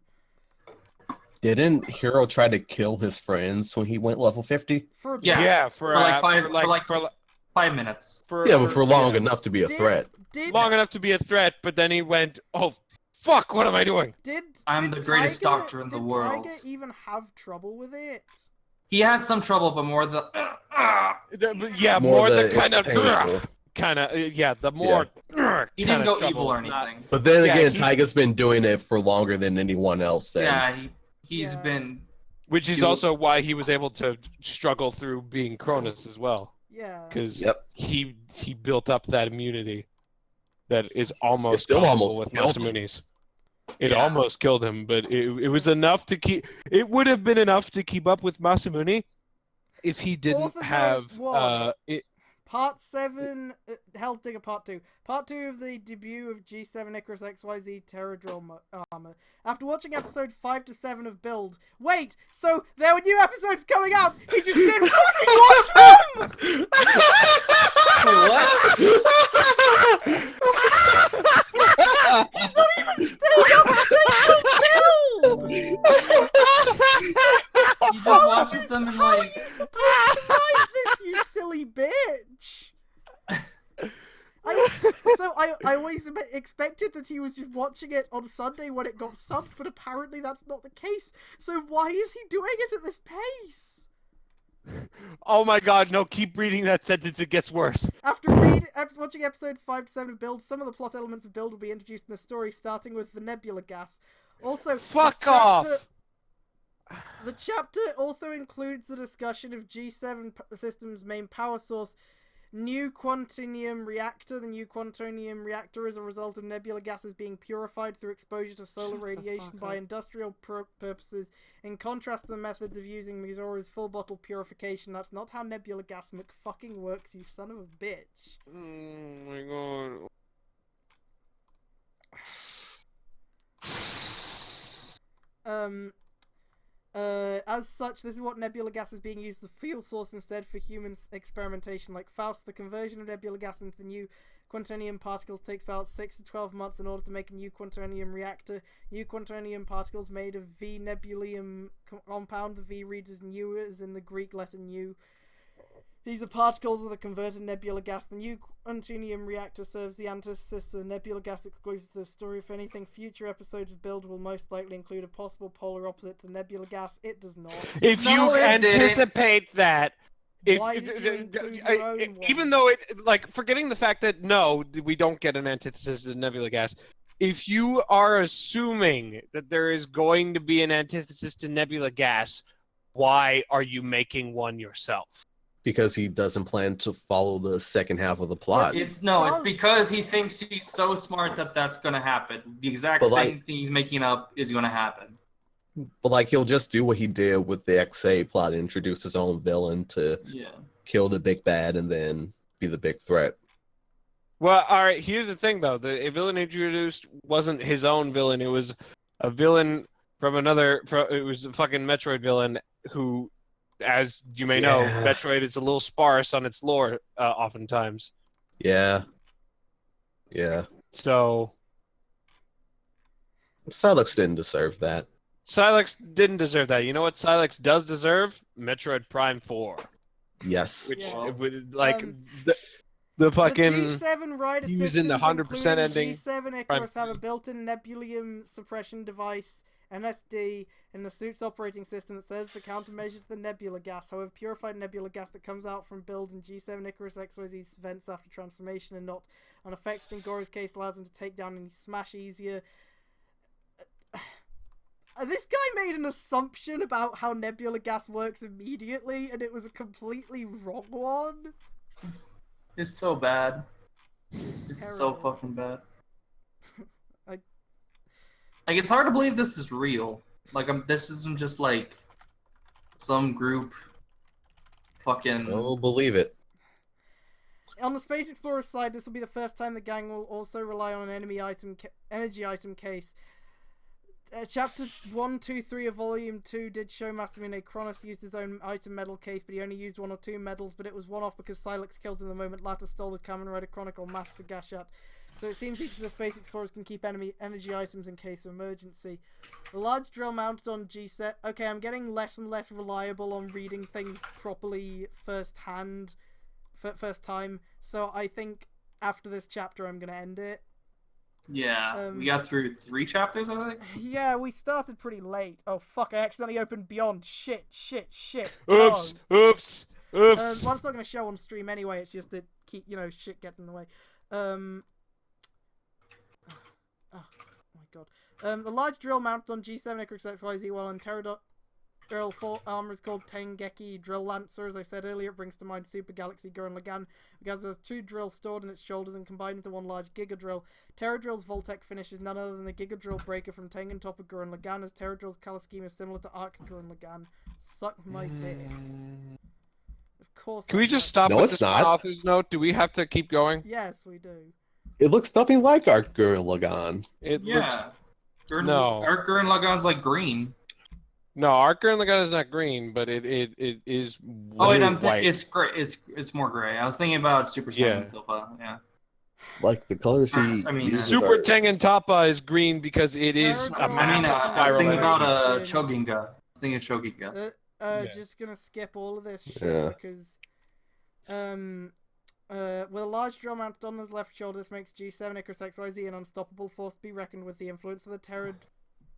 Didn't Hero try to kill his friends when he went level 50? For a bit. Yeah. For like like 5 minutes. Yeah, but for long yeah. enough to be a Did- threat. Did long enough to be a threat, but then he went, "Oh, fuck! What am I doing?" I'm did the greatest Tiger- doctor in the did world. Tiger even have trouble with it? He had some trouble, but more the. Yeah, more the it's kind of, painful. yeah, the more. He didn't kinda go trouble, evil or not- anything. But then Yeah, again, he- Tiger's been doing it for longer than anyone else. And Yeah, he's Yeah. been. Which is do- also why he was able to struggle through being Cronus as well, Yeah. because Yep. he built up that immunity that is almost still comparable almost with killed him. Masamune's. It Yeah. almost killed him, but it was enough to keep. It would have been enough to keep up with Masamune if he didn't Author note have one. it. Part 7, Hell's Digger Part 2. Part 2 of the debut of G7 Icarus XYZ Pterodril armor. After watching episodes 5 to 7 of Build. Wait! So there were new episodes coming out! He just didn't fucking watch them! He's not even staying up to Build! He just watches them and How are like. you supposed to write this, you silly bitch? I always expected that he was just watching it on Sunday when it got subbed, but apparently that's not the case. So why is he doing it at this pace? Oh my God! No, keep reading that sentence. It gets worse. After watching episodes 5 to 7 of Build, some of the plot elements of Build will be introduced in the story, starting with the nebula gas. Also, Fuck off! The chapter also includes a discussion of G7 system's main power source, new quantinium reactor. The new quantinium reactor is a result of nebula gases being purified through exposure to solar radiation by industrial purposes. In contrast to the methods of using Mizoru's full bottle purification, that's not how nebula gas McFucking works, you son of a bitch. Oh my God. As such, this is what nebula gas is being used as the fuel source instead for human experimentation. Like Faust, the conversion of nebula gas into the new quantinium particles takes about 6 to 12 months in order to make a new quantinium reactor. New quantinium particles made of V nebulium compound. The V reads as nu as in the Greek letter nu. These are particles of the converted nebula gas. The new quantinium reactor serves the antithesis to the nebula gas exclusive to the story. If anything, future episodes of Build will most likely include a possible polar opposite to the nebula gas. It does not. If No, you it didn't. anticipate that, Why did you include your own one? even though it, like, forgetting the fact that no, we don't get an antithesis to nebula gas. If you are assuming that there is going to be an antithesis to nebula gas, why are you making one yourself? because he doesn't plan to follow the second half of the plot. Yes, It's because he thinks he's so smart that that's gonna happen. The exact But, same thing he's making up is gonna happen. But like he'll just do what he did with the XA plot, introduce his own villain to Yeah. kill the big bad and then be the big threat. Well, all right. Here's the thing, though: the villain introduced wasn't his own villain. It was a villain from another. It was a fucking Metroid villain who, as you may know, Yeah. Metroid is a little sparse on its lore, oftentimes. Yeah. Yeah. So Silex didn't deserve that. Silex didn't deserve that. You know what Silex does deserve? Metroid Prime 4. Yes. Which, Yeah. like, the fucking... The G7 Rider using the 100% including ending. G7 Icarus have a built-in nebulium suppression device, NSD, in the suit's operating system that serves the countermeasure to the nebula gas. However, purified nebula gas that comes out from build in G7 Icarus XYZ's vents after transformation and not unaffected in Goro's case allows him to take down any smash easier. This guy made an assumption about how nebula gas works immediately, and it was a completely wrong one. It's so bad. It's so Terrible. fucking bad. I- Like, it's hard to believe this is real. Like, this isn't just like some group fucking. Oh, believe it. On the Space Explorer side, this will be the first time the gang will also rely on an energy item case. Chapter 1, 2, 3 of Volume 2 did show Masamune Kronos used his own item medal case, but he only used 1 or 2 medals, but it was one-off because Silex kills him the moment Latta stole the Kamen Rider Chronicle Master Gashat. So it seems each of the Space Explorers can keep energy items in case of emergency. The large drill mounted on G-set. Okay, I'm getting less and less reliable on reading things properly first time. So I think after this chapter I'm going to end it. Yeah, we got through 3 chapters, I think. Yeah, we started pretty late. Oh fuck, I accidentally opened Beyond. Shit. Oops. Well, it's not going to show on stream anyway, it's just to keep, shit getting in the way. Oh my god. The large drill mounted on G7 Icarus XYZ while on Pterodactyl full armor is called Tengeki Drill Lancer. As I said earlier, it brings to mind Super Galaxy Gurren Lagann because there's 2 drills stored in its shoulders and combined into one large Giga Drill. Terradrill's Voltec finish is none other than the Giga Drill breaker from Tengen Toppa Gurren Lagann, as Terradrill's color scheme is similar to Arc Gurren Lagann. Suck my dick. Of course. Can we just stop No, with it's this not. author's note? Do we have to keep going? Yes, we do. It looks nothing like Art Gurren Lagann. It Yeah. No. Our Gurren Lagann's like green. No, Arc Gurren Lagann is not green, but it is Oh wait, white. it's gray. It's more gray. I was thinking about Super Saiyan Toppa. Yeah. Like the colors he I mean, uses Super are... Tengen Toppa is green because it is a I mean, massive I was spiral. thinking about energy. Choginga. I was thinking Choginga. Yeah. Just gonna skip all of this shit Yeah. because with a large drill mounted on his left shoulder, this makes G7 Icarus XYZ an unstoppable force to be reckoned with. The influence of the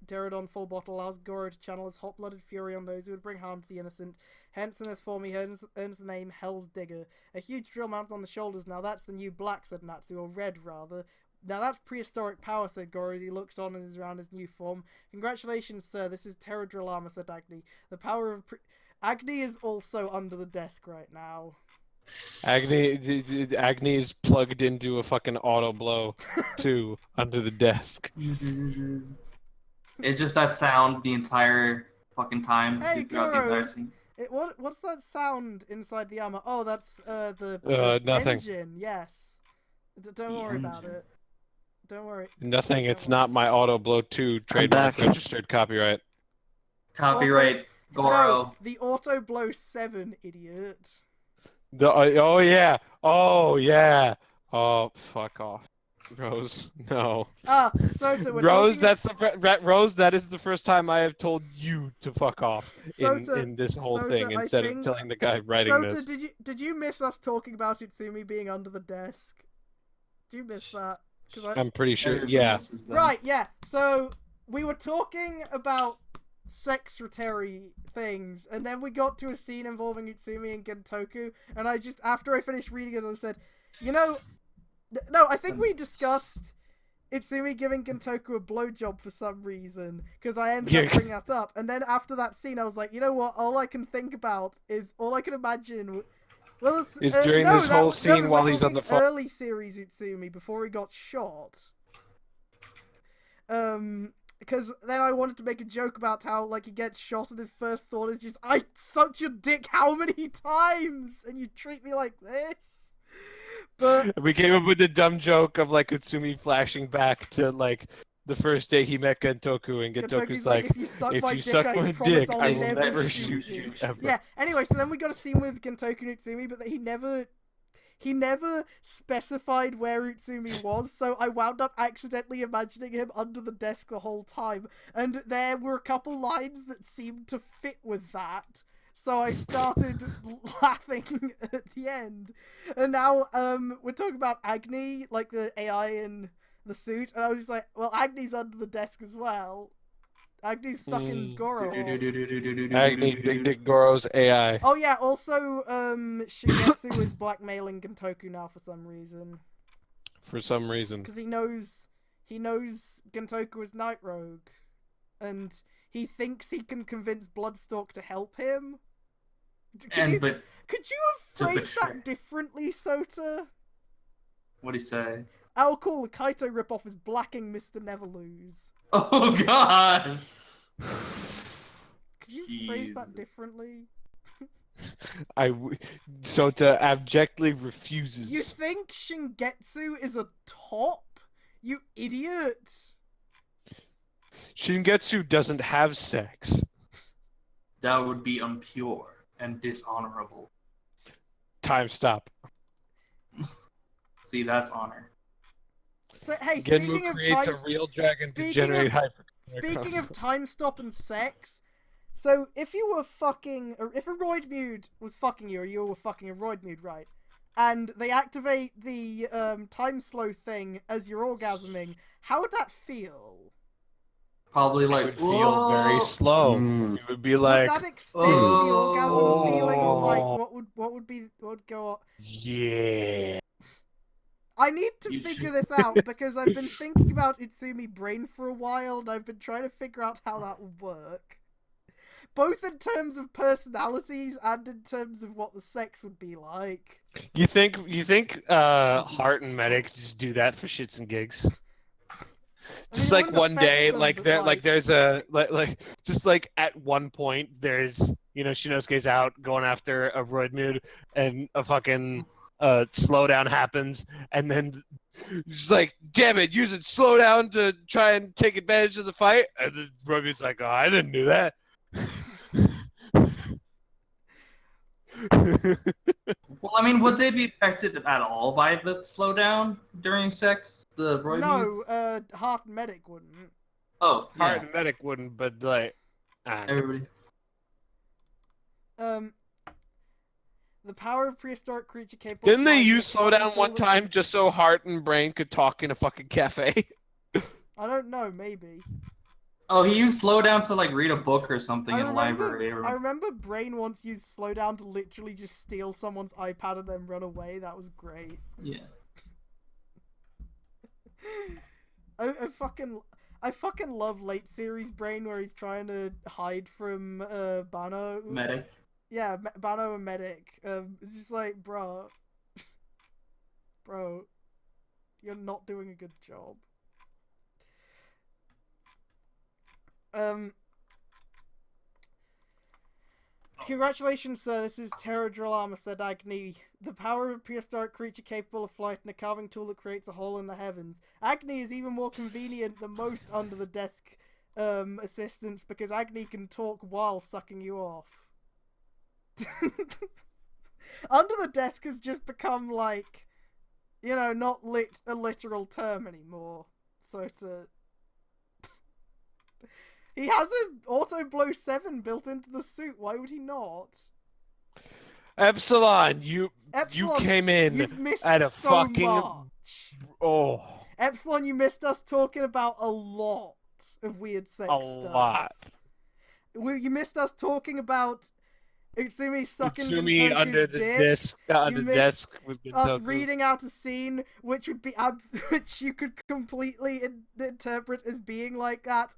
Pterodon full bottle allows Goro to channel his hot-blooded fury on those who would bring harm to the innocent. Hence, in this form, he earns the name Hell's Digger. A huge drill mounted on the shoulders. Now that's the new black, said Natsu, or red, rather. Now that's prehistoric power, said Goro as he looks on and is around his new form. Congratulations, sir. This is Terradrill armor, said Agni. The power of... Agni is also under the desk right now. Agni is plugged into a fucking auto blow too under the desk. It's just that sound the entire fucking time. Hey, throughout the Goro. entire scene. What's that sound inside the armor? Oh, that's the nothing. engine. Yes. Don't worry about it. Don't worry. Nothing. It's not my auto blow 2 trademark registered copyright. Copyright Goro. No, the Auto Blow 7, idiot. Oh yeah. Oh fuck off, Rose. No. Sota, we're Rose, talking... Rose. That is the first time I have told you to fuck off Sota, in this whole Sota, thing instead of telling the guy writing Sota, this. did you miss us talking about Utsumi being under the desk? Did you miss that? I'm pretty sure. Everybody Yeah. else is done. Right, yeah. So we were talking about sexretary things, and then we got to a scene involving Utsumi and Gentoku, and after I finished reading it, I said, no, I think we discussed Utsumi giving Gentoku a blowjob for some reason, because I ended up bringing that up, and then after that scene, I was like, you know what, all I can imagine... Well, it's during this whole scene while he's on the phone. Early series Utsumi before he got shot. Because then I wanted to make a joke about how he gets shot and his first thought is just, I sucked your dick how many times, and you treat me like this. But we came up with the dumb joke of Utsumi flashing back to the first day he met Gentoku, and Gentoku's like, if you suck my dick, I promise I'll never shoot you. ever. Yeah. Anyway, so then we got a scene with Gentoku and Utsumi, but he never specified where Utsumi was, so I wound up accidentally imagining him under the desk the whole time, and there were a couple lines that seemed to fit with that, so I started laughing at the end. And now we're talking about Agni, the AI in the suit, and I was just like, well, Agni's under the desk as well. Agni's sucking Goro off. Agni, Big Dick Goro's AI. Oh yeah, also, Shigetsu is blackmailing Gentoku now for some reason. For some reason. Because he knows Gentoku is Night Rogue. And he thinks he can convince Bloodstalk to help him. Could you have phrased that differently, Sota? What'd he say? I'll call the Kaito ripoff as blacking Mr. Neverlose. Oh god! Could you phrase that differently? Sota abjectly refuses. You think Shingetsu is a top? You idiot! Shingetsu doesn't have sex. That would be impure and dishonorable. Time stop. See, that's honor. So hey, Genmu speaking of creates time, a real dragon to speaking generate of- hyper. speaking of time stop and sex, so if you were fucking, or if a Roidmude was fucking you, or you were fucking a Roidmude, right? And they activate the time slow thing as you're orgasming, how would that feel? Probably It like would feel very whoa. slow. Mm. It would be like, Would that extend the orgasm oh. feeling, or like what would go on? yeah. I need to You figure should- this out because I've been thinking about Itsumi Brain for a while, and I've been trying to figure out how that would work. Both in terms of personalities and in terms of what the sex would be like. You think Heart and Medic just do that for shits and gigs? I Just mean, it like wouldn't one affect day, them, like but, there, like there's a just like at one point, there's Shinosuke's out going after a Roidmude, and a fucking slowdown happens, and then just like, damn it, use it slowdown to try and take advantage of the fight, and the Roidmude's like, oh, I didn't do that. Well, I mean, would they be affected at all by the slowdown during sex? The Roy mutes? no, Heart and Medic wouldn't. Oh, Heart yeah. and Medic wouldn't, but like, I don't know. Everybody. The power of prehistoric creature capable. Didn't of they flying use in a carving slowdown one tool- time just so Heart and Brain could talk in a fucking cafe? I don't know, maybe. Oh, he used slowdown to like read a book or something I in a remember, library. I remember Brain once used slowdown to literally just steal someone's iPad and then run away. That was great. Yeah. I fucking love late series Brain where he's trying to hide from Bano. Medic. Yeah, Bano and Medic. It's just like, bro, you're not doing a good job. Congratulations, sir. This is Terra Drillama, said Agni. The power of a prehistoric creature capable of flight and a carving tool that creates a hole in the heavens. Agni is even more convenient than most under the desk assistants because Agni can talk while sucking you off. Under the desk has just become like, not a literal term anymore. So it's a... He has an auto blow 7 built into the suit. Why would he not? Epsilon, you came in You've missed at a so fucking much. oh Epsilon, you missed us talking about a lot of weird sex a stuff. lot. You missed us talking about Utsumi sucking Utsumi Gintoku's under the dick. desk, under the missed desk with Us Gintoku. reading out a scene which would be which you could completely interpret as being like that,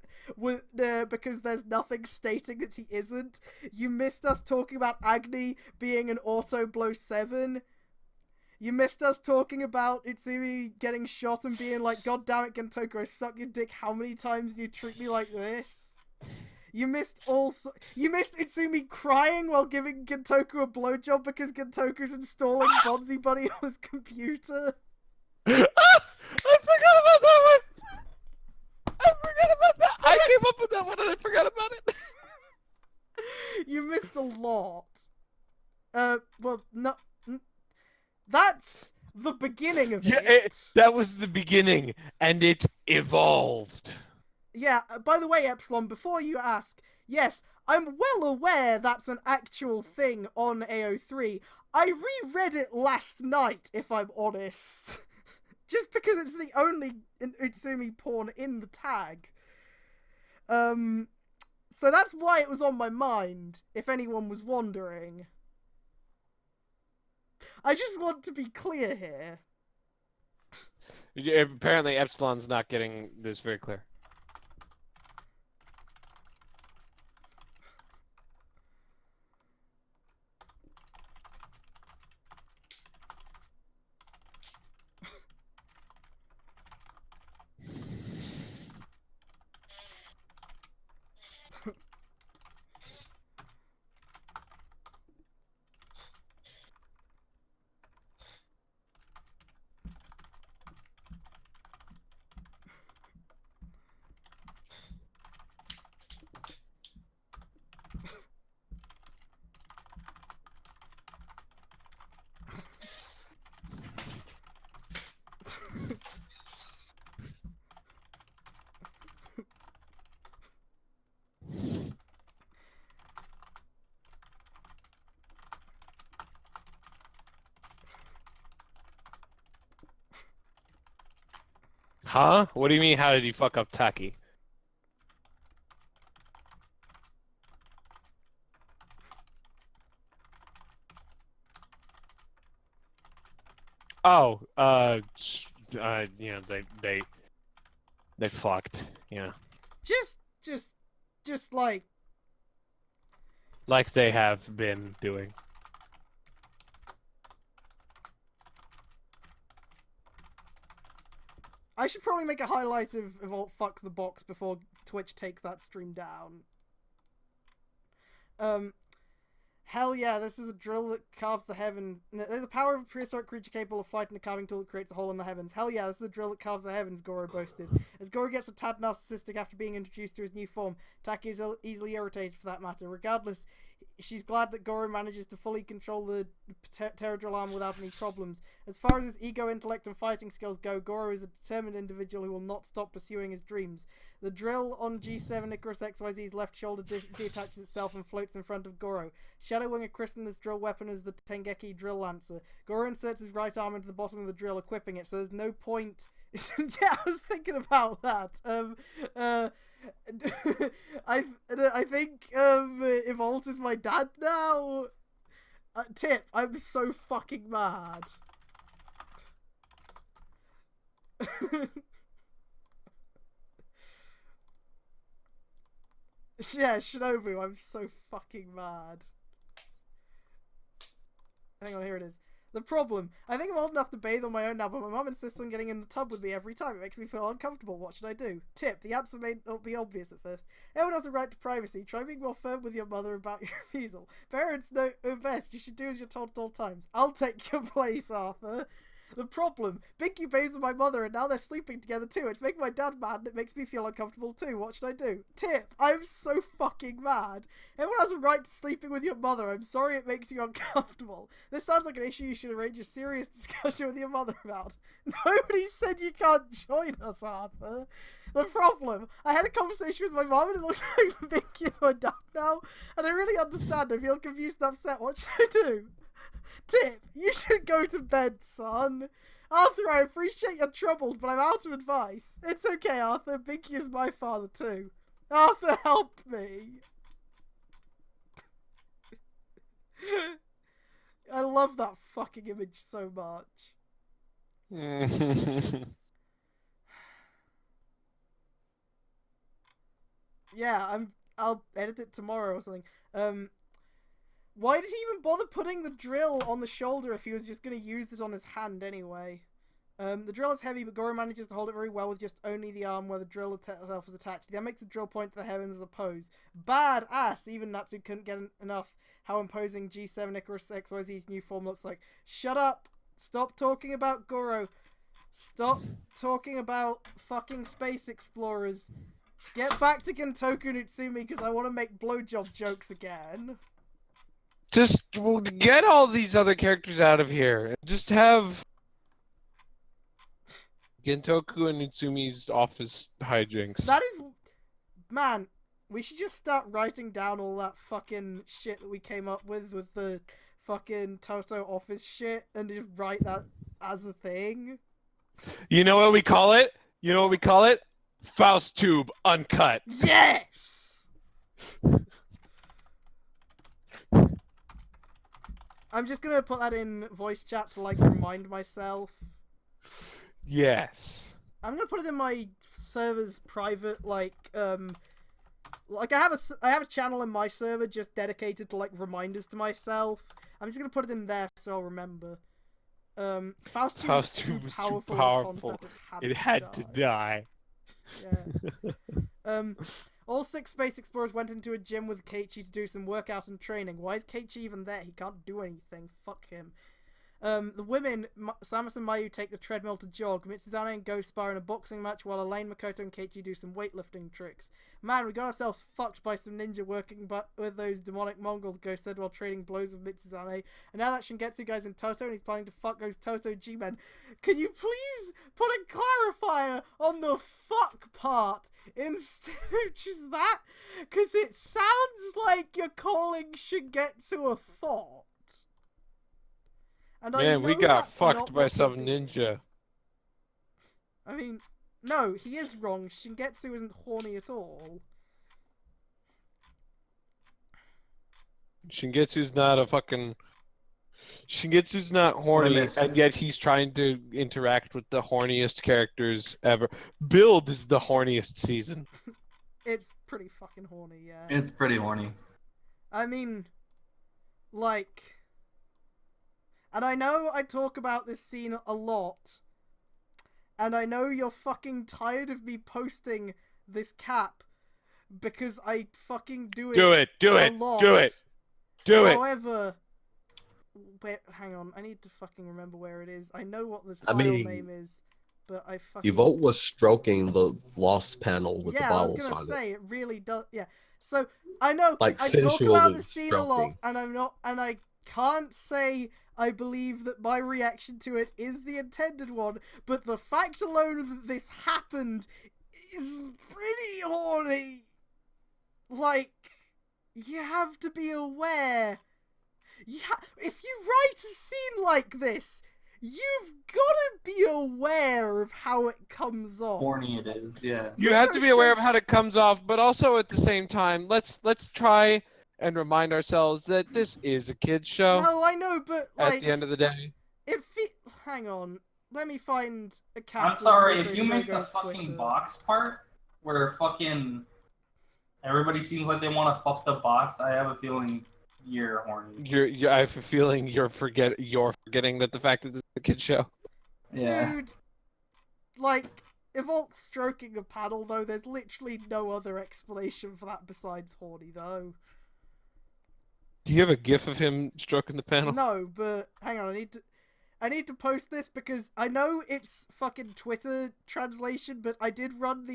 because there's nothing stating that he isn't. You missed us talking about Agni being an auto blow 7. You missed us talking about Utsumi getting shot and being like, God damn it, Gintoku, I suck your dick. How many times do you treat me like this? You missed Utsumi crying while giving Gintoku a blowjob because Gintoku's installing Bonzi Buddy on his computer. I forgot about that one. I forgot about that. I came up with that one and I forgot about it. You missed a lot. Well, no, that's the beginning of Yeah, it. that was the beginning, and it evolved. Yeah, by the way, Epsilon, before you ask, yes, I'm well aware that's an actual thing on AO3. I reread it last night, if I'm honest. Just because it's the only Utsumi porn in the tag. So that's why it was on my mind, if anyone was wondering. I just want to be clear here. Yeah, apparently, Epsilon's not getting this very clear. Huh? What do you mean? How did he fuck up Taki? Oh, you know, they fucked. Yeah, Just like, like they have been doing. I should probably make a highlight of all fuck the box before Twitch takes that stream down. Hell yeah, this is a drill that carves the heaven. There's a power of a prehistoric creature capable of fighting a carving tool that creates a hole in the heavens. Hell yeah, this is a drill that carves the heavens, Goro boasted. As Goro gets a tad narcissistic after being introduced to his new form, Taki is easily irritated for that matter. Regardless, she's glad that Goro manages to fully control the Terra Drill arm without any problems. As far as his ego, intellect, and fighting skills go, Goro is a determined individual who will not stop pursuing his dreams. The drill on G7 Icarus XYZ's left shoulder detaches itself and floats in front of Goro. Shadowwinger christened this drill weapon as the Tengeki Drill Lancer. Goro inserts his right arm into the bottom of the drill, equipping it, so there's no point... Yeah, I was thinking about that. I think if Alt is my dad now... Tip, I'm so fucking mad. Yeah, Shinobu, I'm so fucking mad. Hang on, here it is. The problem. I think I'm old enough to bathe on my own now, but my mum insists on getting in the tub with me every time. It makes me feel uncomfortable. What should I do? Tip. The answer may not be obvious at first. Everyone has a right to privacy. Try being more firm with your mother about your refusal. Parents know best. You should do as you're told at all times. I'll take your place, Arthur. The problem. Binky bathes with my mother and now they're sleeping together too. It's making my dad mad and it makes me feel uncomfortable too. What should I do? Tip. I'm so fucking mad. Everyone has a right to sleeping with your mother. I'm sorry it makes you uncomfortable. This sounds like an issue you should arrange a serious discussion with your mother about. Nobody said you can't join us, Arthur. The problem. I had a conversation with my mom and it looks like Binky is my dad now. And I really understand. I feel confused and upset. What should I do? Tip, you should go to bed, son. Arthur, I appreciate you're troubled, but I'm out of advice. It's okay, Arthur. Binky is my father, too. Arthur, help me. I love that fucking image so much. Yeah, I'll edit it tomorrow or something. Why did he even bother putting the drill on the shoulder if he was just going to use it on his hand anyway? The drill is heavy, but Goro manages to hold it very well with just only the arm where the drill itself is attached. That makes the drill point to the heavens as a pose. Bad ass! Even Natsu couldn't get enough how imposing G7 Icarus XYZ's new form looks like. Shut up! Stop talking about Goro. Stop talking about fucking space explorers. Get back to Gentoku Nutsumi because I want to make blowjob jokes again. Just get all these other characters out of here. Just have Gentoku and Utsumi's office hijinks. That is... Man, we should just start writing down all that fucking shit that we came up with the fucking Toto office shit and just write that as a thing. You know what we call it? You know what we call it? Faust Tube Uncut. Yes! I'm just gonna put that in voice chat to like remind myself. Yes. I'm gonna put it in my server's private like I have a channel in my server just dedicated to like reminders to myself. I'm just gonna put it in there so I'll remember. Faust Tube was too powerful. It had to die. Yeah. All 6 space explorers went into a gym with Keiichi to do some workout and training. Why is Keiichi even there? He can't do anything. Fuck him. The women, Samus and Mayu, take the treadmill to jog. Mitsuzane and Go spar in a boxing match while Elaine, Makoto, and Keiichi do some weightlifting tricks. Man, we got ourselves fucked by some ninja working with those demonic Mongols, Go said while trading blows with Mitsuzane. And now that Shingetsu guy's in Toto and he's planning to fuck those Toto G-men. Can you please put a clarifier on the fuck part instead of just that? Because it sounds like you're calling Shingetsu a thought. And man, we got fucked by some ninja. I mean, No, he is wrong. Shingetsu isn't horny at all. Shingetsu's not a fucking. Shingetsu's not horny, Limits. and yet he's trying to interact with the horniest characters ever. Build is the horniest season. It's pretty fucking horny, yeah. It's pretty horny. I mean, like... And I know I talk about this scene a lot. And I know you're fucking tired of me posting this cap. Because I fucking do it a lot. Do it! However... hang on, I need to fucking remember where it is. I know what the I file mean, name is, but I fucking... Yvonne was stroking the lost panel with the Yeah, I was vowels gonna on say, it really does... Yeah, so, I know, Like, I talk about sensually the scene a lot, stroking. and I'm not... And I can't say I believe that my reaction to it is the intended one, but the fact alone that this happened is pretty horny. Like, you have to be aware... if you write a scene like this, you've gotta be aware of how it comes off. Horny it is, yeah. You have to be aware of how it comes off, but also at the same time, let's try and remind ourselves that this is a kids show. No, I know, but like, at the end of the day, hang on, let me find a cap. I'm sorry, if you make the fucking box part where fucking everybody seems like they want to fuck the box, I have a feeling you're horny. I have a feeling you're forgetting that the fact that this is a kids show. Yeah. Dude, like, Evolt's stroking a paddle, though, there's literally no other explanation for that besides horny, though. Do you have a gif of him stroking the panel? No, but hang on, I need to post this because I know it's fucking Twitter translation, but I did run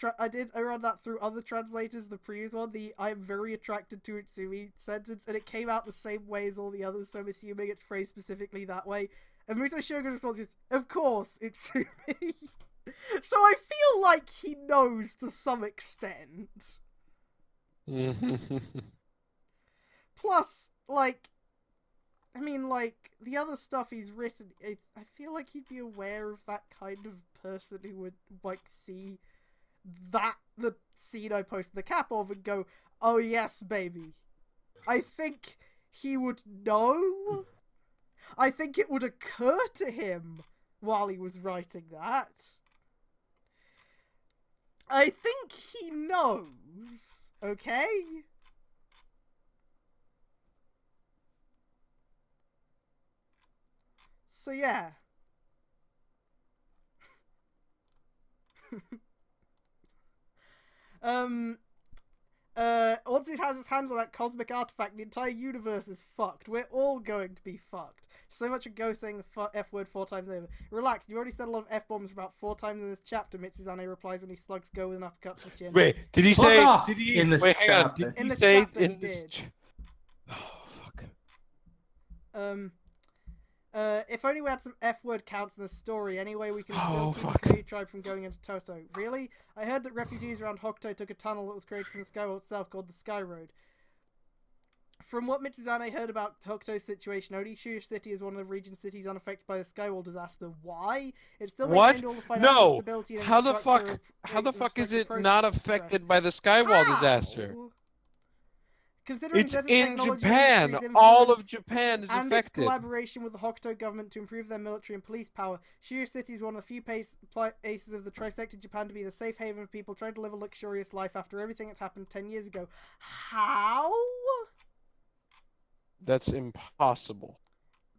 I run that through other translators, the previous one, the "I am very attracted to Utsumi" sentence, and it came out the same way as all the others, so I'm assuming it's phrased specifically that way. And Muto Shogun's response is, "Of course, Utsumi." So I feel like he knows to some extent. Plus, like, I mean, like, the other stuff he's written, I feel like he'd be aware of that kind of person who would, like, see the scene I posted the cap of and go, "Oh yes, baby." I think he would know. I think it would occur to him while he was writing that. I think he knows, okay? So yeah. Once he has his hands on that cosmic artifact, the entire universe is fucked. We're all going to be fucked. So much a ghost saying the F word 4 times over. Relax, you already said a lot of F-bombs about 4 times in this chapter, Mitsuzane replies when he slugs go with an uppercut to the chin. Wait, did he Fuck say... off Did he, in this wait, hang on. chapter. Did In he this say chapter, he in this... did. Oh, fuck. If only we had some F-word counts in the story, anyway we can still keep fuck. the Koyu tribe from going into Toto. Really? I heard that refugees around Hokuto took a tunnel that was created from the Skyworld itself called the Sky Road. From what Mitsuzane heard about Hokuto's situation, only Shuya City is one of the region cities unaffected by the Skywall disaster. Why? It still maintained all the financial stability and How the infrastructure fuck is it process not affected by the Skywall How? disaster? Considering It's certain in technology Japan. industry's All influence of Japan is and its affected. collaboration with the Hokuto government to improve their military and police power, Shuya City is one of the few places of the trisected Japan to be the safe haven of people trying to live a luxurious life after everything that happened 10 years ago. How? That's impossible.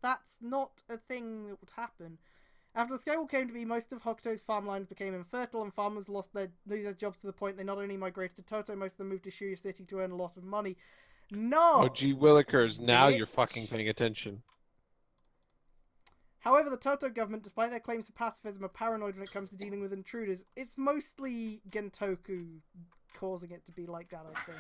That's not a thing that would happen. After the Skywall came to be, most of Hokuto's farmlands became infertile and farmers lose their jobs to the point they not only migrated to Toto, most of them moved to Shuya City to earn a lot of money. No! Oh, gee willikers, now Bitch. you're fucking paying attention. However, the Toto government, despite their claims of pacifism, are paranoid when it comes to dealing with intruders. It's mostly Gentoku causing it to be like that, I think.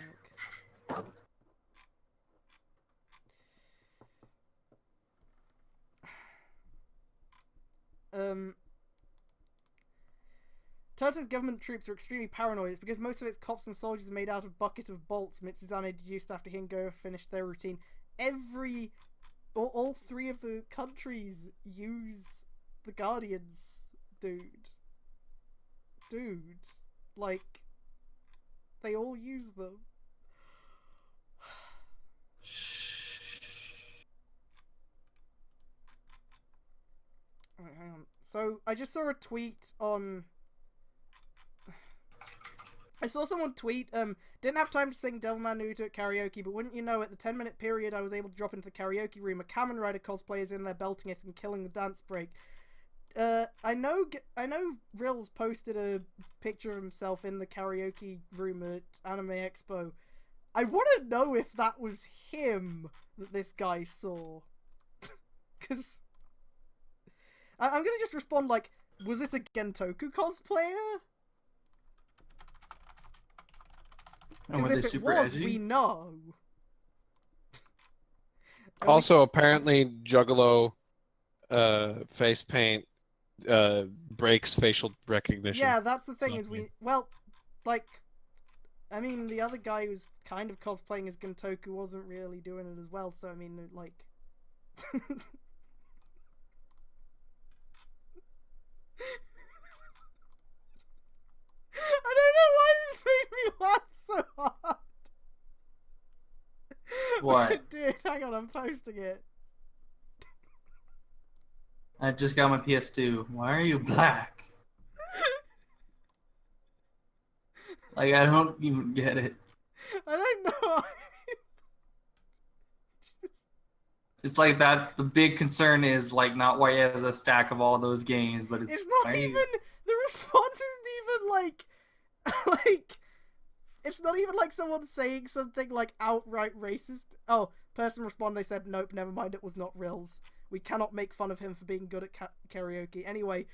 Toto's government troops are extremely paranoid. It's because most of its cops and soldiers are made out of buckets of bolts, Mitsuzane deduced after he and Go finished their routine. All 3 of the countries use the Guardians, dude. dude. Like, they all use them. Alright, hang on. So, I just saw a tweet on... I saw someone tweet, didn't have time to sing Devilman Naruto at karaoke, but wouldn't you know, at the 10-minute period I was able to drop into the karaoke room, a Kamen Rider cosplayer is in there belting it and killing the dance break. I know Rills posted a picture of himself in the karaoke room at Anime Expo. I want to know if that was him that this guy saw. Because... I'm gonna just respond like, was it a Gentoku cosplayer? And were Because they if it super was, edgy? we know. Also, apparently, Juggalo face paint breaks facial recognition. Yeah, that's the thing, is we... Well, like... I mean, the other guy who's kind of cosplaying as Gentoku wasn't really doing it as well, so I mean, like... I don't know why this made me laugh so hard. What? I did. Hang on, I'm posting it. I just got my PS2. Why are you black? Like, I don't even get it. I don't know. It's like that. The big concern is like not why he has a stack of all those games, but it's It's why not you- even... The response isn't even like... Like... It's not even like someone saying something like outright racist. Oh, person responded, they said, nope, never mind, it was not Rills. We cannot make fun of him for being good at karaoke. Anyway,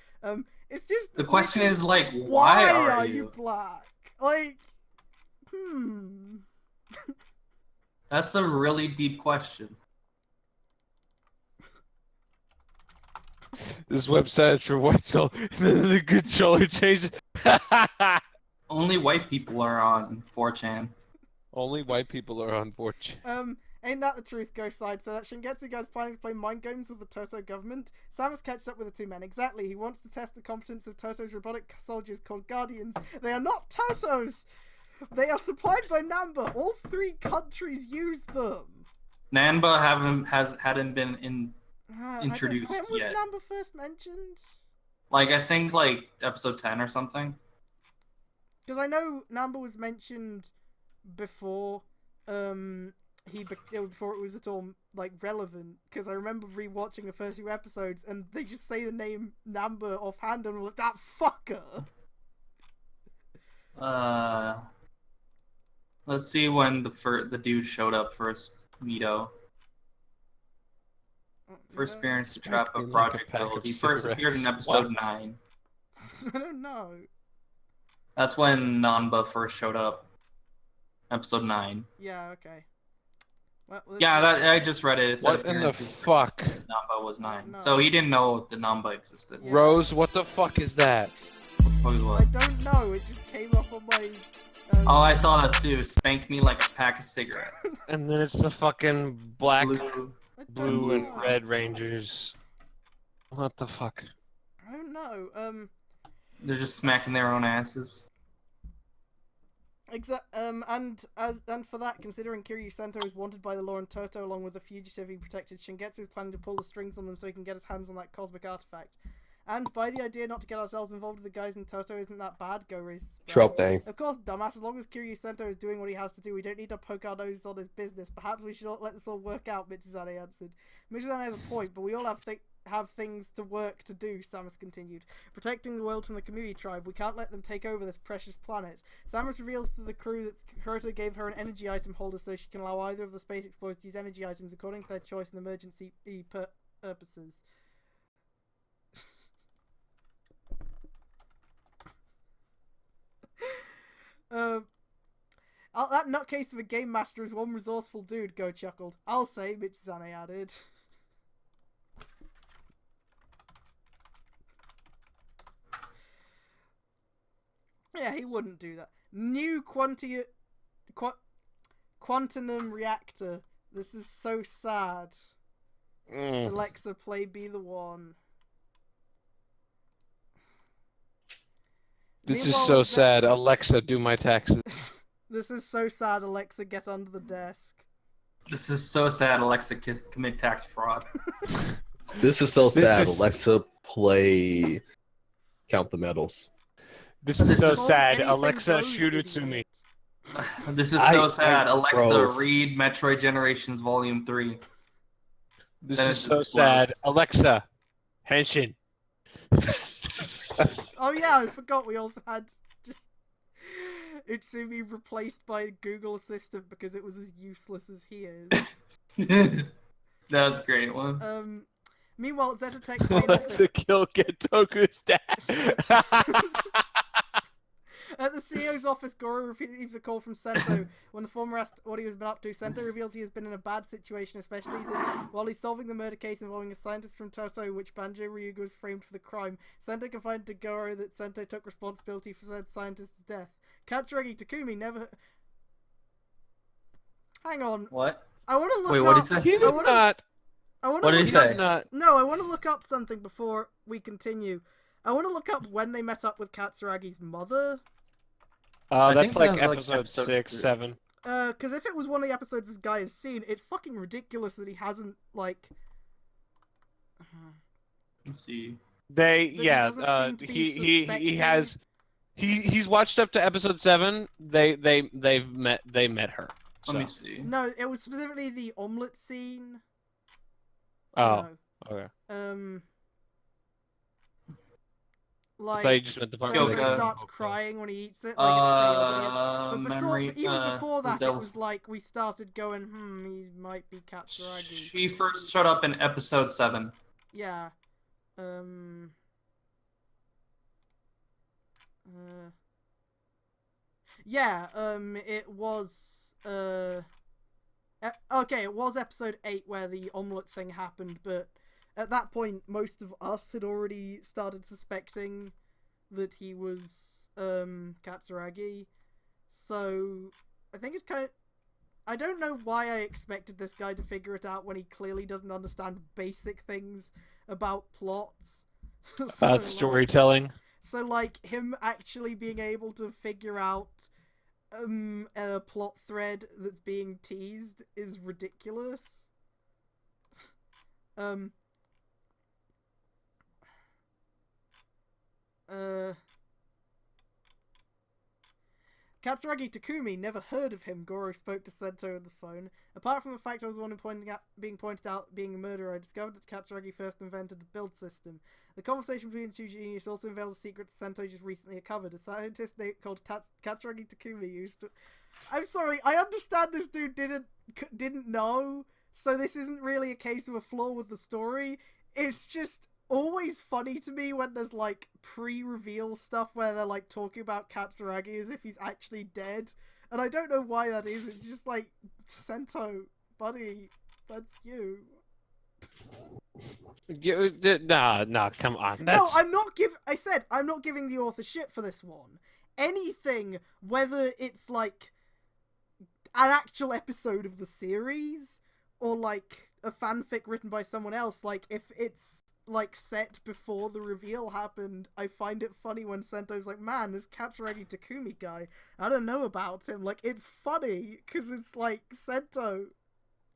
it's just... The question is like, why why are you black? Like, That's a really deep question. This website is for white soul. The controller changes. Only white people are on 4chan. Only white people are on 4chan. Ain't that the truth, Ghost Side? So that Shingetsu guy's planning to play mind games with the Toto government? Samus catches up with the two men. Exactly, he wants to test the competence of Toto's robotic soldiers called Guardians. They are not Totos! They are supplied by Namba. All 3 countries use them. Nanba hadn't been introduced When was yet. Namba first mentioned? Like, I think like episode 10 or something. Because I know Namba was mentioned before before it was at all like relevant. Because I remember rewatching the first 2 episodes and they just say the name Namba offhand and I'm like, that fucker. Let's see when the dude showed up first. Mito. First appearance to trap a Acting like a project pack build. of He first appeared in cigarettes. episode What? 9. I don't know. That's when Nanba first showed up. Episode 9. Yeah, okay. Well, Yeah, I just read it. It said What in the appearances for fuck? Namba was 9. No. So he didn't know the Namba existed. Yeah. Rose, what the fuck is that? What was I what? don't know, it just came up on my... Oh, I saw that too. Spanked me like a pack of cigarettes. And then it's the fucking black, Blue. I don't blue, and know. red rangers. What the fuck? I don't know. They're just smacking their own asses. And for that, considering Kiryu Sento is wanted by the law and Toto along with the fugitive he protected, Shingetsu is planning to pull the strings on them so he can get his hands on that cosmic artifact. And by the idea not to get ourselves involved with the guys in Toto isn't that bad, go raise. Trope thing. Of course, dumbass, as long as Kiryu Sento is doing what he has to do, we don't need to poke our noses on his business. Perhaps we should not let this all work out, Michizane answered. Michizane has a point, but we all have things to work to do, Samus continued. Protecting the world from the Kamui tribe, we can't let them take over this precious planet. Samus reveals to the crew that Kuroto gave her an energy item holder so she can allow either of the space explorers to use energy items according to their choice and emergency purposes. That nutcase of a game master is one resourceful dude, Go chuckled. I'll say, Michizane added. Yeah, he wouldn't do that. New quantum reactor. This is so sad. Alexa, play Be the One. This is Meanwhile, so sad. Alexa, do my taxes. This is so sad. Alexa, get under the desk. This is so sad. Alexa, commit tax fraud. This is so sad. is- Alexa, play Count the Medals. This This is so is- sad. Anything Alexa, goes, shoot idiot. Utsumi. This is so sad. Alexa, froze. read Metroid Generations Volume 3. This Then is it so just sad. explodes. Alexa, henshin. Oh yeah, I forgot we also had just Utsumi replaced by Google Assistant because it was as useless as he is. That's a great one. Meanwhile, Zetatech's main Alexa, office kill Gentoku's dad. at the CEO's office, Goro receives a call from Sento. When the former asked what he has been up to, Sento reveals he has been in a bad situation, especially while he's solving the murder case involving a scientist from Toto, which Banjo Ryuga was framed for the crime. Sento confided to Goro that Sento took responsibility for said scientist's death. Katsuragi Takumi never... Hang on. What? I want to look Wait, up... what did he say? He did not. I want What to did look he up... say? Not. No, I want to look up something before we continue. I want to look up when they met up with Katsuragi's mother. I That's think like that was, like, episode episode 6, three. 7. Because if it was one of the episodes this guy has seen, it's fucking ridiculous that he hasn't, like... Let's see. They he yeah. doesn't seem to be He suspecting- has. He's watched up to episode 7. They've met her. Let me so. see. No, it was specifically the omelet scene. Oh, No. okay. Like, I just meant the part Sento where they Syoka. starts crying when he eats it. Like, it's pretty obvious. But Memory. even before that, it Devil's- was like we started going, he might be Katsuragi. She first showed up in episode 7. Yeah. Yeah, it was, okay, it was episode 8 where the omelet thing happened, but at that point, most of us had already started suspecting that he was, Katsuragi. So, I think it's kind of... I don't know why I expected this guy to figure it out when he clearly doesn't understand basic things about plots. So, storytelling. So, like, him actually being able to figure out a plot thread that's being teased is ridiculous. Katsuragi Takumi, never heard of him, Goro spoke to Sento on the phone. Apart from the fact I was the one being pointed out being a murderer, I discovered that Katsuragi first invented the build system. The conversation between the two geniuses also unveils a secret Sento just recently uncovered. A scientist called Katsuragi Takumi used to... I'm sorry, I understand this dude didn't know, so this isn't really a case of a flaw with the story. It's just always funny to me when there's, like, pre-reveal stuff where they're, like, talking about Katsuragi as if he's actually dead. And I don't know why that is. It's just like, Sento, buddy, that's you. Nah, come on. No, I'm not giving the author shit for this one. Anything, whether it's, like, an actual episode of the series, or, like, a fanfic written by someone else, like, if it's, like, set before the reveal happened, I find it funny when Sento's like, man, this Katsuragi Takumi guy, I don't know about him. Like, it's funny, because it's like, Sento,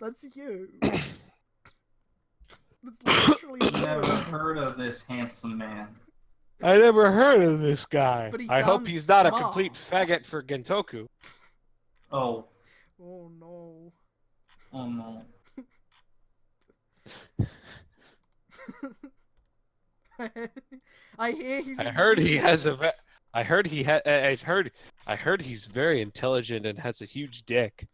that's you. That's literally Never you. heard of this handsome man. I never heard of this guy. But he I hope sounds he's not smart. a complete faggot for Gentoku. Oh. Oh no. Oh no. I hear he's. I heard he has a. genius. I heard he had. I heard he's very intelligent and has a huge dick.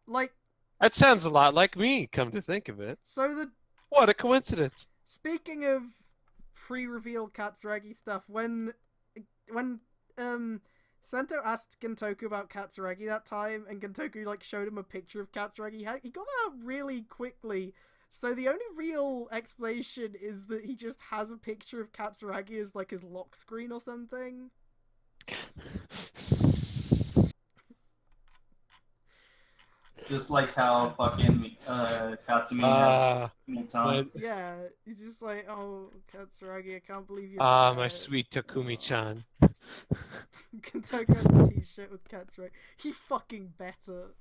Like, That sounds a lot like me. Come to think of it, so the what a coincidence. speaking of pre-reveal Katsuragi stuff, when Sento asked Gentoku about Katsuragi that time, and Gentoku like showed him a picture of Katsuragi, he got that out really quickly. So the only real explanation is that he just has a picture of Katsuragi as like his lock screen or something. Just like how fucking Katsumi has me time. Yeah, he's just like, oh, Katsuragi, I can't believe you. my sweet Takumi-chan. Kentoku has a t-shirt with Katsuragi. He fucking better.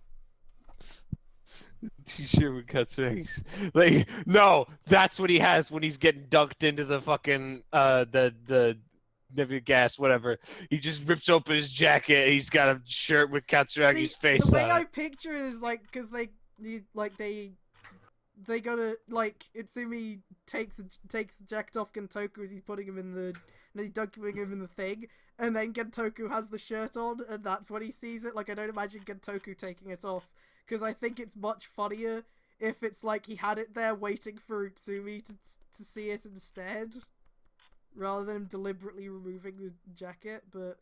T-shirt with Katsuragi. Like, no, that's what he has when he's getting dunked into the fucking the gas, whatever. He just rips open his jacket. He's got a shirt with Katsuragi's face the way on I it. picture it is like because they gotta like Itsumi takes the jacket off Gentoku as he's putting him in the and he's dunking him in the thing, and then Gentoku has the shirt on, and that's when he sees it. Like I don't imagine Gentoku taking it off because I think it's much funnier if it's like he had it there waiting for Itsumi to see it instead, rather than him deliberately removing the jacket. But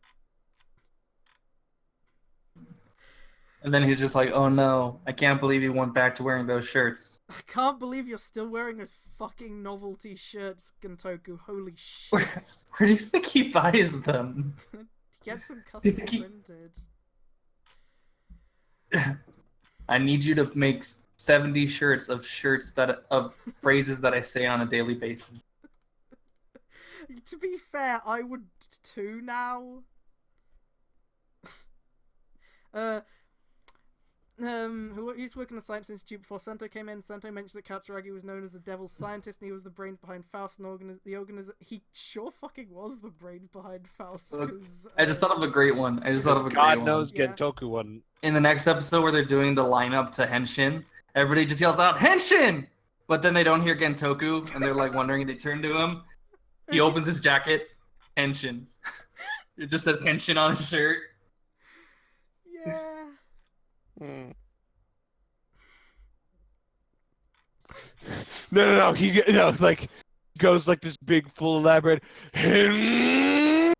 And then he's just like, oh no, I can't believe he went back to wearing those shirts. I can't believe you're still wearing those fucking novelty shirts, Gentoku. Holy shit. Where do you think he buys them? Get some Do you custom think he- printed. I need you to make 70 shirts of phrases that I say on a daily basis. To be fair, I would too now. Who used to work in the Science Institute before Sento came in. Sento mentioned that Katsuragi was known as the Devil's Scientist, and he was the brains behind Faust. And he sure fucking was the brains behind Faust. I just thought of a great one. God knows Yeah. Gentoku one. In the next episode where they're doing the lineup to Henshin, everybody just yells out, Henshin! But then they don't hear Gentoku, and they're like wondering, they turn to him. He opens his jacket, Henshin. It just says Henshin on his shirt. Yeah. Hmm. No. He like goes like this big, full, elaborate. And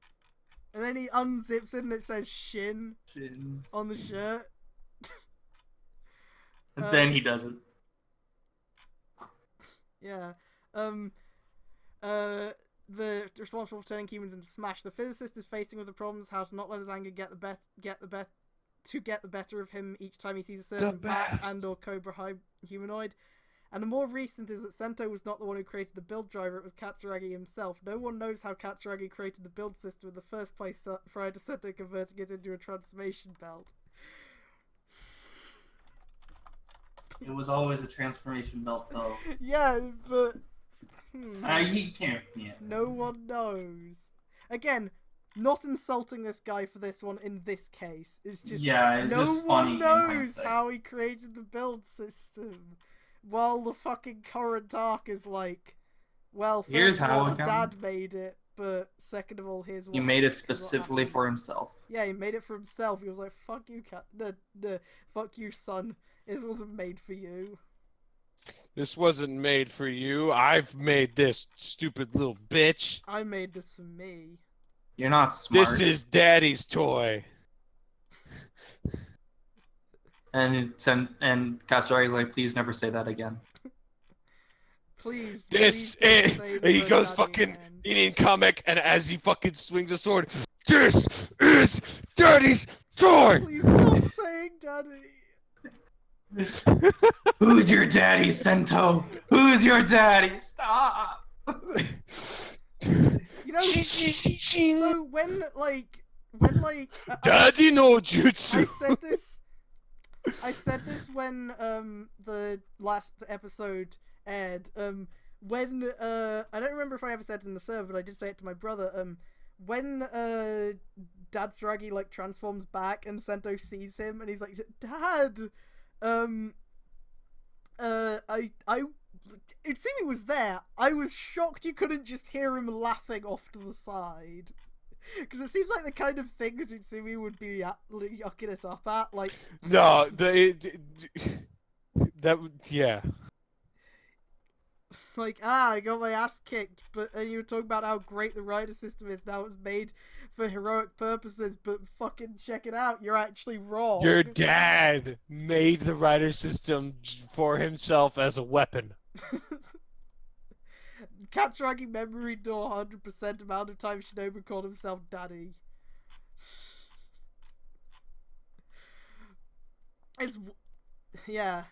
then he unzips it and it says Shin Shin. on the shirt. And then he does it. Yeah. The responsible for turning humans into Smash. The physicist is facing with the problems how to not let his anger get the better of him each time he sees a certain bat and or Cobra High humanoid. And the more recent is that Sento was not the one who created the build driver, it was Katsuragi himself. No one knows how Katsuragi created the build system in the first place prior to Sento converting it into a transformation belt. It was always a transformation belt, though. Yeah, but... He can't. Yeah. No one knows. Again, not insulting this guy for this one in this case. It's just It's no just one funny in knows hindsight. how he created the build system. While the fucking current arc is like, well, first Here's of all, how the it comes. dad made it, but second of all, here's what He made it here's what specifically happened. for himself. Yeah, he made it for himself. He was like, fuck you, fuck you, son. This wasn't made for you. This wasn't made for you. I've made this, stupid little bitch. I made this for me. You're not smart. This is Daddy's toy. And Katsuragi's like, please never say that again. Please. This please is. don't say the He word goes daddy fucking again. Indian comic, and as he fucking swings a sword, this is Daddy's toy. Please stop saying daddy. Who's your daddy, Sento? Who's your daddy? Stop! You know, so when Daddy no I jutsu. said this when the last episode aired. When I don't remember if I ever said it in the server, but I did say it to my brother. When Datsuragi like transforms back and Sento sees him and he's like, Dad, Itsumi was there. I was shocked you couldn't just hear him laughing off to the side. Because it seems like the kind of thing that Itsumi would be yucking it up at. Like, No, yeah. like, I got my ass kicked, but you were talking about how great the rider system is. Now it's made for heroic purposes, but fucking check it out, you're actually wrong. Your dad made the rider system for himself as a weapon. Katsuragi memory door 100% amount of time Shinobu called himself daddy. It's... yeah,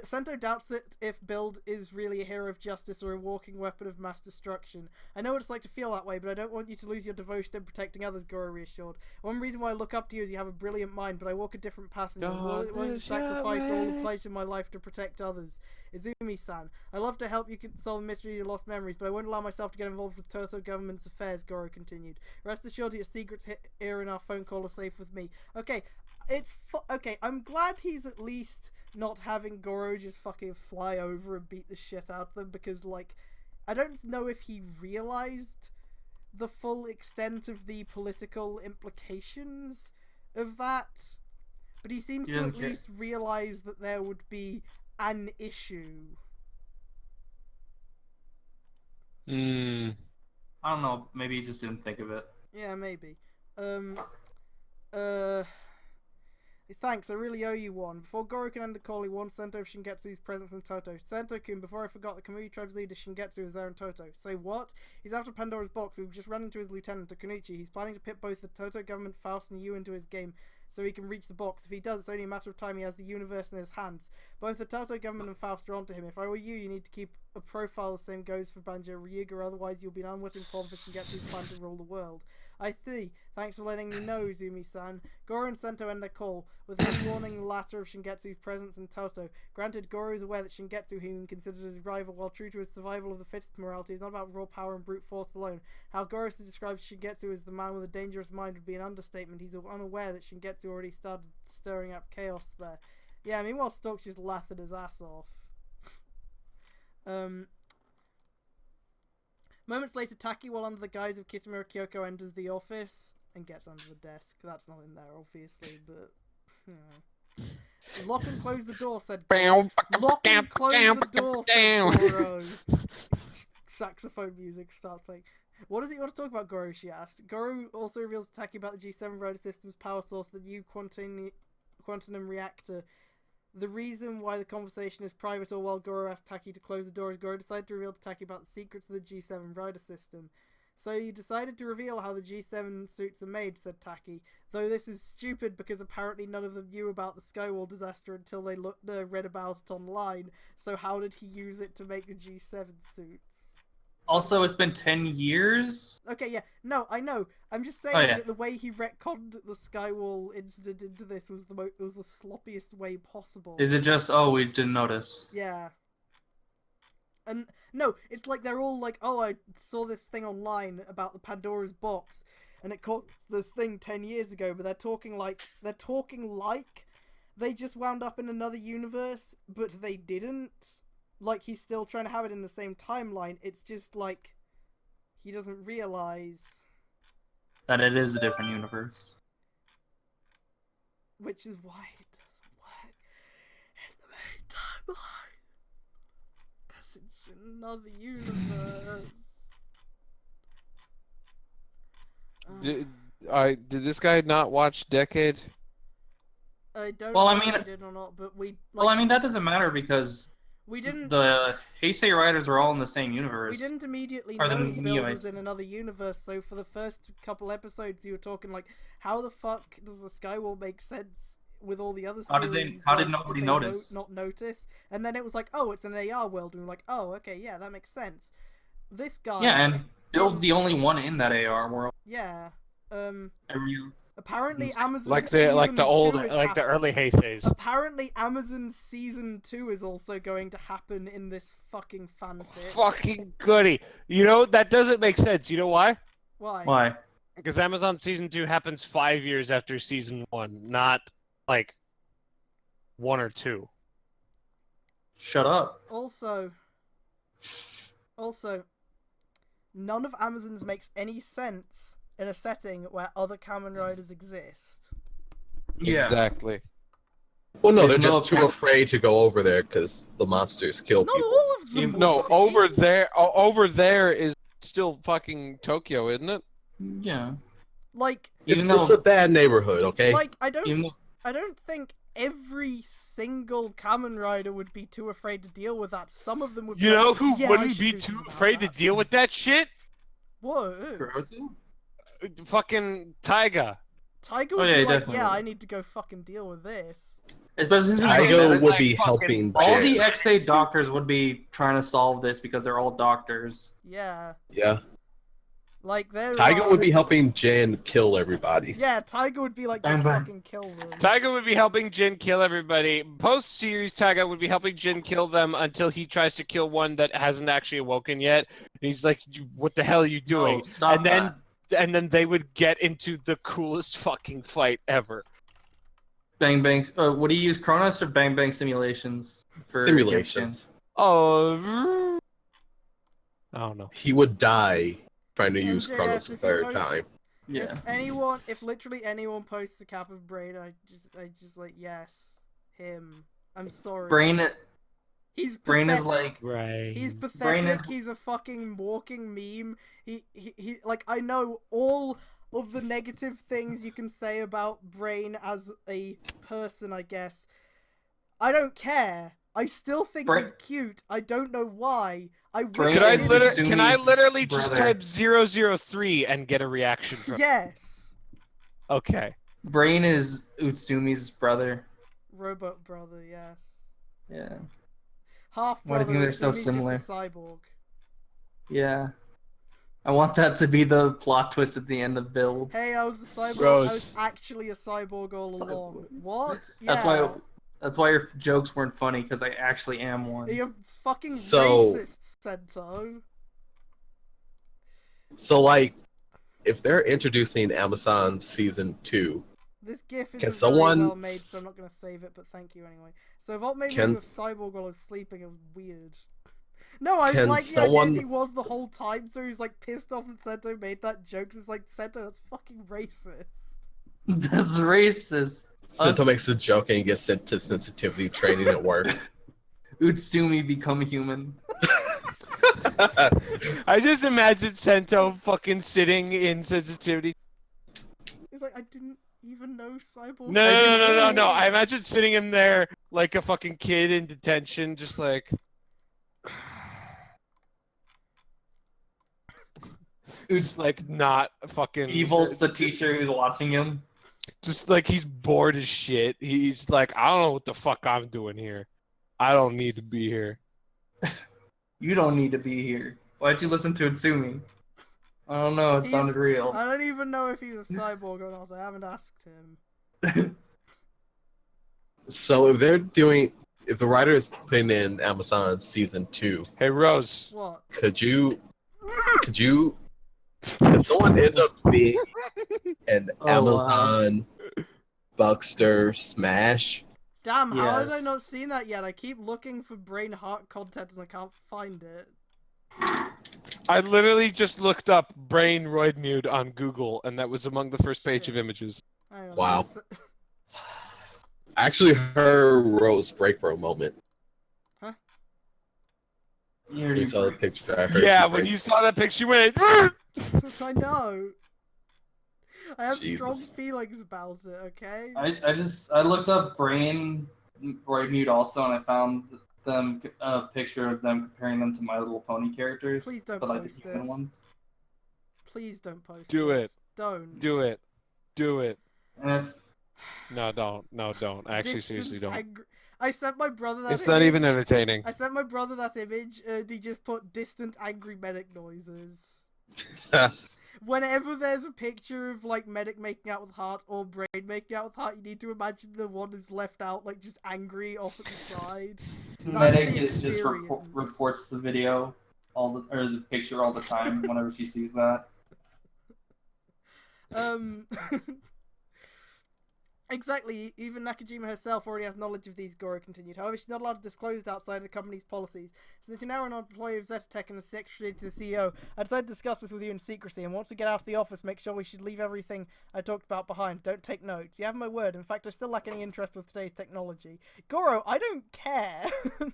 Sento doubts that if Build is really a hero of justice or a walking weapon of mass destruction. I know what it's like to feel that way, but I don't want you to lose your devotion in protecting others, Goro reassured. One reason why I look up to you is you have a brilliant mind, but I walk a different path and I'm willing to sacrifice all the pleasure in my life to protect others. Izumi-san, I love to help you solve the mystery of your lost memories, but I won't allow myself to get involved with Toto government's affairs, Goro continued. Rest assured your secrets here in our phone call are safe with me. Okay, okay, I'm glad he's at least not having Goro just fucking fly over and beat the shit out of them, because, like, I don't know if he realized the full extent of the political implications of that, but he seems to at least realize that there would be an issue. I don't know, maybe he just didn't think of it. Yeah, maybe. Thanks, I really owe you one. Before Goro can end the call, he warned Sento of Shingetsu's presence in Toto. Sento-kun, before I forgot, the Kamui tribe's leader Shingetsu is there in Toto. Say what? He's after Pandora's box. We've just run into his lieutenant, Takunichi. He's planning to pit both the Toto government, Faust, and you into his game, so he can reach the box. If he does, it's only a matter of time he has the universe in his hands. Both the Toto government and Faust are onto him. If I were you, you need to keep a profile the same goes for Banjo Ryuga, otherwise you'll be an unwitting pawn for Shingetsu's plan to rule the world. I see. Thanks for letting me know, Izumi-san. Goro and Sento end their call, with him warning the latter of Shingetsu's presence in Toto. Granted, Goro is aware that Shingetsu, whom he considers his rival, while true to his survival of the fittest morality, is not about raw power and brute force alone. How Goro describes Shingetsu as the man with a dangerous mind would be an understatement. He's unaware that Shingetsu already started stirring up chaos there. Yeah, meanwhile, Stork's just laughing his ass off. Moments later, Taki, while under the guise of Kitamura Kyoko, enters the office and gets under the desk. That's not in there, obviously, but... Lock and close the door, said Goro. Lock and close the door, said Goro. Saxophone music starts playing. What does he want to talk about, Goro, she asked. Goro also reveals to Taki about the G7 Rider System's power source, the new quantum reactor. The reason why the conversation is private, or while Goro asked Taki to close the door, is Goro decided to reveal to Taki about the secrets of the G7 Rider System. So you decided to reveal how the G7 suits are made, said Taki. Though this is stupid because apparently none of them knew about the Skywall disaster until they read about it online. So how did he use it to make the G7 suits? Also, it's been 10 years? Okay, yeah. No, I know. I'm just saying that the way he retconned the Skywall incident into this was the sloppiest way possible. Is it just, oh, we didn't notice? Yeah. And, no, it's like they're all like, oh, I saw this thing online about the Pandora's box, and it caused this thing 10 years ago, but they're talking like they just wound up in another universe, but they didn't. Like, he's still trying to have it in the same timeline. It's just, like, he doesn't realize... that it is a different universe. Which is why it doesn't work in the main timeline. Because it's another universe. Did this guy not watch Decade? I don't well, know I mean, if he did or not, but we... Like, well, I mean, that doesn't matter because... We didn't. The Heisei Riders are all in the same universe. We didn't immediately know the Build was in another universe, so for the first couple episodes, you were talking like, how the fuck does the Skywall make sense with all the other series? How did nobody notice? Not notice, and then it was like, oh, it's an AR world, and we're like, oh, okay, yeah, that makes sense. This guy. Yeah, and Build's the only one in that AR world. Yeah. Every Apparently, Amazon the early Heiseis. Apparently, Amazon Season 2 is also going to happen in this fucking fanfic. Fucking goody. You know, that doesn't make sense. You know why? Why? Why? Because Amazon Season 2 happens 5 years after Season 1, not, like, 1 or 2. Shut up. Also, none of Amazon's makes any sense in a setting where other Kamen Riders exist. Yeah. Exactly. Well, no, they're just too afraid to go over there because the monsters kill Not people. all of them. No, over there is still fucking Tokyo, isn't it? Yeah. Like, It's a bad neighborhood, okay? like I don't think every single Kamen Rider would be too afraid to deal with that. Some of them would. You know like, who yeah, wouldn't be too afraid to deal with that shit? What? Fucking Taiga. Tiger would be like, yeah, I need to go fucking deal with this. Especially since Taiga would like, be helping all the Jen. XA doctors would be trying to solve this because they're all doctors. Yeah. Yeah. Like, there Taiga are... would be helping Jen kill everybody. Yeah, Tiger would be like, Bang, just bang. fucking kill them. Taiga would be helping Jin kill everybody. Post-series, Taiga would be helping Jin kill them until he tries to kill one that hasn't actually awoken yet. And he's like, "What the hell are you doing?" No, stop And then they would get into the coolest fucking fight ever. Bang Bang. What do you use, Kronos or Bang Bang Simulations? For Simulations. Oh, I don't know. He would die trying to use MJF, Kronos a if you third post- time. Yeah. If literally anyone posts a cap of Brain, I just like, yes, him. I'm sorry. Brain He's Brain is pathetic. like Right. He's Brain pathetic. is- He's a fucking walking meme. He like, I know all of the negative things you can say about Brain as a person, I guess. I don't care. I still think he's cute. I don't know why. I wish Brain Can I, is can I Utsumi's literally just brother. type 003 and get a reaction from Yes. Okay. Brain is Utsumi's brother. Robot brother, yes. Yeah. Half Why do you brother. think they're so Just similar? a cyborg. Yeah. I want that to be the plot twist at the end of Build. Hey, I was a cyborg. Gross. I was actually a cyborg all along. What? That's Yeah. That's why your jokes weren't funny, because I actually am one. You're fucking So- racist, Sento. So, like, if they're introducing Amazon Season 2, This GIF isn't Can someone- very well made, so I'm not gonna save it. But thank you anyway. So Volt made me Can- into a cyborg while I was sleeping. It was weird. No, I Can like the someone- idea he was the whole time. So he's like pissed off that Sento made that joke. It's like, Sento, that's fucking racist. That's racist. Sento Us- makes a joke and he gets sent to sensitivity training at work. Utsumi become human. I just imagine Sento fucking sitting in sensitivity. He's like, I didn't even know cyborg. No. I imagine sitting him there like a fucking kid in detention, just like. Who's like not fucking. Evil's the teacher who's watching him. Just like he's bored as shit. He's like, I don't know what the fuck I'm doing here. I don't need to be here. You don't need to be here. Why'd you listen to Utsumi? I don't know, it He's- sounded real. I don't even know if he's a cyborg or not. I haven't asked him. So if the writer is putting in Amazon Season 2, Hey Rose. What? could someone end up being an Oh, wow. Amazon Buckster Smash? Damn, how have I Yes. not seen that yet? I keep looking for Brain Heart content and I can't find it. I literally just looked up brain roid mute on Google, and that was among the first page of images. Hang on, Wow. let's- Actually, her Rose break for a moment. You You saw the picture. I heard Yeah, you when break. you saw that picture, you went. I know. I have strong Jesus. feelings about it, okay? I looked up Brain Roid Mute also, and I found them a picture of them comparing them to My Little Pony characters. Please don't but like post the human it. ones. Please don't post Do this. it. Don't. Do it. Do it. And if No, don't. No, don't. Actually, seriously, Distant don't. I sent my brother that It's not even image. entertaining. I sent my brother that image and he just put distant angry medic noises. Whenever there's a picture of like medic making out with heart or brain making out with heart, you need to imagine the one is left out like just angry off at the side. Medic the just experience. reports the video or the picture all the time whenever she sees that. Exactly, even Nakajima herself already has knowledge of these, Goro continued. However, she's not allowed to disclose it outside of the company's policies. Since you're now an employee of Zetatech and the secretary to the CEO, I decided to discuss this with you in secrecy, and once we get out of the office, make sure we should leave everything I talked about behind. Don't take notes. You have my word. In fact, I still lack any interest with today's technology. Goro, I don't care. I'm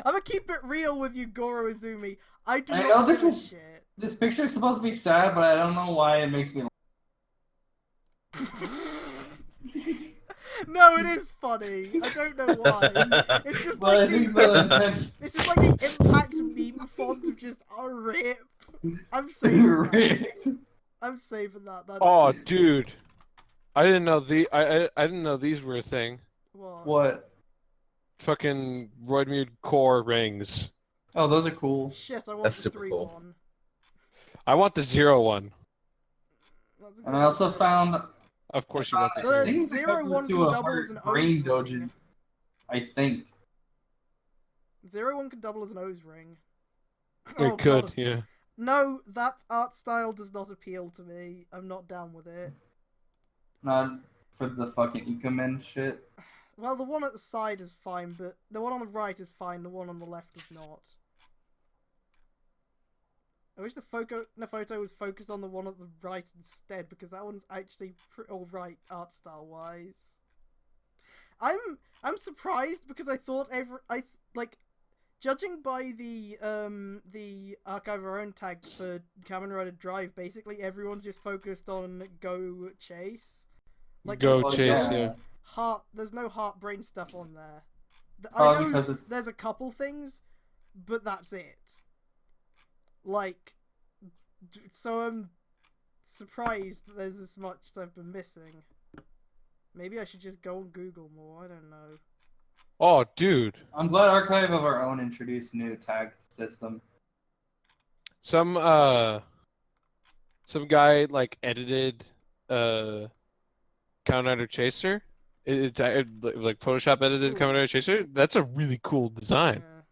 gonna keep it real with you, Goro Izumi. I do I not know this give a is- shit. This picture is supposed to be sad, but I don't know why it makes me laugh. No, it is funny. I don't know why. It's just But I like think the, the intention. it's just like the impact meme font of just a rip. I'm saving that. I'm saving that. That's... Oh, dude. I didn't know I didn't know these were a thing. What? Fucking Roidmude core rings. Oh, those are cool. Shit, I want That's the super 3 cool. one. I want the 0 one. That's a And good I also idea. found Of course you want the I 0 think one. it's The 0 equivalent one to can a double as an brain O's doujin. ring. I think. 0 one can double as an O's ring. It could, God. yeah. No, that art style does not appeal to me. I'm not down with it. Not for the fucking Ikamen shit. Well, the one at the side is fine, but the one on the right is fine, the one on the left is not. I wish the photo was focused on the one at the right instead, because that one's actually alright art style wise. I'm surprised because I thought judging by the Archive of Our Own tag for Kamen Rider Drive, basically everyone's just focused on Go Chase. Like Go there's Chase, no yeah. there's no heart brain stuff on there. Oh, I know because it's... there's a couple things, but that's it. Like, so I'm surprised that there's this much I've been missing. Maybe I should just go on Google more. I don't know. Oh, dude. I'm glad Archive of Our Own introduced new tag system. Some guy like edited Kamen Rider Chaser. It's like Photoshop edited Ooh. Kamen Rider Chaser. That's a really cool design. Yeah.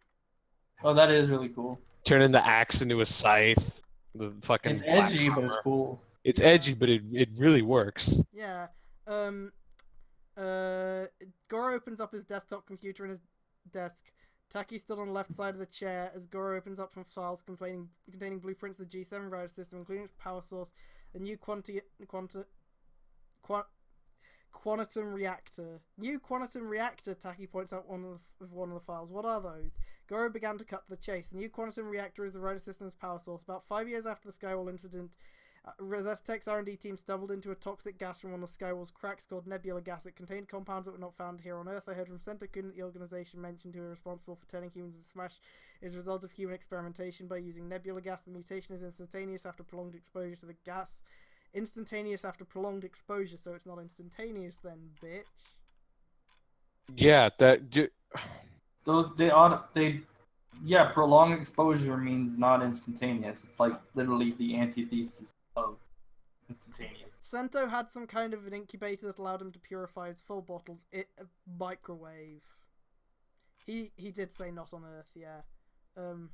Oh, that is really cool. Turning the axe into a scythe. The fucking It's black edgy, but it's armor. cool. It's edgy, but it really works. Yeah. Goro opens up his desktop computer in his desk. Taki stood on the left side of the chair as Goro opens up some files containing blueprints of the G7 Rider system, including its power source, the new quantum reactor. New quantum reactor, Taki points out one of the files. What are those? Goro began to cut to the chase. The new quantum reactor is the Rider system's power source. About 5 years after the Skywall incident, Rosetta Tech's R&D team stumbled into a toxic gas from one of Skywall's cracks called nebula gas. It contained compounds that were not found here on Earth. I heard from Sento Kun that the organization mentioned who were responsible for turning humans into smash is a result of human experimentation by using nebula gas. The mutation is instantaneous after prolonged exposure to the gas. Instantaneous after prolonged exposure, so it's not instantaneous then, bitch. Yeah, Prolonged exposure means not instantaneous. It's like literally the antithesis of instantaneous. Sento had some kind of an incubator that allowed him to purify his full bottles. Microwave. He did say not on Earth, yeah.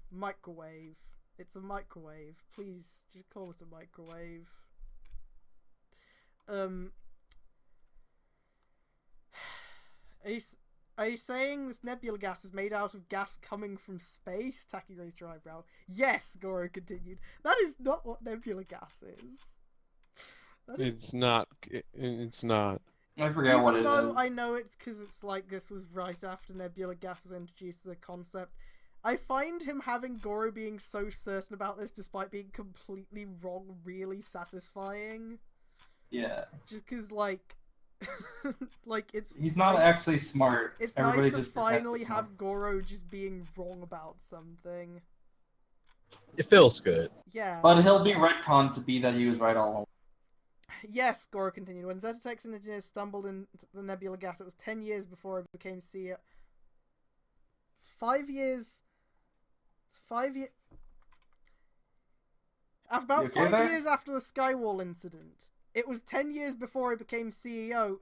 Microwave. It's a microwave. Please, just call it a microwave. Are you saying this nebula gas is made out of gas coming from space? Taki raised her eyebrow. Yes, Goro continued. That is not what nebula gas is. it's not. It's not. I forget what it is. Even though I know it's because it's like this was right after nebula gas was introduced as a concept, I find him having Goro being so certain about this despite being completely wrong really satisfying. Yeah. Just because, like, he's not actually smart. It's Everybody nice to just pretends finally he's have smart. Goro just being wrong about something. It feels good. Yeah. But he'll be retconned to be that he was right all along. Yes, Goro continued. When Zetatech's engineers stumbled into the nebula gas, it was 10 years before it became CEO. It's 5 years. It's 5 years. About You okay 5 there? years after the Skywall incident. It was 10 years before he became CEO.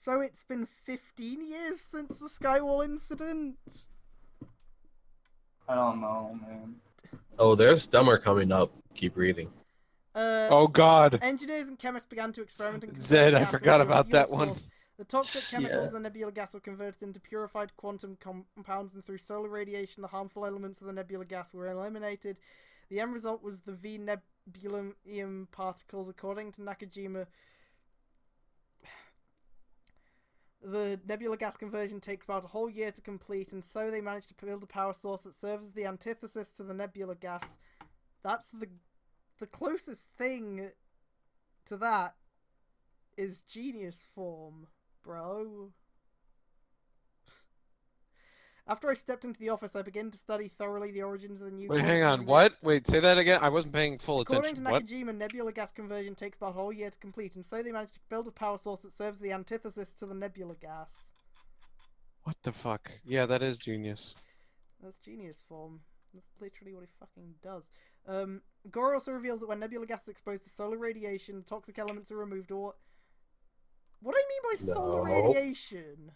So it's been 15 years since the Skywall incident? I don't know, man. Oh, there's Dumber coming up. Keep reading. Oh God. Engineers and chemists began to experiment and convert Zed, I gas forgot into a about fuel that one. source. The toxic chemicals Yeah. in the nebula gas were converted into purified quantum compounds, and through solar radiation, the harmful elements of the nebula gas were eliminated. The end result was the V nebulum particles. According to Nakajima, the nebula gas conversion takes about a whole year to complete, and so they managed to build a power source that serves as the antithesis to the nebula gas. That's the closest thing to that is genius form, bro. After I stepped into the office, I began to study thoroughly the origins of the new... Wait, hang quantum on. What? reactor. Wait, say that again. I wasn't paying full According attention. to What? Nakajima, nebula gas conversion takes about a whole year to complete, and so they managed to build a power source that serves the antithesis to the nebula gas. What the fuck? Yeah, that is genius. That's genius form. That's literally what he fucking does. Goro also reveals that when nebula gas is exposed to solar radiation, toxic elements are removed, or... What do I mean by solar No. radiation?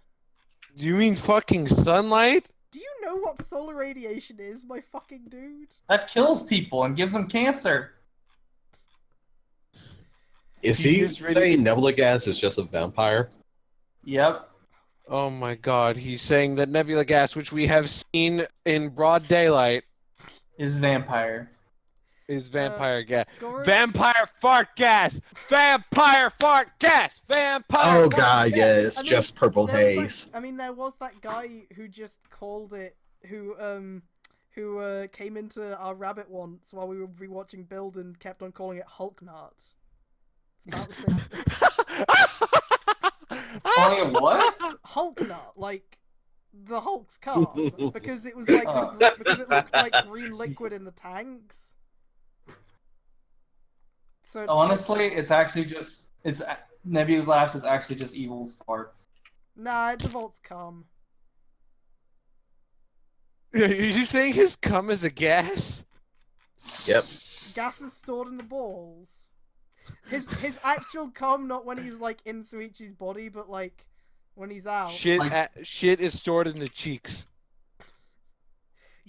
Do you mean fucking sunlight? Do you know what solar radiation is, my fucking dude? That kills people and gives them cancer. Is He he is ready saying nebula gas is just a vampire? Yep. Oh my god, he's saying that nebula gas, which we have seen in broad daylight, Is vampire. is vampire gas. Goro... Vampire fart gas! Vampire fart gas! Vampire Oh fart god, gas! yeah, it's I mean, just purple there was haze. there was that guy who just called it, who came into our rabbit once while we were rewatching Build and kept on calling it Hulk Nut. It's about the same thing. Calling it what? Hulk Nut, like the Hulk's cum, because it was like because it looked like green liquid in the tanks. So it's Honestly, it's actually just nebula gas is actually just evil's farts. nah, it's a Volt's cum. Are you saying his cum is a gas? Yep. Gas is stored in the balls. His actual cum, not when he's like in Suichi's body, but like when he's out. Shit is stored in the cheeks.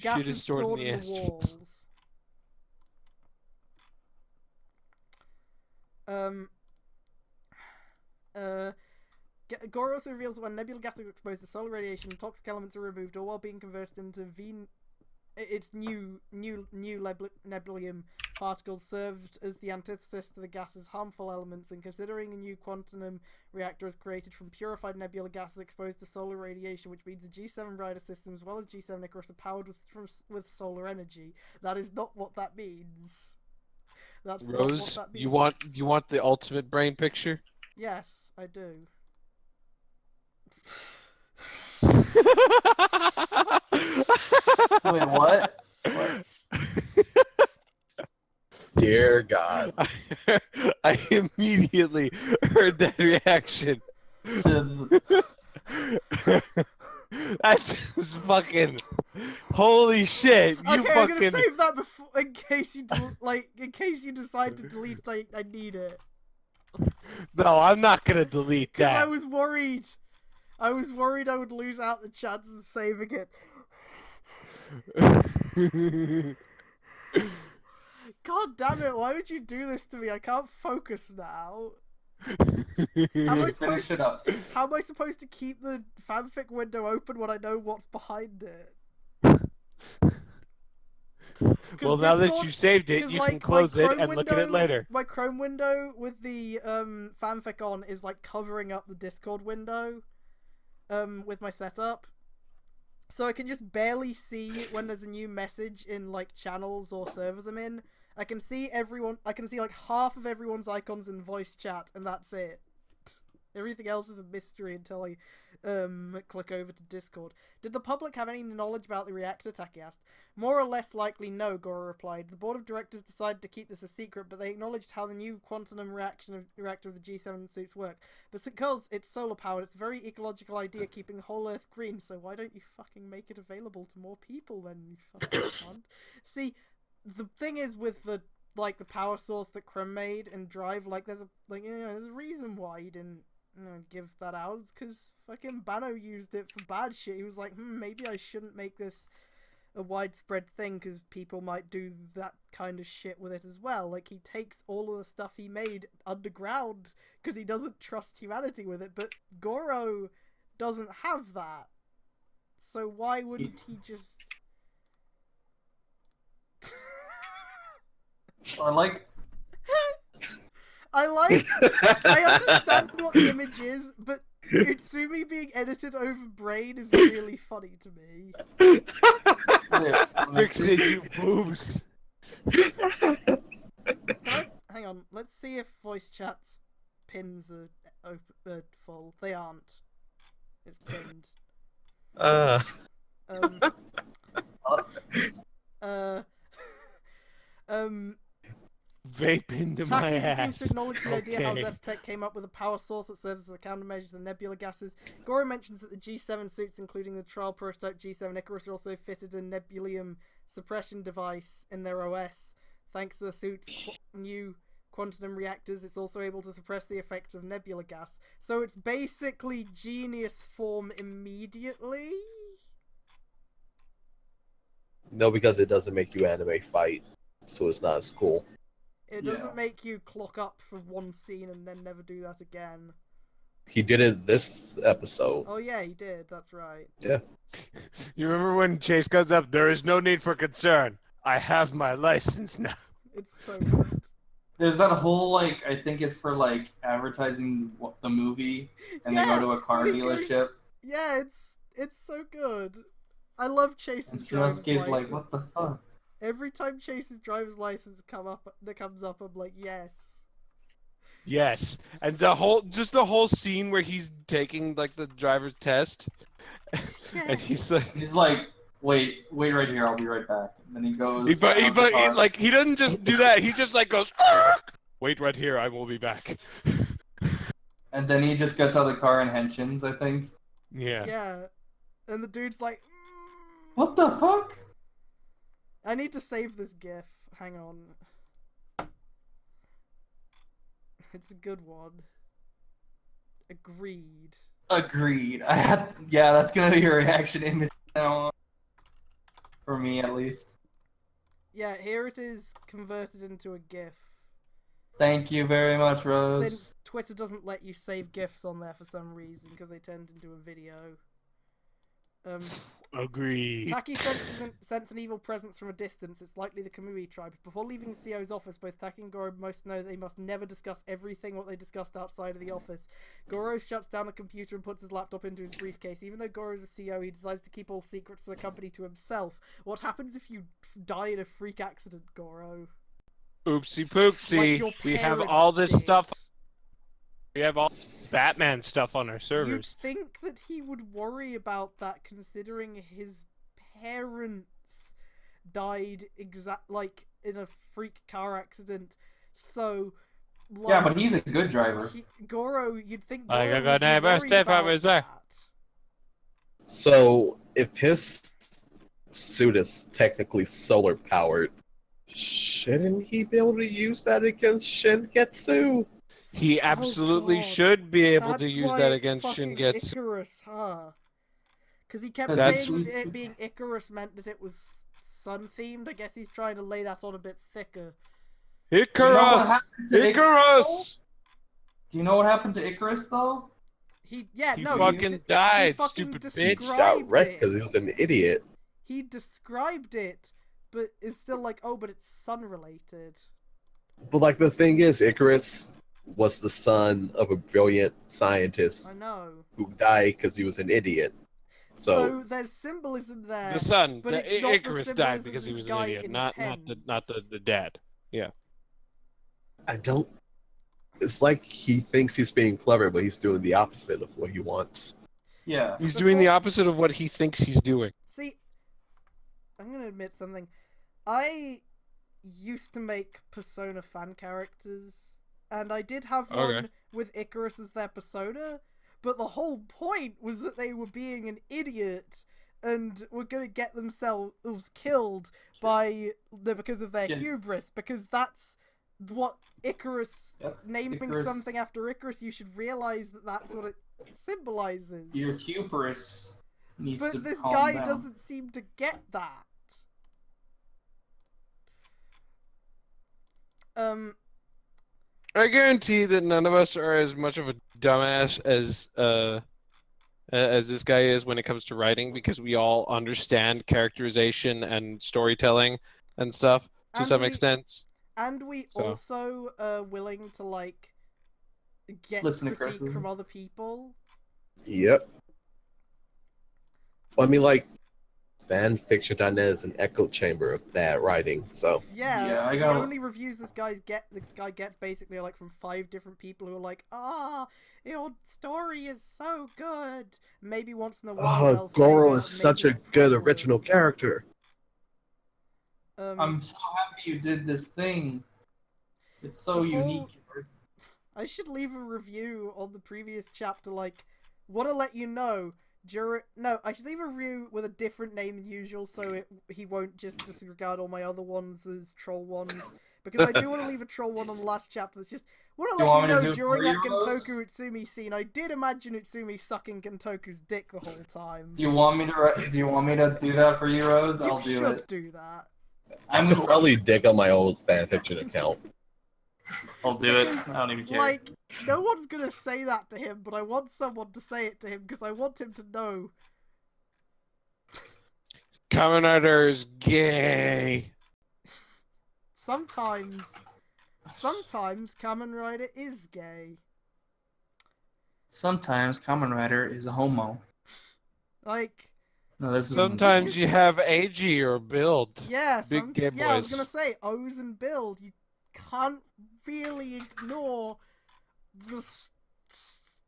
Gas Shit is stored in the ass cheeks. walls. Goro also reveals that when nebula gas is exposed to solar radiation, toxic elements are removed, or while being converted into its new nebulum particles served as the antithesis to the gas's harmful elements, and considering a new quantum reactor is created from purified nebula gases exposed to solar radiation, which means the G7 Rider system as well as G7 Icarus are powered with solar energy. That is not what that means. That's not what Rose, that means. you want the ultimate brain picture? Yes, I do. Wait, what? Dear God. I immediately heard that reaction. That's just fucking holy shit! You Okay, I'm fucking gonna save that before, in case you in case you decide to delete it. I need it. no, I'm not gonna delete 'Cause that. I was worried. I would lose out the chances of saving it. God damn it! Why would you do this to me? I can't focus now. How am I Finish it up. How am I supposed to keep the fanfic window open when I know what's behind it? Well, now that you saved it, you can close it and look at it later. My Chrome window with the fanfic on is like covering up the Discord window with my setup. So I can just barely see when there's a new message in like channels or servers I'm in. I can see like half of everyone's icons in voice chat, and that's it. Everything else is a mystery until I click over to Discord. Did the public have any knowledge about the reactor, Taki asked. More or less likely no, Goro replied. The board of directors decided to keep this a secret, but they acknowledged how the new quantum reactor of the G7 suits work. But because it's solar powered, it's a very ecological idea keeping the whole Earth green, so why don't you fucking make it available to more people then, you fucking cunt? See, the thing is with the power source that Krem made and Drive, there's a reason why he didn't give that out. It's because fucking Bano used it for bad shit. He was like, maybe I shouldn't make this a widespread thing because people might do that kind of shit with it as well. Like, he takes all of the stuff he made underground because he doesn't trust humanity with it, but Goro doesn't have that. So why wouldn't he just... I understand what the image is, but Utsumi being edited over brain is really funny to me. Fix it, you boobs. Hang on, let's see if voice chat's pins are full. They aren't. It's pinned. Vape into my Taki ass. seems to acknowledge the idea how Okay. Zetotech came up with a power source that serves as a countermeasure to the nebula gases. Goro mentions that the G7 suits, including the trial prototype G7 Icarus, are also fitted a nebulium suppression device in their OS. Thanks to the suit's new quantum reactors, it's also able to suppress the effect of nebula gas. So it's basically genius form immediately? No, because it doesn't make you anime fight, so it's not as cool. It doesn't make you clock up for one scene and then never do that again. He did it this episode. Oh yeah, he did, that's right. Yeah. You remember when Chase goes up, there is no need for concern. I have my license now. It's so good. There's that whole, like, I think it's for, like, advertising the movie, and they go to a car when he goes- dealership, Yeah, it's so good. I love Chase's and driver's Shinosuke's license. like, what the fuck? Every time Chase's driver's license comes up, I'm like, yes. Yes, and the whole scene where he's taking like the driver's test, and he's like, He's like, wait right here, I'll be right back. And then he goes. he out the car. doesn't just do that. He just like goes, "Argh! Wait right here, I will be back. And then he just gets out of the car and henshins, I think. Yeah. Yeah. And the dude's like, What the fuck? I need to save this gif. Hang on. It's a good one. Agreed. Agreed. Yeah, that's gonna be your reaction image now. For me, at least. Yeah, here it is converted into a gif. Thank you very much, Rose. Since Twitter doesn't let you save gifs on there for some reason, because they turned into a video. Agreed. Taki sense an evil presence from a distance. It's likely the Kamui tribe. Before leaving CO's office, both Taki and Goro most know they must never discuss everything what they discussed outside of the office. Goro shuts down the computer and puts his laptop into his briefcase. Even though Goro is a CO, he decides to keep all secrets of the company to himself. What happens if you die in a freak accident, Goro? Oopsie poopsie. Like your We have parents all this did. stuff. We have all Batman stuff on our You'd servers. think that he would worry about that, considering his parents died like in a freak car accident. So, like, Yeah, but he's a good driver. Goro, you'd think I Goro got would neighbor, worry step about over there. that. So, if his suit is technically solar powered, shouldn't he be able to use that against Shingetsu? He absolutely God. should be able to That's use why that it's against fucking Shingetsu. Icarus, huh? Because he kept That's- saying that it being Icarus meant that it was sun-themed. I guess he's trying to lay that on a bit thicker. You know what Icarus! happened to Icarus! Do you know what happened to Icarus, though? He fucking died, he fucking stupid bitch. He described got wrecked it. because he was an idiot. He described it, but it's still like, oh, but it's sun-related. But like the thing is, Icarus was the son of a brilliant scientist I know. who died because he was an idiot. So there's symbolism there. The son, but the it's not the Icarus died symbolism because he this was an guy idiot, not the dad. I don't. It's like he thinks he's being clever, but he's doing the opposite of what he wants. Yeah. He's doing the opposite of what he thinks he's doing. See, I'm gonna admit something. I used to make Persona fan characters, and I did have one with Icarus as their persona, but the whole point was that they were being an idiot and were gonna get themselves killed because of their hubris, because that's what Icarus, naming Icarus. something after Icarus, you should realize that that's what it symbolizes. Your hubris needs to But this calm guy down. doesn't seem to get that. I guarantee that none of us are as much of a dumbass as this guy is when it comes to writing, because we all understand characterization and storytelling and stuff to And some we- extent. And we So. also are willing to, like, get Listen to critique criticism. from other people. Yep. I mean, like, fanfiction.net is an echo chamber of bad writing. So Yeah, I the got only reviews this guy gets basically are like from 5 different people who are like, your story is so good. Maybe once in a while they'll say Goro that is such a maybe good follow it. original character. I'm so happy you did this thing. It's so Before- unique. I should leave a review on the previous chapter, like, want to let you know, I should leave a review with a different name than usual, so he won't just disregard all my other ones as troll ones. Because I do want to leave a troll one on the last chapter that's just, want to let you know, during that Gentoku Utsumi scene, I did imagine Utsumi sucking Gentoku's dick the whole time. Do you want me to do that for you, Rose? I'll do You it. should do that. I could probably dig up my old fanfiction account. I'll do it. Because, I don't even care. like, no one's gonna say that to him, but I want someone to say it to him because I want him to know. Kamen Rider is gay. Sometimes Kamen Rider is gay. Sometimes Kamen Rider is a homo. Like, No, this is Sometimes you have AG or build. yeah, Big gay yeah, I was boys. gonna say O's and build. You can't really ignore the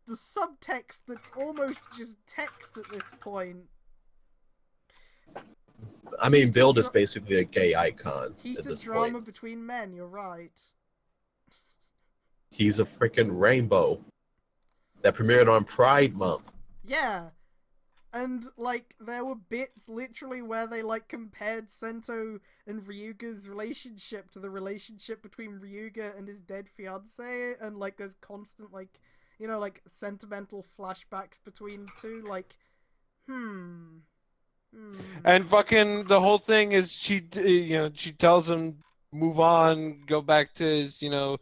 subtext that's almost just text at this point. I mean, Build is basically a gay icon at Heated this drama point. between men. You're right. He's a freaking rainbow that premiered on Pride Month. Yeah. And, like, there were bits literally where they, like, compared Sento and Ryuga's relationship to the relationship between Ryuga and his dead fiancée, and, like, there's constant, like, you know, like, sentimental flashbacks between two, like, And fucking the whole thing is she tells him move on, go back to his, Makeru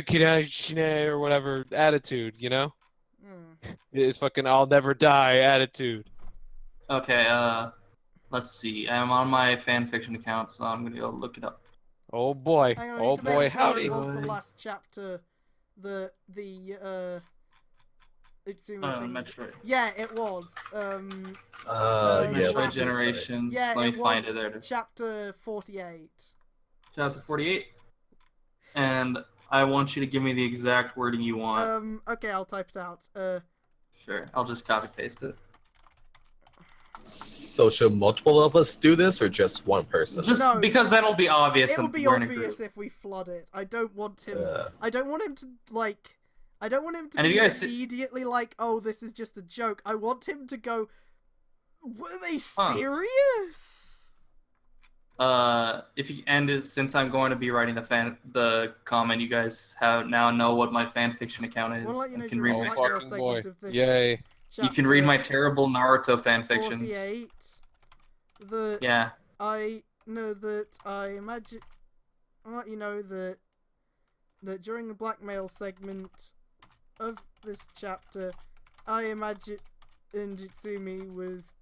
Kirai Shine or whatever attitude, His fucking I'll never die attitude. Okay, let's see. I'm on my fanfiction account, so I'm gonna go look it up. Oh boy. Hang on, I Oh need to make boy, sure howdy. it was the last chapter, the Utsumi thing. Metroid. Yeah, it was. Yeah. Metroid last- Generations. Yeah, Let me it find was it. There it is. chapter 48. Chapter 48. And I want you to give me the exact wording you want. Okay, I'll type it out. Sure. I'll just copy paste it. So should multiple of us do this, or just one person? Just No, because that'll be obvious. It'll and be we're in a obvious group. if we flood it. I don't want him. Yeah. I don't want him to like. I don't want him to And if be you guys immediately like, "Oh, this is just a joke." I want him to go, "Were they serious?" If you end it, since I'm going to be writing the comment, you guys now know what my fanfiction account is. We'll let you know You can during read the my blackmail fucking segment boy. of this. Yay. You can read my terrible Naruto fanfictions. 48. Yeah. I know that I imagine. I'll let you know that during the blackmail segment of this chapter, I imagine Utsumi was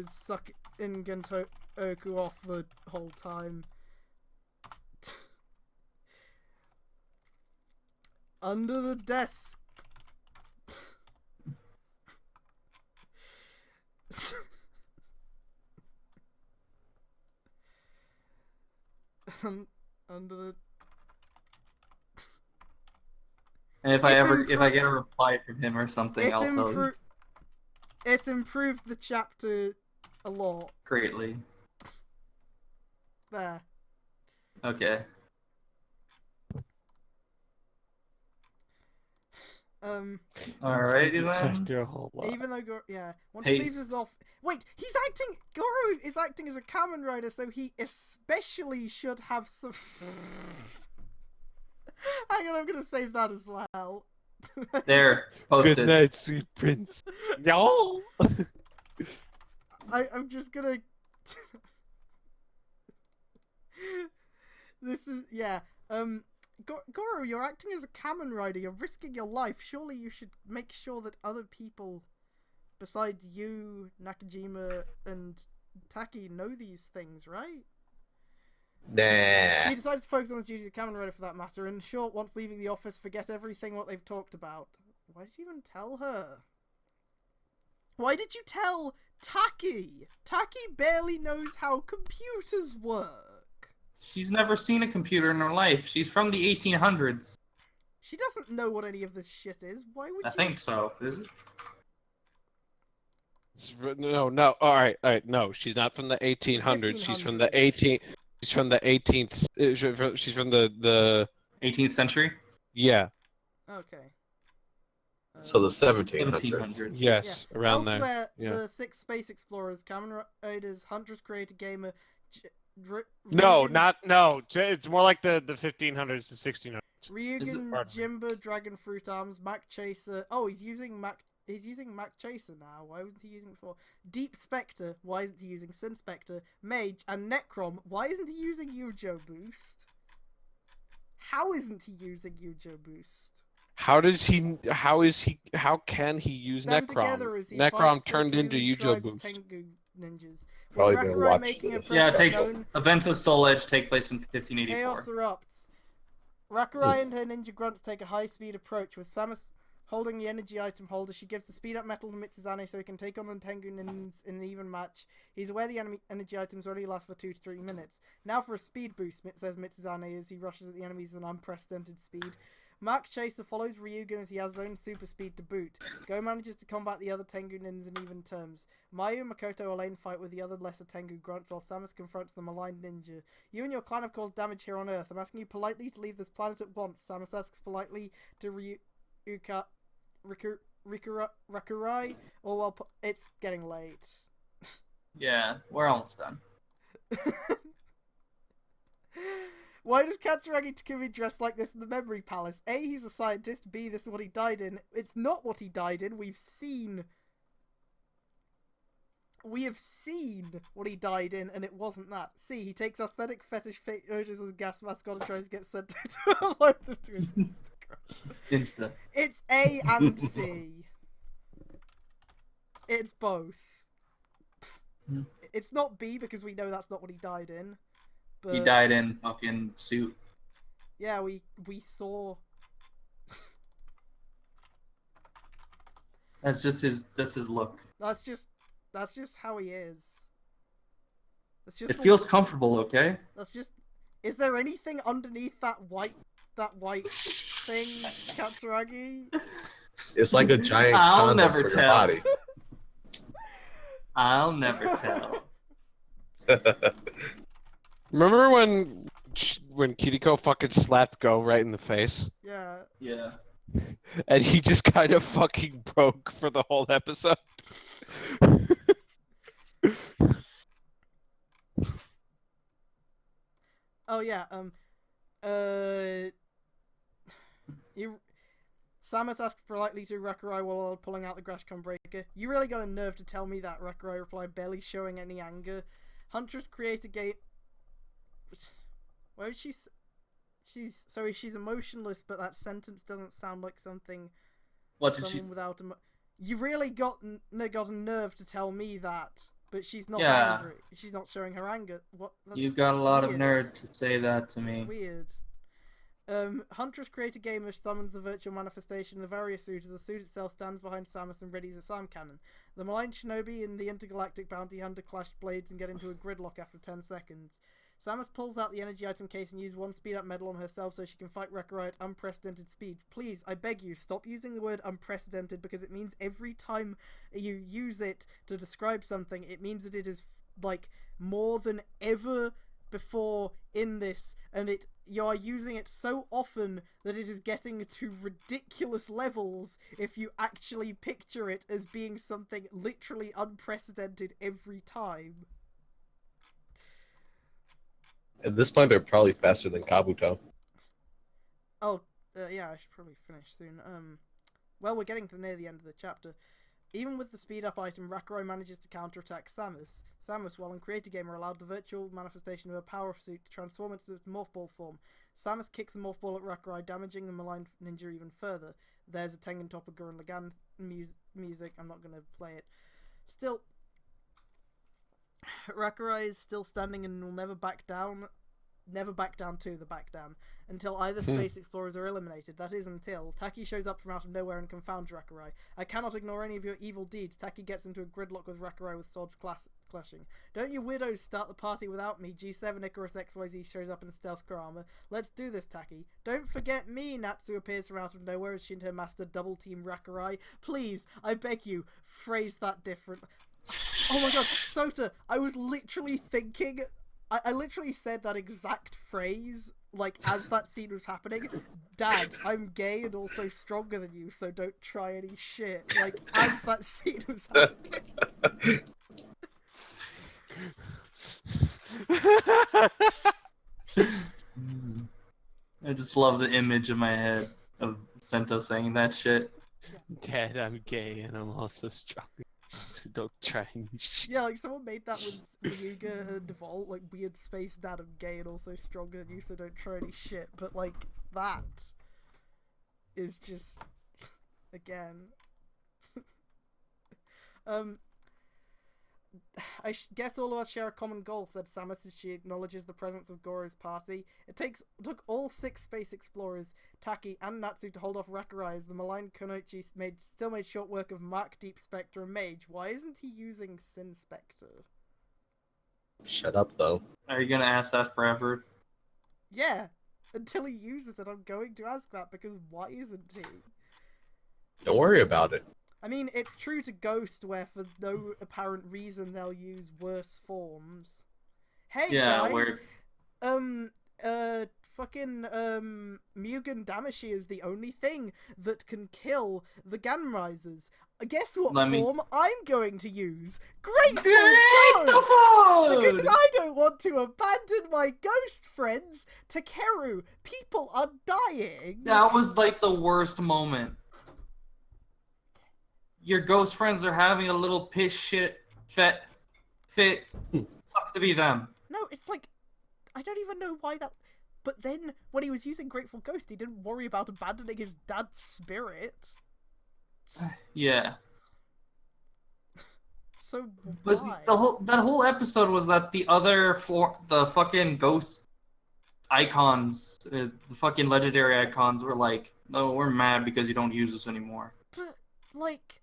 sucking Gentoku off the whole time. Under the desk. Under the. And if I get a reply from him or something, I'll tell you. It improved the chapter a lot. Greatly. There. Okay. Alrighty then. Your whole lot. Even though once he leaves us off. Wait, Goro is acting as a Kamen Rider, so he especially should have some. Hang on, I'm gonna save that as well. There, posted. Good night, sweet prince. Y'all. I'm just gonna. This is Goro, you're acting as a Kamen Rider. You're risking your life. Surely you should make sure that other people, besides you, Nakajima, and Taki, know these things, right? Nah. He decided to focus on his duties as a Kamen Rider for that matter, and Short, once leaving the office, forget everything what they've talked about. Why did you even tell her? Why did you tell Taki? Taki barely knows how computers work. She's never seen a computer in her life. She's from the 1800s. She doesn't know what any of this shit is. Why would I you? think so. Is it? No. All right. No, she's not from the 1800s. She's from the 18. She's from the 18th. She's from the 18th century? Yeah. Okay. So the 1700s. 1700s. Yes, around there. Elsewhere, Yeah. the 6 space explorers, Kamen Riders, Huntress creator gamer. No, Ryugen- It's more like the 1500s to 1600s. Ryugen, Pardon me. Jimba, Dragon Fruit Arms, Mac Chaser. Oh, he's using Mac Chaser now. Why wasn't he using it before? Deep Spectre. Why isn't he using Sin Spectre? Mage and Necrom. Why isn't he using Yujo Boost? How isn't he using Yujo Boost? How can he use Stand Necrom? together as he Necrom fights the turned into Kuri Yujo tribe's Boost. Tengu ninjas. Probably With gonna Rakurai watch making this. a Yeah, it presence takes known, events of Soul Edge take place in 1584. chaos erupts. Rakurai and her ninja grunts take a high-speed approach, with Samus holding the energy item holder. She gives the speed-up metal to Mitsuzane so he can take on the Tengu ninjas in an even match. He's aware the energy items already last for 2 to 3 minutes. Now for a speed boost, says Mitsuzane as he rushes at the enemies at an unprecedented speed. Mark Chaser follows Ryugen as he has his own super speed to boot. Go manages to combat the other Tengu ninjas in even terms. Mayu and Makoto lane fight with the other lesser Tengu grunts while Samus confronts the maligned ninja. You and your clan have caused damage here on Earth. I'm asking you politely to leave this planet at once. Samus asks politely to Rakurai, or well, it's getting late. Yeah, we're almost done. Why does Katsuragi Takumi dress like this in the Memory Palace? A, he's a scientist. B, this is what he died in. It's not what he died in. We have seen what he died in, and it wasn't that. C, he takes aesthetic fetish photos as a gas mascot and tries to get sent to upload them to his Instagram. Insta. It's A and C. It's both. It's not B because we know that's not what he died in. But He died in fucking suit. yeah, we saw. That's his look. That's just how he is. That's just It feels comfortable, okay? That's just. Is there anything underneath that white thing, Katsuragi? It's like a giant I'll condom never for your tell. body. I'll never tell. Remember when Kiriko fucking slapped Go right in the face? Yeah. Yeah. And he just kind of fucking broke for the whole episode. Oh yeah. Samus asked politely to Rakurai while pulling out the Grashcon Breaker. You really got a nerve to tell me that, Rakurai replied, barely showing any anger. Huntress create a game. Why would she's emotionless, but that sentence doesn't sound like something. What did someone without you really got a nerve to tell me that, but she's not Yeah. angry. She's not showing her anger. What? That's You've got a lot of weird. nerve to say that to me. Weird. Huntress create a gamer summons the virtual manifestation of the various suit as the suit itself stands behind Samus and readies a Sam cannon. The maligned shinobi and the intergalactic bounty hunter clash blades and get into a gridlock after 10 seconds. Samus pulls out the energy item case and uses one speed up medal on herself so she can fight Rakurai at unprecedented speed. Please, I beg you, stop using the word unprecedented because it means every time you use it to describe something, it means that it is like more than ever before in this, and you are using it so often that it is getting to ridiculous levels if you actually picture it as being something literally unprecedented every time. At this point, they're probably faster than Kabuto. Oh, yeah, I should probably finish soon. Well, we're getting to near the end of the chapter. Even with the speed-up item, Rakurai manages to counterattack Samus. Samus, while in Creator Gamer, allowed the virtual manifestation of her power suit to transform into its Morph Ball form. Samus kicks the Morph Ball at Rakurai, damaging the maligned ninja even further. There's a Tengen Toppa Gurren Lagann music. I'm not going to play it. Still, Rakurai is still standing and will never back down. never back down 2, the back down, until either space explorers are eliminated. That is until Taki shows up from out of nowhere and confounds Rakurai. I cannot ignore any of your evil deeds. Taki gets into a gridlock with Rakurai with swords clashing. Don't you weirdos start the party without me. G7 Icarus XYZ shows up in stealth car armor. Let's do this, Taki. Don't forget me. Natsu appears from out of nowhere as she and her master double team Rakurai. Please, I beg you, phrase that different. Oh my god, Sota, I was literally thinking, I literally said that exact phrase, like, as that scene was happening. Dad, I'm gay and also stronger than you, so don't try any shit. Like, as that scene was happening. I just love the image in my head of Sento saying that shit. Dad, I'm gay and I'm also strong. So don't try any shit. Yeah, like, someone made that with Yuga Default, like, weird space dad, I'm gay and also stronger than you, so don't try any shit. But, like, that is just, again. I guess all of us share a common goal, said Samus as she acknowledges the presence of Goro's party. It took all 6 space explorers, Taki and Natsu, to hold off Rakurai, as the maligned Kunoichi still made short work of Mark, Deep Spectre, and Mage. Why isn't he using Sin Spectre? Shut up, though. Are you gonna ask that forever? Yeah, until he uses it, I'm going to ask that, because why isn't he? Don't worry about it. I mean, it's true to Ghost, where for no apparent reason they'll use worse forms. Hey Yeah, guys, weird. fucking Mugen Damashi is the only thing that can kill the Ganrisers. Guess what form I'm going to use? Grateful Food! Because I don't want to abandon my ghost friends. Takeru, people are dying. That was like the worst moment. Your ghost friends are having a little piss shit fit. Sucks to be them. No, it's like, I don't even know why that. But then, when he was using Grateful Ghost, he didn't worry about abandoning his dad's spirit. Yeah. So But why? that whole episode was that the fucking ghost icons, the fucking legendary icons, were like, no, we're mad because you don't use this anymore. But, like...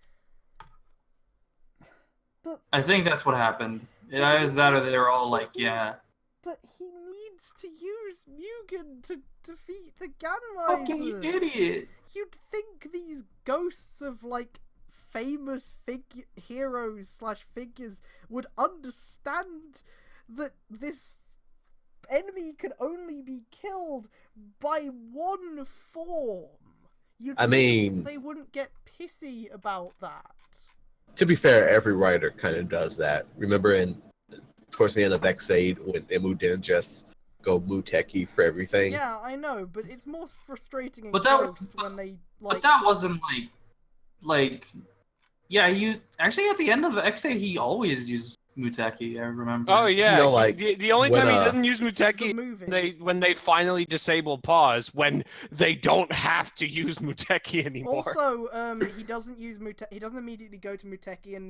I think that's what happened. Either that or they were all like, yeah. But he needs to use Mugen to defeat the Ganrisers. Fucking idiot. You'd think these ghosts of, like, famous heroes / figures would understand that this enemy can only be killed by one form. I mean, they wouldn't get pissy about that. To be fair, every writer kind of does that. Remember towards the end of X8 when Imu didn't just go Muteki for everything? Yeah, I know, but it's more frustrating in But Ghost when they, like... But that wasn't like... Yeah, actually at the end of X8 he always uses Muteki, I remember. Oh yeah, You know, like, the only when, time he didn't use Muteki when they finally disabled pause, when they don't have to use Muteki anymore. Also, he doesn't use he doesn't immediately go to Muteki in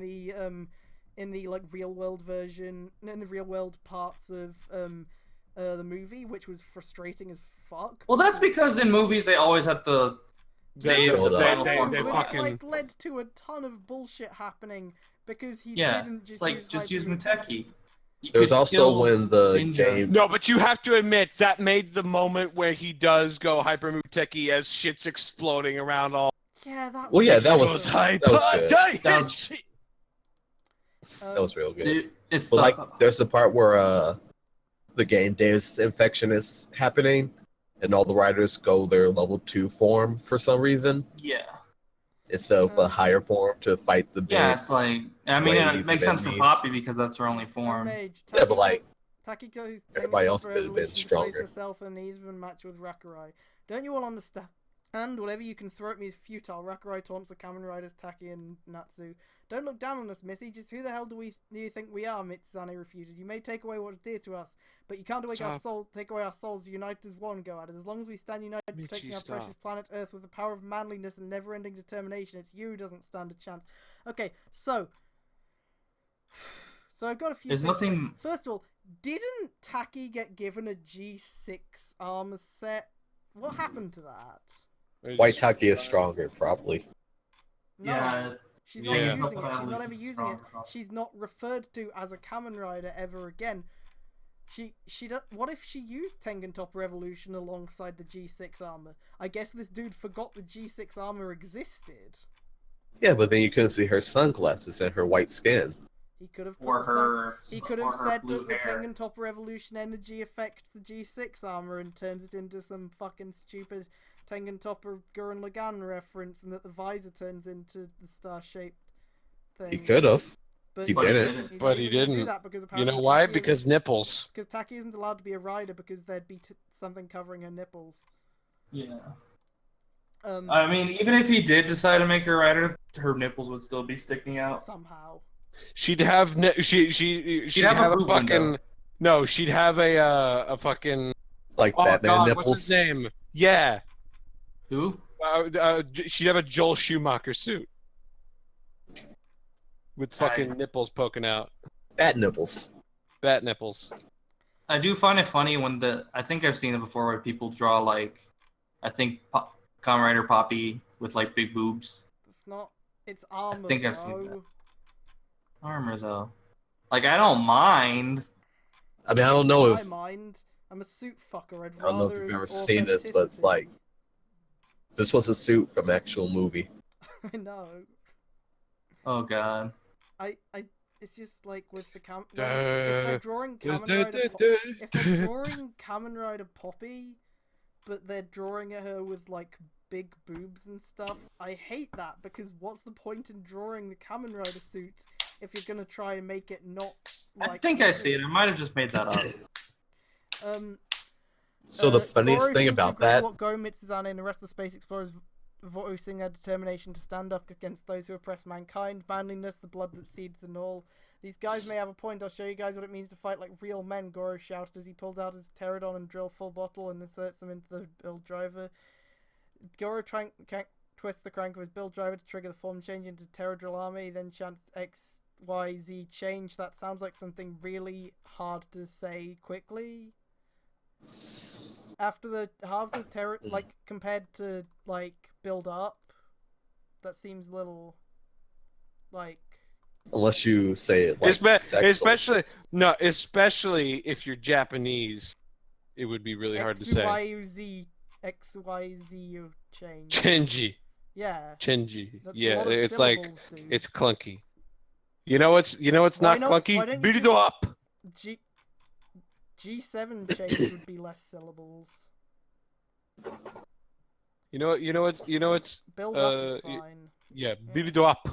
the like real world version, in the real world parts of the movie, which was frustrating as fuck. Well, that's because in movies they always have to say the final form. It like led to a ton of bullshit happening because he didn't just use Muteki. There was also when the game... No, but you have to admit, that made the moment where he does go Hyper Muteki as shit's exploding around all... Yeah, that was... Well, yeah, that was good. That was real good. Dude, but, like, there's the part where the game Dave's infection is happening, and all the riders go their level 2 form for some reason. Yeah. Instead of a higher form to fight the big... Yeah, it's like... I mean, it makes sense for Poppy because that's her only form. Yeah, but like... Takiko's everybody else could have been stronger. Herself in an even match with Rakurai. Don't you all understand? And whatever you can throw at me is futile. Rakurai taunts the Kamen Riders Taki and Natsu. Don't look down on us, Missy. Just who the hell do you think we are? Mitsane refuted. You may take away what's dear to us, but you can't take away our souls. Unite as one, go at it. As long as we stand united, protecting our precious planet Earth with the power of manliness and never-ending determination, it's you who doesn't stand a chance. Okay, so I've got a few things. First of all, Didn't Taki get given a G6 armor set? What happened to that? White Taki is stronger, probably. No, Yeah. she's not Yeah. using it. She's not Evolution's ever using it. stronger. She's not referred to as a Kamen Rider ever again. She does. What if she used Tengen Topper Evolution alongside the G6 armor? I guess this dude forgot the G6 armor existed. Yeah, but then you couldn't see her sunglasses and her white skin. He could have Or her. He could or have her said blue that the hair. Tengen Topper Evolution energy affects the G6 armor and turns it into some fucking stupid Tengen Topper Gurren Lagann reference, and that the visor turns into the star-shaped thing. He could have. But He But he didn't. didn't. But he do didn't. that because You apparently know why? Taki Because nipples. because Taki isn't allowed to be a rider because there'd be something covering her nipples. Yeah. Um, I mean, even if he did decide to make her rider, her nipples would still be sticking out. somehow. She'd have she'd have a have a boob fucking window. no. She'd have a fucking Like oh Batman god, nipples. what's his name? Yeah, Who? she'd have a Joel Schumacher suit with fucking nipples poking out, Bat nipples. bat nipples. I do find it funny when I think I've seen it before where people draw like, I think Kamen Rider Poppy with like big boobs. It's not. It's armor. think I've seen bro. that. Armor though. Like I don't mind. I mean, I don't know I if mind. I'm a suit fucker. I'd I don't know if rather you've ever seen this, but it's authenticity. like this was a suit from actual movie. I know. Oh god. It's just like with the if Da- they're drawing Kamen Rider, if they're drawing Kamen Rider Poppy, but they're drawing her with like big boobs and stuff, I hate that because what's the point in drawing the Kamen Rider suit if you're gonna try and make it not like? I think I see it. I might have just made that up. So the funniest Goro thing seems to about agree that, with what Go Mitsuzane and the rest of the Space Explorers voicing their determination to stand up against those who oppress mankind, manliness, the blood that seeds and all. These guys may have a point. I'll show you guys what it means to fight like real men, Goro shouted as he pulls out his pterodon and drill full bottle and inserts them into the build driver. Goro twists the crank of his build driver to trigger the form change into Pterodrill Army, then chants XYZ change. That sounds like something really hard to say quickly. After the halves of terror, like compared to like build up, that seems a little like. unless you say it like especially if you're Japanese, it would be really hard to say. XYZ change. Chenji. Yeah. Chenji. That's a Yeah, lot of it's like syllables, dude. it's clunky. You know what's Why not not- why clunky? don't you Beat it just- up. G7 change would be less syllables. You know what's Build up is y- fine. yeah, beat it up.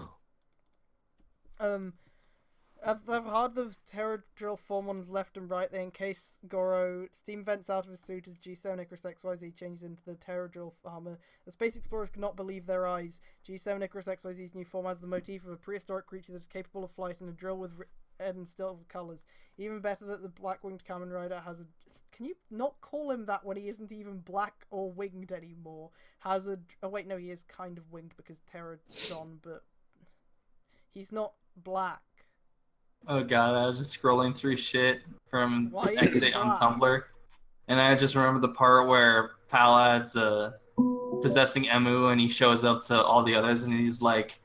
As they've hard the terror drill form on his left and right, they encase Goro. Steam vents out of his suit as G7 Icarus XYZ changes into the terror drill armor. The Space Explorers cannot believe their eyes. G7 Icarus XYZ's new form has the motif of a prehistoric creature that is capable of flight and a drill with red and silver colors. Even better that the black-winged Kamen Rider has a... Can you not call him that when he isn't even black or winged anymore? Has a... Oh wait, no, he is kind of winged because Pterodon, but... He's not black. Oh god, I was just scrolling through shit from Why is X8 it on black? Tumblr, and I just remember the part where Palad's possessing Emu, and he shows up to all the others, and he's like,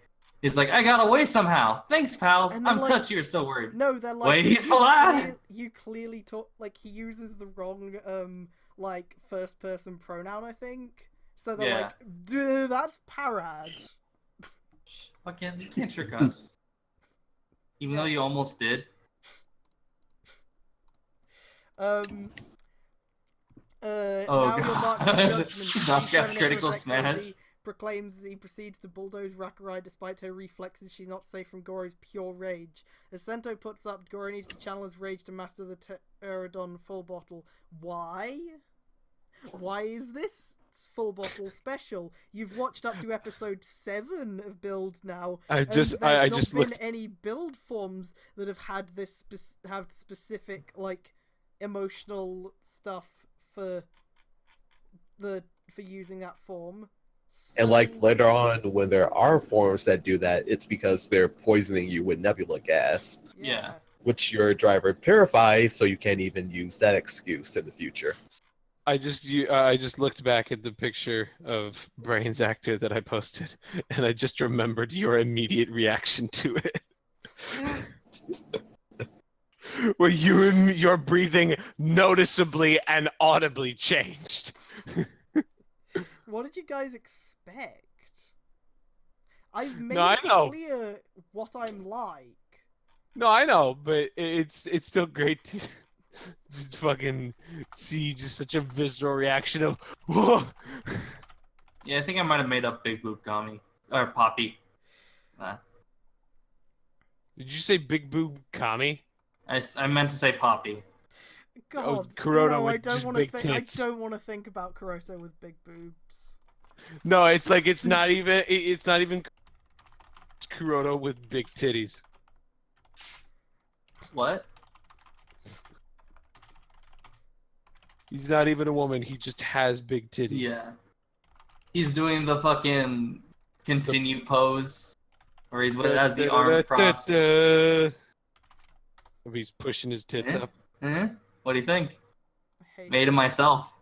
I got away somehow. Thanks, pals. And they're I'm like- touched. You're so worried. No, they're like... Wait, he's you Palad! You clearly talk... Like, he uses the wrong, like, first-person pronoun, I think. So they're Yeah. like, duh, that's Parad. Fucking, you can't trick us. Even though you almost did. Now Oh, you're God. marked for judgment. Knockout G7 critical Icarus smash. XYZ proclaims as he proceeds to bulldoze Rakurai despite her reflexes. She's not safe from Goro's pure rage. As Sento puts up, Goro needs to channel his rage to master the Pterodon full bottle. Why? Why is this full bottle special? You've watched up to episode 7 of Build now. I and just there's not been looked. any build forms that have had this have specific like emotional stuff for using that form. And like So- later on, when there are forms that do that, it's because they're poisoning you with nebula gas. Yeah. which your driver purifies, so you can't even use that excuse in the future. I just looked back at the picture of Brains actor that I posted, and I just remembered your immediate reaction to it. Where your breathing noticeably and audibly changed. What did you guys expect? I've made No, I it know. clear what I'm like. No, I know, but it's still great to just fucking see just such a visceral reaction of whoa. Yeah, I think I might have made up Big Boob Kami or Poppy. Did you say big boob Kami? I meant to say Poppy. God, Kuroda no, with I don't just want to big think. I tits. don't want to think about Kuroto with big boobs. No, it's like it's not even Kuroda with big titties. What? He's not even a woman. He just has big titties. Yeah. He's doing the fucking continue pose, where he's has the arms crossed. He's pushing his tits Eh? up. What do you think? I hate Made it myself.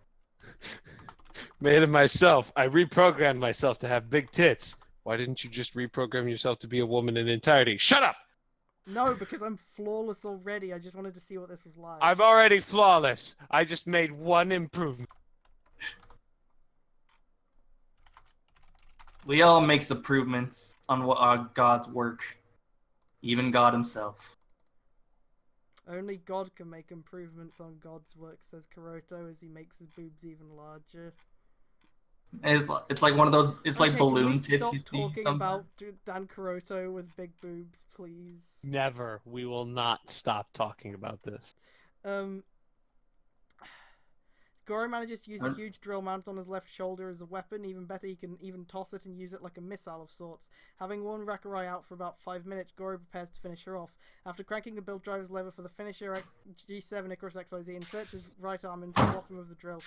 Made it myself. I reprogrammed myself to have big tits. Why didn't you just reprogram yourself to be a woman in entirety? Shut up! No, because I'm flawless already. I just wanted to see what this was like. I'm already flawless. I just made one improvement. Leo makes improvements on what God's work. Even God himself. Only God can make improvements on God's work, says Kuroto as he makes his boobs even larger. It's like one of those. It's like Okay, balloon can we tits stop you see talking sometimes. about Dan Kuroto with big boobs, please? Never. We will not stop talking about this. Goro manages to use a Huh? huge drill mounted on his left shoulder as a weapon. Even better, he can even toss it and use it like a missile of sorts. Having worn Rakurai out for about 5 minutes, Goro prepares to finish her off. After cranking the build driver's lever for the finisher, G7 Icarus XYZ inserts his right arm into the bottom of the drill.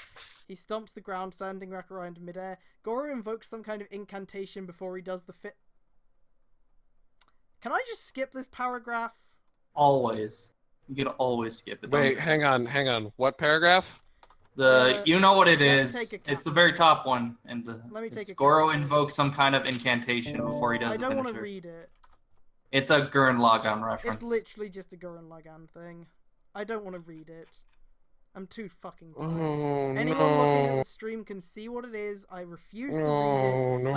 He stomps the ground, sending Rakurai into midair. Goro invokes some kind of incantation before he does the fit. Can I just skip this paragraph? Always. You can always skip it. Wait, hang on. What paragraph? You know what it let me is. take a It's cap. the very top one, and Let me take a Goro cap. invokes some kind of incantation before he does I the don't finisher. want to read it. It's a Gurren Lagann reference. It's literally just a Gurren Lagann thing. I don't want to read it. I'm too fucking tired. Oh, Anyone looking at the stream can see what it is. I refuse to read it.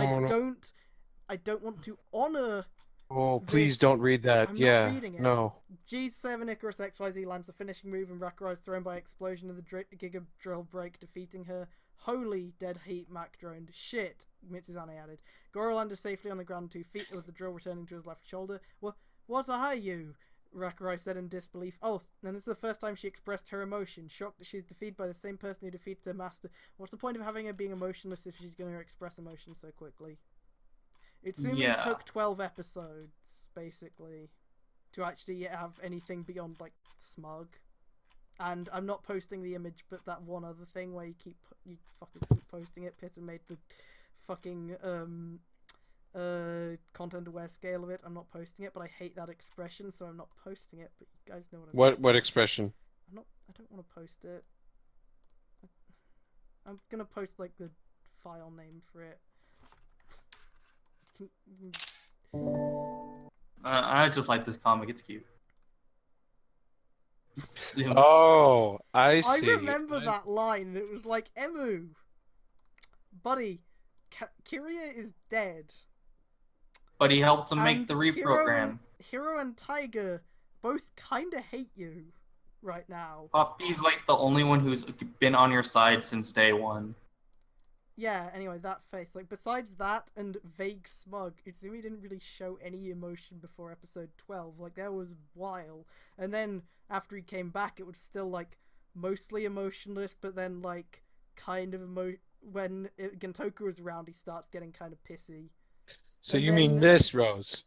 I don't want to honor. Oh, please this. don't read that. I'm yeah. not reading it. No. G7 Icarus XYZ lands the finishing move and Rakurai is thrown by explosion of the Giga Drill break, defeating her. Holy dead heat Mac droned. Shit, Mitsuzane added. Goro landed safely on the ground 2 feet with the drill returning to his left shoulder. What are you? Rakurai said in disbelief. Oh, and this is the first time she expressed her emotion. Shocked that she's defeated by the same person who defeated her master. What's the point of having her being emotionless if she's going to express emotion so quickly? Itsumi took 12 episodes, basically, to actually have anything beyond, like, smug. And I'm not posting the image, but that one other thing where you fuckers keep posting it. Pitta made the fucking, content aware scale of it. I'm not posting it, but I hate that expression, so I'm not posting it, but you guys know what I mean. What expression? I don't want to post it. I'm gonna post, like, the file name for it. I just like this comic. It's cute. Oh, I see. I remember that line. It was like, Emu, buddy, Kiria is dead. But he helped to make And the reprogram. Hiro and Tiger both kind of hate you right now. Poppy's like the only one who's been on your side since day one. Yeah, anyway, that face. Like, besides that and vague smug, Utsumi didn't really show any emotion before episode 12. Like, there was a while. And then, after he came back, it was still, like, mostly emotionless, but then, like, kind of when Gentoku was around, he starts getting kind of pissy. So And you mean then- this, Rose?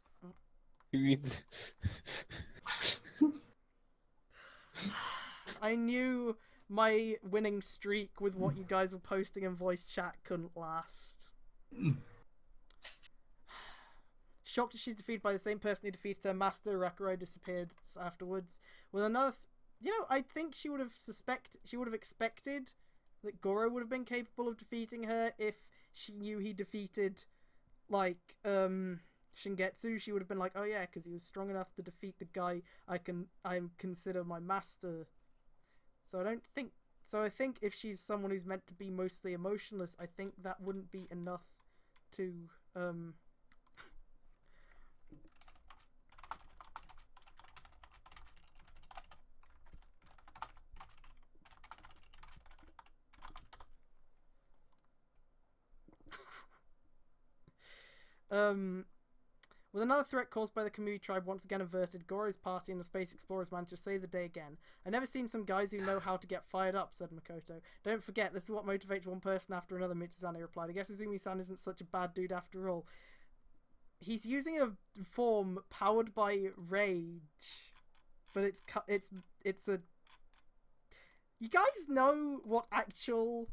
You mean... I knew my winning streak with what you guys were posting in voice chat couldn't last. Shocked that she's defeated by the same person who defeated her master. Rakurai disappeared afterwards. With another, I think she would have expected that Goro would have been capable of defeating her if she knew he defeated, like, Shingetsu. She would have been like, oh yeah, because he was strong enough to defeat the guy I consider my master. So I think if she's someone who's meant to be mostly emotionless, I think that wouldn't be enough to with another threat caused by the Kamui tribe once again averted, Goro's party and the Space Explorers managed to save the day again. I've never seen some guys who know how to get fired up, said Makoto. Don't forget, this is what motivates one person after another, Mitsuzane replied. I guess Izumi-san isn't such a bad dude after all. He's using a form powered by rage, but it's a... You guys know what actual...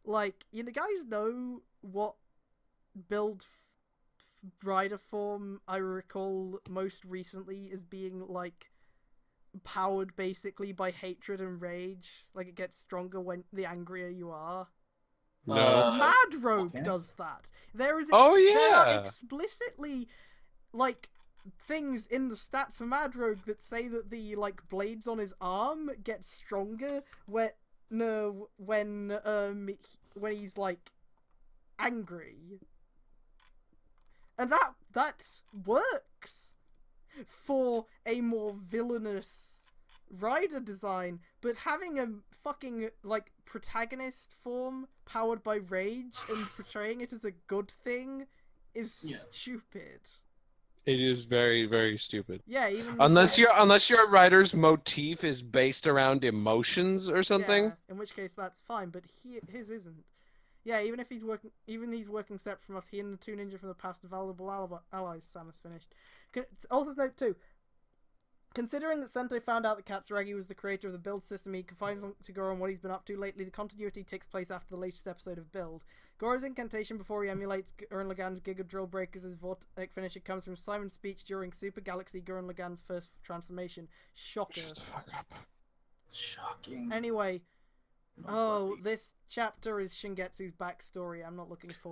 Like, you guys know what build rider form I recall most recently as being, like, powered basically by hatred and rage. Like, it gets stronger when the angrier you are. No. Mad Rogue okay. does that. There are yeah. explicitly, like, things in the stats for Mad Rogue that say that the, like, blades on his arm get stronger when he's, like, angry. And that works for a more villainous rider design, but having a fucking, like, protagonist form powered by rage and portraying it as a good thing is stupid. It is very, very stupid. Yeah, even Unless your writer's motif is based around emotions or something. Yeah, in which case that's fine, but his isn't. Yeah, even if he's working separate from us, he and the two ninja from the past are valuable allies. Samus finished. Author's note 2. Considering that Sento found out that Katsuragi was the creator of the build system, he confides to Goro on what he's been up to lately. The continuity takes place after the latest episode of Build. Goro's incantation before he emulates Gurren Lagann's Giga Drill Breakers' Vortex finisher comes from Simon's speech during Super Galaxy Gurren Lagann's first transformation. Shocker. Shut the fuck up. Shocking. Anyway, this chapter is Shingetsu's backstory. I'm not looking forward.